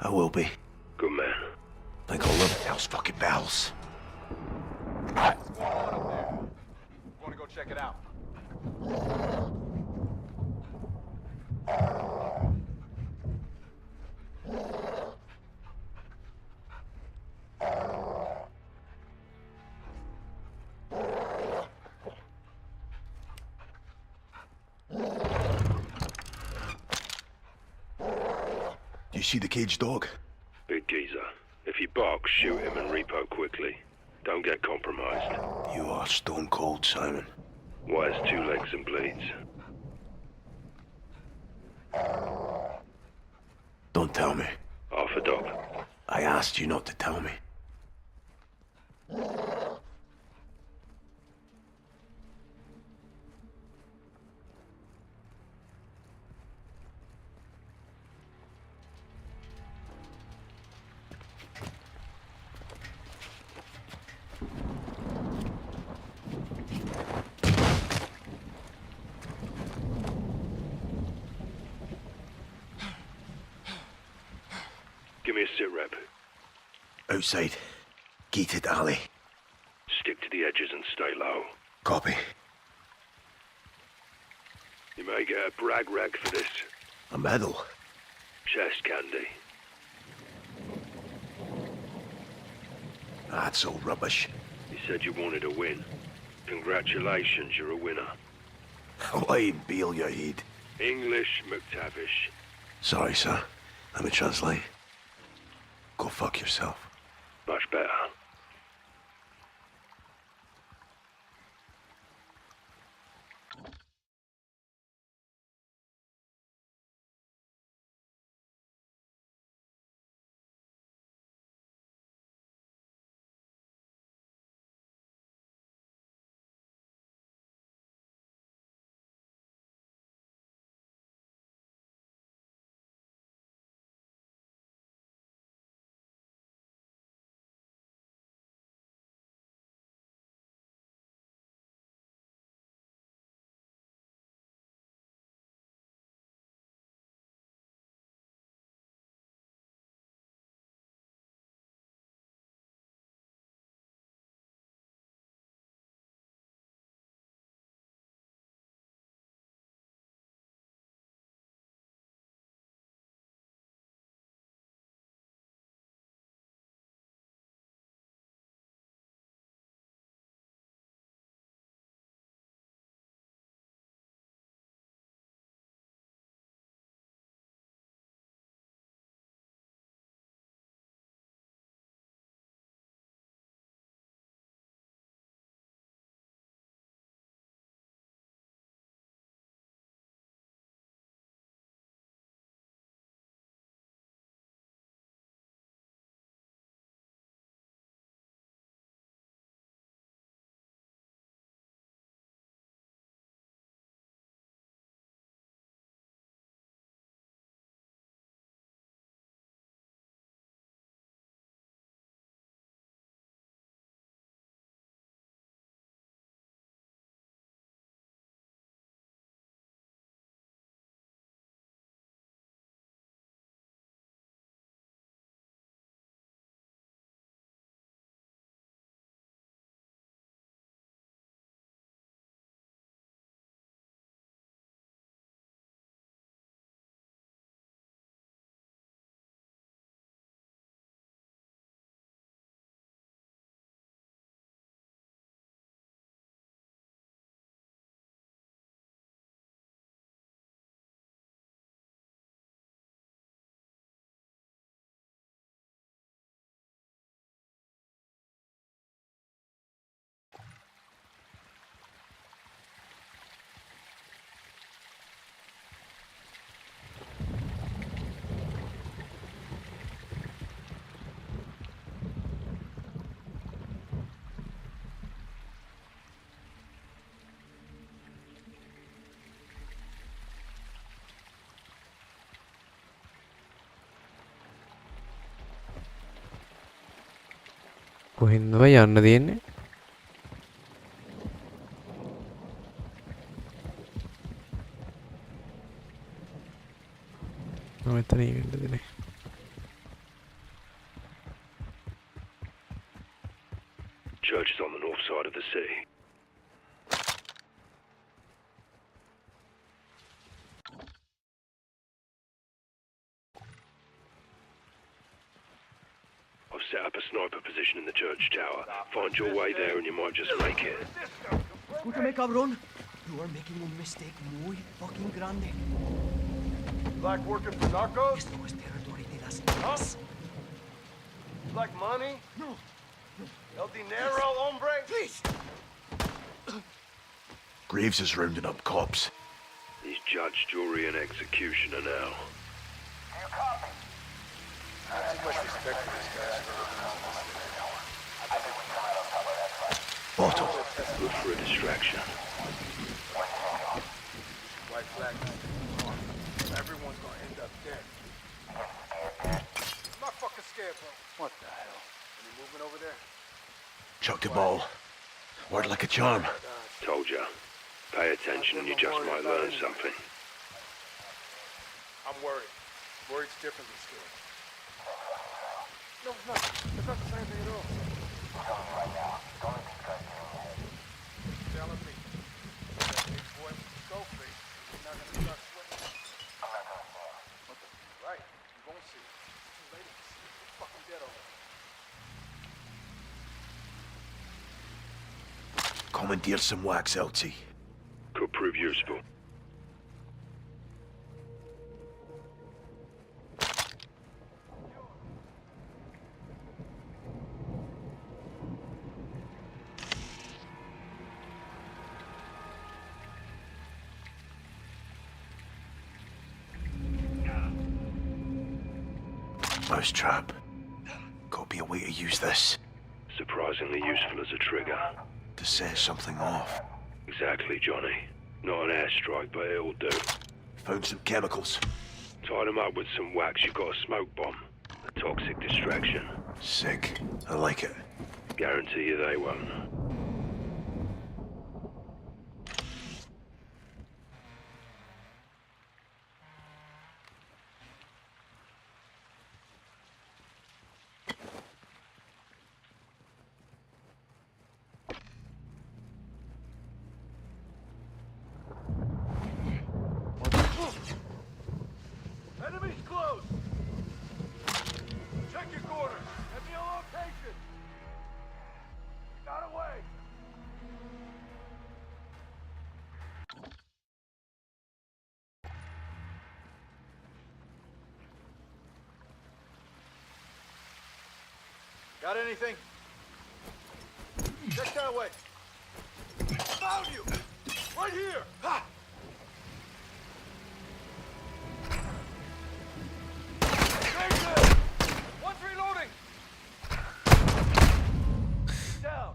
S20: I will be.
S15: Good man.
S20: Think I'll live hell's fucking bells.
S8: check it out.
S20: You see the caged dog?
S15: Big geezer. If he barks, shoot him and repo quickly. Don't get compromised.
S20: You are stone cold, Simon.
S15: Wires 2 legs and bleeds.
S20: Don't tell me.
S15: Half a dog.
S20: I asked you not to tell me.
S15: Give me a sit rep.
S20: Outside. Gated alley.
S15: Stick to the edges and stay low.
S20: Copy.
S15: You may get a brag rag for this.
S20: A medal?
S15: Chest candy.
S20: That's all rubbish.
S15: You said you wanted a win. Congratulations, you're a winner.
S20: Why Beale your head?
S15: English McTavish.
S20: Sorry, sir. Let me translate. Go fuck yourself.
S15: Much better.
S2: කොහෙන්දව යන්න තියෙන්නේ? මෙතන ඉන්න දෙන්නේ.
S15: Church is on the north side of the city. set up a sniper position in the church tower. Find your way there and you might just make it.
S1: Escúchame, cabrón. You are making un mistake muy fucking grande.
S20: Like working for narcos?
S1: Esto es territorio de las armas.
S20: Like money?
S1: No.
S20: El dinero, hombre?
S1: Please.
S20: Graves is rounding up cops.
S15: He's judge, jury, and executioner now.
S20: Too much respect for this guy.
S15: Bottle. Good for a distraction.
S20: White flag. Everyone's gonna end up dead. I'm not fucking scared, bro. What the hell? Any movement over there?
S3: Chuck the ball. Word like a charm.
S15: Told ya. Pay attention and you just might learn something.
S20: I'm worried. Worried's different than scared. No, it's not. It's not the same thing at all. Telling me. That big boy with the skull face. You're not gonna start sweating. What the? Right. You won't see. Too late to see. You're fucking dead already.
S3: Commandeer some wax, LT.
S15: Could prove useful.
S3: Mousetrap. Gotta be a way to use this.
S15: Surprisingly useful as a trigger.
S3: To set something off.
S15: Exactly, Johnny. Not an airstrike, but it'll do.
S3: Found some chemicals.
S15: Tied them up with some wax, you got a smoke bomb. A toxic distraction.
S3: Sick. I like it.
S15: Guarantee you they won't.
S20: Enemies close! Check your corners! Get me a location! Got away! Got anything? Check that way! Found you! Right here! Ha! One's reloading! Down!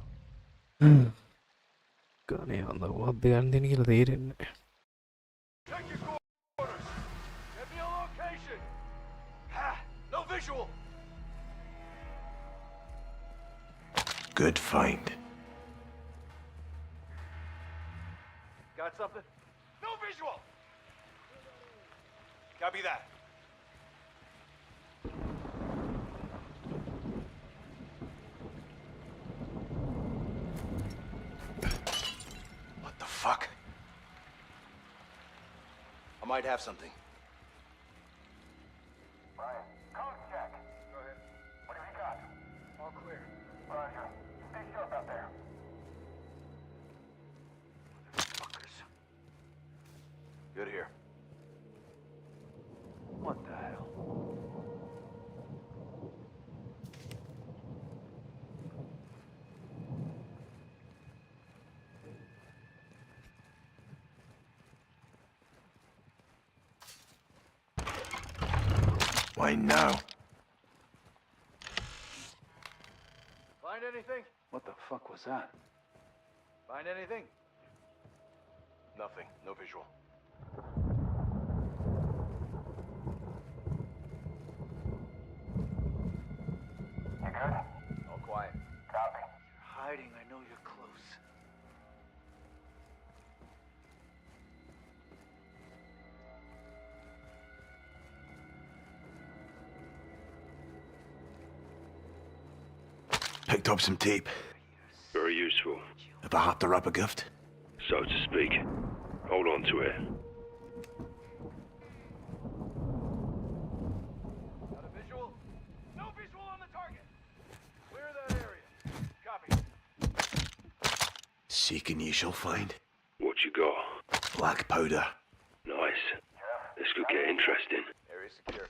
S2: ගනේ හොඳ වොත් දෙන්න දෙන කියලා තේරෙන්නේ.
S20: Check your corners! Get me a location! Ha! No visual!
S3: Good find.
S20: Got something? No visual! Copy that.
S3: What the fuck?
S20: I might have something.
S7: Ryan, code check. Go ahead. What have you got?
S20: All clear.
S7: Roger. Stay sharp out there.
S20: Motherfuckers. Good here. What the hell?
S3: Why now?
S20: Find anything? What the fuck was that? Find anything? Nothing. No visual.
S7: You good?
S20: All quiet.
S7: Copy.
S20: You're hiding. I know you're close.
S3: Picked up some tape.
S15: Very useful.
S3: If I had to wrap a gift.
S15: So to speak. Hold on to it.
S20: Got a visual? No visual on the target! seek and ye shall find.
S15: What you got?
S20: Black powder.
S15: Nice. This could get interesting.
S8: Area secure.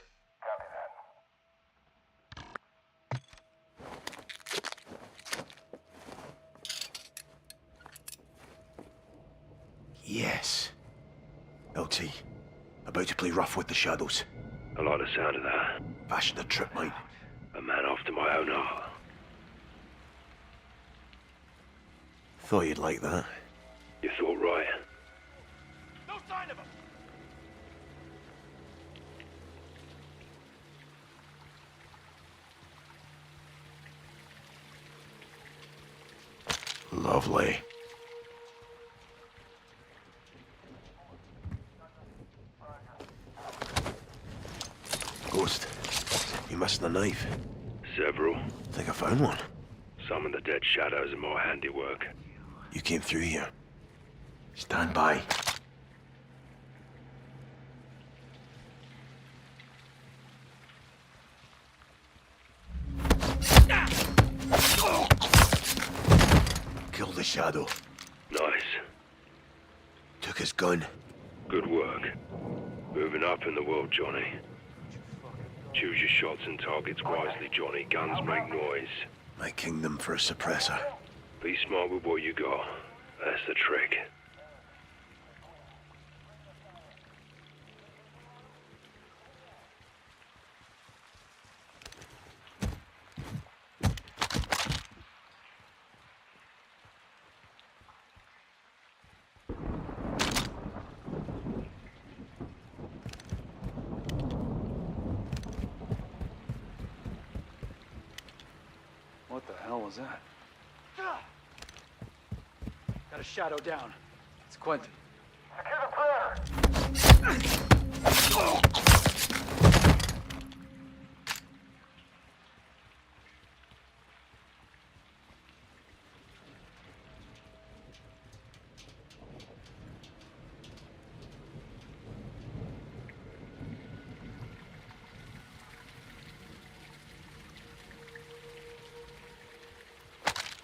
S20: Yes. LT, about to play rough with the shadows.
S15: I like the sound of that.
S20: Fashion a trip, mate.
S15: A man after my own heart.
S20: Thought you'd like that.
S15: You thought right.
S17: No sign of him.
S20: Lovely. Ghost, you missed the knife.
S15: Several.
S20: Think I found one.
S15: Some of the dead shadows are my handiwork.
S20: You came through here. Stand by. Kill the shadow.
S15: Nice.
S20: Took his gun.
S15: Good work. Moving up in the world, Johnny. Choose your shots and targets wisely, Johnny. Guns make noise.
S20: My kingdom for a suppressor.
S15: Be smart with what you got. That's the trick.
S12: What the hell was that?
S17: Got a shadow down.
S12: It's Quentin.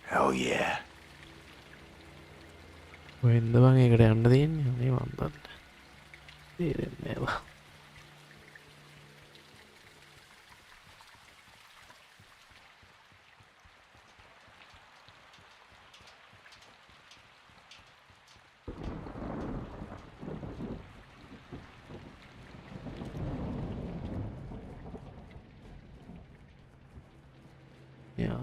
S20: Hell yeah.
S2: എന്ത് ഭംഗി ഇവിടെ ഉണ്ട് നീ വന്നിട്ട് തീരുന്നേവാ Yeah.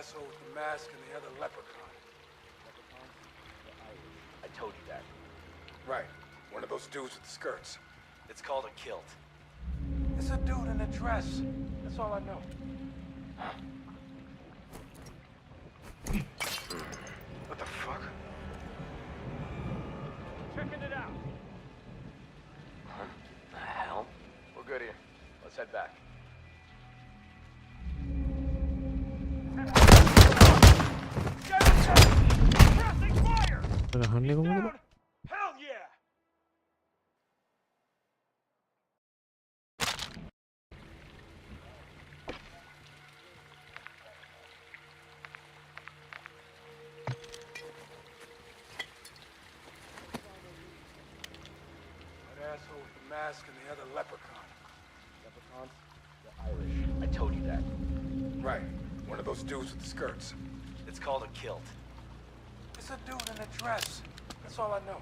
S15: Asshole with the mask and the other leprechaun.
S12: Leprechaun? The Irish. I told you that.
S15: Right. One of those dudes with the skirts.
S12: It's called a kilt.
S15: It's a dude in a dress. That's all I know. What the fuck?
S17: Checking it out.
S12: Huh? The hell?
S8: We're good here. Let's head back.
S2: Hell
S17: yeah!
S15: That asshole with the mask and the other leprechaun.
S12: Leprechauns? The Irish. I told you that.
S15: Right. One of those dudes with the skirts.
S12: It's called a kilt.
S15: It's a dude in a dress. That's all I know.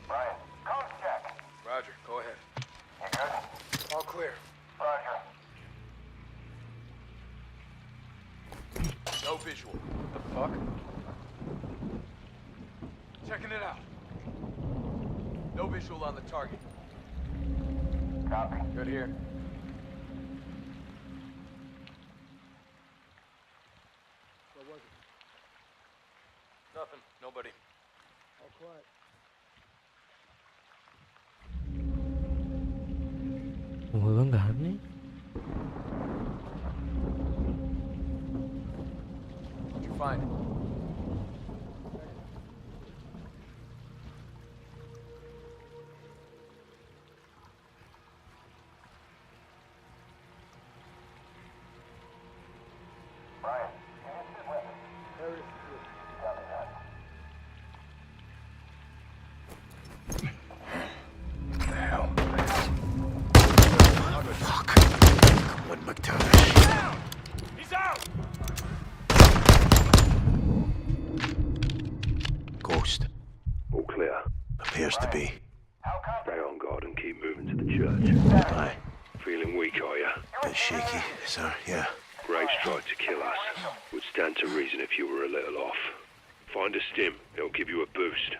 S8: Ryan, codes check.
S15: Roger, go ahead.
S8: You good?
S15: All clear.
S8: Roger. No visual. The fuck? Checking it out. No visual on the target.
S5: Copy.
S8: Good here.
S17: What was it?
S8: Nothing. Nobody.
S17: All quiet.
S2: මොකද ගහන්නේ?
S8: What'd you find?
S5: Brian, can you sit with me?
S17: Area secure.
S5: Copy that.
S20: What the hell? Fuck. One McTavish.
S8: He's out!
S20: Ghost.
S15: All clear.
S20: Appears to be.
S15: Stay on guard and keep moving to the church.
S20: Aye.
S15: Feeling weak, are ya?
S20: Bit shaky, sir, yeah.
S15: Graves tried to kill us. Would stand to reason if you were a little off. Find a stim. It'll give you a boost.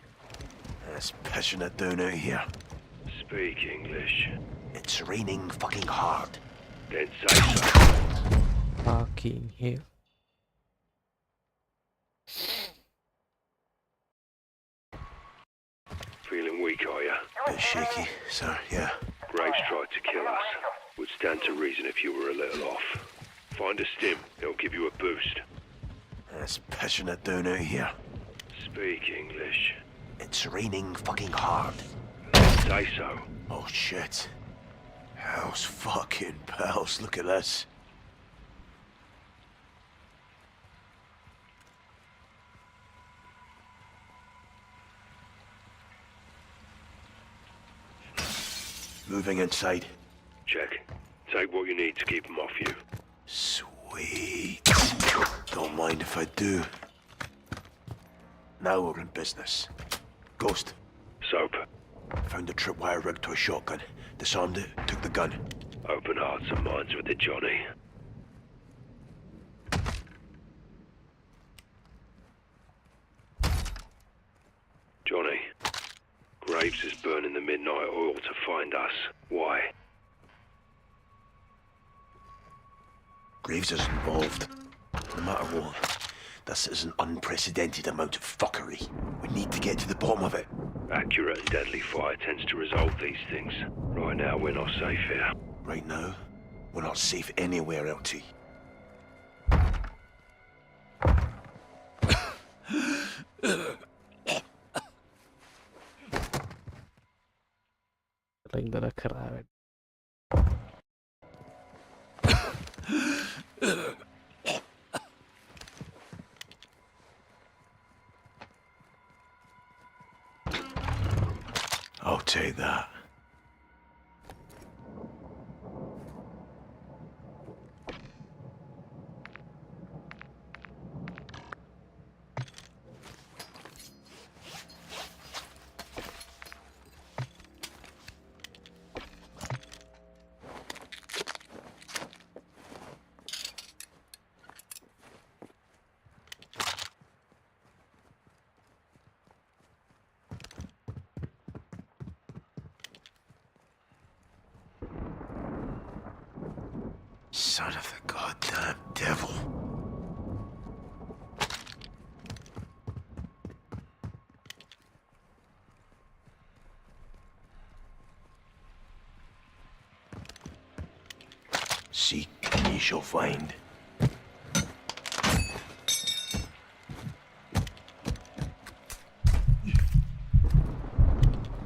S20: It's pissing it down out here.
S15: Speak English.
S20: It's raining fucking hard.
S15: Then say so.
S2: Fucking hell.
S15: Feeling weak, are ya?
S20: Bit shaky, sir, yeah.
S15: Graves tried to kill us. Would stand to reason if you were a little off. Find a stim. It'll give you a boost.
S20: It's pissing it down out here.
S15: Speak English.
S20: It's raining fucking hard.
S15: Say so.
S20: Oh shit. Hell's fucking pals, look at this. Moving inside.
S15: Check. Take what you need to keep them off you.
S20: Sweet. Don't mind if I do. Now we're in business. Ghost.
S15: Soap.
S20: Found a tripwire rigged to a shotgun. Disarmed it, took the gun.
S15: Open hearts and minds with it, Johnny. Johnny. Graves is burning the midnight oil to find us. Why?
S20: Graves is involved. No matter what, this is an unprecedented amount of fuckery. We need to get to the bottom of it.
S15: Accurate and deadly fire tends to resolve these things. Right now, we're not safe here.
S20: Right now, we're not safe anywhere, LT.
S2: Like crowd.
S20: I'll take that. Son of the goddamn devil. Seek and ye shall find.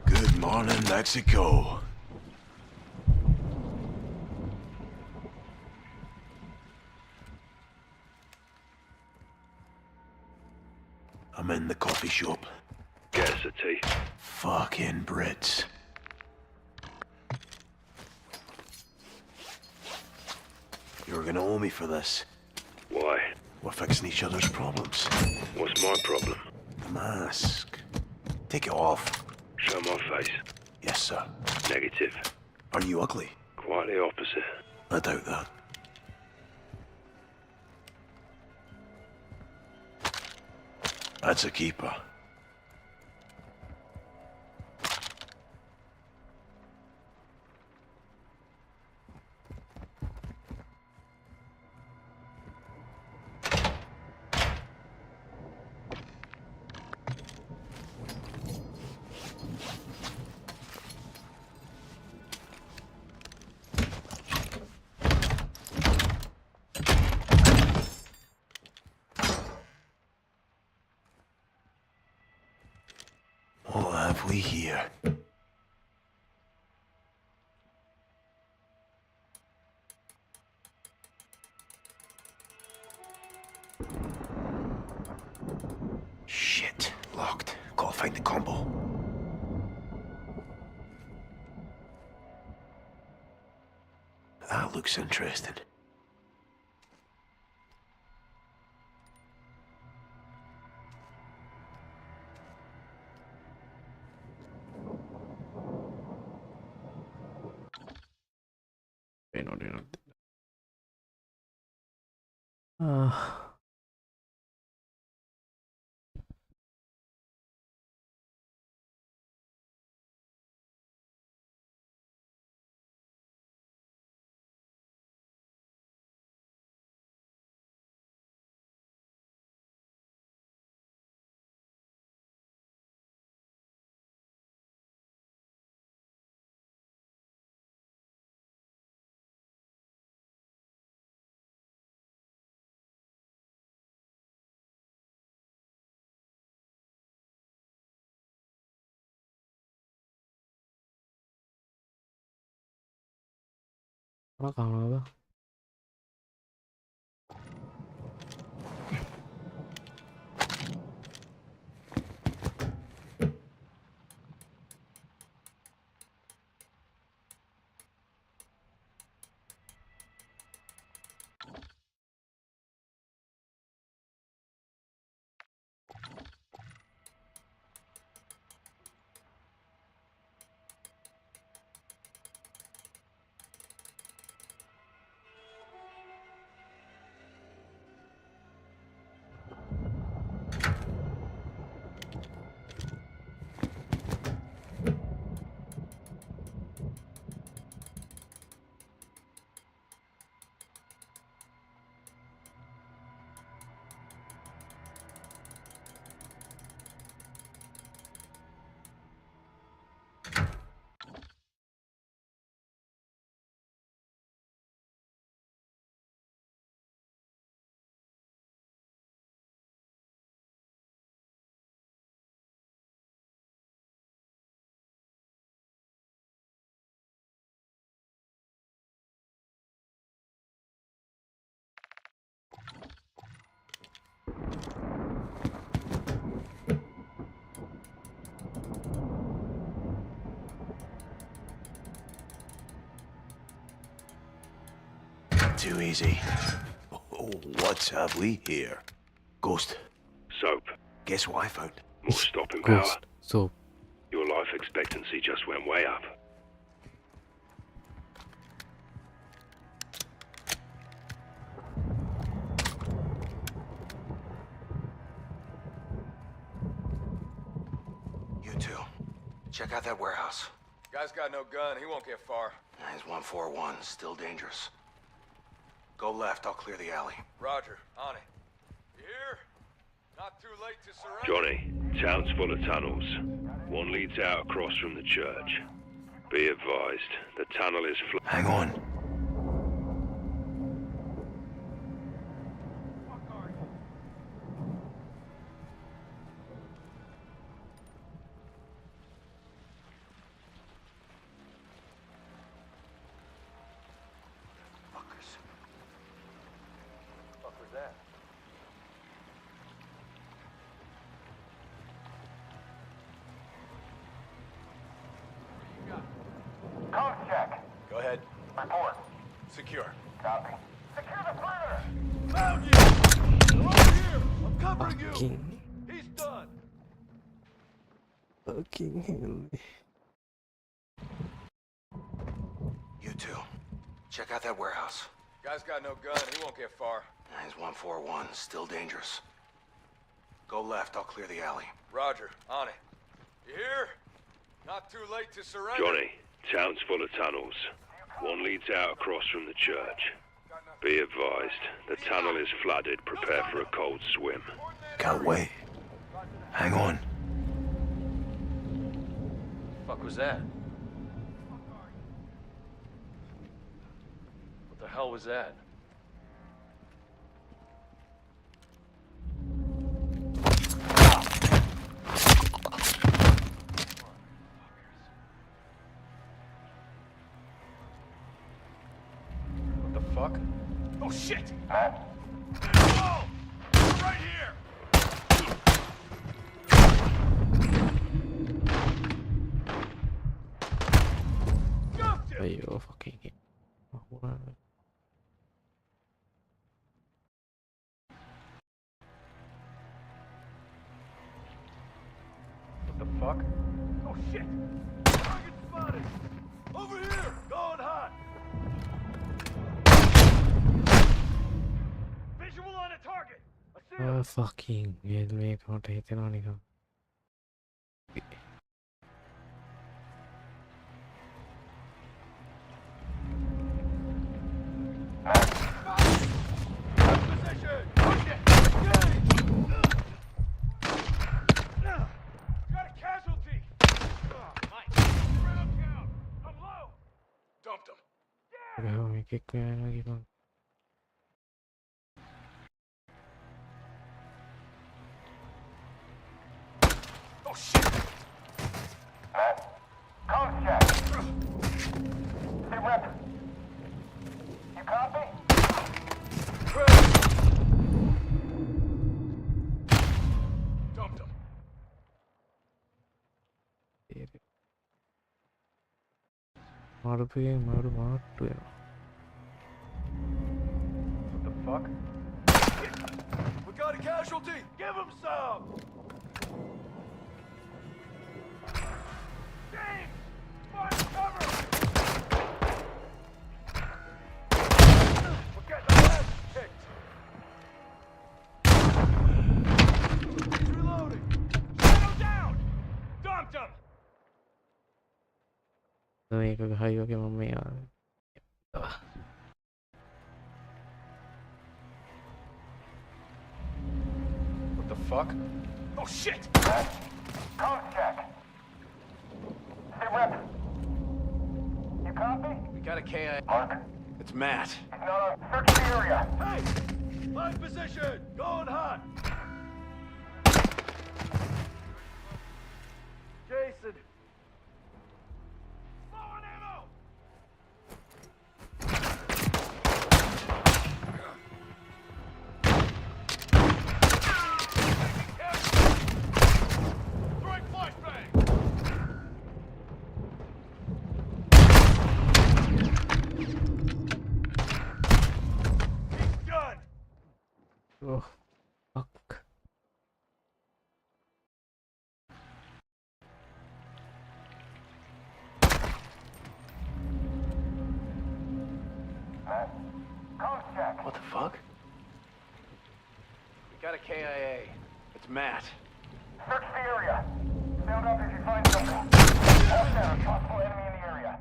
S20: Good morning, Mexico. I'm in the coffee shop.
S15: Get us a tea.
S20: Fucking Brits. You're gonna owe me for this.
S15: Why?
S20: We're fixing each other's problems.
S15: What's my problem?
S20: The mask. Take it off.
S15: Show my face.
S20: Yes, sir.
S15: Negative.
S20: Are you ugly?
S15: Quite the opposite.
S20: I doubt that. That's a keeper. What have we here? Shit, locked. Gotta find the combo. That looks interesting.
S2: Nó còn rồi.
S20: Too easy. Oh, what have we here? Ghost.
S15: Soap.
S20: Guess what I found?
S15: More stopping power.
S2: Ghost. So.
S15: Your life expectancy just went way up.
S6: You two, check out that warehouse.
S9: Guy's got no gun, he won't get far.
S6: He's 141, still dangerous. Go left, I'll clear the alley.
S9: Roger, on it. You here? Not too late to surrender.
S15: Johnny, town's full of tunnels. One leads out across from the church. Be advised, the tunnel is
S20: Hang on.
S15: Code check.
S9: Go ahead.
S15: Report.
S9: Secure.
S15: Copy. Secure the perimeter.
S9: Found you! They're over here! I'm covering you!
S2: Fucking.
S9: He's done!
S2: Fucking hell.
S6: You two, check out that warehouse.
S9: Guy's got no gun, he won't get far.
S6: He's 141, still dangerous.
S3: Go left, I'll clear the alley.
S9: Roger, on it. You hear? Not too late to surrender.
S11: Johnny, town's full of tunnels. One leads out across from the church. Be advised, the tunnel is flooded. Prepare for a cold swim.
S3: Can't wait. Hang on.
S9: Fuck was that? What the hell was that? What the fuck? Oh shit! Whoa! Right here!
S2: Ayo, fucking hit.
S9: What the fuck? Oh shit! Target spotted! Over here! Going hot! Visual on a target! I see him!
S2: Fucking hell, me can't hit it on again. Kick lagi bang.
S9: Oh shit!
S5: Code check. Sit rep. You copy?
S9: Dumped him.
S2: Maru.
S9: What the fuck? We got a casualty! Give him some! James! Find cover! We're getting our ass kicked! He's reloading! Shadow down! Dumped him!
S2: Tôi có hay có cái mẹ.
S9: What the fuck? Oh shit!
S5: Code check. Sit rep. You copy?
S9: We got a KI.
S5: Mark.
S9: It's Matt.
S5: He's not on. Search the area.
S9: Hey! Live position! Going hot! Jason! Low on ammo! Throwing flashbang! He's done!
S2: Oh, fuck.
S5: Code check.
S9: What the fuck? We got a KIA. It's Matt.
S5: Search the area. Sound up if you find something. All shadows, possible enemy in the area.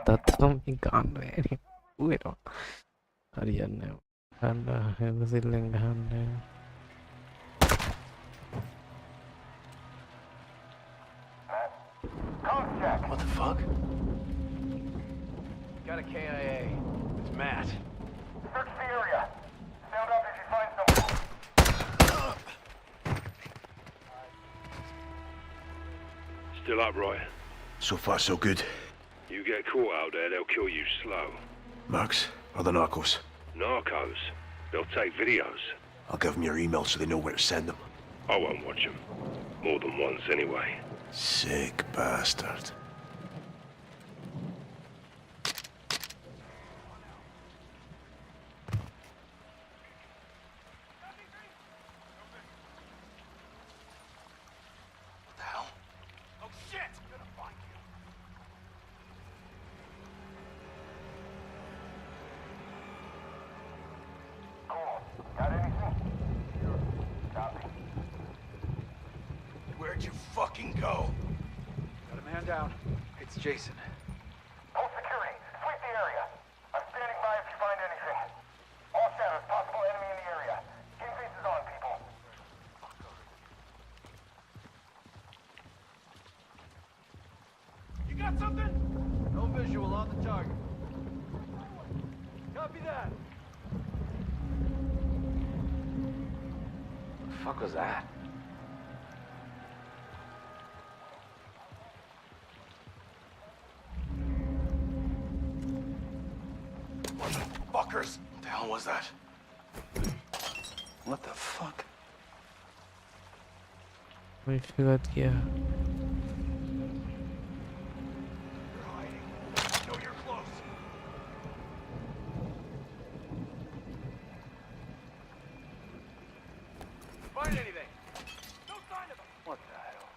S2: That's something gone, man. Wait on. Harian now. And the ceiling hand.
S5: Code check.
S9: What the fuck? Got a KIA. It's Matt.
S5: Search the area. Sound up if you find something.
S11: Still up, Roy?
S3: So far, so good.
S11: You get caught out there, they'll kill you slow.
S3: Marks, or the narcos?
S11: Narcos? They'll take videos.
S3: I'll give them your email so they know where to send them.
S11: I won't watch them. More than once, anyway.
S3: Sick bastard.
S4: Where'd you fucking go?
S12: Got a man down. It's Jason.
S15: Hold security. Sweep the area. I'm standing by if you find anything. All shadows, possible enemy in the area. Keep faces on, people.
S17: You got something?
S6: No visual on the target.
S17: Copy that.
S12: The fuck was that?
S4: Fuckers! What the hell was that?
S12: What the fuck?
S2: I forgot, yeah.
S4: I know you're close.
S17: Find anything? No sign of him.
S12: What the hell?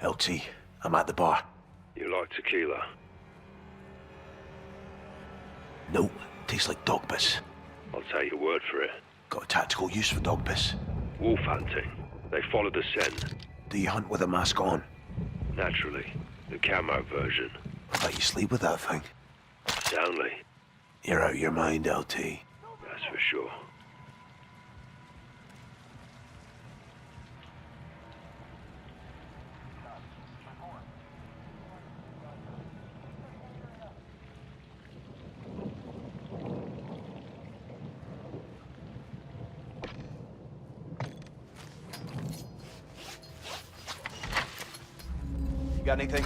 S3: LT, I'm at the bar.
S11: You like tequila?
S3: No, tastes like dog piss.
S11: I'll take your word for it.
S3: Got a tactical use for dog piss.
S11: Wolf hunting. They follow the scent.
S3: Do you hunt with a mask on?
S11: Naturally. The camo version.
S3: I bet you sleep with that thing.
S11: Soundly.
S3: You're out of your mind, LT.
S11: That's for sure.
S6: You got anything?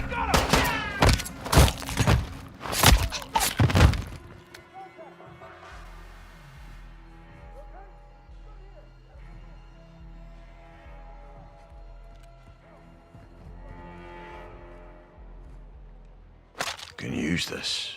S3: Can use this.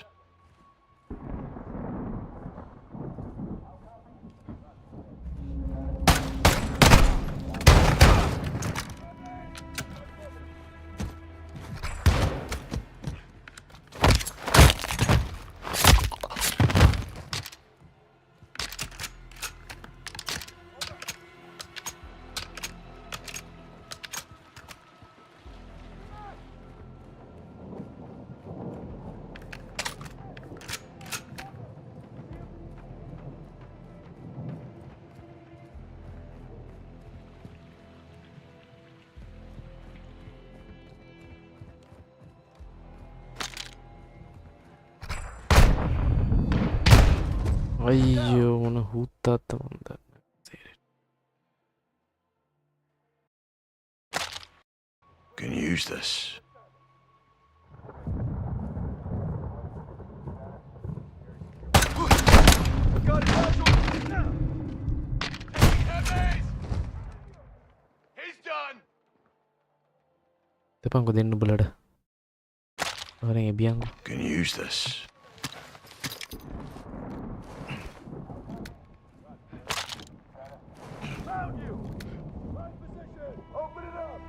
S2: අයියෝ මොන හුත්තත්ත මන්ද
S3: Can use this.
S17: Got it, Nigel. Now. He's done.
S2: දෙපංකො දෙන්න බලට වරෙන් එබියන්කො.
S3: Can use this.
S17: Found you. Right position. Open it up.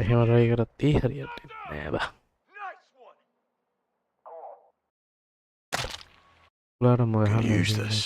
S2: එහෙම රයි කරත් ඒ හරියට නෑ බා. උලාට මොකද
S3: use this.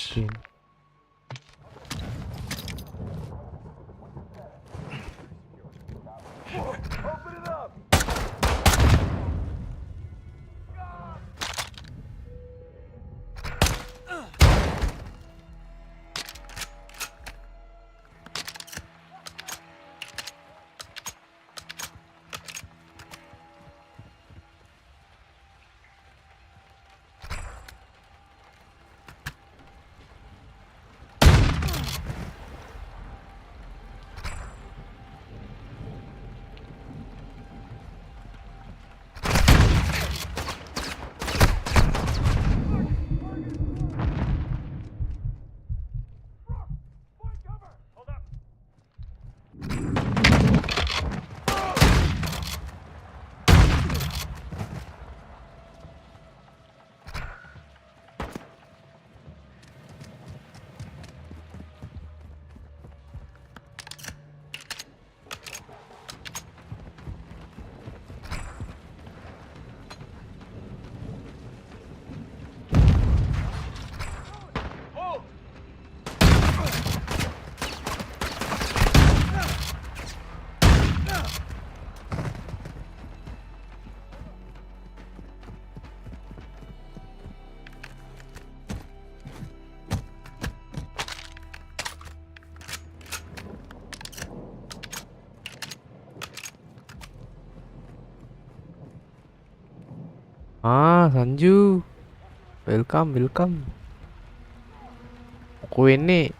S2: Sanju. Welcome. Aku ini.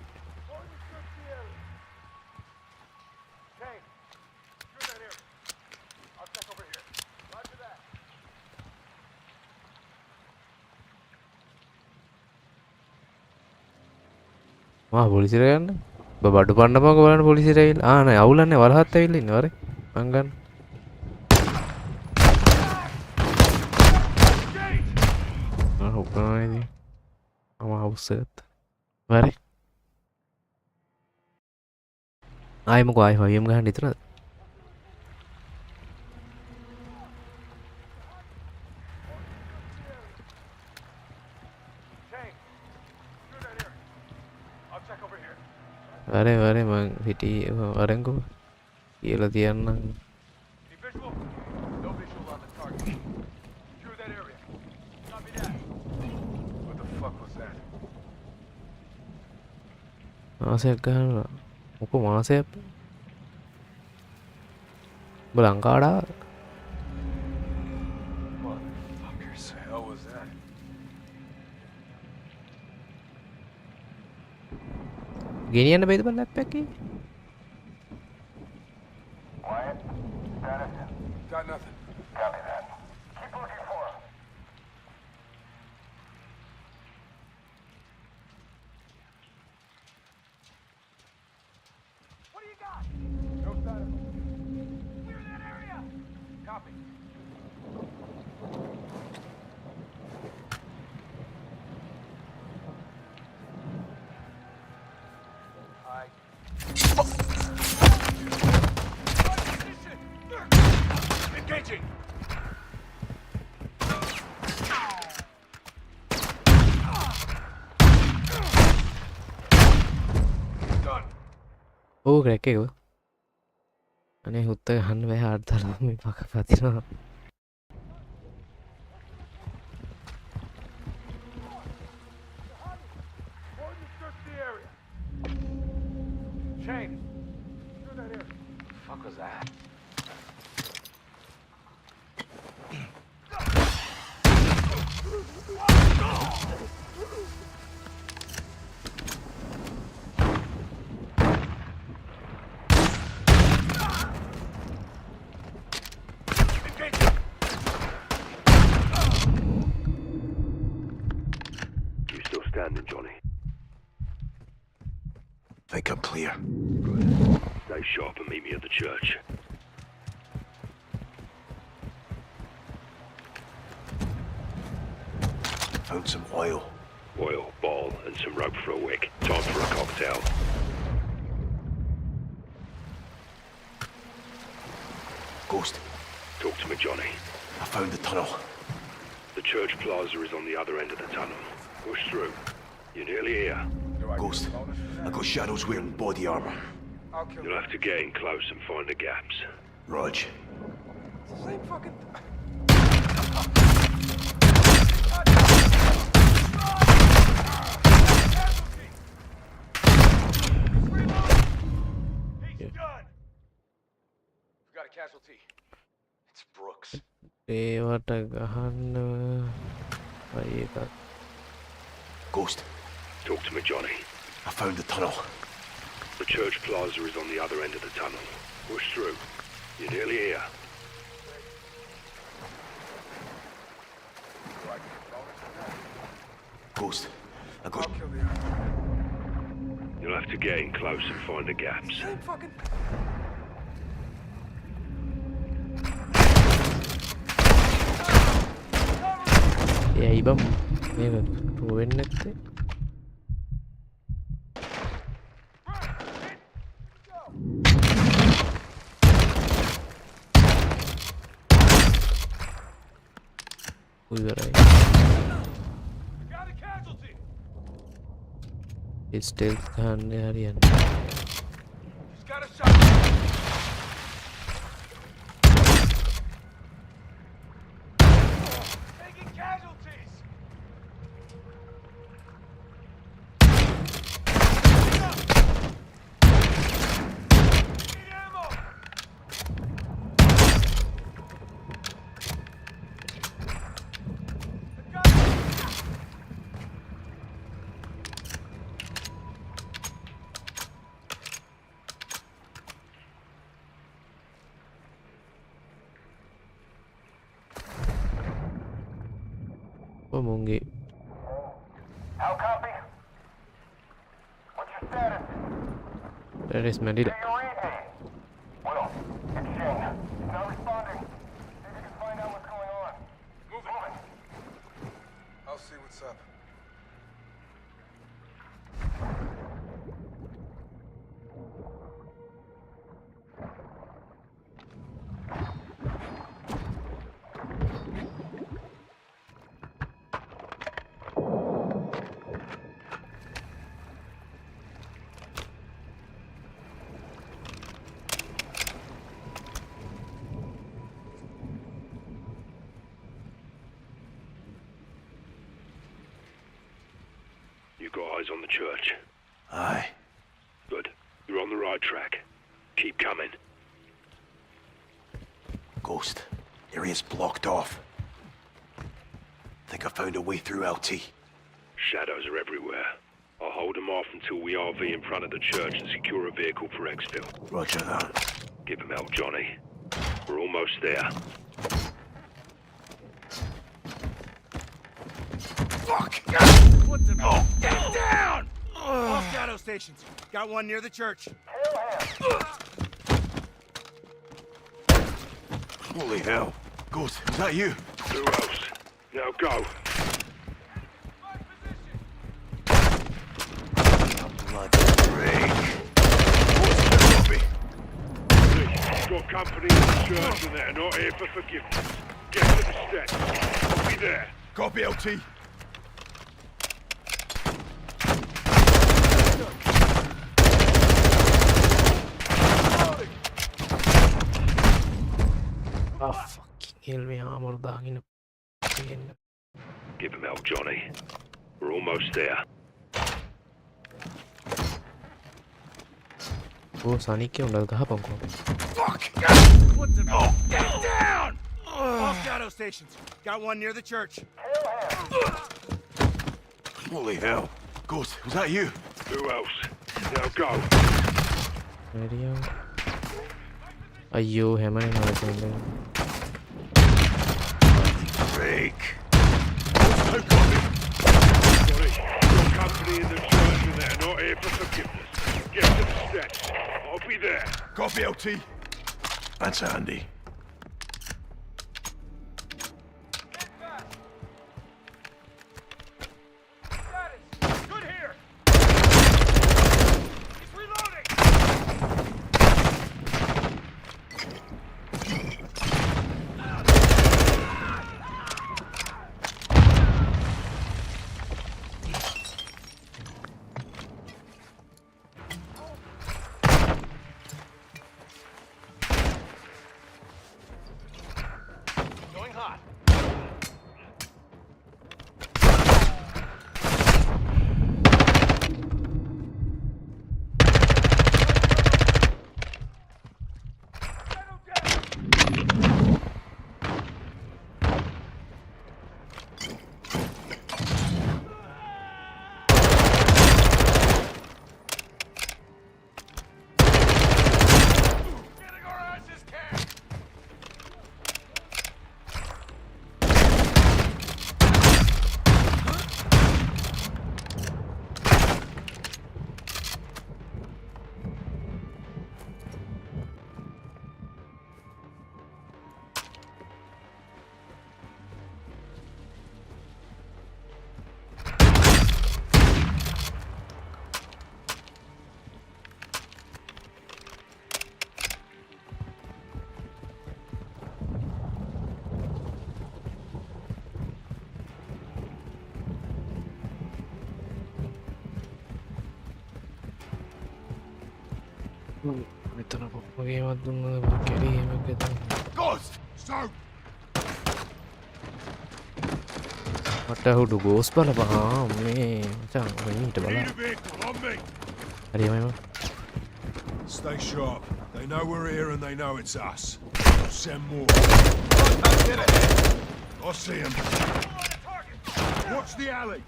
S2: Wah, polisi kan? Badu pandama ke balan polisi rail. Nah, awulannya WALIYAK rail ini, ware. Manggan. Bukan ini. Sama hauset. Ware. Mau gua FiveM kan itu na. Ware mang city orang ko. Gila tiyan nang. Masih kan, aku masih berangkat. Gini yang lebih depan laptop ki?
S9: Quiet. Status. Got nothing. Copy that. Keep looking for him. What do you got? No status. Clear that area. Copy. Engaging.
S2: Oh, crack ke? Ane hutta han ve hard thar me paka patina.
S9: Chain. Through that area. Fuck was that?
S11: You still standing, Johnny?
S3: Think I'm clear.
S11: Good. Stay sharp and meet me at the church.
S3: Found some oil.
S11: Oil, ball, and some rope for a wick. Time for a cocktail.
S3: Ghost.
S11: Talk to me, Johnny.
S3: I found the tunnel.
S11: The church plaza is on the other end of the tunnel. Push through. You're nearly here.
S3: Ghost. I got shadows wearing body armor.
S11: You'll have to get in close and find the gaps.
S3: Rog.
S9: Same fucking. He's done. We got a casualty. It's Brooks.
S3: Ghost.
S11: Talk to me, Johnny.
S3: I found the tunnel.
S11: The church plaza is on the other end of the tunnel. Push through. You're nearly here.
S3: Ghost. I got.
S11: You'll have to get in close and find the gaps.
S9: Same fucking.
S2: Ya ibam. Ini tuh net. It's still harian.
S9: He's got a shot. Taking casualties. Need ammo.
S2: Mungi.
S15: How copy? What's your status?
S2: That is Mandida.
S15: Do you read me? Will, it's Shane. He's not responding. See if you can find out what's going on. Moving.
S4: I'll see what's up.
S11: You got eyes on the church?
S3: Aye.
S11: Good. You're on the right track. Keep coming.
S3: Ghost, area's blocked off. Think I found a way through LT.
S11: Shadows are everywhere. I'll hold them off until we RV in front of the church and secure a vehicle for exfil.
S3: Roger that.
S11: Give him help, Johnny. We're almost there.
S4: Fuck!
S9: What the? Oh, get down! All shadow stations. Got one near the church.
S3: Holy hell. Ghost, is that you?
S11: Who else? Now go.
S3: Bloody break.
S11: Got company in the church and they're not here for forgiveness. Get to the steps. I'll be there.
S4: Copy, LT.
S2: Oh, fucking hell, me armor දාගෙන.
S11: Give him help, Johnny. We're almost there.
S2: Oh, Sonic උඩ ගහපන්කෝ.
S9: Fuck! What the? Oh, get down! All shadow stations. Got one near the church.
S3: Holy hell. Ghost, was that you?
S11: Who else? Now go.
S2: Radio. අයියෝ හැමනේ නවතින්නේ.
S3: Break.
S11: Johnny, got company in the church and they're not here for forgiveness. Get to the steps. I'll be there.
S4: Copy, LT.
S3: That's handy.
S9: Good here. He's reloading. Going hot. Getting our asses kicked.
S2: මෙතන පොප්පගේවත් දුන්නද කැරීමක් එතන.
S4: Ghost! Start!
S2: මට හුඩු ගෝස් බලපහා මේ මචං මීට බලන්න.
S4: Need a vehicle on me.
S2: හරි මම.
S4: Stay sharp. They know we're here and they know it's us. Send more. I see him. Watch the alley.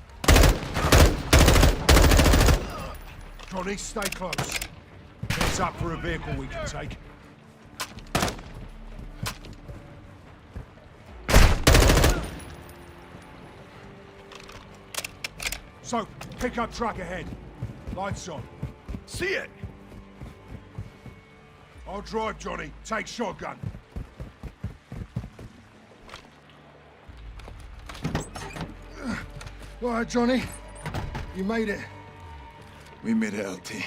S4: Johnny, stay close. Heads up for a vehicle we can take. So, pick up truck ahead. Lights on. See it! I'll drive, Johnny. Take shotgun. All right, Johnny. You made it.
S20: We made it, LT.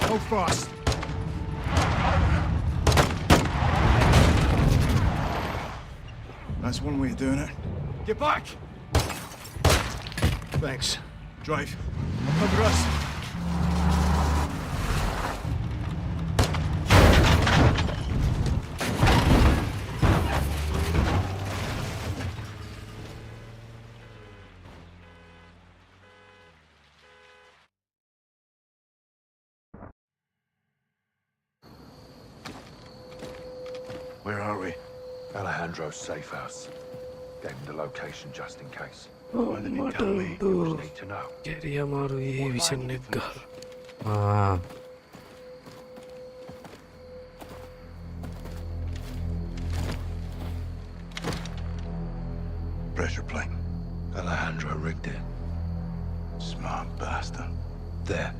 S4: Hold fast.
S20: That's one way of doing it.
S4: Get back!
S20: Thanks.
S4: Drive. Cover us.
S20: Where are we?
S15: Alejandro's safe house. Gave him the location just in case.
S20: Why didn't he tell me?
S15: You need to know.
S2: Jadi amaru vision neggal.
S20: Pressure plate.
S15: Alejandro rigged it.
S20: Smart bastard.
S15: There.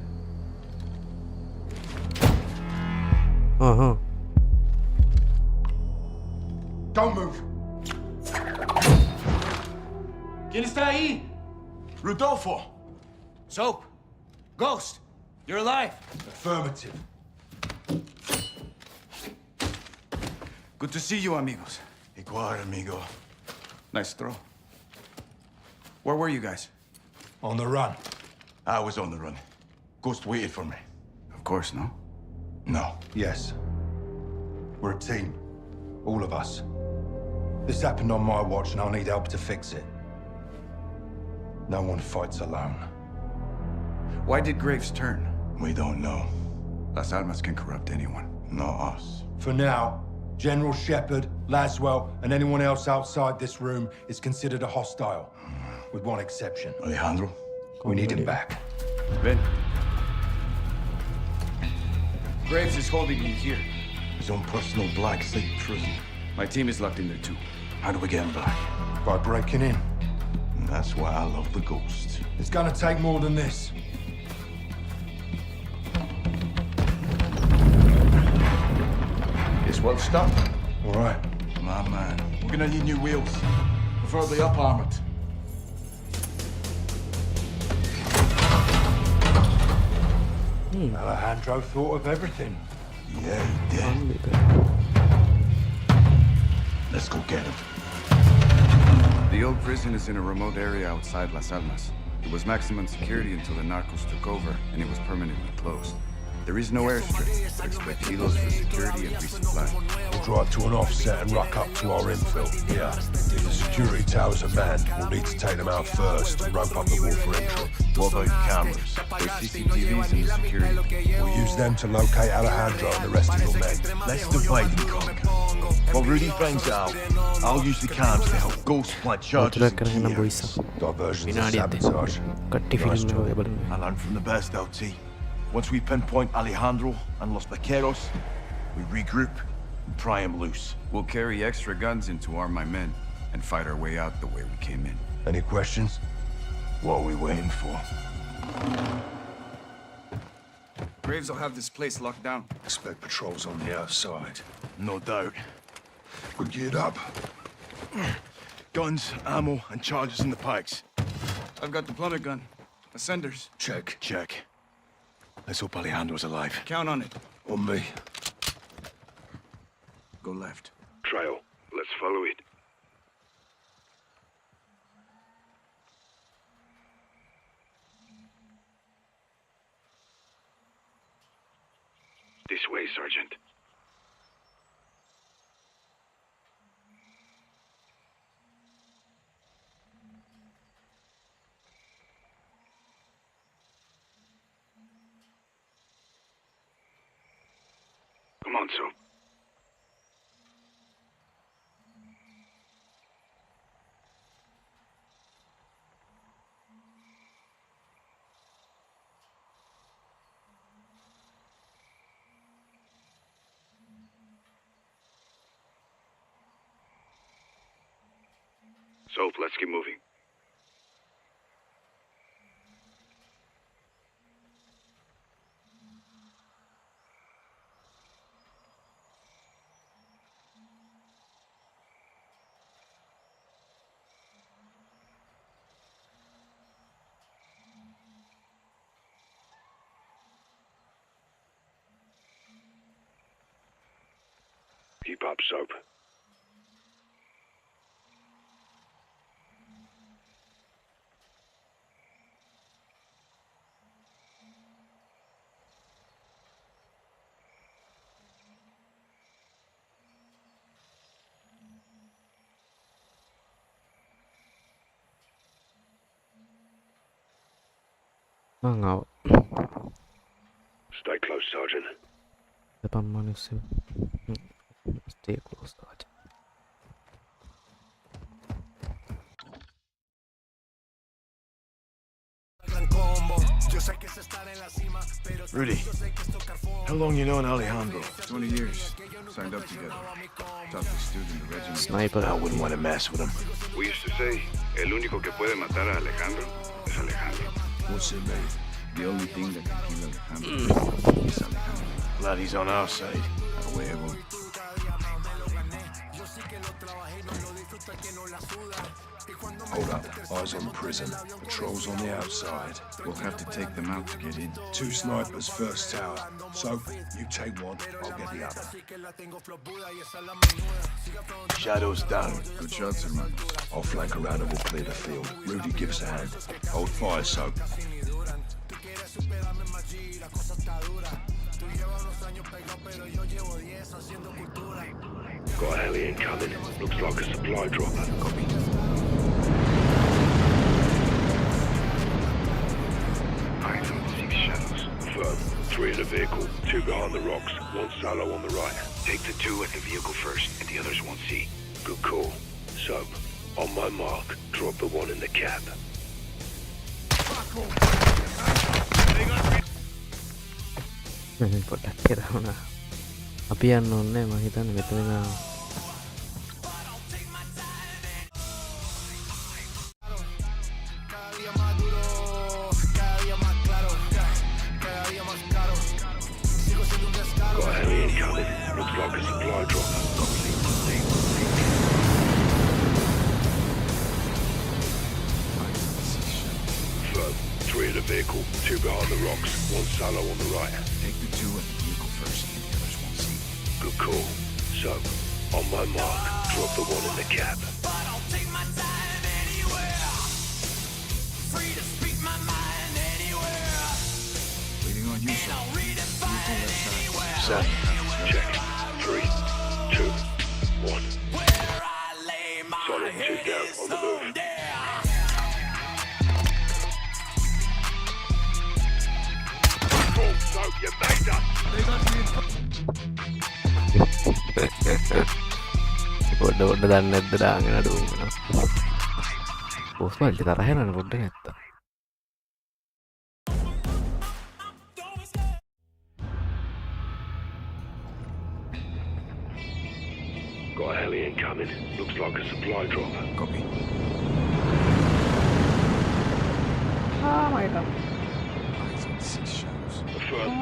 S4: Don't move.
S6: ¿Quién está ahí?
S4: Rodolfo.
S6: Soap. Ghost. You're alive.
S4: Affirmative.
S9: Good to see you, amigos.
S20: Igual, amigo.
S9: Nice throw. Where were you guys?
S4: On the run.
S20: I was on the run. Ghost waited for me.
S9: Of course, no?
S20: No.
S15: Yes. We're a team. All of us. This happened on my watch and I'll need help to fix it. No one fights alone.
S9: Why did Graves turn?
S20: We don't know.
S9: Las Almas can corrupt anyone.
S20: Not us.
S15: For now, General Shepard, Laswell, and anyone else outside this room is considered a hostile. With one exception.
S20: Alejandro?
S15: We need him back.
S9: Ben. Graves is holding me here.
S20: His own personal black site prison.
S9: My team is locked in there too.
S20: How do we get him back?
S15: By breaking in.
S20: And that's why I love the Ghost.
S15: It's gonna take more than this.
S9: It's well stopped.
S15: All right.
S20: My man.
S9: We're gonna need new wheels. Preferably up-armored.
S15: Alejandro thought of everything.
S20: Yeah, he did. Let's go get him.
S9: The old prison is in a remote area outside Las Almas. It was maximum security until the narcos took over, and it was permanently closed. There is no airstrip, but expect kilos for security and resupply.
S15: We'll drive to an offset and ruck up to our infill. Yeah. If the security towers are manned, we'll need to take them out first and rope up the wall for entry.
S20: What about cameras?
S9: There's CCTVs in the security.
S15: We'll use them to locate Alejandro and the rest of your men.
S20: Let's divide and conquer. While Rudy finds out, I'll use the cams to help Ghost plant charges and key areas.
S15: Diversions and sabotage. Nice job.
S20: I learned from the best, LT. Once we pinpoint Alejandro and Los Vaqueros, we regroup and pry him loose.
S9: We'll carry extra guns in to arm my men and fight our way out the way we came in.
S15: Any questions?
S20: What are we waiting for?
S9: Graves will have this place locked down.
S15: Expect patrols on the outside.
S20: No doubt.
S15: We're geared up.
S20: Guns, ammo, and charges in the pikes.
S9: I've got the plummet gun. Ascenders.
S15: Check.
S20: Check. Let's hope Alejandro's alive.
S9: Count on it.
S15: On me.
S9: Go left.
S11: Trail. Let's follow it. This way, Sergeant. Come on, Soap. Soap, let's keep moving. Keep up, Soap.
S2: Ngawak.
S11: Stay close, Sergeant.
S2: Depan manusia. Stay close aja.
S20: Rudy, how long you known Alejandro?
S9: 20 years. Signed up together. Toughest student in the regiment.
S2: Sniper.
S20: I wouldn't want to mess with him.
S14: We used to say, el único que puede matar a Alejandro es Alejandro.
S20: What's it, mate?
S9: The only thing that can kill Alejandro is Alejandro.
S20: Glad he's on our side.
S9: A huevo.
S20: Hold up. Eyes on prison. Patrols on the outside.
S9: We'll have to take them out to get in.
S20: 2 snipers first tower. So, you take one, I'll get the other. Shadows down.
S9: Good shots, hermanos.
S20: I'll flank around and we'll clear the field. Rudy gives a hand. Hold fire, Soap.
S11: Got a heli incoming. Looks like a supply dropper.
S9: Copy.
S14: Eyes on 6 shadows.
S11: Firm. 3 in the vehicle, 2 behind the rocks, 1 solo on the right.
S14: Take the 2 at the vehicle first, and the others won't see.
S11: Good call. Soap. On my mark, drop the 1 in the cab.
S2: පොඩක් කියලා වුණා. අපි යන්න ඕනේ මම හිතන්නේ මෙතන නා
S11: Got a heli incoming. Looks like a supply dropper. Firm. 3 in the vehicle, 2 behind the rocks, 1 solo on the right.
S9: Take the 2 at the vehicle first, and the others won't see.
S11: Good call. So, on my mark, drop the 1 in the cab.
S9: Waiting on you, sir. Vehicle left side.
S11: Set. Check. 3, 2, 1. Solid 2 down on the move. Cool, so you made us.
S2: පොඩ්ඩ දන්න ඇද්ද දාගෙන අඩුවන පෝස් පල්ටි තරහෙනන පොඩ්ඩ නැත්ත
S11: Got a heli incoming. Looks like a supply dropper.
S9: Copy.
S2: Oh my god.
S9: Eyes on 6 shadows.
S11: Affirm.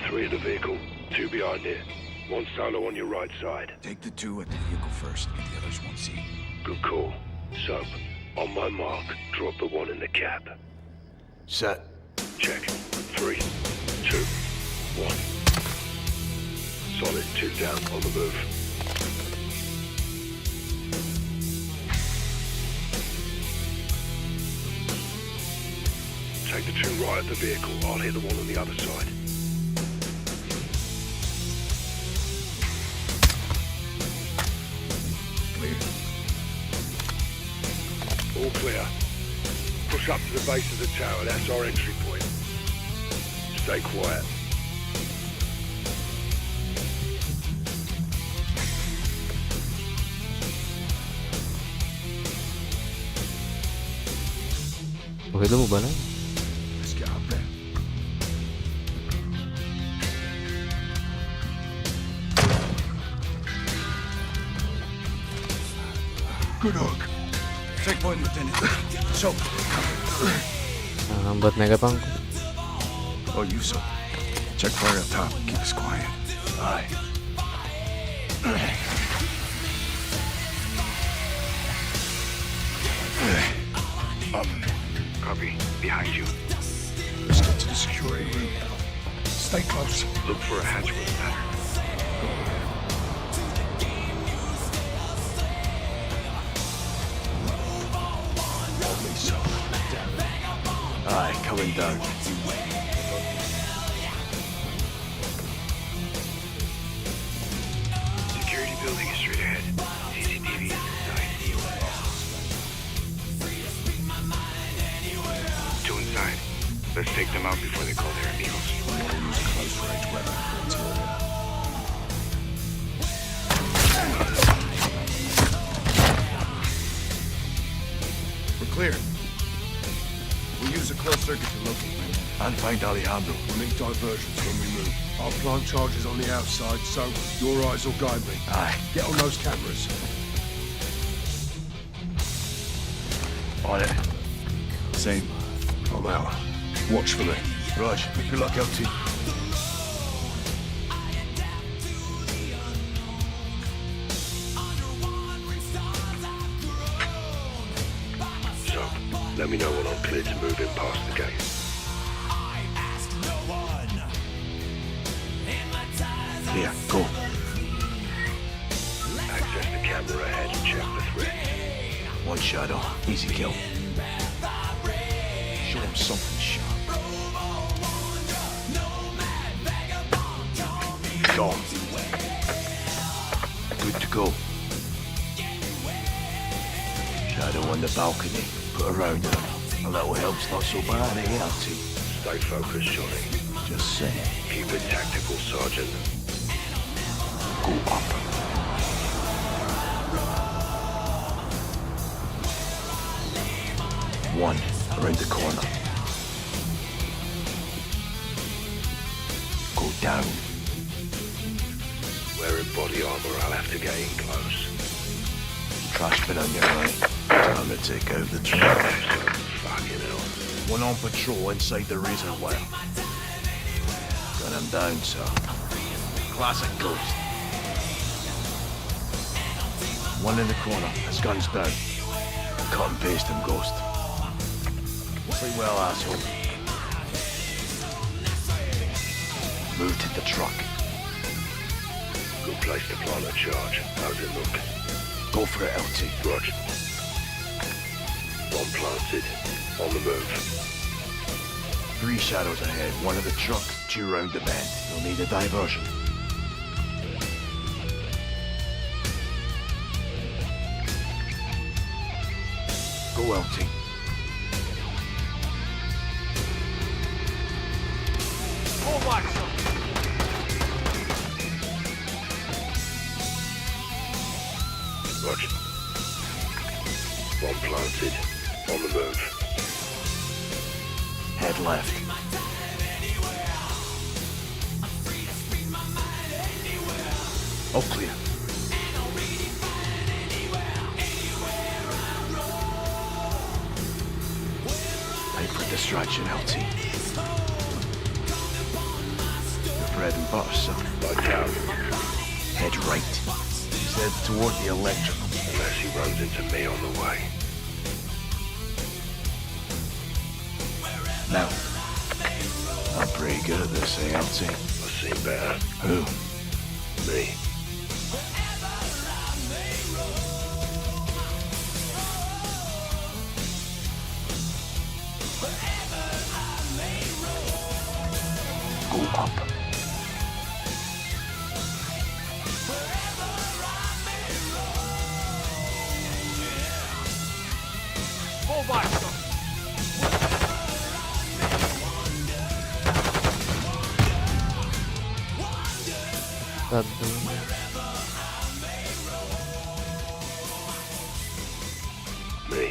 S11: 3 in the vehicle, 2 behind it. 1 solo on your right side.
S9: Take the 2 at the vehicle first, and the others won't see.
S11: Good call. Soap. On my mark, drop the 1 in the cab.
S20: Set.
S11: Check. 3, 2, 1. Solid 2 down on the move. Take the 2 right at the vehicle. I'll hit the 1 on the other side.
S20: Clear.
S11: All clear. Push up to the base of the tower. That's our entry point. Stay quiet.
S2: ඔහෙද මුබල
S20: Let's get up there.
S9: Good hook. Take point, Lieutenant. So,
S2: හම්බත් නැගපංකු
S20: Oh, you so. Check fire up top. Keep us quiet. Aye.
S14: Up. Copy. Behind you.
S20: Let's get to the security room. Stay close.
S14: Look for a hatch with a ladder.
S20: coming down.
S14: Security building is straight ahead. CCTV is inside. Two inside. Let's take them out before they call their amigos.
S20: I want to use a close-range weapon for interior. We're clear. We'll use a closed circuit to locate them. And find Alejandro. We'll need diversions when we move. I'll plant charges on the outside, so your eyes will guide me. Aye. Get on those cameras. On it. Same. I'm out. Watch for me. Raj, good luck, LT.
S11: So, let me know when I'm clear to move in past the gate.
S20: Here, go.
S11: Access the camera ahead and check the threat.
S20: One shadow. Easy kill. Show him something sharp. Gone. Good to go. Shadow on the balcony. Put around him. A little help's not so bad, eh, LT?
S11: Stay focused, Johnny.
S20: Just saying.
S11: Keep it tactical, Sergeant.
S20: Go up. One. Around the corner. Go down.
S11: Wearing body armor, I'll have to get in close.
S20: Trash bin on your right. Time to take out the trash.
S11: Fucking hell.
S20: One on patrol inside the razor wire. Gun him down, sir. Classic ghost. One in the corner. His gun's down. Cut and paste him, ghost. Play well, asshole. Move to the truck.
S11: Good place to plant a charge. How's it look?
S20: Go for it, LT.
S11: Roger. One planted. On the move.
S20: 3 shadows ahead. One in the truck. 2 round the bend. You'll need a diversion. Go, LT.
S17: Full watch, son.
S11: Roger. One planted. On the move.
S20: Head left. All clear. Time for distraction, LT. Your bread and butter, son.
S11: Like down.
S20: Head right. He's head toward the electrical.
S11: Unless he runs into me on the way.
S20: Now. I'm pretty good at this, eh, LT?
S11: I've seen better.
S20: Who?
S11: Me.
S20: Go up.
S17: Full watch, son.
S11: Me.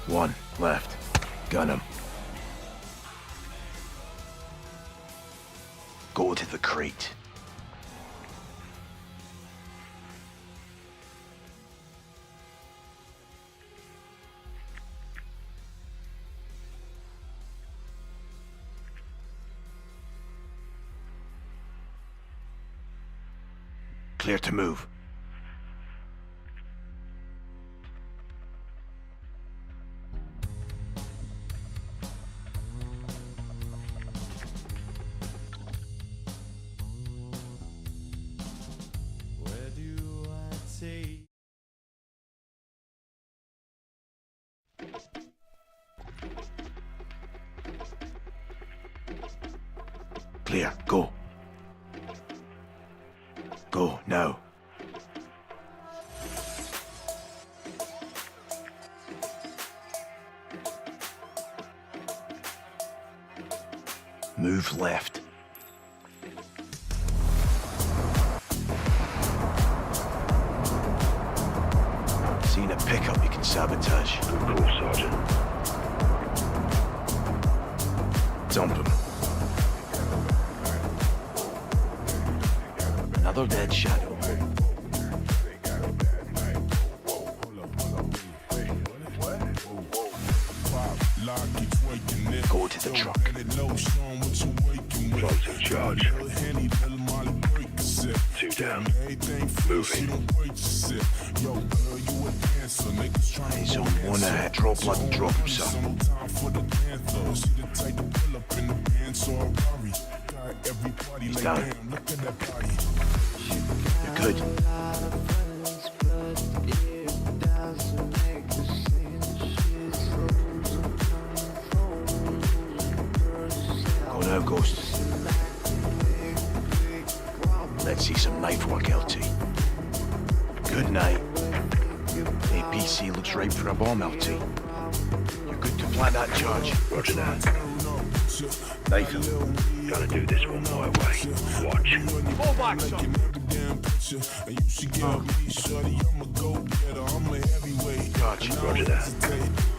S20: One left. Gun him. Go to the crate. Clear to move. Clear. Go. Go, now. Move left. Seen a pickup you can sabotage.
S11: Good call, Sergeant.
S20: Dump him. Another dead shadow. Go to the truck.
S11: Close in charge. 2 down. Moving.
S20: He's on one ahead. Drop like a drop himself. He's down. You're good. Go now, Ghost. Let's see some knife work, LT. Good night. APC looks ripe for a bomb, LT. You're good to plant that charge.
S11: Roger that.
S20: Knife him.
S11: Gotta do this one my way. Watch.
S1: Fall back, son.
S20: Charge.
S11: Roger that.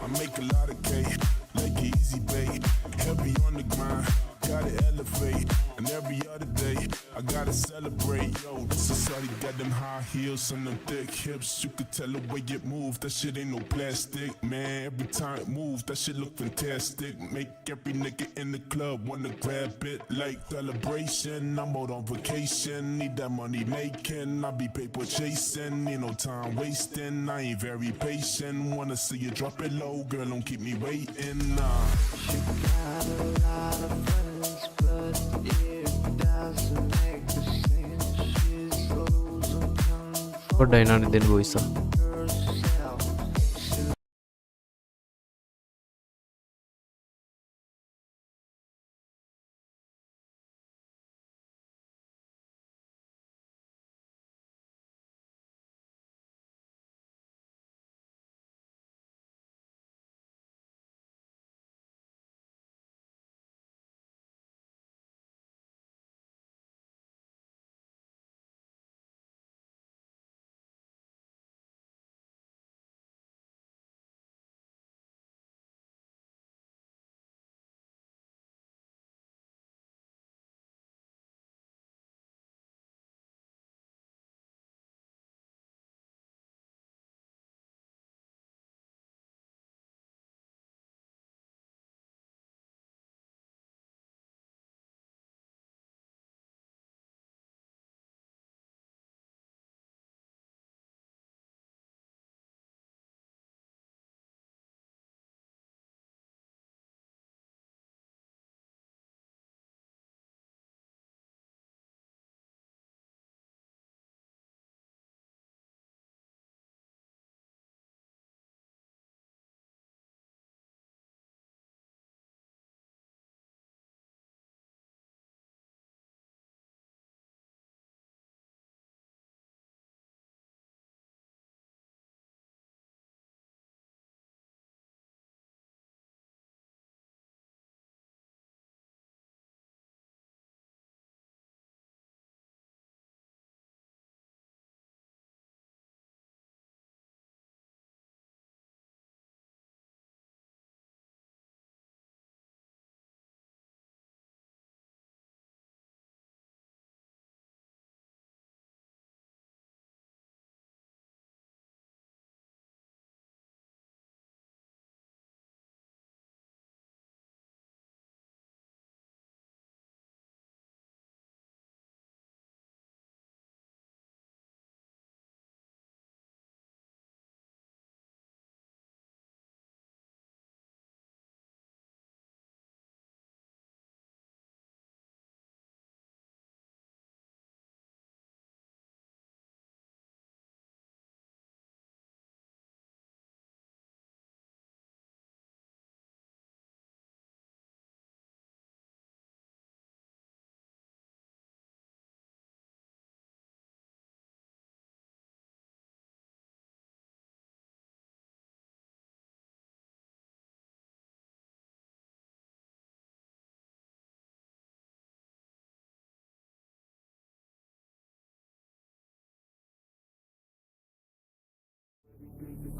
S18: I make a lot of cake, like easy bait. Heavy on the grind, gotta elevate. And every other day, I gotta celebrate. Yo, this is how they got them high heels and them thick hips. You could tell the way it moves, that shit ain't no plastic. Man, every time it moves, that shit look fantastic. Make every nigga in the club wanna grab it like celebration. I'm out on vacation, need that money making. I be paper chasing, ain't no time wasting. I ain't very patient, wanna see you drop it low. Girl, don't keep me waiting, nah. She got a lot of friends, but it doesn't make the sense. She's losing control.
S2: What dynamic then voice?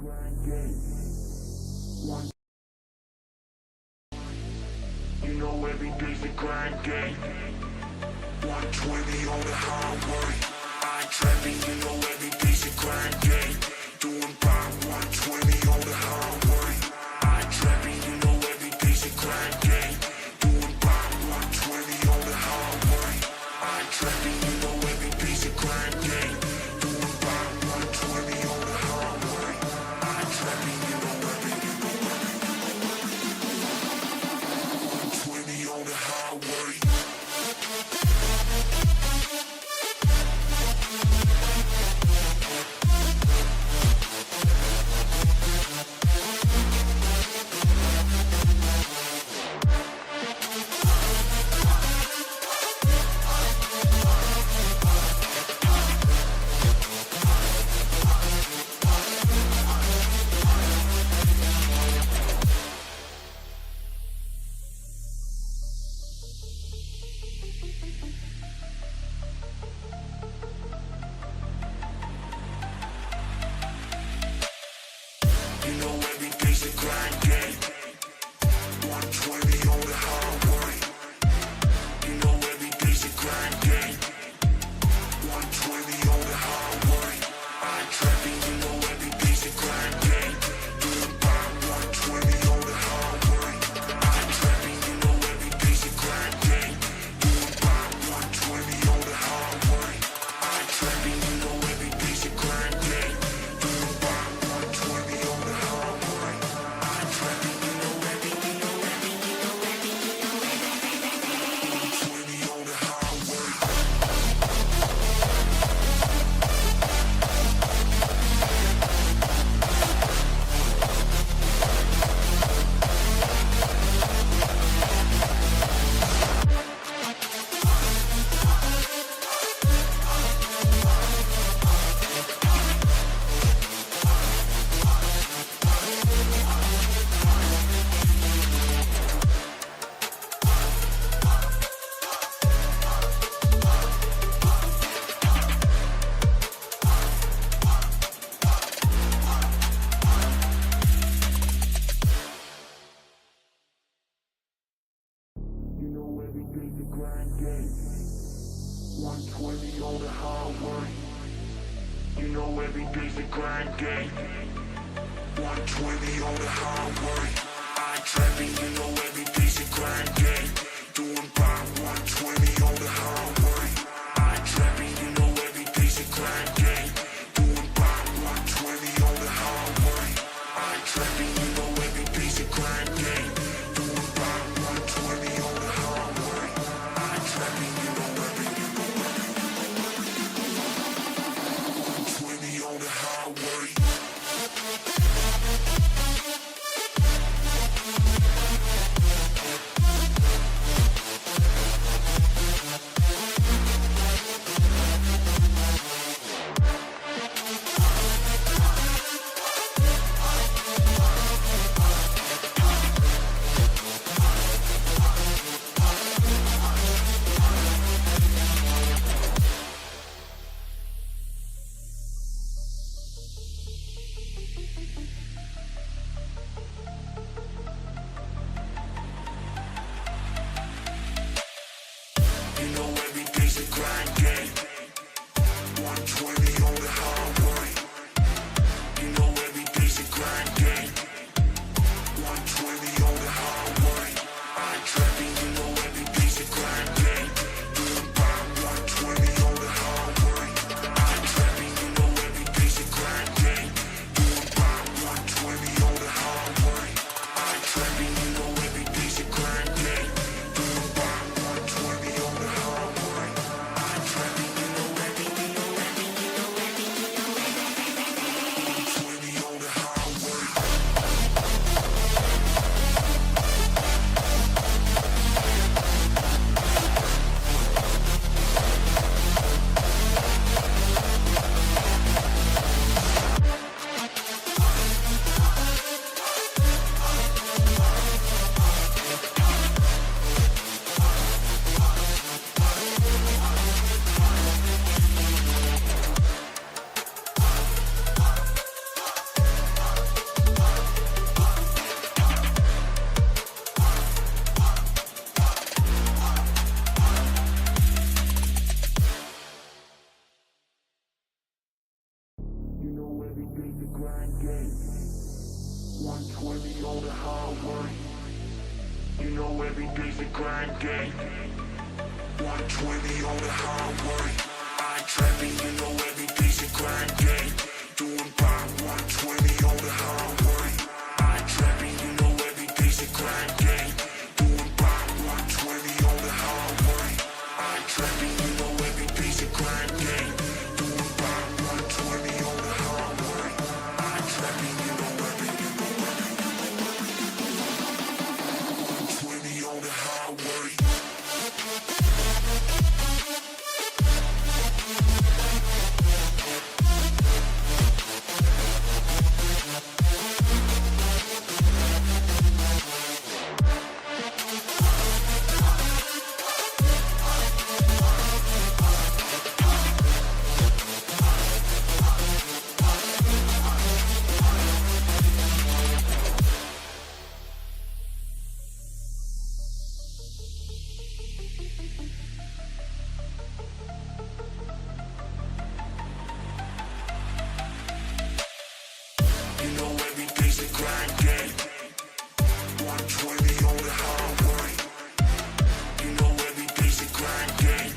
S18: You know every day's a grind day. 120 on the highway. I ain't trapping, you know every day's a grind day. Doing by 120 on the highway. I ain't trapping, you know every day's a grind day. Doing by 120 on the highway. I ain't trapping, you know every day's a grind day. Doing by 120 on the highway. I ain't trapping, you know every 120 on the highway. You know every day's a grind day. 120 on the highway. You know every day's a grind day. 120 on the highway. I ain't trapping, you know every day's a grind day. Doing by 120 on the highway. I ain't trapping, you know every day's a grind day. Doing by 120 on the highway. I ain't trapping, you know every day's a grind day. Doing by 120 on the highway. I ain't trapping, you know every 120 on the highway. You know every day's a grind day. 120 on the highway. You know every day's a grind day. 120 on the highway. I ain't trapping, you know every day's a grind day. Doing by 120 on the highway. I ain't trapping, you know every day's a grind day. Doing by 120 on the highway. I ain't trapping, you know every day's a grind day. Doing by 120 on the highway. I ain't trapping, you know every 120 on the highway. You know every day's a grind day. 120 on the highway. You know every day's a grind day. 120 on the highway. I ain't trapping, you know every day's a grind day. Doing by 120 on the highway. I ain't trapping, you know every day's a grind day. Doing by 120 on the highway. I ain't trapping, you know every day's a grind day. Doing by 120 on the highway. I ain't trapping, you know every 120 on the highway. every basic grind game. 120 on the highway. I trapping, you know every basic grind game. Doing by 120 on the highway. I trapping, you know every basic grind game. Doing by 120 on the highway. I trapping, you know every basic grind game. Doing by 120 on the highway. I trapping, you know every 120 on the highway. You know every basic grind game. 120 on the highway. You know every basic grind game.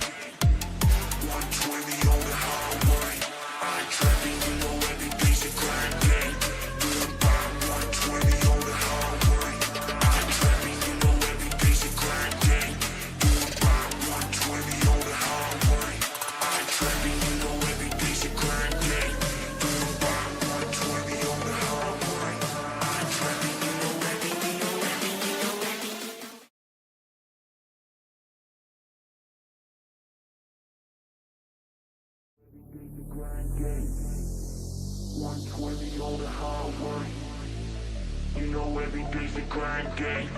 S18: 120 on the highway. I trapping, you know every basic grind game. Doing by 120 on the highway. I trapping, you know every basic grind game. Doing by 120 on the highway. I trapping, you know every basic grind game. Doing by 120 on the highway. I trapping, you know every 120 on the highway. You know every basic grind game.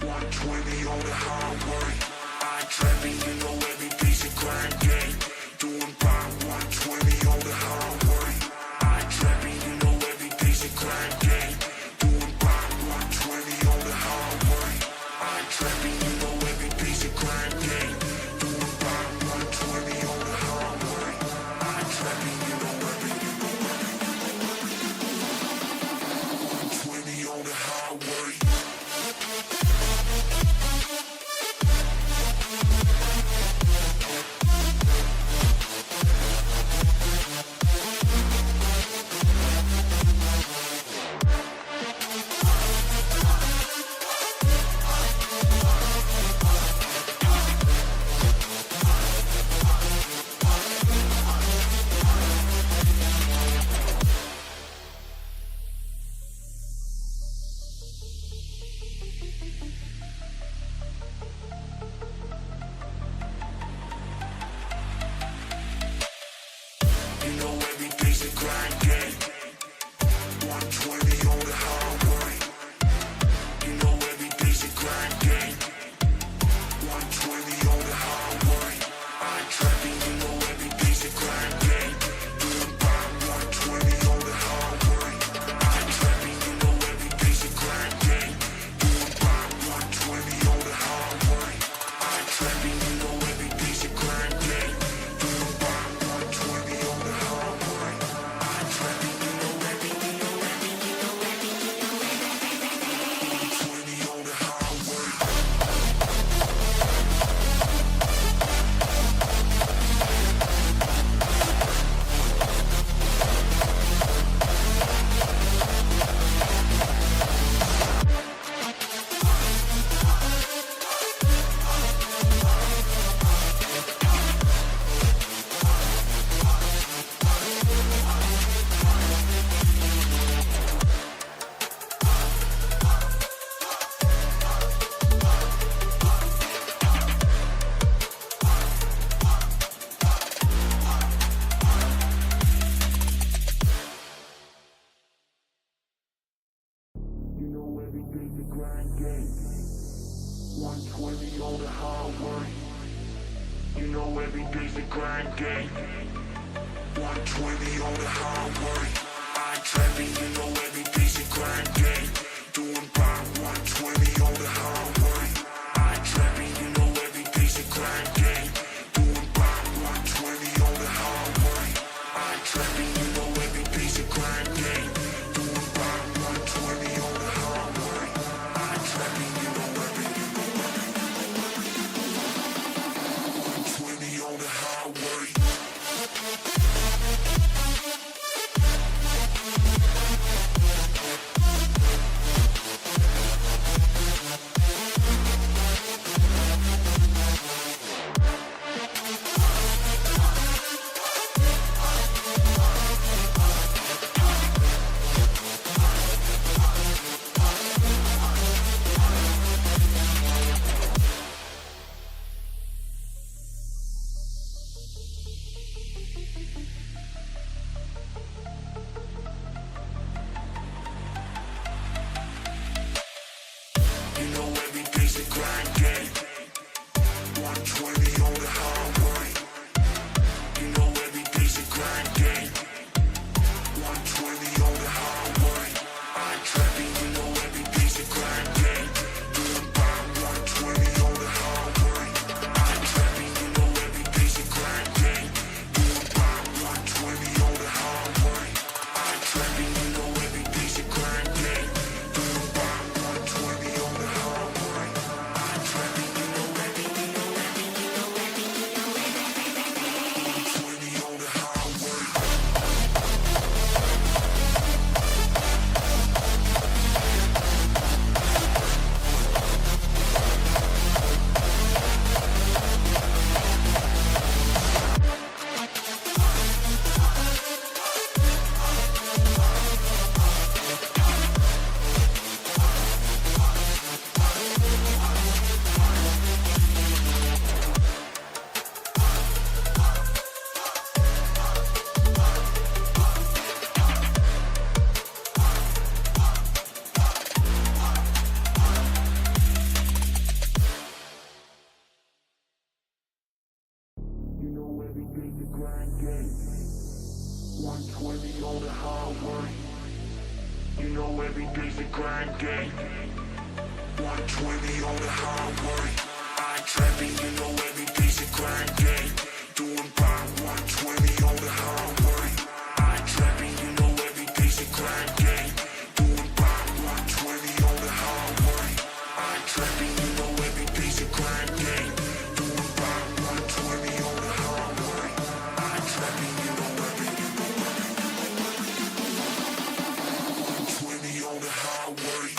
S18: 120 on the highway. I trapping, you know every basic grind game. Doing by 120 on the highway. I trapping, you know every basic grind game. Doing by 120 on the highway. I trapping, you know every basic grind game. Doing by 120 on the highway. I trapping, you know every 120 on the highway. You know every basic grind game. 120 on the highway. You know every basic grind game. 120 on the highway. I trapping, you know every basic grind game. Doing by 120 on the highway. I trapping, you know every basic grind game. Doing by 120 on the highway. I trapping, you know every basic grind game. Doing by 120 on the highway. I trapping, you know every 120 on the highway. You know every basic grind game. 120 on the highway. You know every basic grind game. 120 on the highway. I trapping, you know every basic grind game. Doing by 120 on the highway. I trapping, you know every basic grind game. Doing by 120 on the highway. I trapping, you know every basic grind game. Doing by 120 on the highway. I trapping, you know every grind game. 120 on the highway. You know every day's a grind game. 120 on the highway. I ain't trapping, you know every day's a grind game. Doing by 120 on the highway. I ain't trapping, you know every day's a grind game. Doing by 120 on the highway. I ain't trapping, you know every day's a grind game. Doing by 120 on the highway. I ain't trapping, you know every 120 on the highway.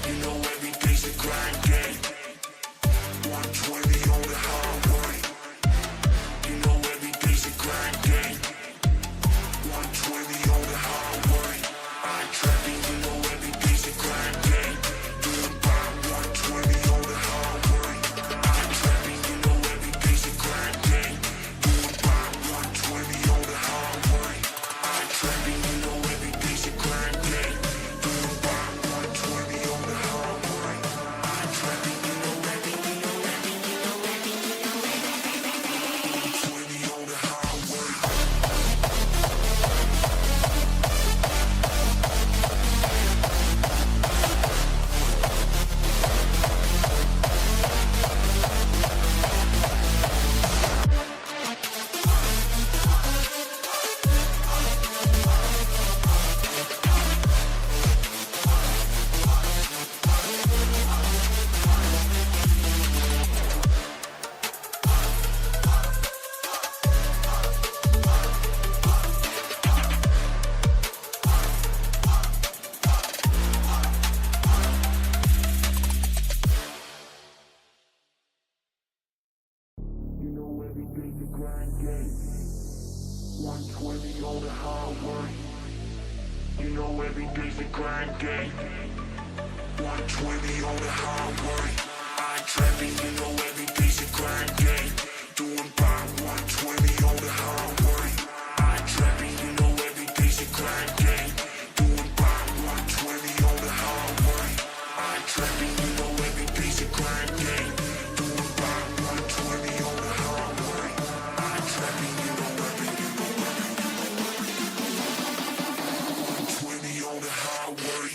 S18: You know every day's a grind game. 120 on the highway. You know every day's a grind game. 120 on the highway. I ain't trapping, you know every day's a grind game. Doing by 120 on the highway. I ain't trapping, you know every day's a grind game. Doing by 120 on the highway. I ain't trapping, you know every day's a grind game. Doing by 120 on the highway. I ain't trapping, you know every 120 on the highway. You know every day's a grind game. 120 on the highway. You know every day's a grind game. 120 on the highway. I ain't trapping, you know every day's a grind game. Doing by 120 on the highway. I ain't trapping, you know every day's a grind game. Doing by 120 on the highway. I ain't trapping, you know every day's a grind game. Doing by 120 on the highway. I ain't trapping, you know every 120 on the highway.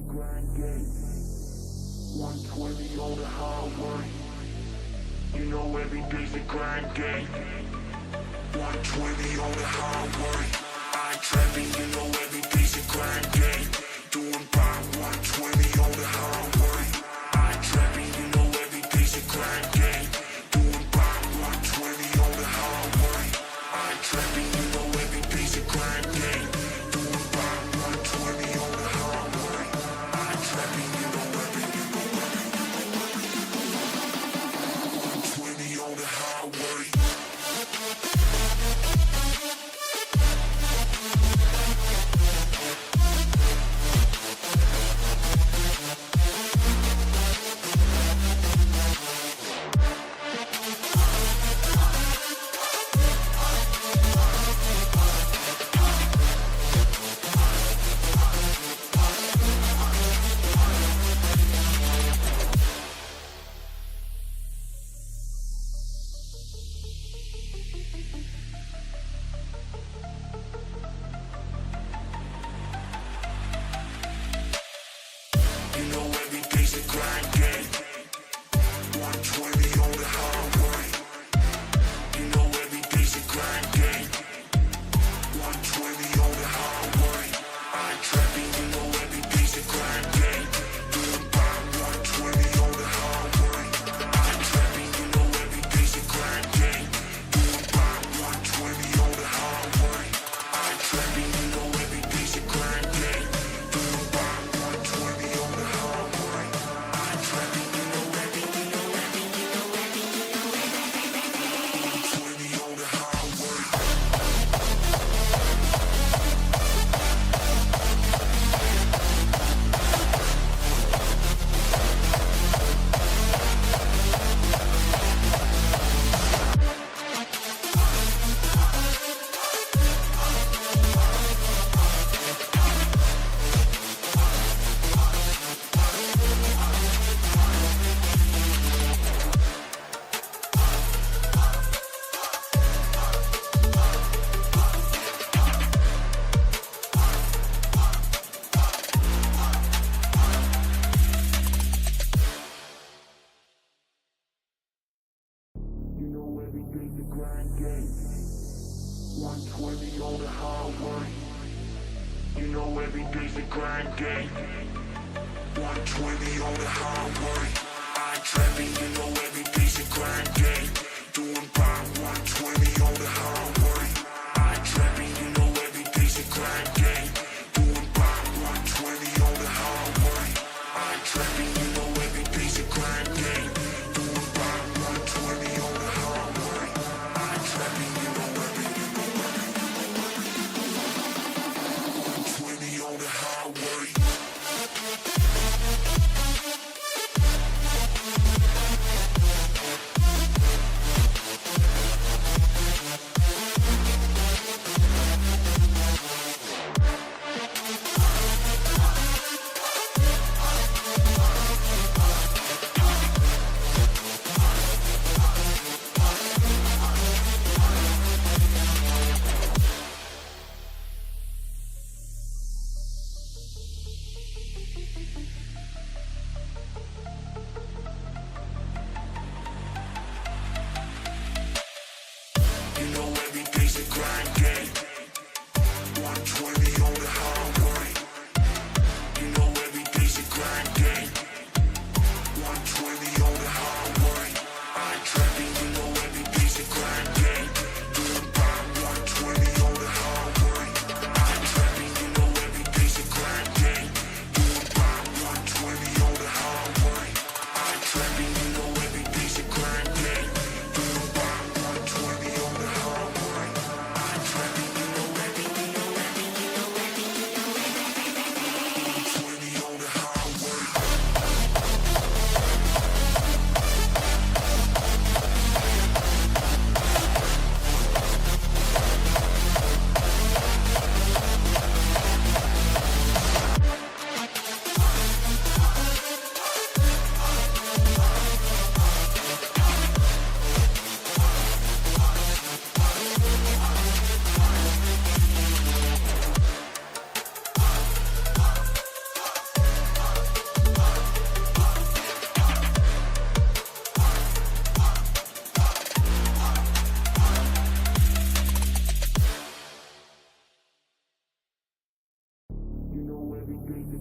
S18: grind gate. 120 on the highway. You know every day's a grind gate. 120 on the highway. I ain't trapping, you know every day's a grind gate. Doing by 120 on the highway. I ain't trapping, you know every day's a grind gate. Doing by 120 on the highway. I ain't trapping, you know every day's a grind gate. Doing by 120 on the highway. I ain't trapping, you know every 120 on the highway. You know every day's a grind game. 120 on the highway. You know every day's a grind game. 120 on the highway. I ain't trapping, you know every day's a grind game. Doing by 120 on the highway. I ain't trapping, you know every day's a grind game. Doing by 120 on the highway. I ain't trapping, you know every day's a grind game. Doing by 120 on the highway. I ain't trapping, you know every 120 on the highway. You know every day's a grind game. 120 on the highway. You know every day's a grind game. 120 on the highway. I ain't trapping, you know every day's a grind game. Doing by 120 on the highway. I ain't trapping, you know every day's a grind game. Doing by 120 on the highway. I ain't trapping, you know every day's a grind game. Doing by 120 on the highway. I ain't trapping, you know every 120 on the highway.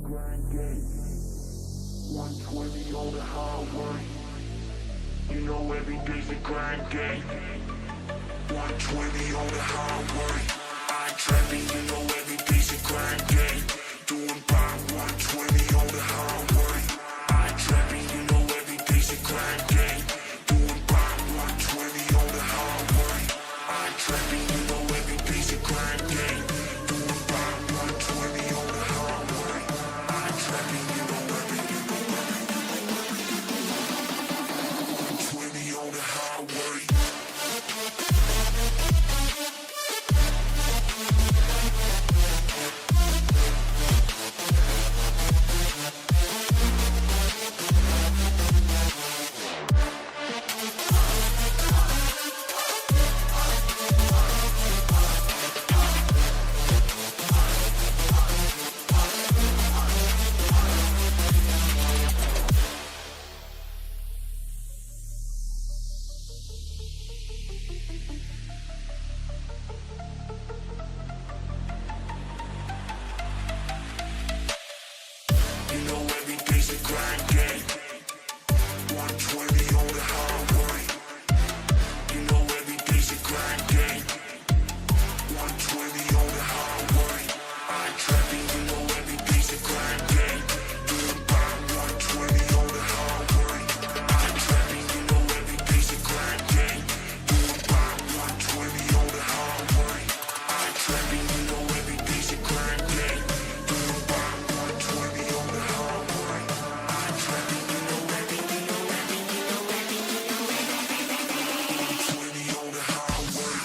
S18: grind day. 120 on the highway. You know every day's a grind day. 120 on the highway. I ain't trapping, you know every day's a grind day. Doing by 120 on the highway. I ain't trapping, you know every day's a grind day. Doing by 120 on the highway. I ain't trapping, you know every day's a grind day. Doing by 120 on the highway. I ain't trapping, you know every 120 on the highway. You know every day's a grind day. 120 on the highway. You know every day's a grind day. 120 on the highway. I ain't trapping, you know every day's a grind day. Doing by 120 on the highway. I ain't trapping, you know every day's a grind day. Doing by 120 on the highway. I ain't trapping, you know every day's a grind day. Doing by 120 on the highway. I ain't trapping, you know every 120 on the highway.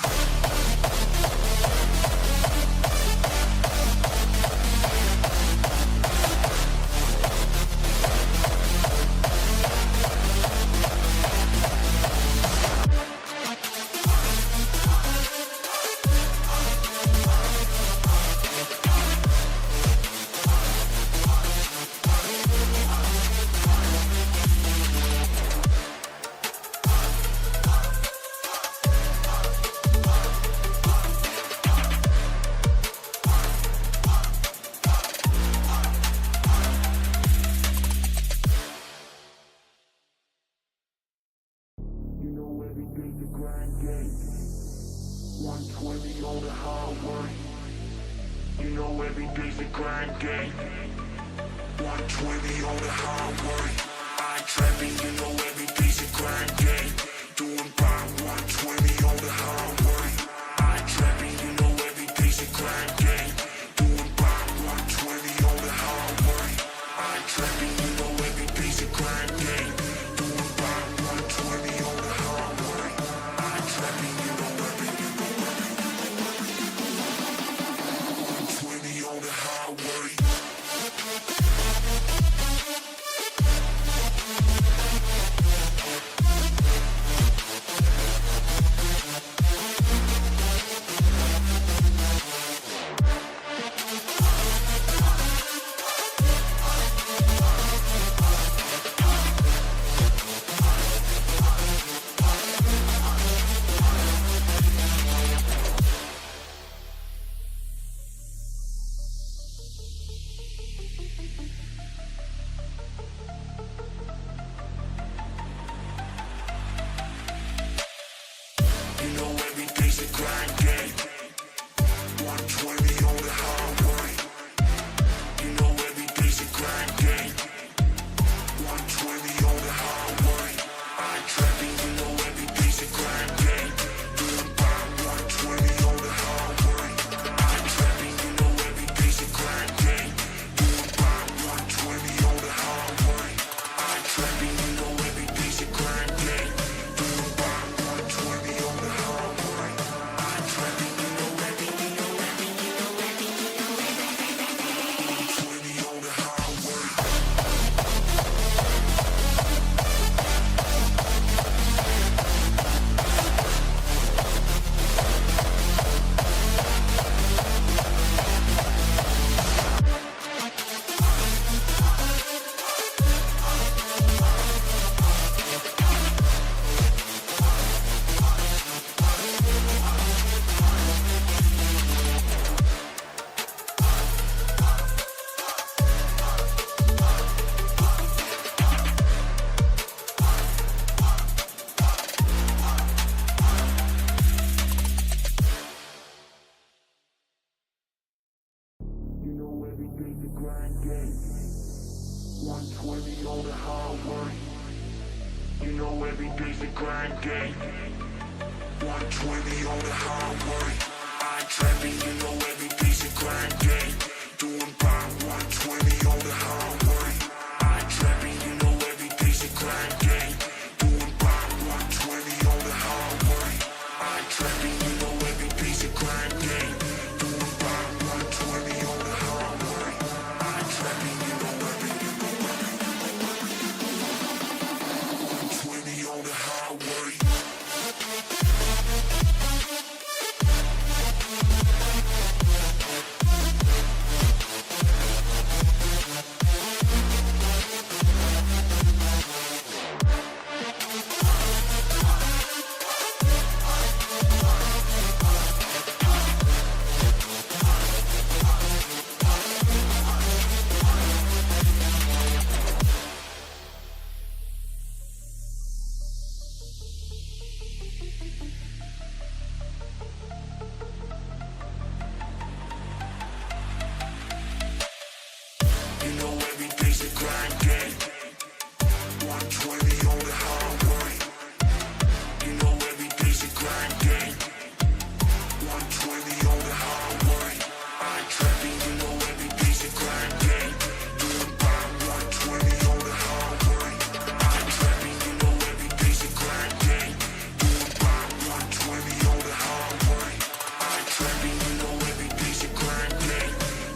S18: You know every day's a grind day. 120 on the highway. You know every day's a grind day. 120 on the highway. I ain't trapping, you know every day's a grind day. Doing by 120 on the highway. I ain't trapping, you know every day's a grind day. Doing by 120 on the highway. I ain't trapping, you know every day's a grind day. Doing by 120 on the highway. I ain't trapping, you know every 120 on the highway. 120 on the highway. You know every day's a grind day. 120 on the highway. I ain't trapping, you know every day's a grind day. Doing by 120 on the highway. I ain't trapping, you know every day's a grind day. Doing by 120 on the highway. I ain't trapping, you know every day's a grind day. Doing by 120 on the highway. I ain't trapping, you know every 120 on the highway. You know every day's a grind day. 120 on the highway. You know every day's a grind day. 120 on the highway. I ain't trapping, you know every day's a grind day. Doing by 120 on the highway. I ain't trapping, you know every day's a grind day.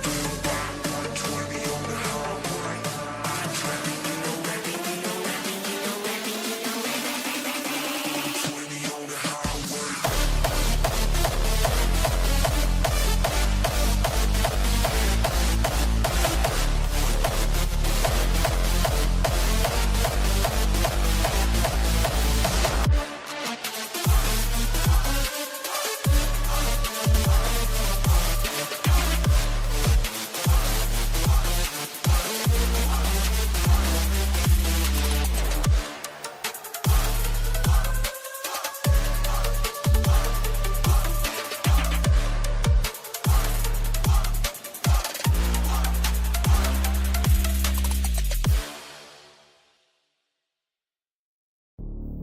S18: Doing by 120 on the highway. I ain't trapping, you know every day's a grind day. Doing by 120 on the highway. I ain't trapping, you know every 120 on the highway.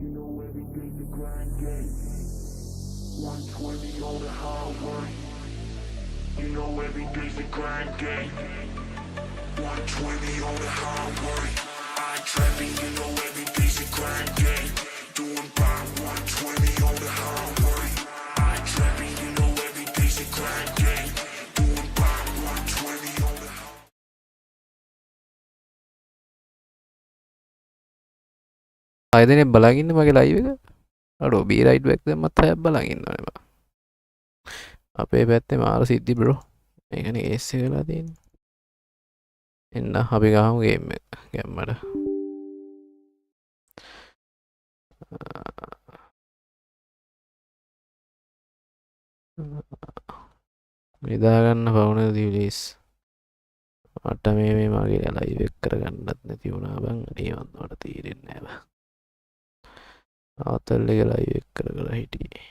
S18: You know every day's a grind day. 120 on the highway. You know every day's a grind day. 120 on the highway. I ain't trapping, you know every day's a grind day. Doing by 120 on the highway. I ain't trapping, you know every day's a grind day. Doing by 120 on the highway.
S2: ආයතනය බලාගන්න මගේ live එක අඩෝ බී right back දැම්මත් හයක් බලාගන්න ඕනේ බා අපේ පැත්තේ මාර සිද්ධි බ්‍රෝ මේකනේ කේස් එක වෙලා තියෙන්නේ එන්න අපි ගහමු ගේම් එක ගැම්මට නිදාගන්න පවුන දිවිලිස් මට මේ මගේ ලයිව් එක කරගන්නත් නැති වුණා බං නියමත් වල තීරෙන්නේ නැහැ බං ආතල් එක ලයිව් එක කර හිටියේ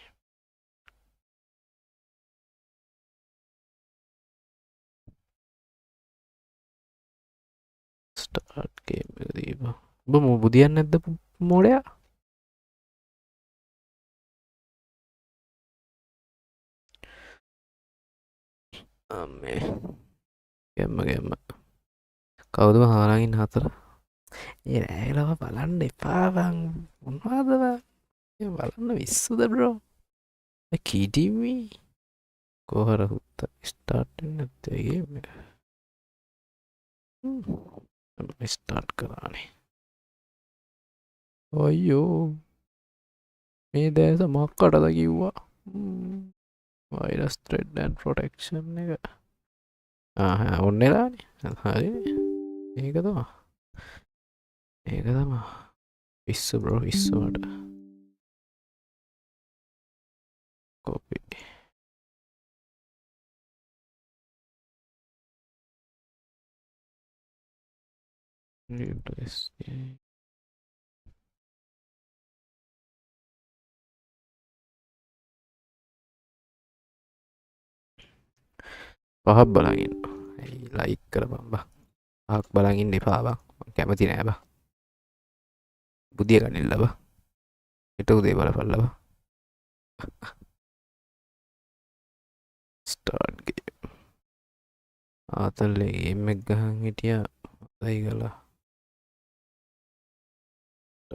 S2: ස්ටාර්ට් ගේම් එක දීපන් ඔබ බුදියන්නේ නැද්ද මොඩයා අම්මේ ගැම්ම කවුද හාරාගින් හතර ඒ රෑගලව බලන්න එපා බං මොනවද බං බලන්න විස්සුද බ්‍රෝ කීටීවි කොහර හුත්ත ස්ටාර්ට් වෙන්නේ නැත්තේ ගේම් එක ස්ටාර්ට් කරානේ අයියෝ මේ දැස මක්කටද කිව්වා වයිරස් ත්‍රෙඩ් ඇන්ඩ් ප්‍රොටෙක්ෂන් එක ඔන්න එලානේ හරි ඒක තමා විස්සු බ්‍රෝ විස්සුවට කොපි replace පහක් බලාගෙන ලයික් කරපන් බා. අහක් බලන් ඉන්න එපා බා. මම කැමති නෑ බා. බුදිය ගනින්න බා. ඊට උදේ බලපල්ලා බා. Start game. ආතල්ලේ ගේම් එක ගහන් හිටියා. හොඳයි ගලා.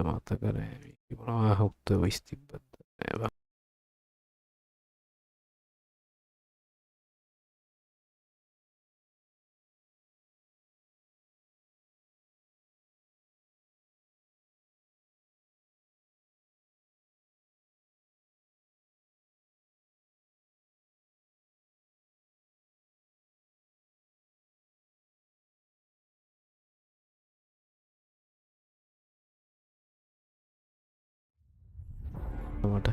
S2: මතක නෑ. මොනවා හුක්ත වොයිස් තිබ්බද නෑ බා. මට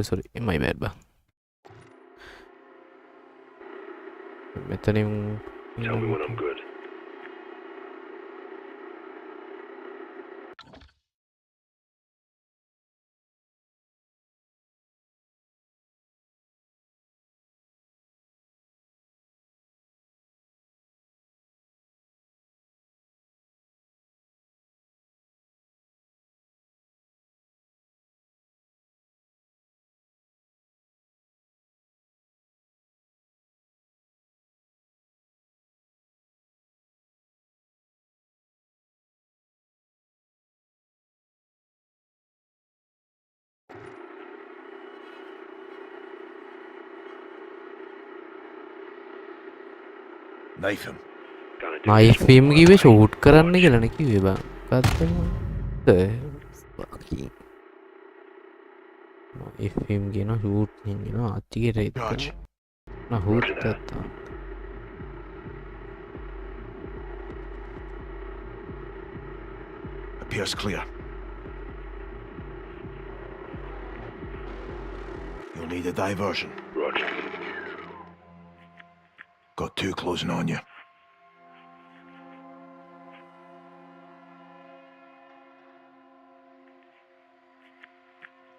S2: sorry my bad bang. Meterin
S11: Tell me when I'm good.
S20: Knife him.
S2: My film කිව්වේ ෂූට් කරන්න කියලා නේ කිව්වේ බං. මොකක්ද fucking my film කියන ෂූට් කියන අච්චිගේ රේත් නා හූට් තාත්තා.
S20: Appears clear. You'll need a diversion.
S11: Roger.
S20: Got two closing on you.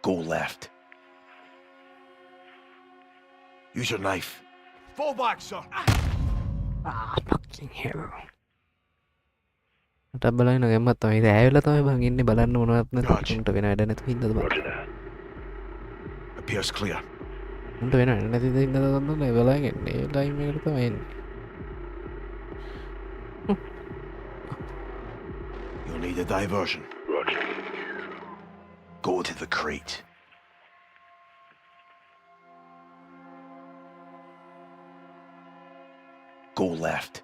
S20: Go left. Use your knife. Fall back, sir.
S2: Fucking hell. මට බලන්න ගැම්මත් තමයි ඉතින් ඇවිල්ලා තමයි බං ඉන්නේ බලන්න මොනවත් නැතුව උන්ට වෙන වැඩ නැතුව හින්දාද බං.
S20: Appears clear.
S2: උන්ට වෙන වැඩ නැති හින්දාද තමයි බලන් ඉන්නේ. ඒ ටයිම් එකට තමයි එන්නේ.
S20: You'll need a diversion.
S11: Roger.
S20: Go to the crate. Go left.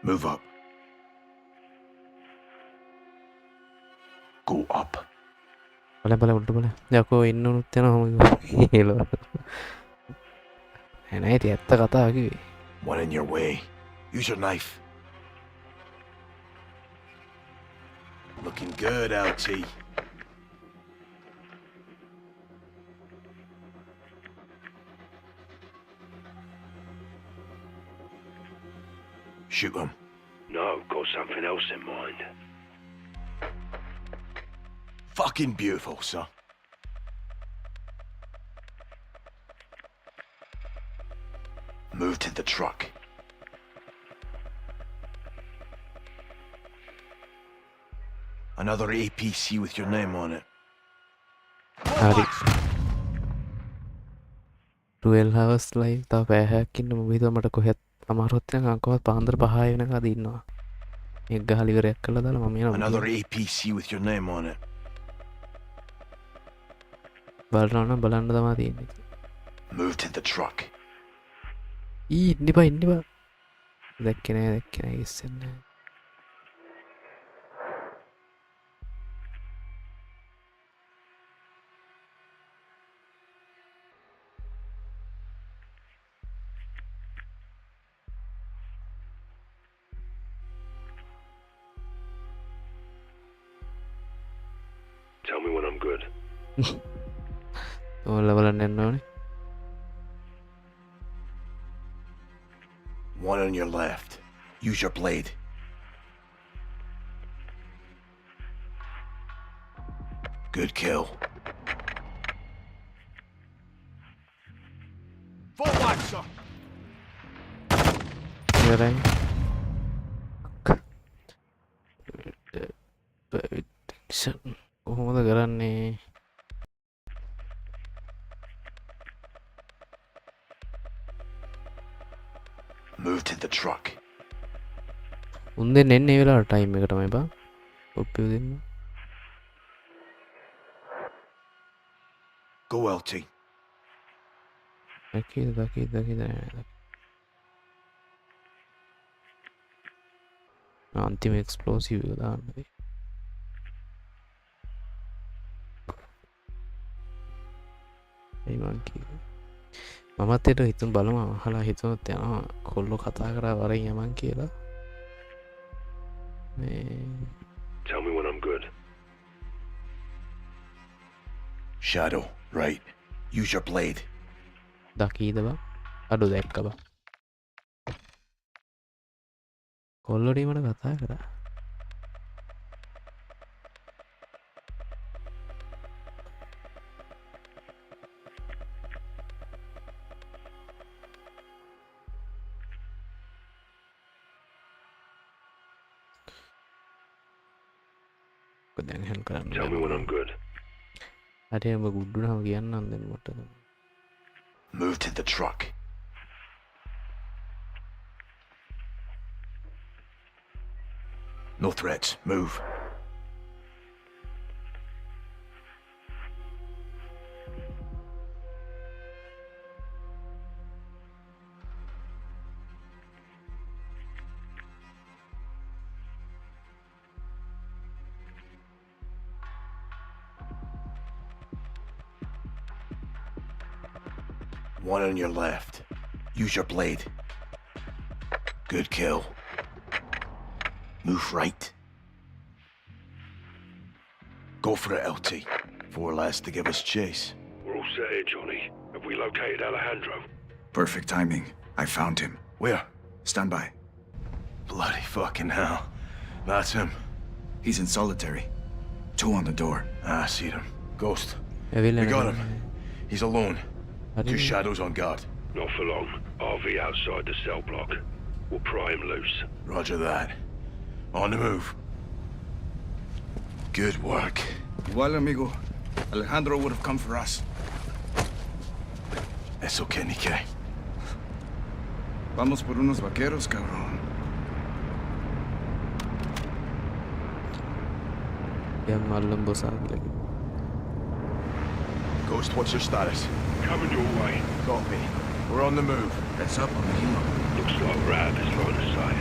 S20: Move up. Go up.
S2: Boleh boleh. Aku innu tena helo. Enak dia ඇත්ත කතා කිව්වේ.
S20: One in your way. Use your knife. Looking good, LT. Shoot him.
S11: No, got something else in mind.
S20: Fucking beautiful, son. Move to the truck. Another APC with your name on it.
S2: Hari. 12 hours live තව පැයයක් ඉන්න මොකද මට කොහෙත් අමාරුත් නම් අංකවත් පාන්දර 5 වෙනකන් ඉන්නවා. මේක ගහලා ඉවරයක් කළා දාලා මම යනවා.
S20: Another APC with your name on it.
S2: බලනවා නම් බලන්න තමයි තියෙන්නේ.
S20: Move to the truck.
S2: ඉන්න බා. දැක්කේ නෑ ඉස්සෙන්නේ.
S11: Tell me when I'm good.
S2: බලන්න යන්න ඕනේ.
S20: One on your left. Use your blade. Good kill. Forward, sir.
S2: ඉවරයි. කොහොමද කරන්නේ?
S20: Move to the truck.
S2: උන්දෙන් එන්නේ ඒ වෙලාවට ටයිම් එක තමයි බා. ඔප්පිය දෙන්න.
S20: Go LT.
S2: දකි. අන්තිම එක්ස්ප්ලෝසිව් එක දාන්න. ඒ මං කිව්වේ. මමත් ඒට හිතුන් බලමු අහලා හිතුනොත් යනවා කොල්ලෝ කතා කරා වරෙන් යමන් කියලා.
S11: Tell me when I'm good.
S20: Shadow, right. Use your blade.
S2: දකීද බා? අඩු දැක්ක බා. කොල්ලෝඩි මට කතා කරා.
S11: Tell me when I'm good.
S2: හරි ඔබ ගුඩ්ඩුනම කියන්නම් දැන් මට.
S20: Move to the truck. No threats. Move. One on your left. Use your blade. Good kill. Move right. Go for it, LT. 4 last to give us chase.
S11: We're all set here, Johnny. Have we located Alejandro?
S9: Perfect timing. I found him.
S20: Where?
S9: Stand by.
S20: Bloody fucking hell. That's him.
S9: He's in solitary. 2 on the door.
S20: I see him. Ghost.
S2: We
S20: got him. He's alone. 2 shadows on guard.
S11: Not for long. RV outside the cell block. We'll pry him loose.
S20: Roger that. On the move. Good work.
S9: Igual, amigo. Alejandro would have come for us.
S20: Eso que ni que.
S9: Vamos por unos vaqueros, cabrón.
S20: Ghost, what's your status?
S11: Coming your way.
S20: Copy. We're on the move.
S9: Heads up on the HIMA.
S11: Looks like Rab is line of sight.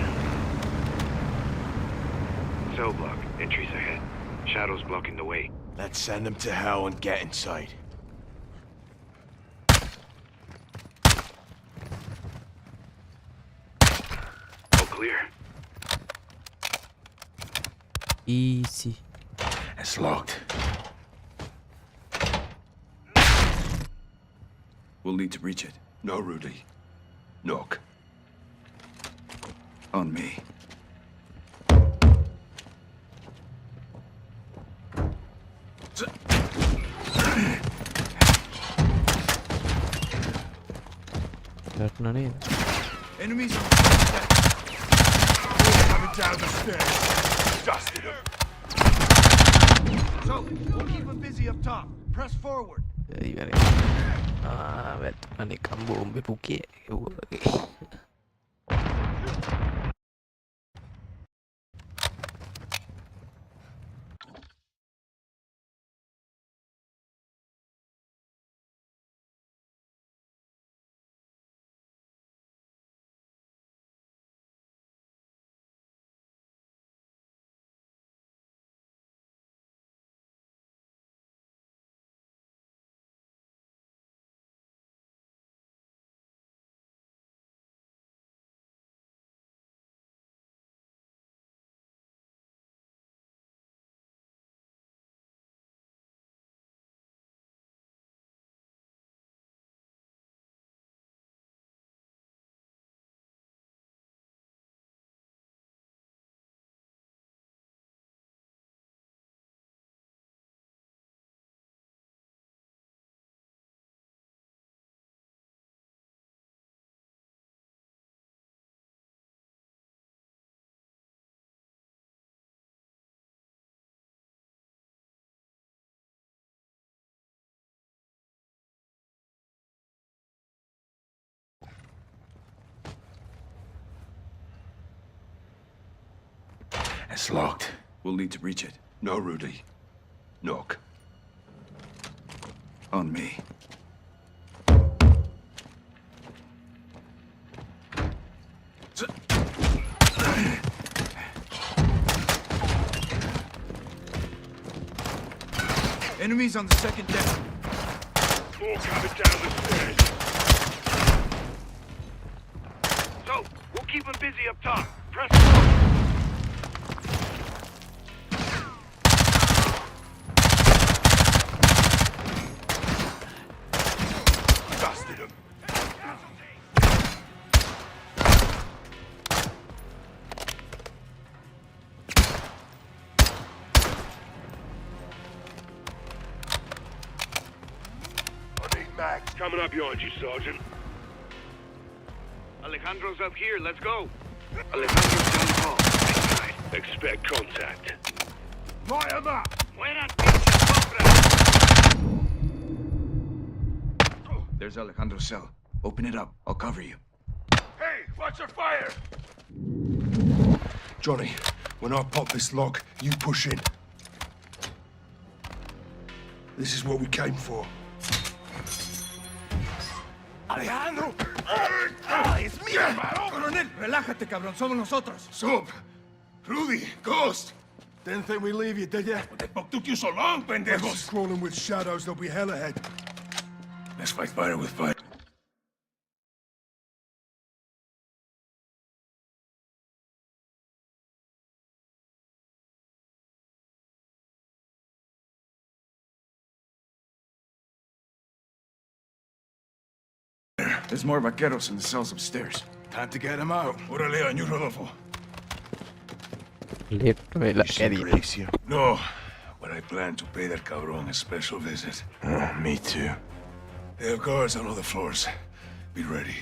S14: cell block. Entries ahead. Shadows blocking the way.
S20: Let's send them to hell and get inside.
S14: All clear.
S2: Easy.
S20: It's locked.
S9: We'll need to reach it.
S20: No, Rudy. Knock.
S9: On me.
S2: That's not it.
S20: Enemies on the deck. Coming down the stairs. Dusted them.
S1: So, we'll keep them busy up top. Press forward.
S2: Ini kampung bepuki.
S20: It's locked.
S9: We'll need to reach it.
S20: No, Rudy. Knock.
S9: On me.
S20: Enemies on the second deck.
S11: More coming down the stairs.
S5: So, we'll keep them busy up top. Press forward.
S20: Dusted them.
S11: Max. Coming up behind you, Sergeant.
S14: Alejandro's up here. Let's go. Alejandro's down the hall. Inside.
S11: Expect contact.
S20: Light 'em up!
S14: Buenas pinches compras.
S9: There's Alejandro's cell. Open it up. I'll cover you.
S20: Hey, watch your fire! Johnny, when I pop this lock, you push in. This is what we came for.
S1: ¡Alejandro! ¡Es mío, hermano! Coronel, relájate, cabrón. Somos nosotros.
S20: Sup? Rudy, Ghost! Didn't think we'd leave you, did ya?
S4: What the fuck took you so long, pendejos?
S20: Crawling with shadows, there'll be hell ahead.
S4: Let's fight fire with fire.
S9: There's more vaqueros in the cells upstairs.
S20: Time to get them out.
S4: Órale, on you, Rodolfo.
S20: No, but I plan to pay that cabron a special visit.
S3: Oh, me too.
S20: They have guards on all the floors. Be ready.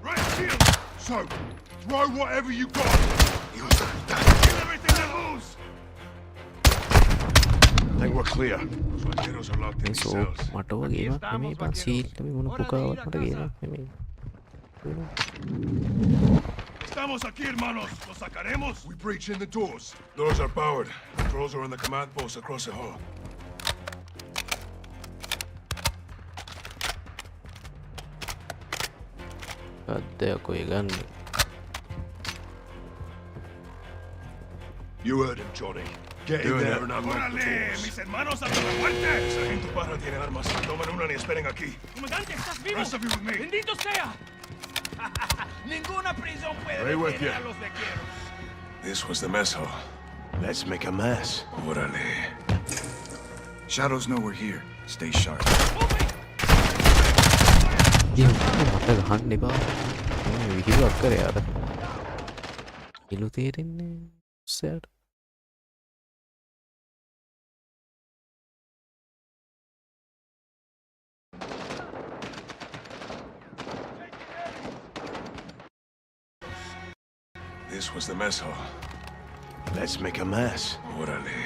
S4: Right here!
S20: So, throw whatever you got.
S4: Kill everything that moves!
S20: I think we're clear. Those vaqueros are locked in these
S2: So,
S20: cells.
S2: mata wagi ba? May pa seal, tapi muna pukawat mata gina.
S4: Estamos aquí, hermanos. Los sacaremos.
S20: We breach in the doors. Doors are powered. Controls are on the command post across the hall.
S2: Ada aku ya kan.
S20: You heard him, Johnny. Get in there and unlock the doors.
S4: Mis hermanos a la muerte.
S20: El sargento Parra tiene armas. Tomen una y esperen aquí.
S17: Comandante, ¿estás vivo?
S20: Rest of you with me.
S17: ¡Bendito sea! Ninguna prisión puede
S20: Right with
S17: detener
S20: you.
S17: a los vequeros.
S20: This was the mess hall.
S3: Let's make a mess.
S20: Órale.
S9: Shadows know we're here. Stay sharp.
S2: Yo, මට ගහන්න එපා. විහිළුවක් කරේ අර. ඉලු තේරෙන්නේ උස්සයට.
S20: This was the mess hall.
S3: Let's make a mess.
S20: Órale.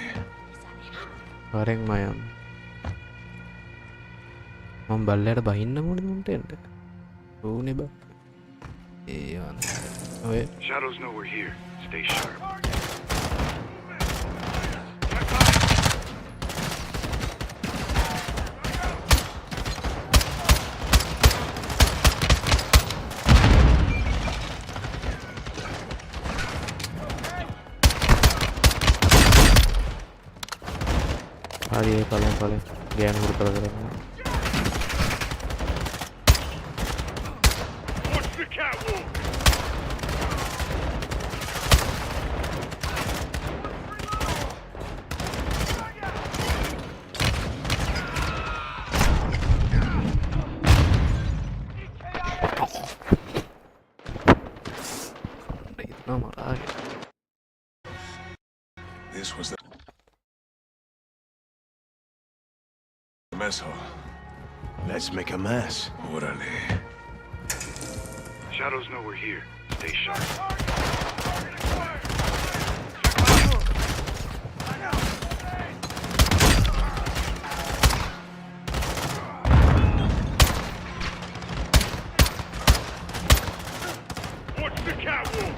S2: වරෙන් මයම්. මම බල්ලයට බහින්න මොනද උන්ට එන්න. ඕනේ බා. ඒ වань. ඔය
S14: Shadows know we're here. Stay sharp.
S2: හරි ඒ පලෙන් ගෑනු හුරු කර කරන්න.
S11: Watch the catwalk!
S20: This was the mess hall.
S3: Let's make a mess.
S20: Órale.
S14: Shadows know we're here. Stay sharp.
S11: Watch the catwalk!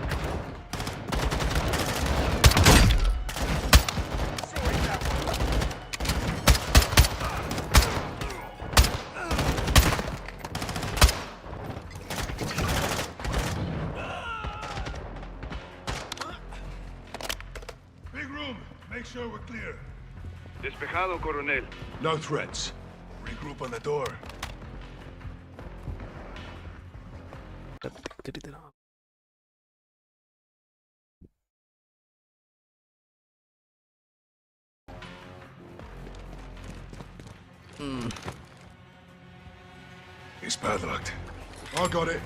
S20: Big room. Make sure we're clear.
S14: Despejado, coronel.
S20: No threats. Regroup on the door. It's padlocked. I got it.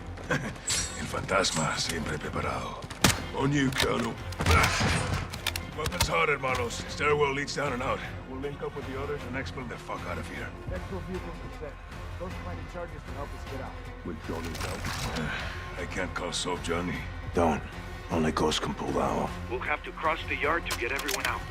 S20: El fantasma siempre preparado. On you, Colonel. Weapons hard, hermanos. Stairwell leads down and out. We'll link up with the others and expel the fuck out of here.
S12: Exfil vehicles are set. Those finding charges can help us get out.
S20: With Johnny's help. I can't call soap Johnny.
S3: Don't. Only Ghost can pull that off.
S14: We'll have to cross the yard to get everyone out.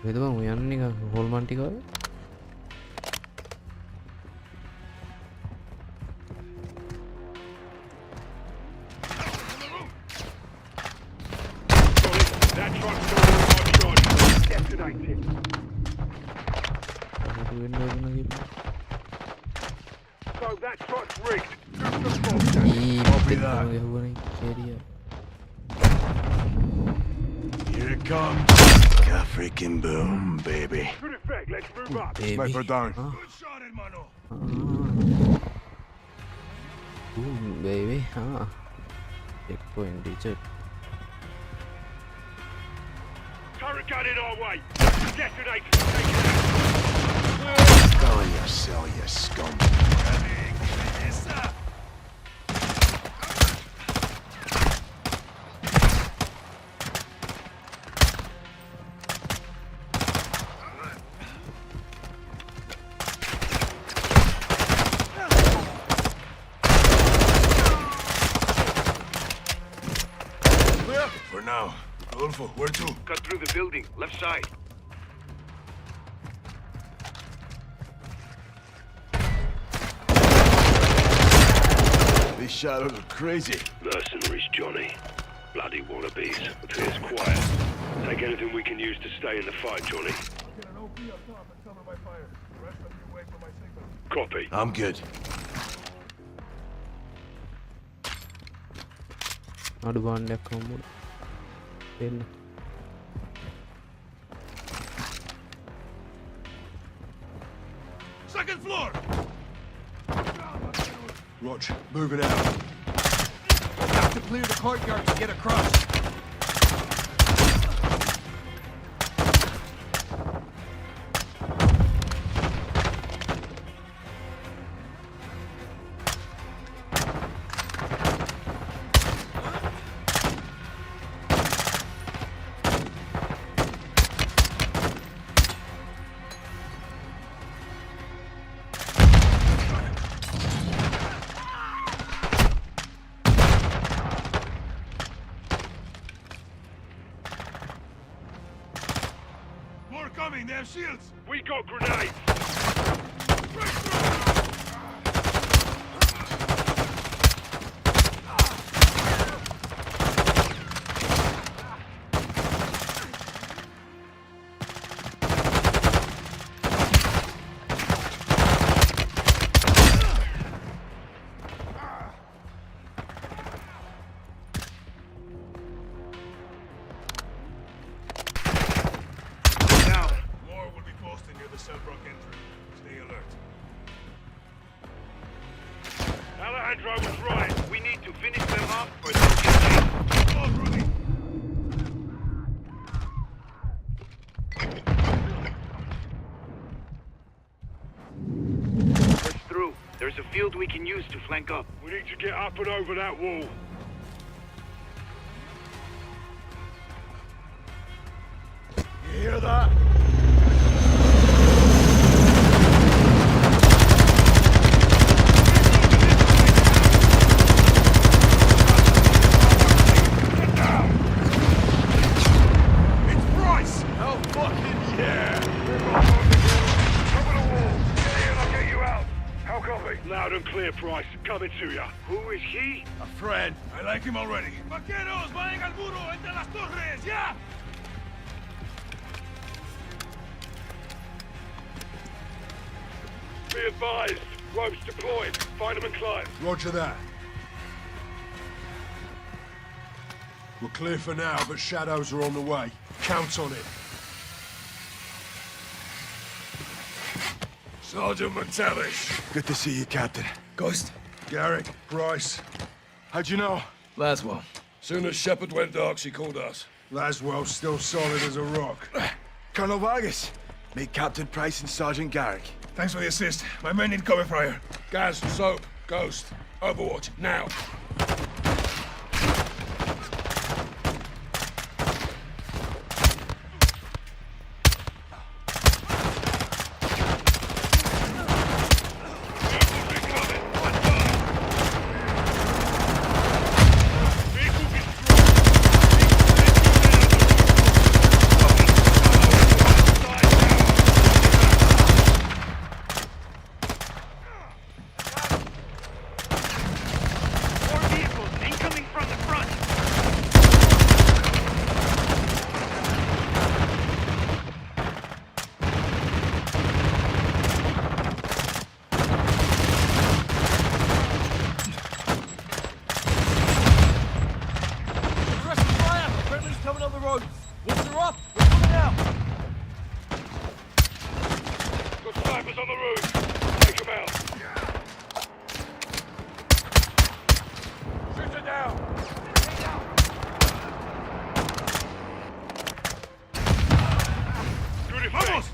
S2: වේද බං ඔය යන්නේ නිකන් හොල්මන් ටික වගේ.
S11: That truck's still on charge. Detonated. So that truck's rigged.
S20: Here it comes.
S3: God freaking boom, baby.
S11: Good effect. Let's move up.
S20: Sniper down.
S11: Good shot, hermano.
S2: baby. Checkpoint digit.
S11: Turret gun in our way. Detonate.
S3: Go in your cell, you scum.
S20: For now.
S4: Rodolfo, where to?
S14: Cut through the building, left side.
S20: These shadows are crazy.
S11: Mercenaries, Johnny. Bloody wannabes. Appears quiet. Take anything we can use to stay in the fight, Johnny.
S4: Get an OP up top and cover my fire. The rest of you wait for my signal.
S11: Copy.
S20: I'm good.
S2: අඩු බාණ්ඩයක් හම්බුණා. දෙන්න.
S4: Second floor! Rog, moving out.
S1: We have to clear the courtyard to get across.
S4: More coming, they have shields!
S11: We got grenades!
S4: Break through! More will be posted near the Selbrock entry. Stay alert.
S11: Alejandro was right. We need to finish them off or they'll get late.
S4: Come on, Rudy!
S14: Push through. There's a field we can use to flank up.
S11: We need to get up and over that wall.
S4: You hear that? It's Bryce!
S11: Oh, fucking yeah!
S14: Cover the wall. Get in, I'll get you out. How copy?
S11: Loud and clear, Price. Coming to ya.
S14: Who is he?
S4: A friend. I like him already. Vaqueros, vayan al muro entre las torres, yeah!
S11: Be advised. Ropes deployed. Find them and climb.
S4: Roger that. We're clear for now, but shadows are on the way. Count on it. Sergeant McTavish.
S20: Good to see you, Captain.
S4: Ghost. Garrick. Bryce.
S20: How'd you know?
S4: Laswell. Soon as Shepard went dark, she called us. Laswell's still solid as a rock.
S20: Colonel Vargas. Meet Captain Price and Sergeant Garrick.
S4: Thanks for the assist. My men need cover fire. Gaz, Soap, Ghost. Overwatch, now.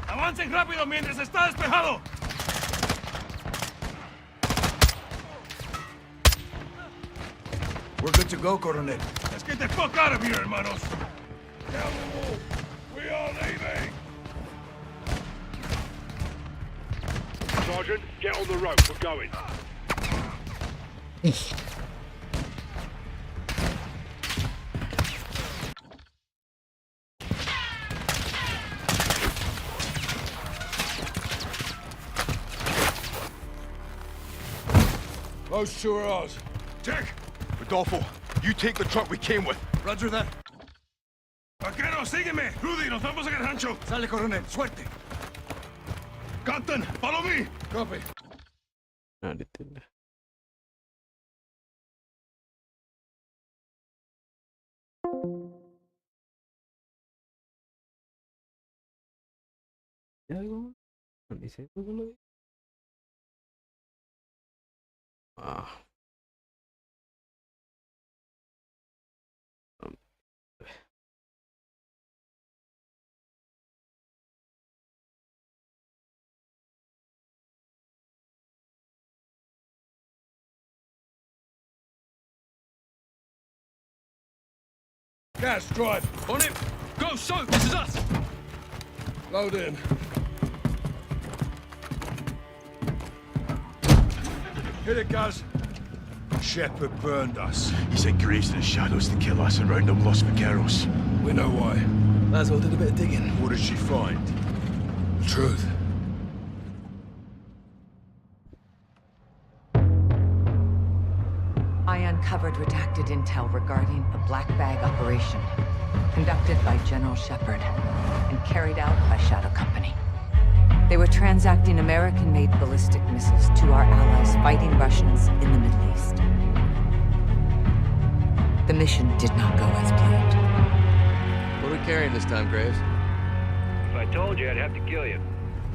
S4: ¡Avancen rápido mientras está despejado!
S20: We're good to go, Coronel.
S4: Let's get the fuck out of here, hermanos! Down the wall! We are leaving!
S11: Sergeant, get on the rope. We're going.
S4: Those two are ours. Jack! Rodolfo, you take the truck we came with.
S1: Roger that.
S4: Vaquero, sígueme! Rudy, nos vamos a rancho.
S1: Sale, coronel. Suerte.
S4: Captain, follow me!
S1: Copy.
S2: അടിത്തില്ല.
S4: Gas, drive.
S1: On it. Go, Soap. This is us.
S4: Load in. Hit it, guys. Shepard burned us.
S20: He sent Graves to the shadows to kill us and round up Los Vaqueros.
S4: We know why.
S1: Laswell did a bit of digging.
S4: What did she find? Truth.
S10: I uncovered redacted intel regarding a black bag operation conducted by General Shepard and carried out by Shadow Company. They were transacting American-made ballistic missiles to our allies fighting Russians in the Middle East. The mission did not go as planned.
S6: What are we carrying this time, Graves?
S5: If I told you, I'd have to kill you.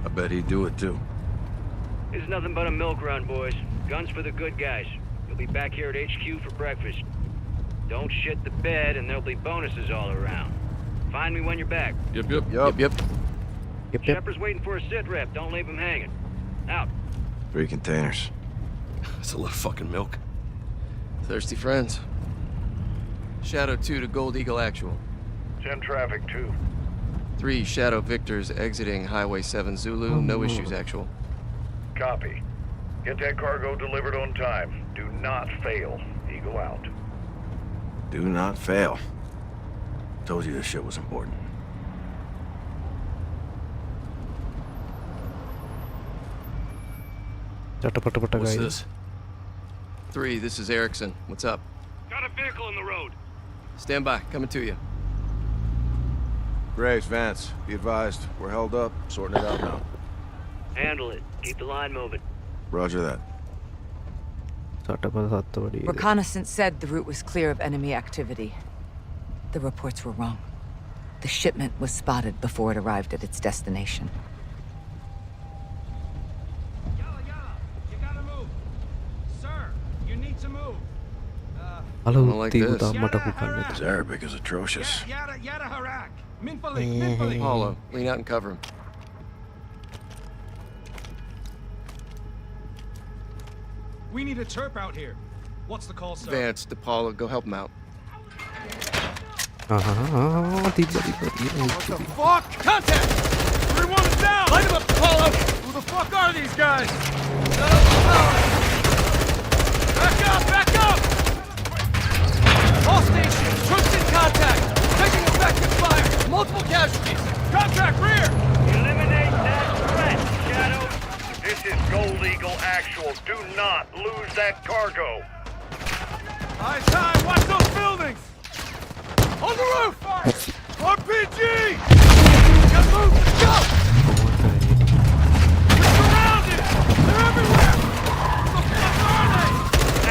S20: I bet he'd do it too.
S5: This is nothing but a milk run, boys. Guns for the good guys. You'll be back here at HQ for breakfast. Don't shit the bed, and there'll be bonuses all around. Find me when you're back.
S6: Yep.
S5: Shepard's waiting for a sit rep. Don't leave him hanging. Out.
S20: 3 containers.
S1: That's a lot of fucking milk.
S6: Thirsty friends. Shadow 2 to Gold Eagle Actual.
S13: 10 traffic 2.
S6: 3 Shadow Victors exiting Highway 7 Zulu. No issues, Actual.
S13: Copy. Get that cargo delivered on time. Do not fail. Eagle out.
S20: Do not fail. Told you this shit was important.
S1: What's this?
S6: 3, this is Erickson. What's up?
S5: Got a vehicle in the road.
S6: Stand by. Coming to you.
S20: Graves, Vance, be advised. We're held up. Sorting it out now.
S5: Handle it. Keep the line moving.
S20: Roger that.
S10: Reconnaissance said the route was clear of enemy activity. The reports were wrong. The shipment was spotted before it arrived at its destination.
S1: You gotta move. Sir, you need to move.
S20: His Arabic is atrocious.
S1: Yada harak. Minfalik.
S6: Apollo, lean out and cover him.
S1: We need a terp out here. What's the call, sir?
S6: Vance, DePaulo, go help him out.
S1: What the fuck? Contact! Everyone is down! Light him up, DePaulo! Who the fuck are these guys? Back up! All stations, troops in contact! Taking effective fire! Multiple casualties! Contact rear!
S5: Eliminate that threat, Shadow.
S13: This is Gold Eagle Actual. Do not lose that cargo.
S1: Time! Watch those buildings! On the roof! RPG! Gotta move! Let's go! We're surrounded! They're everywhere! What the fuck are they?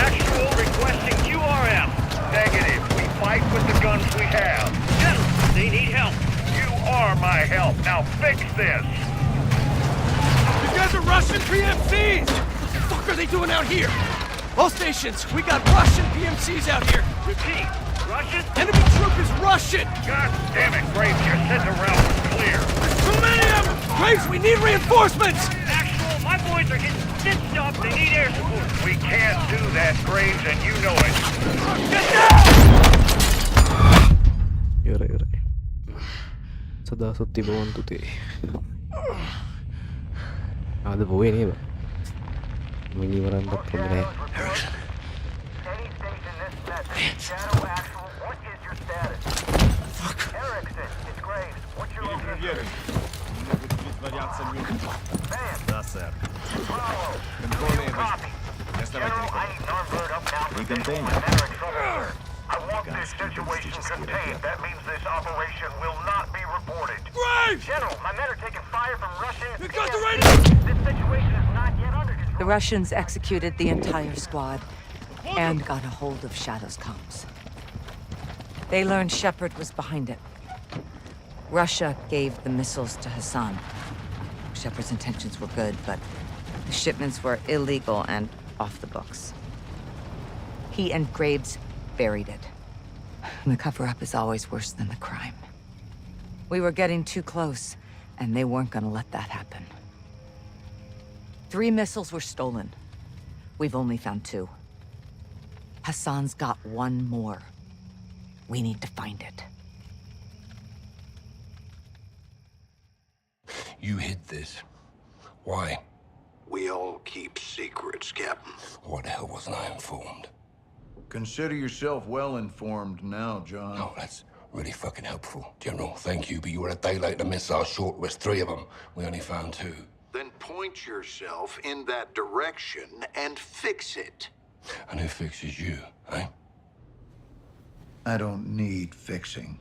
S5: Actual requesting QRF.
S13: Negative. We fight with the guns we have.
S5: Gentlemen, they need help.
S13: You are my help. Now fix this.
S1: These guys are Russian PMCs! What the fuck are they doing out here? All stations, we got Russian PMCs out here.
S5: Repeat. Russian?
S1: Enemy troop is Russian!
S13: God damn it, Graves, you said the route was clear.
S1: There's too many of them! Graves, we need reinforcements!
S5: Actual, my boys are getting stitched up. They need air support.
S13: We can't do that, Graves, and you know it.
S1: Get down!
S2: Yore. Sada sutti bantu te. Ada boye neva. Mini varanda pondre.
S13: Shadow Actual, what is your status? Fuck. Erickson, it's Graves. What's your location? Man.
S4: Да, сэр.
S13: Bravo. Copy.
S4: General, I need an armed bird up now. We can contain it. I want this situation contained. That means this operation will not be reported.
S16: Graves!
S4: General, my men are taking fire from Russian...
S16: You got the radio!
S4: This situation is not yet under control.
S10: The Russians executed the entire squad and got a hold of Shadow's comms. They learned Shepard was behind it. Russia gave the missiles to Hassan. Shepard's intentions were good, but the shipments were illegal and off the books. He and Graves buried it. The cover-up is always worse than the crime. We were getting too close, and they weren't gonna let that happen. 3 missiles were stolen. We've only found 2. Hassan's got 1 more. We need to find it.
S15: You hid this. Why?
S7: We all keep secrets, Captain.
S15: Why the hell wasn't I informed?
S13: Consider yourself well informed now, John.
S15: Oh, that's really fucking helpful. General, thank you, but you were a day late. The missiles short was 3 of them. We only found 2.
S7: Then point yourself in that direction and fix it.
S15: And who fixes you, eh?
S13: I don't need fixing.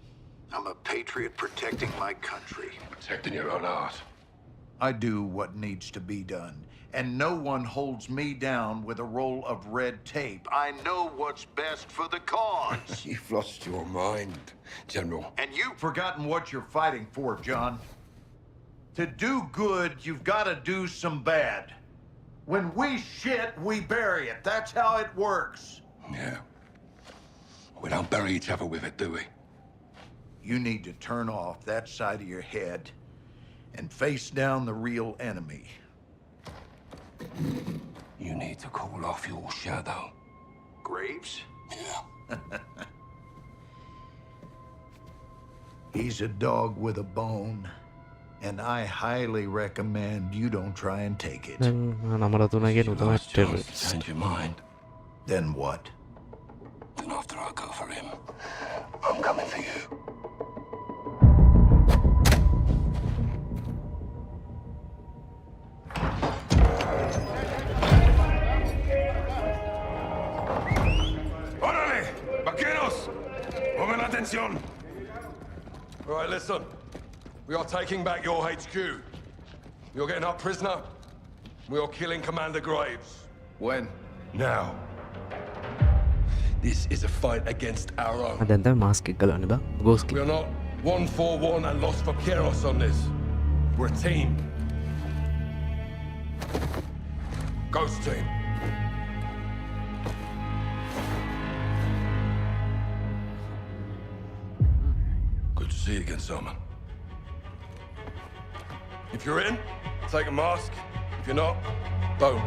S7: I'm a patriot protecting my country.
S15: Protecting your own art.
S13: I do what needs to be done, and no one holds me down with a roll of red tape.
S7: I know what's best for the cause.
S15: You've lost your mind, General.
S13: And you've forgotten what you're fighting for, John. To do good, you've got to do some bad. When we shit, we bury it. That's how it works.
S15: Yeah. We don't bury each other with it, do we?
S13: You need to turn off that side of your head and face down the real enemy.
S15: You need to call off your shadow.
S7: Graves?
S15: Yeah.
S13: He's a dog with a bone, and I highly recommend you don't try and take it.
S15: Change your mind.
S13: Then what?
S15: Then after I go for him, I'm coming for you.
S4: ¡Órale! ¡Vaqueros! ¡Pongan atención!
S15: All right, listen. We are taking back your HQ. You're getting up prisoner. We are killing Commander Graves.
S4: When? Now.
S15: This is a fight against our own.
S2: දැන් තමයි mask එක ගලවන්න බා ගෝස්කි
S15: We are not 141 and lost for Keros on this. We're a team. Ghost team. Good to see you again, Salman. If you're in, take a mask. If you're not, don't.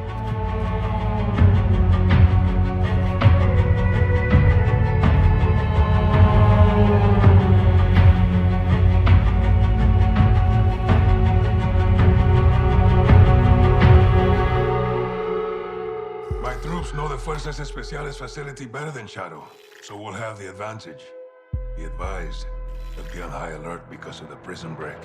S4: My troops know the Fuerzas Especiales facility better than Shadow, so we'll have the advantage. Be advised, they'll be on high alert because of the prison break.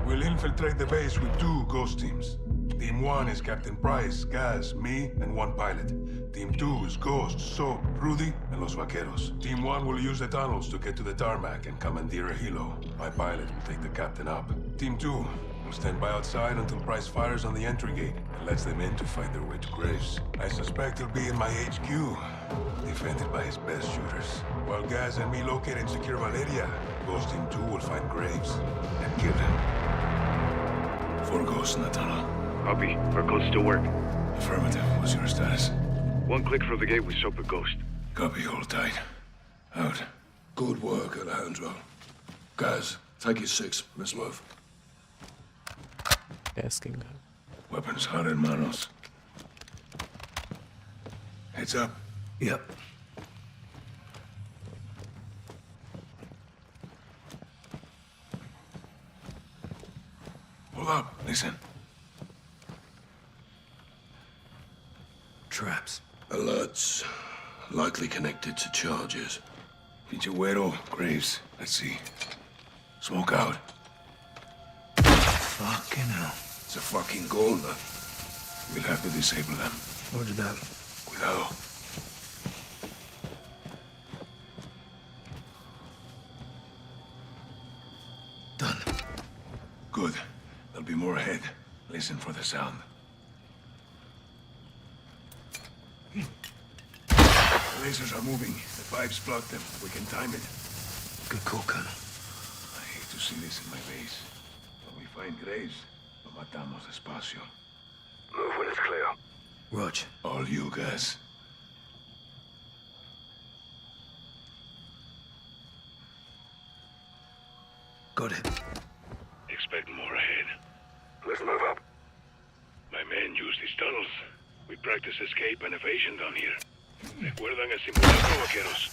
S4: We'll infiltrate the base with 2 ghost teams. Team 1 is Captain Price, Gaz, me, and 1 pilot. Team 2 is Ghost, Soap, Rudy, and Los Vaqueros. Team 1 will use the tunnels to get to the tarmac and commandeer a helo. My pilot will take the captain up. Team 2 will stand by outside until Price fires on the entry gate and lets them in to find their way to Graves. I suspect he'll be in my HQ, defended by his best shooters. While Gaz and me locate and secure Valeria, Ghost Team 2 will find Graves and kill him. 4 ghosts in the tunnel.
S14: Copy. Our codes still work.
S4: Affirmative. What's your status?
S14: 1 click from the gate with Soap and Ghost.
S4: Copy. Hold tight. Out.
S15: Good work, Alejandro. Guys, take your 6. Let's move.
S2: asking her.
S4: Weapons hot in manos. Heads up.
S13: Yep.
S4: Hold up. Listen.
S15: Traps. Alerts. Likely connected to charges.
S4: Pinche güero, Graves. Let's see. Smoke out.
S15: Fucking hell. It's a fucking gauntlet.
S4: We'll have to disable them.
S15: Roger that.
S20: Cuidado.
S4: Done.
S20: Good. There'll be more ahead. Listen for the sound. The lasers are moving. The pipes block them. We can time it.
S4: Good call, Colonel.
S20: I hate to see this in my base. When we find graves, lo matamos despacio.
S15: Move when it's clear.
S4: Rog.
S20: All you guys.
S4: Got it.
S11: Expect more ahead.
S15: Let's move up.
S11: My men use these tunnels. We practice escape and evasion down here. ¿Recuerdan el simulacro, vaqueros?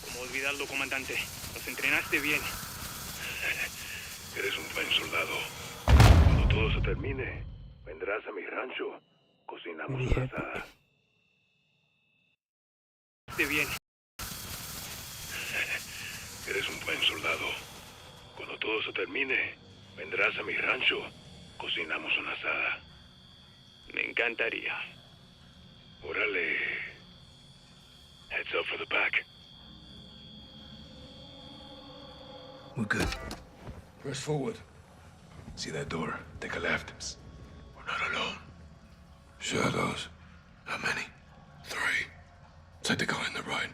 S17: ¿Cómo olvidarlo, comandante? Nos entrenaste bien.
S11: Eres un buen soldado. Cuando todo se termine, vendrás a mi rancho. Cocinamos una asada.
S17: Bien.
S11: Eres un buen soldado. Cuando todo se termine, vendrás a mi rancho. Cocinamos una asada.
S17: Me encantaría.
S11: Órale. Heads up for the back.
S4: We're good.
S20: Press forward. See that door? Take a left. Psst. We're not alone.
S4: Shadows. How many? 3. Take the guy on the right.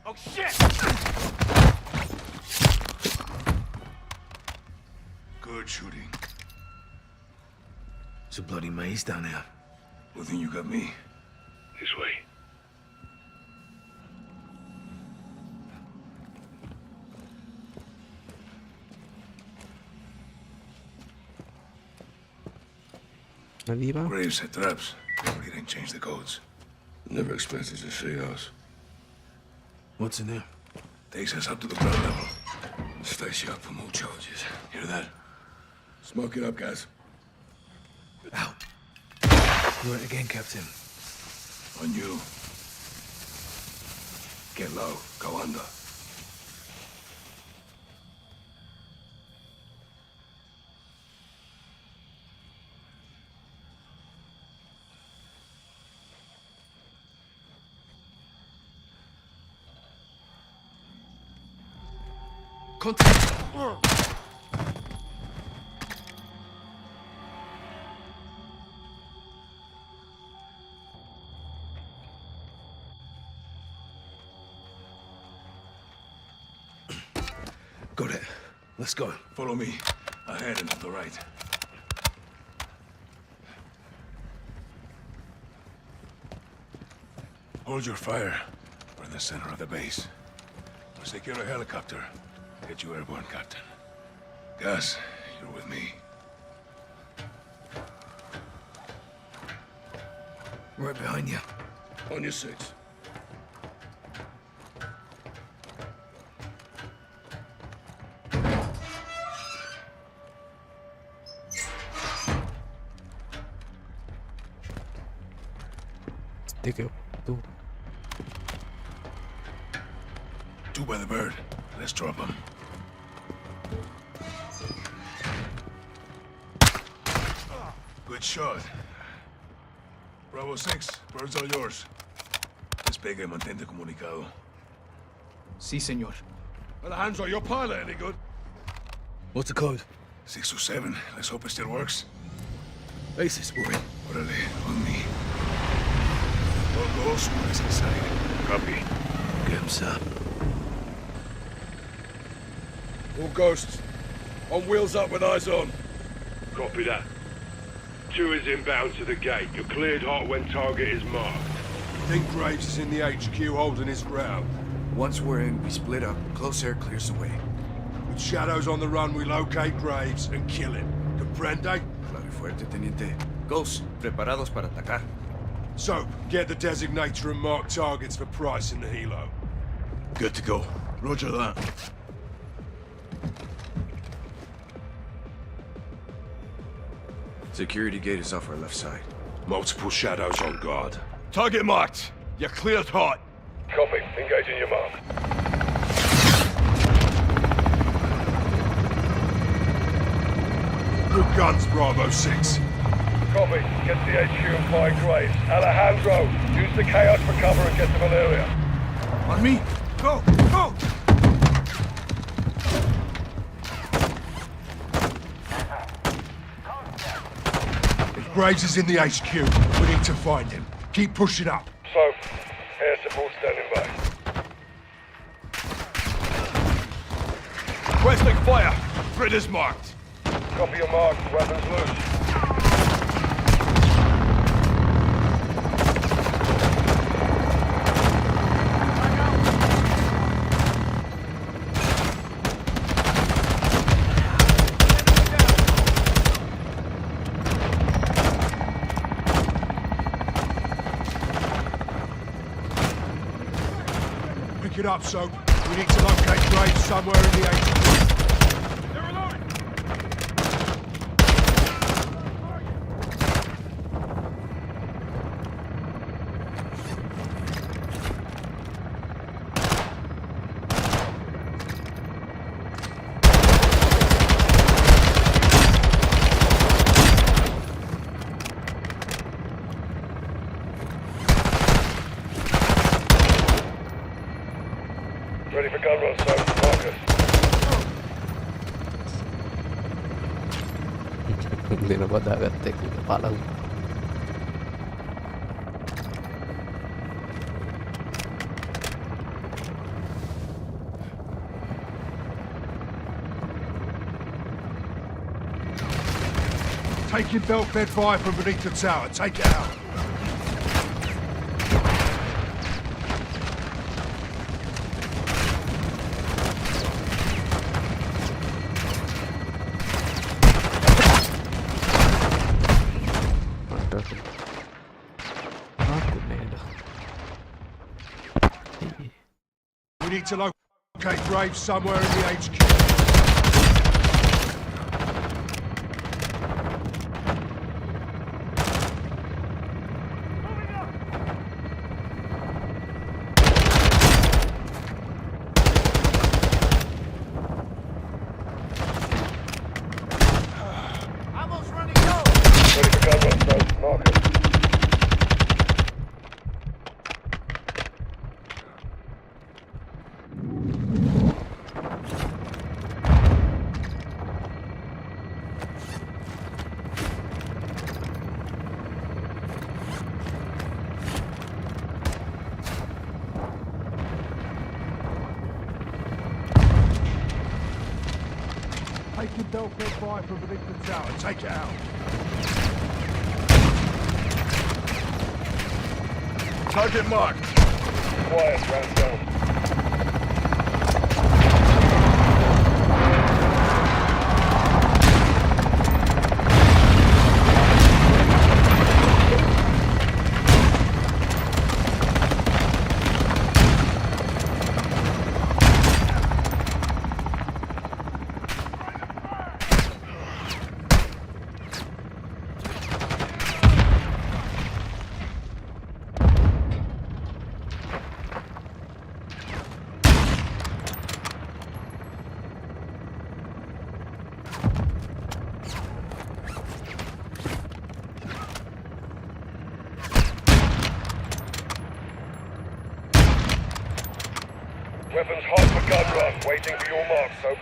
S17: Oh, shit!
S20: Good shooting.
S4: It's a bloody maze down there.
S20: Good thing you got me.
S11: This way.
S20: Graves had traps. We didn't change the codes.
S4: Never expected to see us. What's in there?
S20: Takes us up to the ground level.
S4: Stay sharp for more charges.
S20: Hear that? Smoke it up, guys.
S4: Out. You're it again, Captain.
S20: On you. Get low. Go under.
S4: Contact! Got it. Let's go.
S20: Follow me. Ahead and to the right. Hold your fire. We're in the center of the base. We'll secure a helicopter. Get you airborne, Captain. Gus, you're with me.
S4: Right behind you. On your seats.
S2: Take it. Two.
S20: Two by the bird. Let's drop them. Good shot. Bravo 6, birds are yours. Despegue y mantente comunicado.
S19: Sí, señor.
S20: Alejandro, your pilot any good?
S4: What's the code?
S20: 627. Let's hope it still works.
S4: Basis, we're in.
S20: Orale, on me. All goes, one is inside.
S11: Copy.
S4: Get him, sir.
S20: All ghosts. On wheels up with eyes on.
S11: Copy that. 2 is inbound to the gate. You're cleared hot when target is marked.
S20: Think Graves is in the HQ holding his ground.
S9: Once we're in, we split up. Close air clears the way.
S20: With shadows on the run, we locate Graves and kill him. Comprende?
S9: Claro y fuerte, teniente. Ghosts, preparados para atacar.
S20: So, get the designator and mark targets for Price in the helo.
S4: Good to go.
S20: Roger that.
S9: Security gate is off our left side.
S20: Multiple shadows on guard. Target marked. You're cleared hot.
S11: Copy. Engaging your mark.
S4: guns, Bravo 6.
S11: Copy. Get to the HQ and find Graves. Alejandro, use the chaos for cover and get to Valeria.
S4: On me. Go! Go! If Graves is in the HQ, we need to find him. Keep pushing up.
S11: So, air support standing by.
S4: Requesting fire. Fritters marked.
S11: Copy your mark. Weapons loose.
S4: Pick it up, Soap. We need to locate Graves somewhere in the HQ.
S11: Ready for gun run, sir. Marcus.
S2: දෙන බදාගත්ත එක පළමු.
S4: Taking belt fed fire from beneath the tower. Take it out. We need to locate Graves somewhere in the HQ.
S11: Ready for gun run, sir. Marcus.
S4: Taking belt fed fire from beneath the tower. Take it out.
S11: Target marked. Quiet, round down. Weapons hot for gun run. Waiting for your mark, Soap.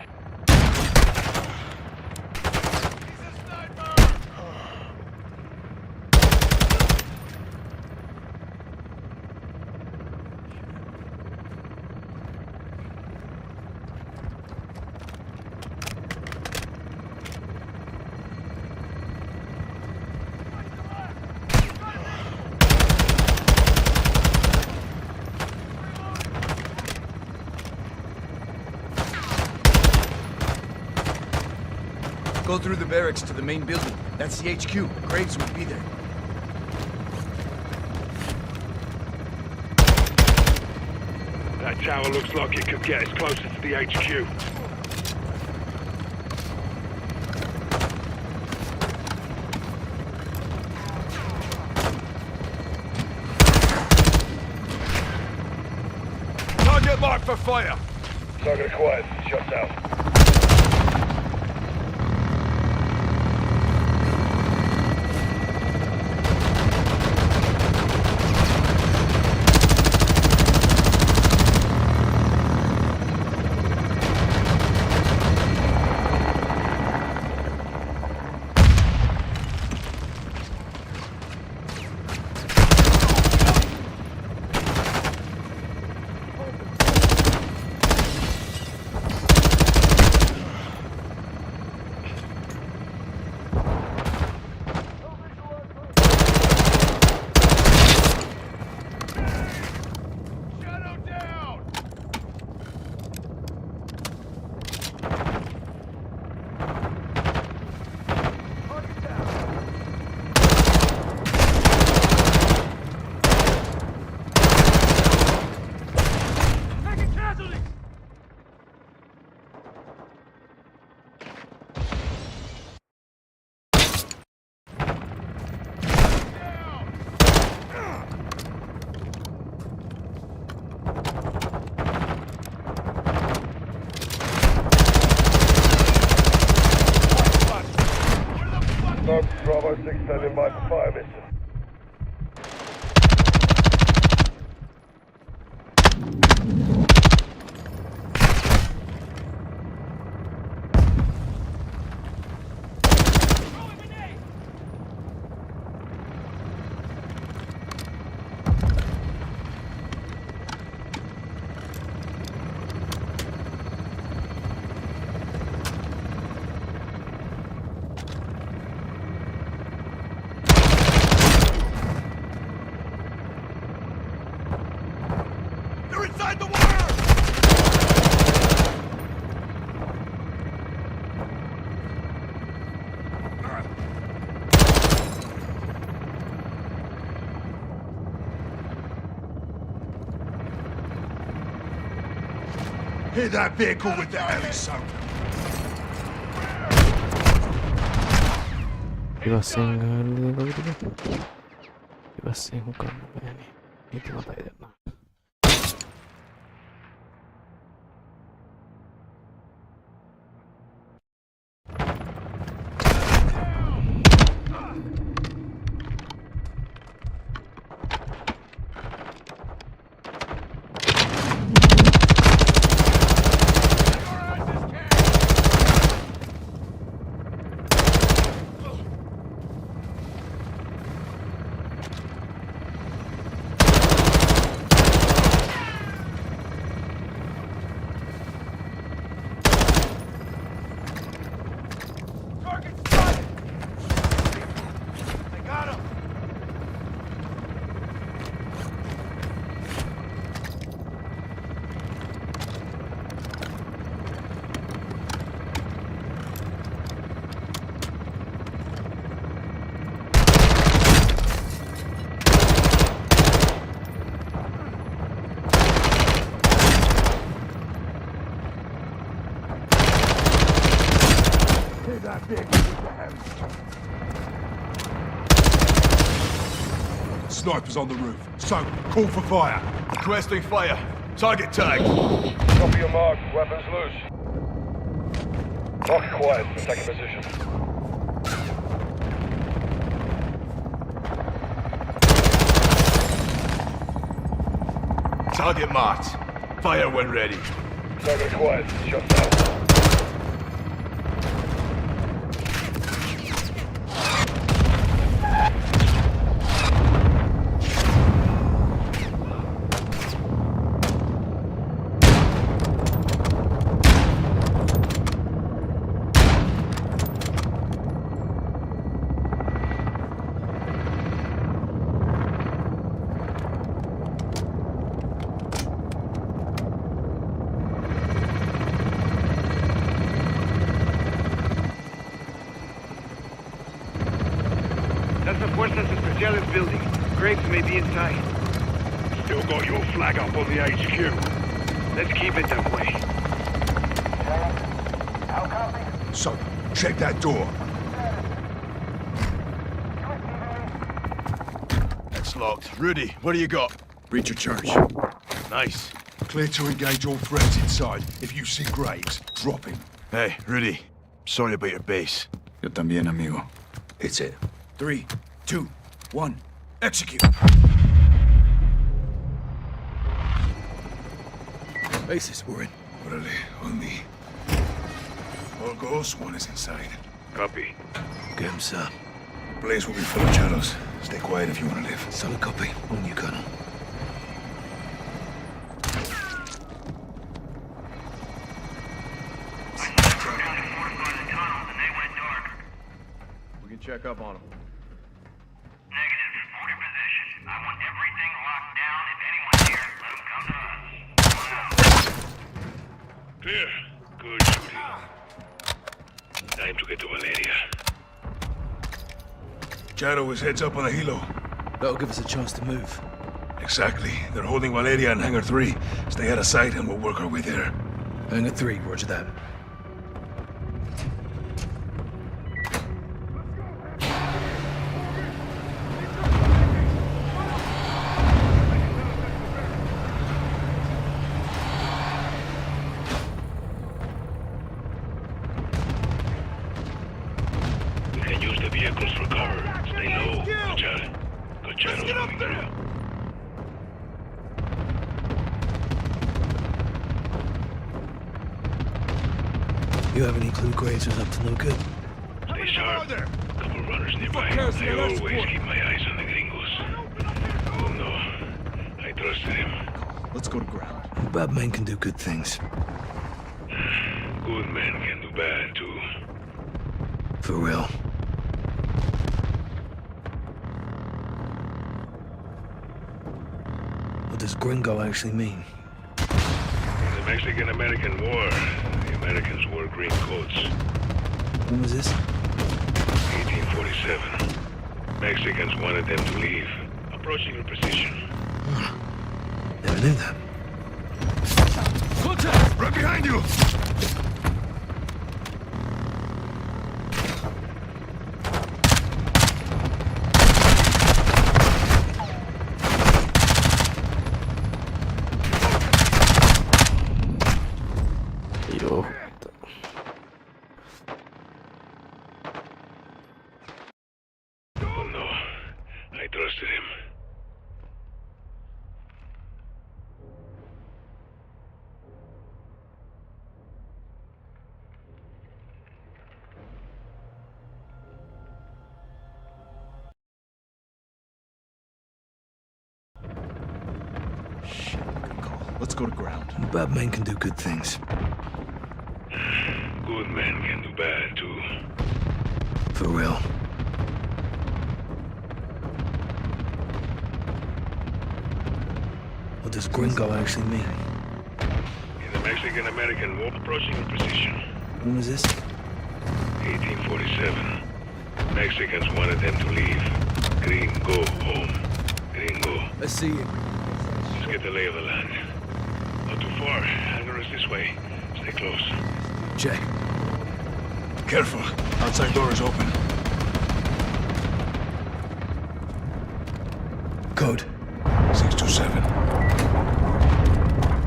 S6: Go through the barracks to the main building. That's the HQ. Graves will be there.
S11: That tower looks like it could get us closer to the HQ.
S4: Target marked for fire.
S11: Target acquired. Shots out.
S4: Bravo 6 standing by for fire mission.
S20: They're inside the wire!
S4: Hit that vehicle with the heli soap.
S2: ඉවස්සෙන් ගන්න දෙයක්. ඉවස්සෙන් හුකන්න බෑනේ. ඒක මතයි දැන්.
S4: Snipers on the roof. So, call for fire.
S20: Requesting fire. Target tagged.
S8: Copy your mark. Weapons loose. Mark quiet. Attacking position.
S20: Target marked. Fire when ready.
S8: Target quiet. Shut down.
S15: That's the Fuerzas Especiales building. Graves may be inside.
S11: Still got your flag up on the HQ.
S15: Let's keep it that way.
S4: So, check that door.
S20: That's locked. Rudy, what do you got?
S4: Breach of church.
S20: Nice.
S4: Clear to engage all threats inside. If you see Graves, drop him.
S20: Hey, Rudy. Sorry about your base.
S9: Yo también, amigo.
S4: It's it. 3, 2, 1, execute. Bases, we're in. Orale, on me. All goes, one is inside.
S11: Copy.
S4: Get him, sir. The place will be full of shadows. Stay quiet if you want to live. Solid copy. On you, Colonel.
S8: We can check up on them.
S5: Negative. Hold your position. I want everything locked down. If anyone's here, let them come to us.
S11: Clear. Good shooting. Time to get to Valeria.
S4: Shadow is heads up on the helo.
S3: That'll give us a chance to move.
S4: Exactly. They're holding Valeria in Hangar 3. Stay out of sight and we'll work our way there.
S3: Hangar 3, roger that.
S11: We can use the vehicles for cover. Stay low. Got shadows moving through.
S3: You have any clue Graves was up to no good?
S11: Stay sharp. Couple runners nearby. I always keep my eyes on the gringos. Oh no. I trusted him.
S3: Let's go to ground. Bad men can do good things.
S11: Good men can do bad too.
S3: For real. What does gringo actually mean?
S11: In the Mexican-American War, the Americans wore green coats.
S3: When was this?
S11: 1847. Mexicans wanted them to leave. Approaching your position.
S3: Never knew that.
S20: Contact! Right behind you!
S2: Yo.
S11: Oh no. I trusted him.
S3: Let's go to ground. Bad men can do good things.
S11: Good men can do bad too.
S3: For real. What does gringo actually mean?
S11: In the Mexican-American War, approaching your position.
S3: When was this?
S11: 1847. Mexicans wanted them to leave. Gringo home. Gringo.
S3: I see you.
S11: Let's get the lay of the land. Not too far. Hangar is this way. Stay close.
S3: Check.
S20: Careful. Outside door is open.
S3: Code.
S20: 627.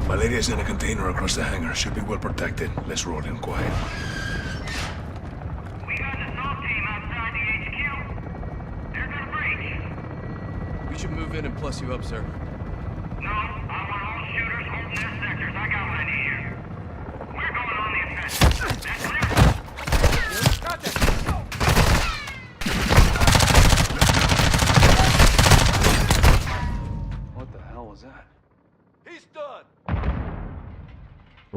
S20: Valeria's in a container across the hangar. Should be well protected. Let's roll in quiet.
S5: We got the SWAT team outside the HQ. They're gonna breach.
S6: We should move in and plus you up, sir.
S5: No, I want all shooters holding their sectors. I got what I need here. We're going on the offensive. That's clear?
S12: What the hell was that?
S6: He's done.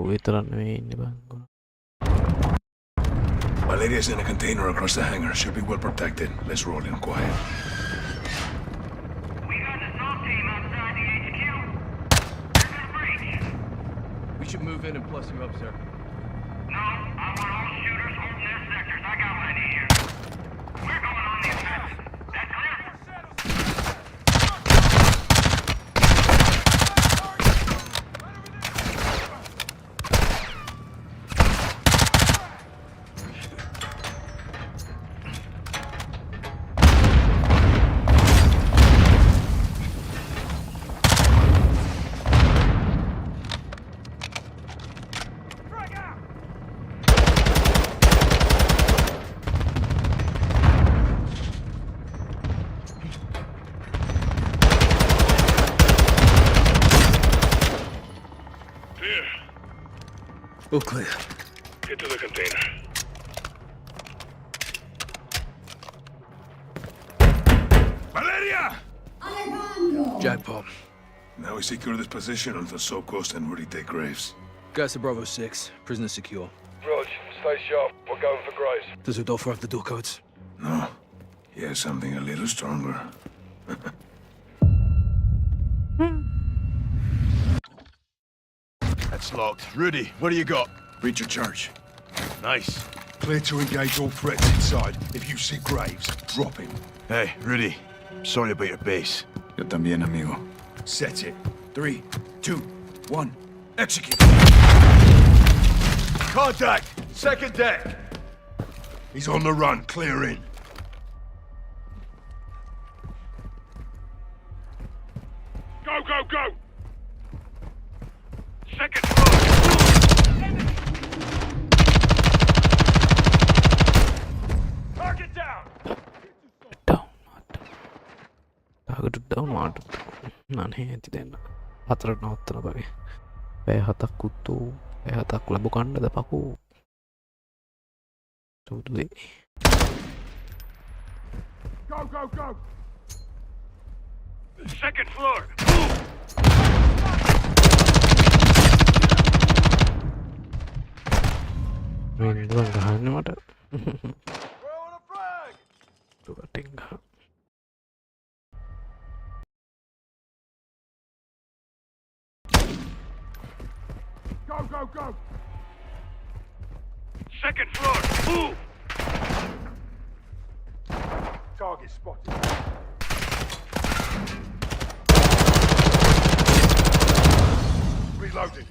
S2: විතරක් නෙවෙයි ඉන්නේ බං.
S20: Valeria's in a container across the hangar. Should be well protected. Let's roll in quiet.
S5: We got the SWAT team outside the HQ. They're gonna breach.
S6: We should move in and plus you up, sir.
S5: No, I want all shooters holding their sectors. I got what I need here. We're going on the offensive. That's clear?
S3: All clear.
S11: Get to the container.
S20: Valeria!
S3: Jackpot.
S20: Now we secure this position until Soap Ghost and Rudy take Graves.
S3: Guys to Bravo 6. Prisoner secure.
S15: Rog, stay sharp. We're going for Graves.
S3: Does Udolfo have the door codes?
S20: No. He has something a little stronger.
S4: That's locked. Rudy, what do you got?
S20: Reach your charge.
S4: Nice.
S20: Clear to engage all threats inside. If you see Graves, drop him.
S4: Hey, Rudy. Sorry about your base.
S9: Yo también, amigo.
S20: Set it. 3, 2, 1. Execute.
S4: Contact! Second deck!
S20: He's on the run. Clear in.
S11: Go, go, go! Second floor!
S5: Target down!
S2: කවුන් මාට නනේ ඇති දෙන්න 4ට නවත්තන වගේ පැය 7ක් උත්තෝ පැය 7ක් ලැබු කණ්ඩද පකෝ සුදුවේ
S17: Go, go, go!
S5: Second floor.
S2: වෙන්දුවන් ගහන්න මට ටික ගහ
S17: Go, go, go!
S5: Second floor. Move.
S17: Target spotted.
S4: Reloading.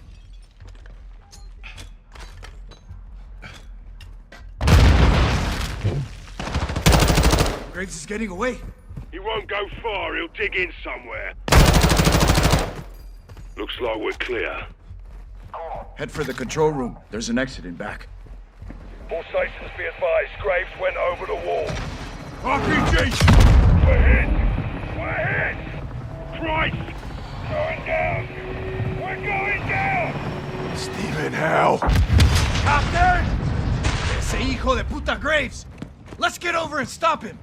S3: Graves is getting away.
S11: He won't go far, he'll dig in somewhere. Looks like we're clear.
S3: Head for the control room. There's an exit in back.
S11: All stations be advised, Graves went over the wall.
S4: RPG!
S11: We're hit! We're hit! Christ! Going down! We're going down!
S4: Stephen, how?
S3: Captain! Ese hijo de puta Graves! Let's get over and stop him!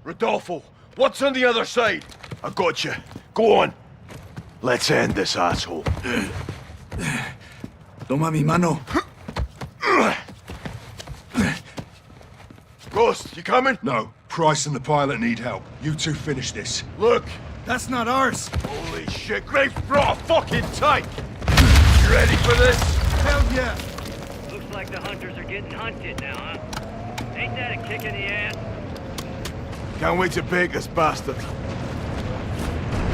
S20: Rodolfo, what's on the other side? I got you. Go on. Let's end this asshole.
S3: Toma mi mano.
S20: Ghost, you coming?
S4: No. Price and the pilot need help. You two finish this.
S20: Look.
S3: That's not ours.
S20: Holy shit, Graves brought a fucking tank. You ready for this?
S3: Hell yeah.
S5: Looks like the hunters are getting hunted now, huh? Ain't that a kick in the ass?
S20: Can't wait to bake this bastard.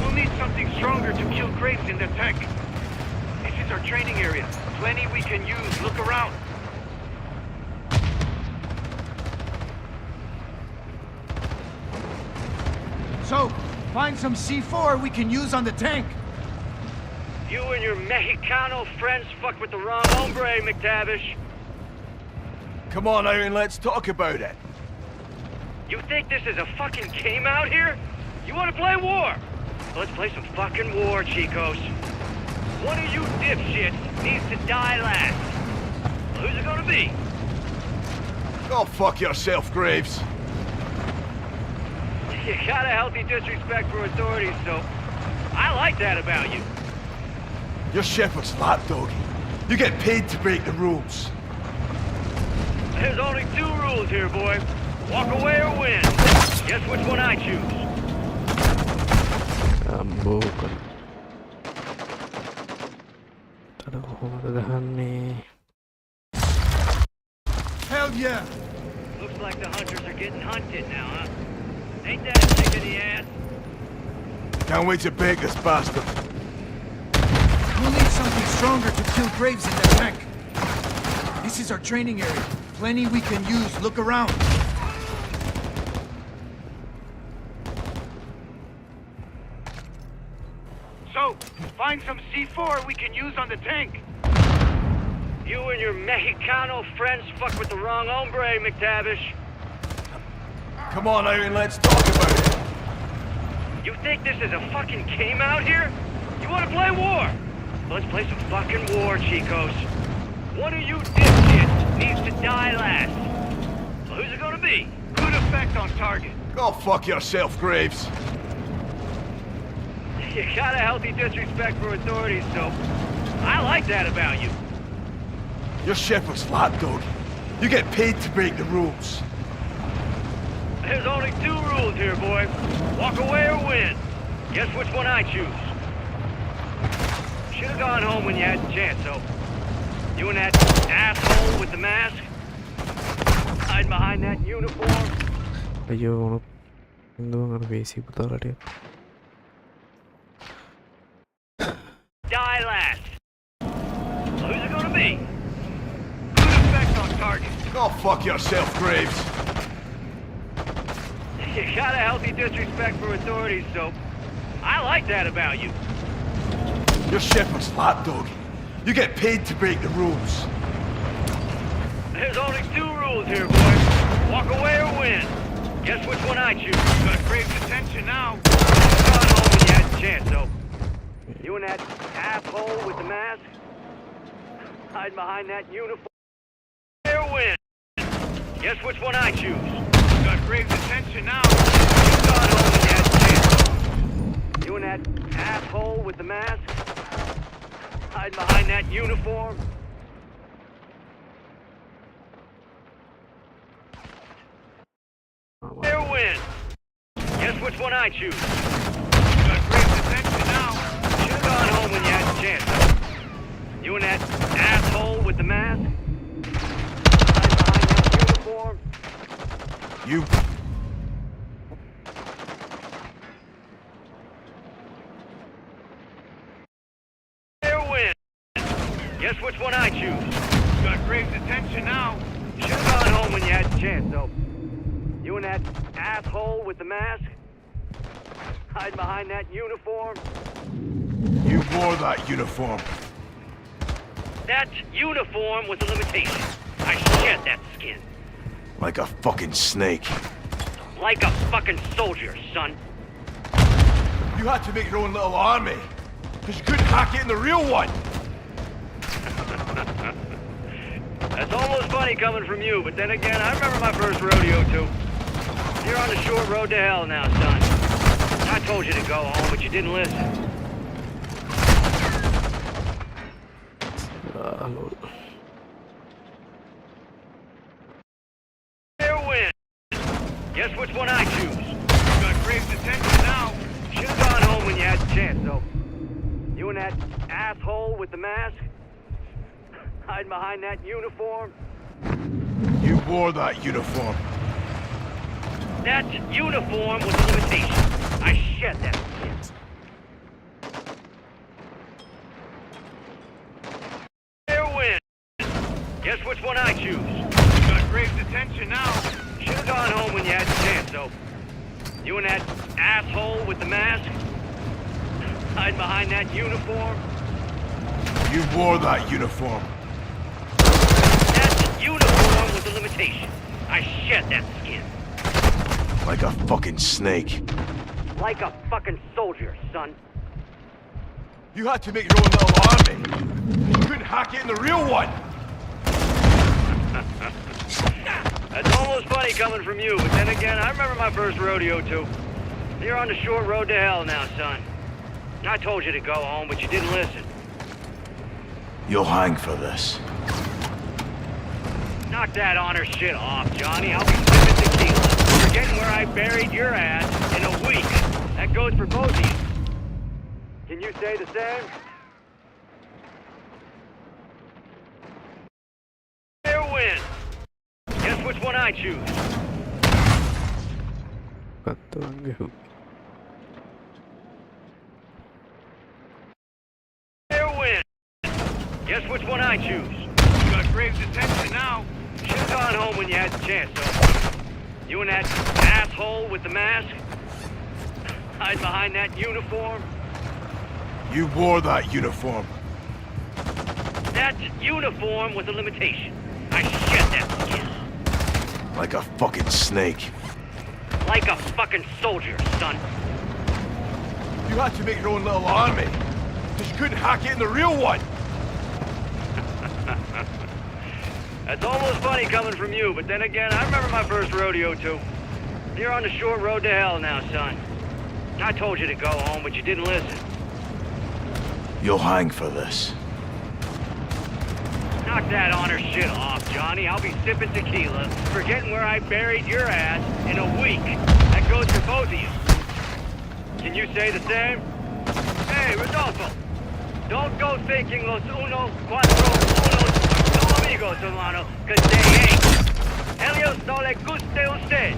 S5: We'll need something stronger to kill Graves in the tank. This is our training area. Plenty we can use. Look around.
S3: So, find some C4 we can use on the tank.
S5: You and your Mexicano friends fucked with the wrong hombre, McTavish.
S20: Come on, Aaron, let's talk about it.
S5: You think this is a fucking game out here? You want to play war? Let's play some fucking war, Chicos. One of you dipshits needs to die last. Well, who's it gonna be?
S20: Go fuck yourself, Graves.
S5: You got a healthy disrespect for authorities, so I like that about you.
S20: You're Shepherd's lapdoggy. You get paid to break the rules.
S5: There's only 2 rules here, boy. Walk away or win. Guess which one I choose.
S2: Ambokan. Tada කොහොමද ගහන්නේ?
S3: Hell yeah.
S5: Looks like the hunters are getting hunted now, huh? Ain't that a kick in the ass?
S20: Can't wait to bake this bastard.
S3: We'll need something stronger to kill Graves in that tank. This is our training area. Plenty we can use. Look around.
S5: So, find some C4 we can use on the tank. You and your Mexicano friends fucked with the wrong hombre, McTavish.
S20: Come on, Aaron, let's talk about it.
S5: You think this is a fucking game out here? You want to play war? Let's play some fucking war, Chicos. One of you dipshits needs to die last. Well, who's it gonna be? Good effect on target.
S20: Go fuck yourself, Graves.
S5: You got a healthy disrespect for authorities, so I like that about you.
S20: You're Shepherd's lapdoggy. You get paid to break the rules.
S5: There's only 2 rules here, boy. Walk away or win. Guess which one I choose. Should've gone home when you had the chance, so... You and that asshole with the mask? Hide behind that uniform?
S2: අයියෝ ඉන්දුවන් අර වේසි පුතාලට
S5: Die last. Well, who's it gonna be? Good effect on target.
S20: Go fuck yourself, Graves.
S5: You got a healthy disrespect for authorities, so I like that about you.
S20: You're Shepherd's lapdoggy. You get paid to break the rules.
S5: There's only 2 rules here, boy. Walk away or win. Guess which one I choose. Got Graves' attention now. Gone home when chance, though. You and that asshole with the mask? Hide behind that uniform. Fair win. Guess which one I choose? Got Graves' attention now. You got home when you had a chance. You and that asshole with the mask? Hide behind that uniform. Fair win. Guess which one I choose? Got Graves' attention now. Should've gone home when you had a chance. You and that asshole with the mask? Hide behind that uniform.
S20: You...
S5: Fair win. Guess which one I choose? Got Graves' attention now. Should've gone home when you had a chance, though. You and that asshole with the mask? Hide behind that uniform.
S20: You wore that uniform.
S5: That uniform was a limitation. I shed that skin.
S20: Like a fucking snake.
S5: Like a fucking soldier, son.
S20: You had to make your own little army. Because you couldn't hack it in the real one.
S5: That's almost funny coming from you, but then again, I remember my first rodeo, too. You're on the short road to hell now, son. I told you to go home, but you didn't listen. Fair win. Guess which one I choose? You got Graves' attention now. Should've gone home when you had the chance, though. You and that asshole with the mask? Hide behind that uniform.
S20: You wore that uniform.
S5: That uniform was a limitation. I shed that skin. Fair win. Guess which one I choose? You got Graves' attention now. Should've gone home when you had the chance, though. You and that asshole with the mask? Hide behind that uniform.
S20: You wore that uniform.
S5: That uniform was a limitation. I shed that skin.
S20: Like a fucking snake.
S5: Like a fucking soldier, son.
S20: You had to make your own little army. You couldn't hack it in the real one.
S5: That's almost funny coming from you, but then again, I remember my first rodeo, too. You're on the short road to hell now, son. I told you to go home, but you didn't listen.
S20: You'll hang for this.
S5: Knock that honor shit off, Johnny. I'll be sipping tequila. Forgetting where I buried your ass in a week. That goes for both of you. Can you say the same? Fair win. Guess which one I choose? Fair win. Guess which one I choose? You got Graves' attention now. Should've gone home when you had the chance, though. You and that asshole with the mask? Hide behind that uniform.
S20: You wore that uniform.
S5: That uniform was a limitation. I shed that skin.
S20: Like a fucking snake.
S5: Like a fucking soldier, son.
S20: You had to make your own little army. Because you couldn't hack it in the real one.
S5: That's almost funny coming from you, but then again, I remember my first rodeo, too. You're on the short road to hell now, son. I told you to go home, but you didn't listen.
S20: You'll hang for this.
S5: Knock that honor shit off, Johnny. I'll be sipping tequila, forgetting where I buried your ass in a week. That goes for both of you. Can you say the same? Hey, Rodolfo. Don't go thinking los 1, 4, 1 son amigos, hermano, because they ain't. Ellos no le guste usted.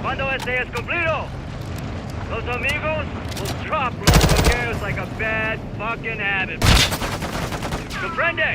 S5: Cuando este es cumplido, los amigos will drop los bloqueos like a bad fucking habit. Comprende?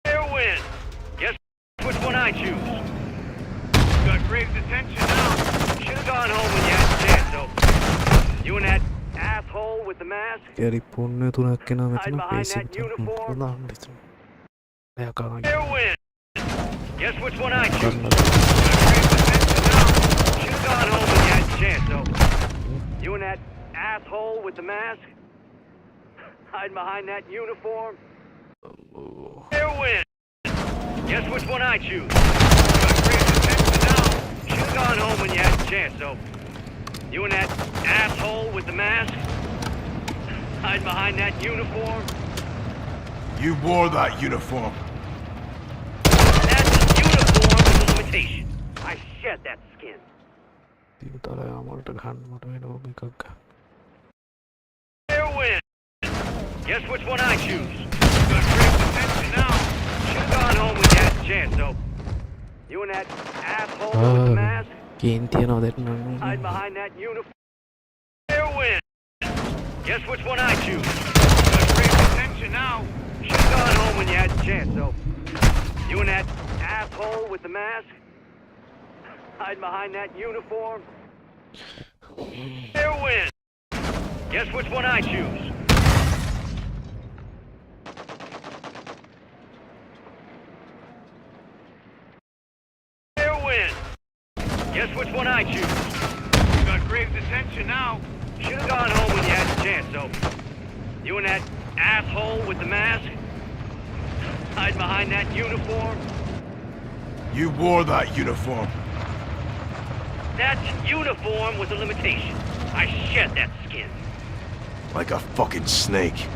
S5: Fair win. Guess which one I choose?
S2: Eri punne tunak kena
S5: Hide
S2: metna
S5: behind
S2: face
S5: that
S2: එක
S5: uniform.
S2: දාන්න දෙන්න. එයා කවගේ.
S5: You win. Guess which one I choose?
S2: ගන්න.
S5: Should've gone home when you had a chance, though. You and that asshole with the mask? Hiding behind that uniform? You win. Guess which one I choose? Got great attention now. Should've gone home when you had a chance, though. You and that asshole with the mask? Hiding behind that uniform?
S20: You wore that uniform.
S5: That's a uniform with a limitation. I shed that skin.
S2: තියුතල යාමලට ගන්න මට වෙනවා මේකක් ගන්න.
S5: You win. Guess which one I choose? Got great attention now. Should've gone home when you had a chance, though. You and that asshole with the mask?
S2: කේන් තියනවා දෙන්න.
S5: Hide behind that uniform. You win. Guess which one I choose? Got great attention now. Should've gone home when you had a chance, though. You and that asshole with the mask? Hide behind that uniform. You win. Guess which one I choose? You win. Guess which one I choose? Got grave detention now. Should've gone home when you had a chance, though. You and that asshole with the mask? Hide behind that uniform.
S20: You wore that uniform.
S5: That uniform was a limitation. I shed that skin.
S20: Like a fucking snake.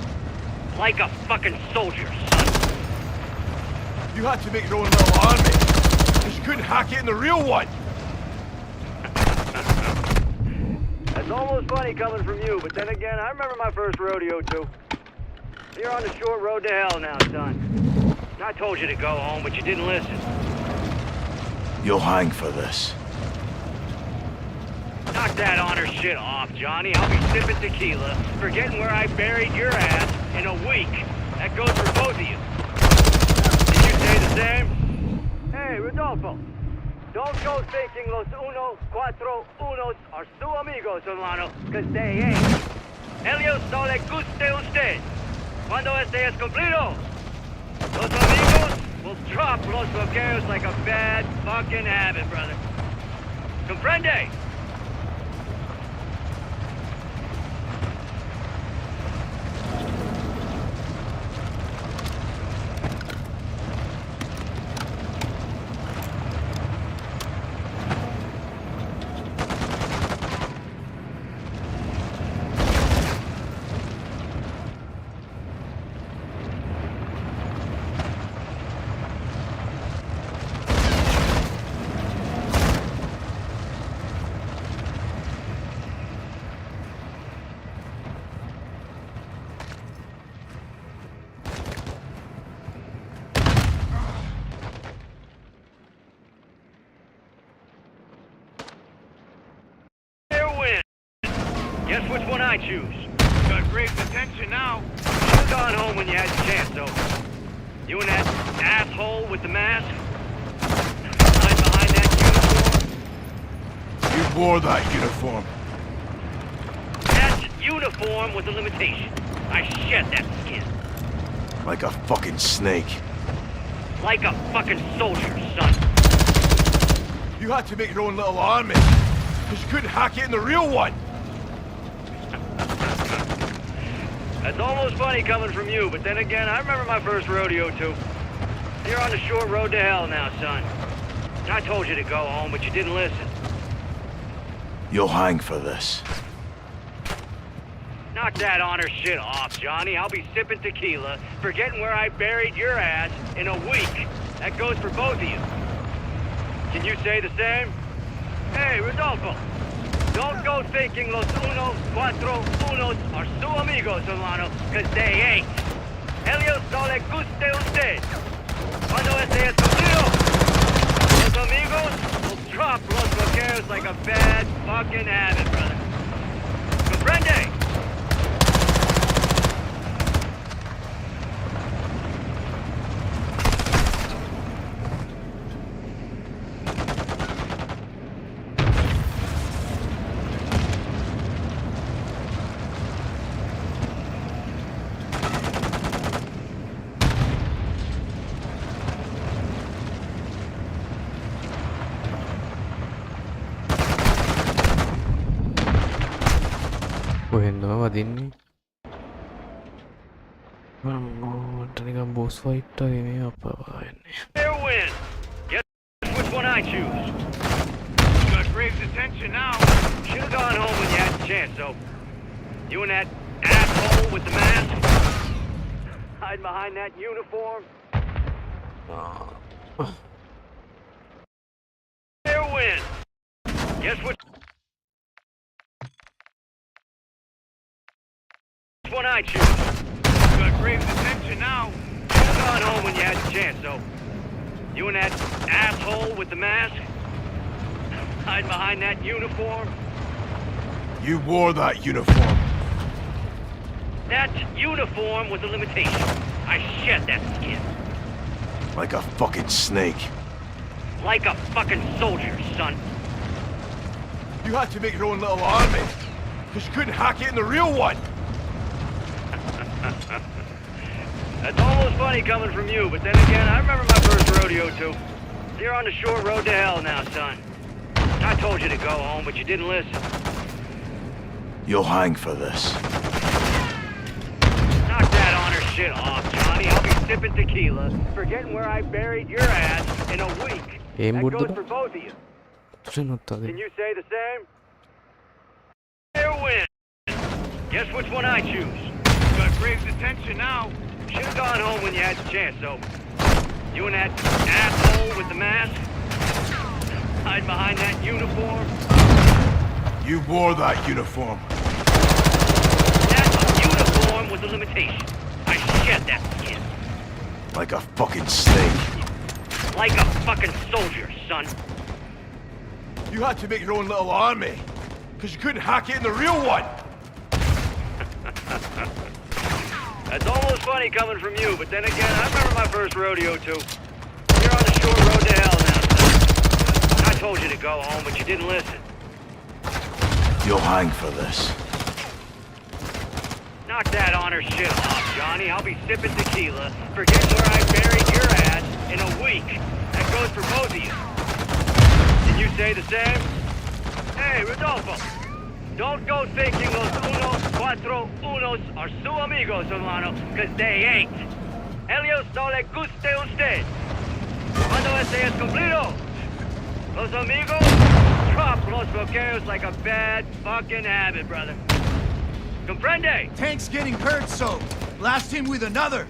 S5: Like a fucking soldier, son.
S20: You had to make your own little army. Because you couldn't hack it in the real one.
S5: That's almost funny coming from you, but then again, I remember my first rodeo, too. You're on the short road to hell now, son. I told you to go home, but you didn't listen.
S20: You'll hang for this.
S5: Knock that honor shit off, Johnny. I'll be sipping tequila, forgetting where I buried your ass in a week. That goes for both of you. Did you say the same? Hey, Rodolfo. Don't go thinking los 141 are su amigos, hermano, because they ain't. Ellos no le guste usted. Cuando este es cumplido, los amigos will drop los bloqueos like a bad fucking habit, brother. Comprende? Guess which one I choose? Got grave detention now. Should've gone home when you had a chance, though. You and that asshole with the mask? Hide behind that uniform.
S20: You wore that uniform.
S5: That uniform was a limitation. I shed that skin.
S20: Like a fucking snake.
S5: Like a fucking soldier, son.
S20: You had to make your own little army. Because you couldn't hack it in the real one.
S5: That's almost funny coming from you, but then again, I remember my first rodeo, too. You're on the short road to hell now, son. I told you to go home, but you didn't listen.
S20: You'll hang for this.
S5: Knock that honor shit off, Johnny. I'll be sipping tequila, forgetting where I buried your ass in a week. That goes for both of you. Can you say the same? Hey, Rodolfo. Don't go thinking los 141 are su amigos, hermano, because they ain't. Ellos no le guste usted. Cuando este es cumplido, los amigos will drop los bloqueos like a bad fucking habit, brother. Comprende?
S2: වදින්නේ මට නිකන් බෝස් fight වගේ මේ අපවා එන්නේ.
S5: Fair win. Guess which one I choose. You got Graves' attention now. Should have gone home when you had the chance, though. You and that asshole with the mask. Hide behind that uniform. Fair win. Guess which one I choose. You got Graves' attention now. Should have gone home when you had the chance, though. You and that asshole with the mask. Hide behind that uniform.
S20: You wore that uniform.
S5: That uniform was a limitation. I shed that skin.
S20: Like a fucking snake.
S5: Like a fucking soldier, son.
S20: You had to make your own little army. Because you couldn't hack it in the real one.
S5: That's almost funny coming from you, but then again, I remember my first rodeo too. You're on the short road to hell now, son. I told you to go home, but you didn't listen.
S20: You'll hang for this.
S5: Knock that honor shit off, Johnny. I'll be sipping tequila, forgetting where I buried your ass in a week. That goes for both of you. Can you say the same? Fair win. Guess which one I choose. You got Graves' attention now. Should have gone home when you had the chance, though. You and that asshole with the mask. Hide behind that uniform.
S20: You wore that uniform.
S5: That uniform was a limitation. I shed that skin.
S20: Like a fucking snake.
S5: Like a fucking soldier, son.
S20: You had to make your own little army. Because you couldn't hack it in the real one.
S5: That's almost funny coming from you, but then again, I remember my first rodeo too. You're on the short road to hell now, son. I told you to go home, but you didn't listen.
S20: You'll hang for this.
S5: Knock that honor shit off, Johnny. I'll be sipping tequila, forgetting where I buried your ass in a week. That goes for both of you. Can you say the same? Hey, Rodolfo. Don't go thinking los 1-4-1 are su amigos, hermano, because they ain't. Ellos no le guste usted. Cuando este es cumplido, los amigos drop los bloqueos like a bad fucking habit, brother. Comprende?
S3: Tank's getting hurt, so blast him with another.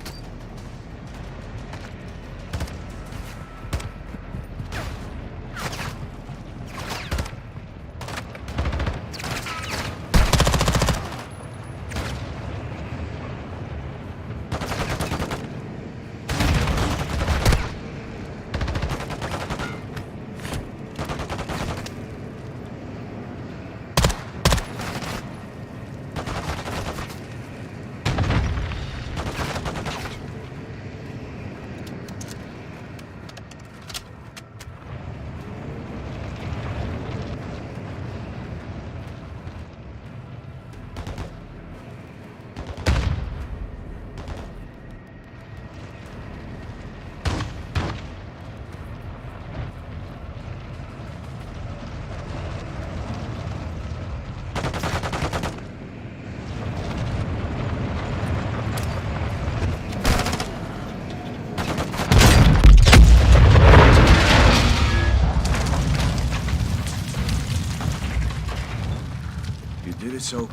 S9: So,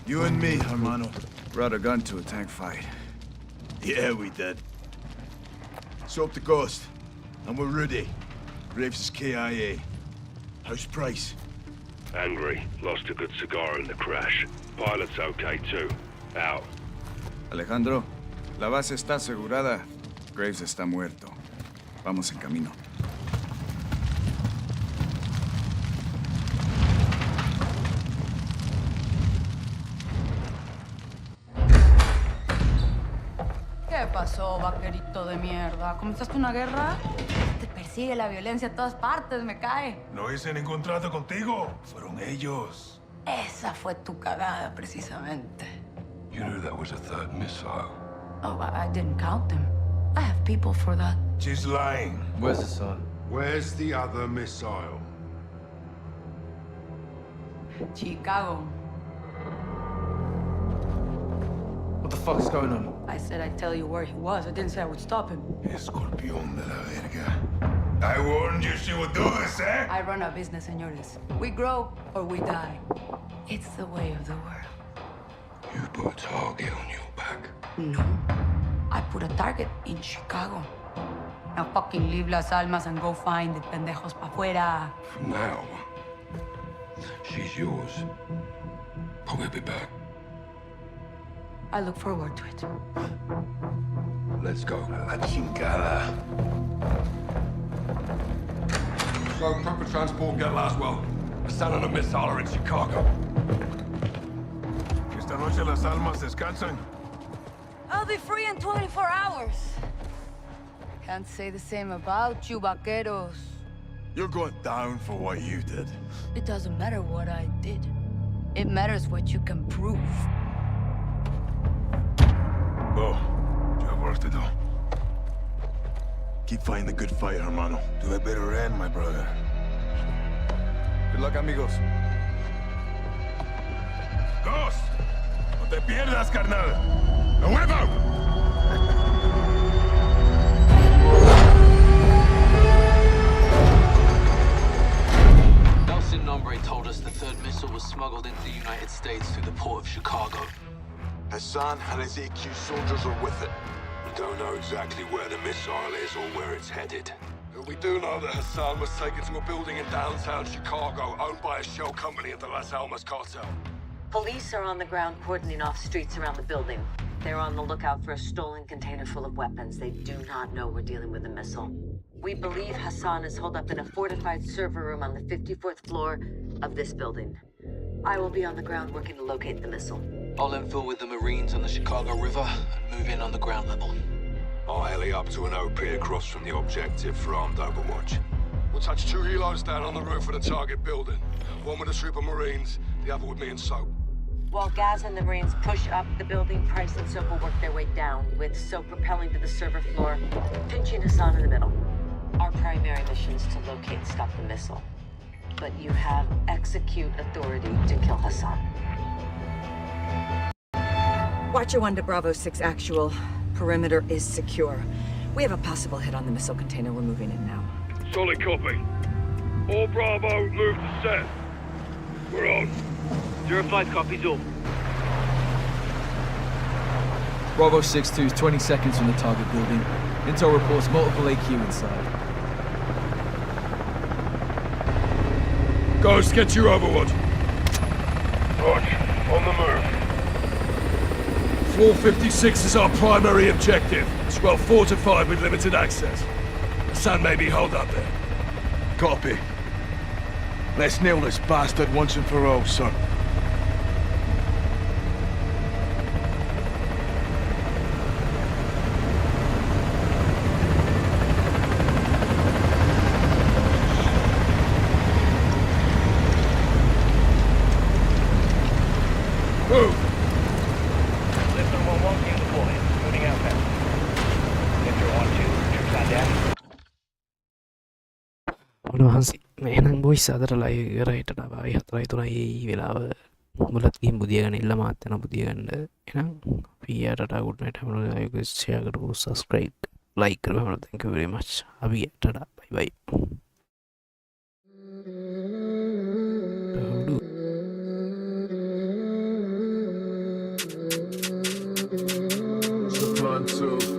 S20: you and me, hermano.
S9: Brought a gun to a tank fight.
S20: Yeah, we did. So up the coast, and we're ready. Graves is KIA. How's Price?
S11: Angry. Lost a good cigar in the crash. Pilot's okay too. Out.
S9: Alejandro, la base está asegurada. Graves está muerto. Vamos en camino.
S10: ¿Qué pasó, vaquerito de mierda? ¿Comenzaste una guerra? Te persigue la violencia a todas partes, me cae.
S4: No hice ningún trato contigo. Fueron ellos.
S10: Esa fue tu cagada, precisamente.
S15: You knew that was a third missile.
S10: Oh, I didn't count them. I have people for that.
S4: She's lying.
S21: Where's the son?
S22: Where's the other missile?
S10: Chicago.
S19: fuck's going on?
S10: I said I'd tell you where he was. I didn't say I would stop him.
S20: Escorpión de la verga. I warned you she would do this, eh?
S10: I run a business, senores. We grow or we die. It's the way of the world.
S15: You put a target on your back.
S10: No. I put a target in Chicago. Now fucking leave Las Almas and go find the pendejos pa' fuera.
S15: For now, she's yours. But we'll be back.
S10: I look forward to it.
S15: Let's go.
S20: La chingada.
S15: So, proper transport, get Laswell. A son and a missile are in Chicago.
S20: Esta noche las almas descansan.
S10: I'll be free in 24 hours. Can't say the same about you, vaqueros.
S20: You're going down for what you did.
S10: It doesn't matter what I did. It matters what you can prove.
S20: Oh, you have work to do. Keep fighting the good fight, hermano. To a better end, my brother.
S15: Good luck, amigos.
S20: Ghost! No te pierdas, carnal. ¡A huevo!
S18: Nelson Nombre told us the third missile was smuggled into the United States through the port of Chicago.
S15: Hassan and his EQ soldiers are with it. We don't know exactly where the missile is or where it's headed. But we do know that Hassan was taken to a building in downtown Chicago owned by a shell company of the Las Almas cartel.
S21: Police are on the ground cordoning off streets around the building. They're on the lookout for a stolen container full of weapons. They do not know we're dealing with a missile. We believe Hassan is holed up in a fortified server room on the 54th floor of this building. I will be on the ground working to locate the missile.
S18: I'll infill with the Marines on the Chicago River and move in on the ground level.
S15: I'll heli up to an OP across from the objective for armed overwatch. We'll touch 2 helos down on the roof of the target building. One with a troop of Marines, the other with me and Soap.
S21: While Gaz and the Marines push up the building, Price and Soap will work their way down, with Soap propelling to the server floor, pinching Hassan in the middle. Our primary mission is to locate and stop the missile. But you have execute authority to kill Hassan.
S10: Watcher 1 to Bravo 6 actual. Perimeter is secure. We have a possible hit on the missile container. We're moving in now.
S11: Solid copy. All Bravo, move to set. We're on.
S18: 05 copies all.
S19: Bravo 6-2 is 20 seconds from the target building. Intel reports multiple AQ inside.
S15: Ghost, get your overwatch.
S11: Roger. On the move.
S15: Floor 56 is our primary objective. It's well fortified with limited access. Hassan may be holed up there.
S20: Copy. Let's nail this bastard once and for all, son.
S15: Move!
S5: Listen 1-1, team deployed. Moving outbound. Victor 1-2, troops on deck.
S2: වහන්සේ මේනම් boys අදට ලයි රයිටට බයි 4:03යි වෙලාව මුලත් ගිහින් බුදියගන්න ඉල්ල මාත් යන බුදියගන්න එහෙනම් පීයාට good night හැමෝටම like share කරපු සබ්ස්ක්‍රයිබ් ලයික් කරපු හැමෝටම thank you very much අපි ටටා බයි බයි
S20: Supply 2.